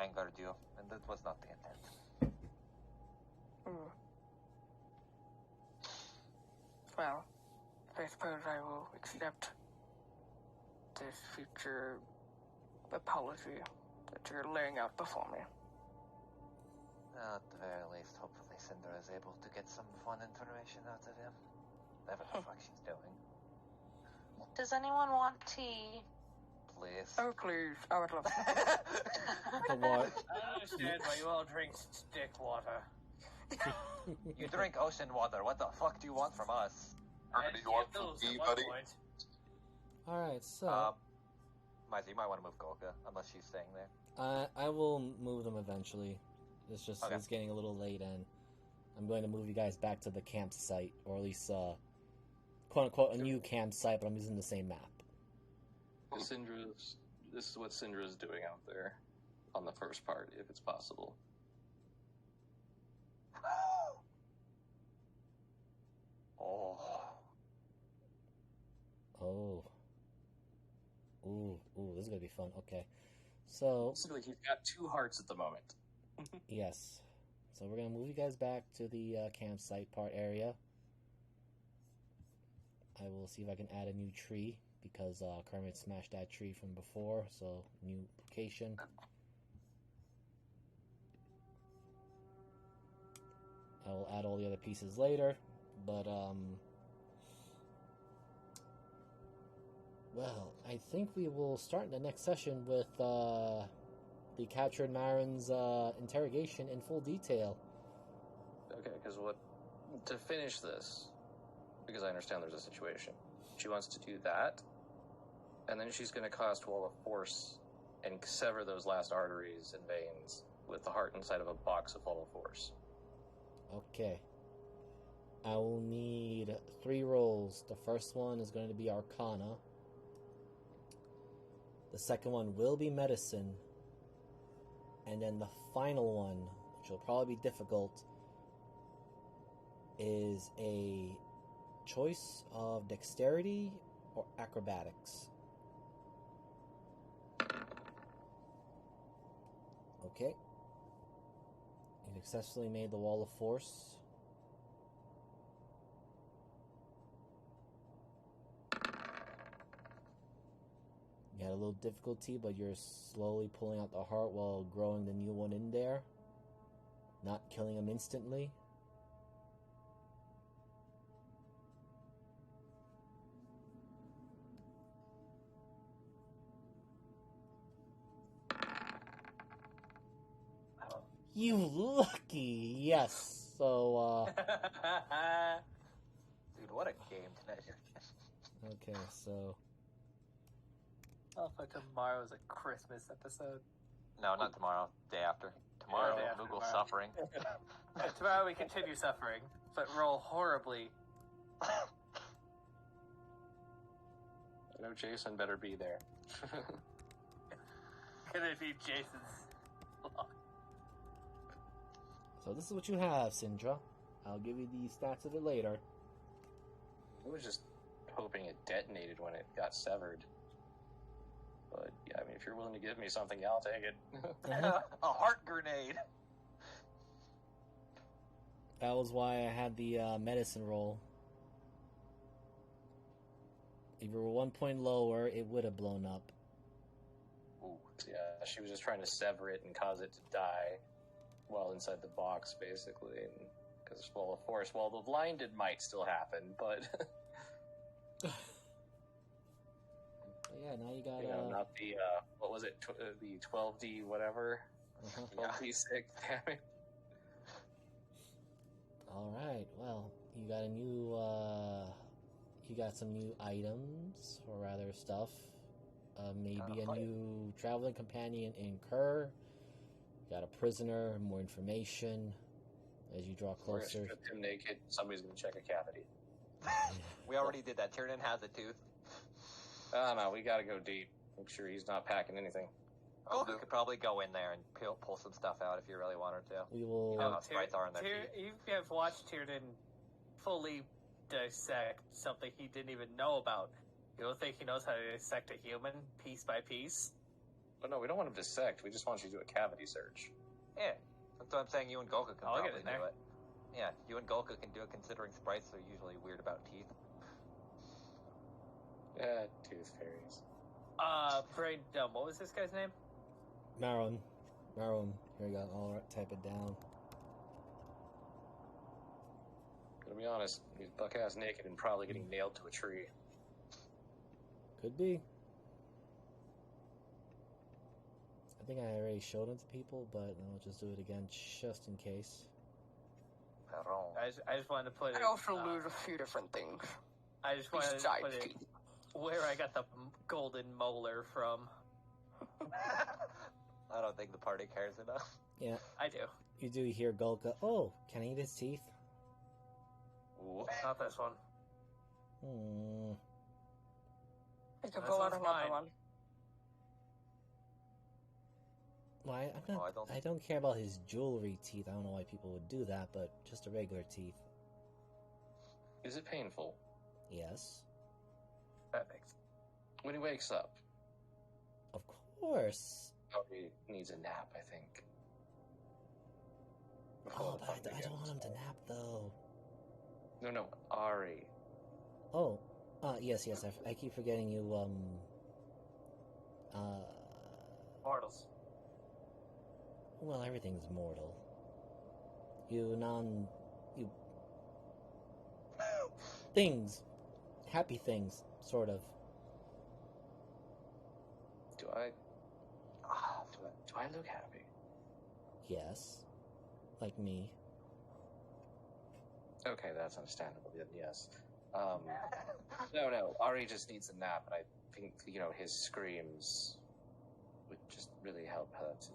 angered you, and that was not the intent. Well, I suppose I will accept this future apology that you're laying out before me. At the very least, hopefully Cinder is able to get some fun information out of him. Whatever the fuck she's doing. Does anyone want tea? Please. Oh, please, I would love to. The what? I understand why you all drink stick water. You drink ocean water. What the fuck do you want from us? Do you want some tea, buddy? Alright, so. Maisie, you might want to move Golga, unless she's staying there. I will move them eventually. It's just, Okay. it's getting a little late, and I'm going to move you guys back to the campsite, or at least, quote-unquote, a new campsite, but I'm using the same map. This is what Syndra's doing out there on the first part, if it's possible. Oh. Oh. Ooh, this is gonna be fun. Okay. So... Basically, he's got 2 hearts at the moment. Yes. So we're gonna move you guys back to the campsite part area. I will see if I can add a new tree, because Kermit smashed that tree from before, so new location. I will add all the other pieces later, but well, I think we will start in the next session with the captured Marin's interrogation in full detail. Okay, because to finish this, because I understand there's a situation, she wants to do that, and then she's going to cast Wall of Force and sever those last arteries and veins with the heart inside of a box of Wall of Force. Okay. I will need 3 rolls. The first one is going to be Arcana. The second one will be Medicine. And then the final one, which will probably be difficult, is a choice of Dexterity or Acrobatics. Okay. You successfully made the Wall of Force. You had a little difficulty, but you're slowly pulling out the heart while growing the new one in there. Not killing him instantly. You lucky! Yes, so, Dude, what a game tonight. okay, so... Oh, but tomorrow's a Christmas episode. No, not tomorrow. Day after. Tomorrow, Day after Moogle tomorrow. suffering. And tomorrow we continue suffering, but roll horribly. I know Jason better be there. Gonna be Jason's luck. So this is what you have, Syndra. I'll give you the stats of it later. I was just hoping it detonated when it got severed. But, yeah, I mean, if you're willing to give me something, I'll take it. A heart grenade. That was why I had the medicine roll. If you were 1 point lower, it would have blown up. Ooh, yeah, she was just trying to sever it and cause it to die while inside the box, basically. Because, well, of course, well, the blinded might still happen, but... Yeah, now you got... You know, not the, what was it, the 12D whatever? 12D6 damage. Alright, well, you got a new, you got some new items, or rather stuff. Maybe a new traveling companion in Kerr. You got a prisoner, more information as you draw We're gonna closer. strip him naked, somebody's gonna check a cavity. We already did that. Tiernan has a tooth. Oh, no, we gotta go deep. Make sure he's not packing anything. Oh, we could probably go in there and pull some stuff out if you really wanted to. We will... You know how sprites are in their teeth. You have watched Tiernan fully dissect something he didn't even know about. You don't think he knows how to dissect a human piece by piece? But no, we don't want him to dissect. We just want you to do a cavity search. Yeah, that's what I'm saying. You and Golka can I'll get probably in there. do it. Yeah, you and Golka can do it, considering sprites are usually weird about teeth. Tooth fairies. Brain dumb. What was this guy's name? Maron. Here you go. I'll type it down. Gotta be honest, he's buck-ass naked and probably getting nailed to a tree. Could be. I think I already showed them to people, but I'll just do it again just in case. I just wanted to put it... I also lose a few different things. I just wanted to Besides put it teeth. where I got the golden molar from. I don't think the party cares enough. Yeah, I do. you do hear Golka. Oh, can I eat his teeth? Ooh. Not this one. You can That pull out sounds another fine. one. Why? I don't care about his jewelry teeth. I don't know why people would do that, but just the regular teeth. Is it painful? Yes. That makes When he wakes up, Of course. probably needs a nap, I think. Before Oh, the but fun I don't want him begins. to nap, though. No, Ari. Oh, yes. I keep forgetting you, mortals. well, everything's mortal. You things. Happy things, sort of. Do I look happy? Yes. Like me. Okay, that's understandable, then yes. No, Ari just needs a nap, and I think, his screams would just really help her to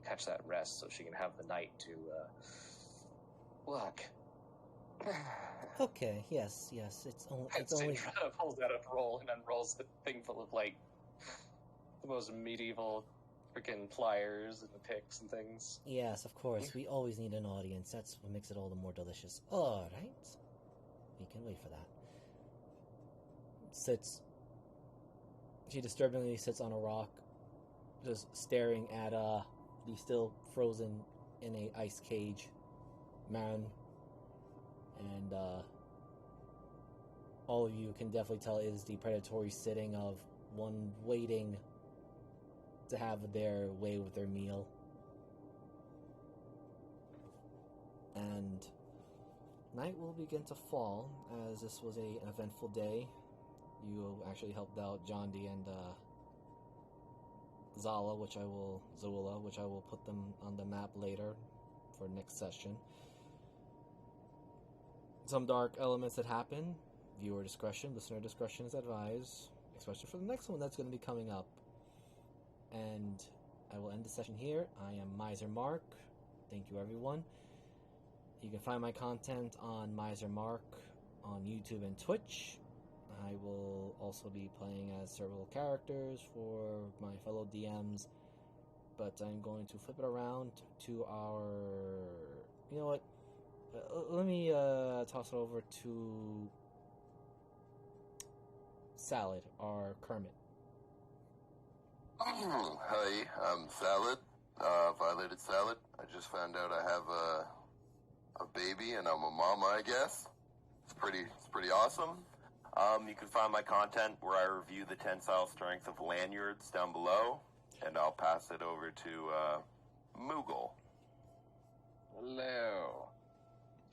catch that rest so she can have the night to, work. Okay, yes. It's only Cinderella pulls out a roll and unrolls a thing full of, the most medieval freaking pliers and picks and things. yes, of course. We always need an audience. That's what makes it all the more delicious. All right. We can wait for that. She disturbingly sits on a rock, just staring at the still frozen in a ice cage man, and all of you can definitely tell is the predatory sitting of one waiting to have their way with their meal. And night will begin to fall, as this was an eventful day. You actually helped out John D and Zula, which I will put them on the map later for next session. Some dark elements that happen. Viewer discretion, listener discretion is advised, especially for the next one that's going to be coming up. And I will end the session here. I am Miser Mark. Thank you, everyone. You can find my content on Miser Mark on YouTube and Twitch. I will also be playing as several characters for my fellow DMs, but I'm going to flip it around to our... You know what? Let me toss it over to Salad, our Kermit. Hi, I'm Salad, Violated Salad. I just found out I have a baby and I'm a mama, I guess. It's pretty awesome. You can find my content where I review the tensile strength of lanyards down below, and I'll pass it over to Moogle. Hello.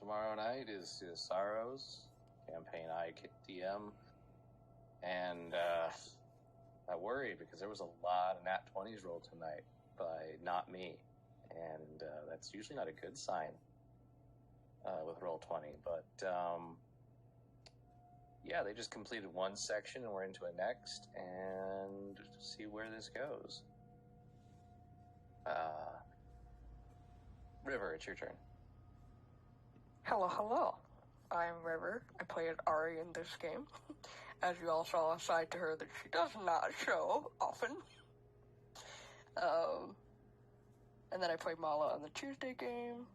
Tomorrow night is Sorrows, campaign I DM, and I worried because there was a lot of nat 20s rolled tonight by not me, and that's usually not a good sign with Roll20, but yeah, they just completed one section and we're into a next, and see where this goes. River, it's your turn. Hello. I'm River. I played Ari in this game. As you all saw, a side to her that she does not show often. And then I played Mala on the Tuesday game.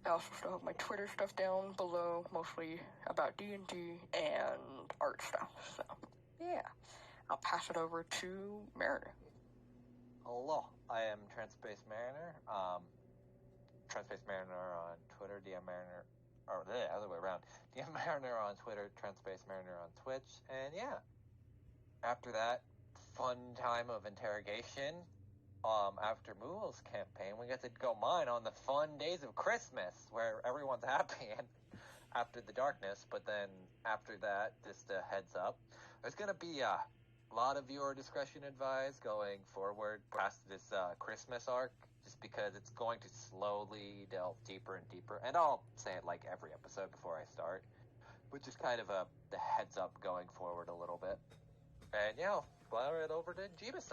I also still have my Twitter stuff down below, mostly about D&D and art stuff. So, yeah. I'll pass it over to Mariner. Hello, I am Transspace Mariner. Transspace Mariner on Twitter, DM Mariner, or the other way around. DM Mariner on Twitter, Transspace Mariner on Twitch, and yeah. After that fun time of interrogation, after Moogle's campaign, we get to go mine on the fun days of Christmas, where everyone's happy and after the darkness. But then after that, just a heads up, there's gonna be a lot of viewer discretion advised going forward past this Christmas arc, just because it's going to slowly delve deeper and deeper. And I'll say it like every episode before I start, but just kind of the heads up going forward a little bit. And yeah, I'll fire it over to Jeebus.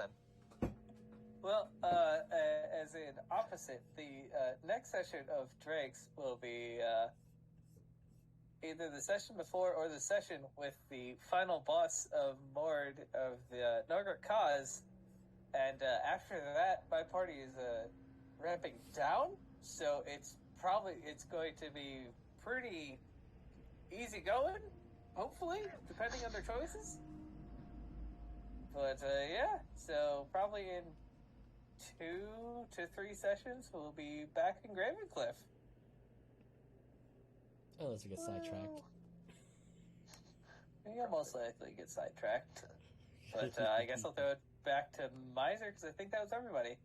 Well, as in opposite, the next session of Drakes will be either the session before or the session with the final boss of Mord of the Norgrit Cause, and after that, my party is ramping down, so it's going to be pretty easy going, hopefully, depending on their choices. But yeah, so probably in 2 to 3 sessions, we'll be back in Gravencliff. Unless we get sidetracked. You'll most likely get sidetracked. But I guess I'll throw it back to Miser, because I think that was everybody.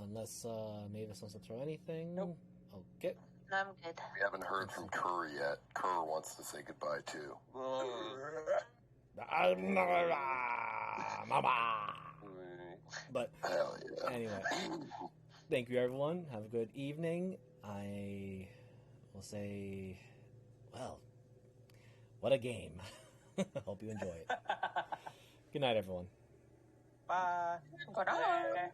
Unless Mavis wants to throw anything. Nope. Okay. I'm good. We haven't heard from Kerr yet. Kerr wants to say goodbye too. But Hell yeah. anyway, thank you everyone. Have a good evening. I will say, well, what a game. Hope you enjoy it. Good night, everyone. Bye. Good night.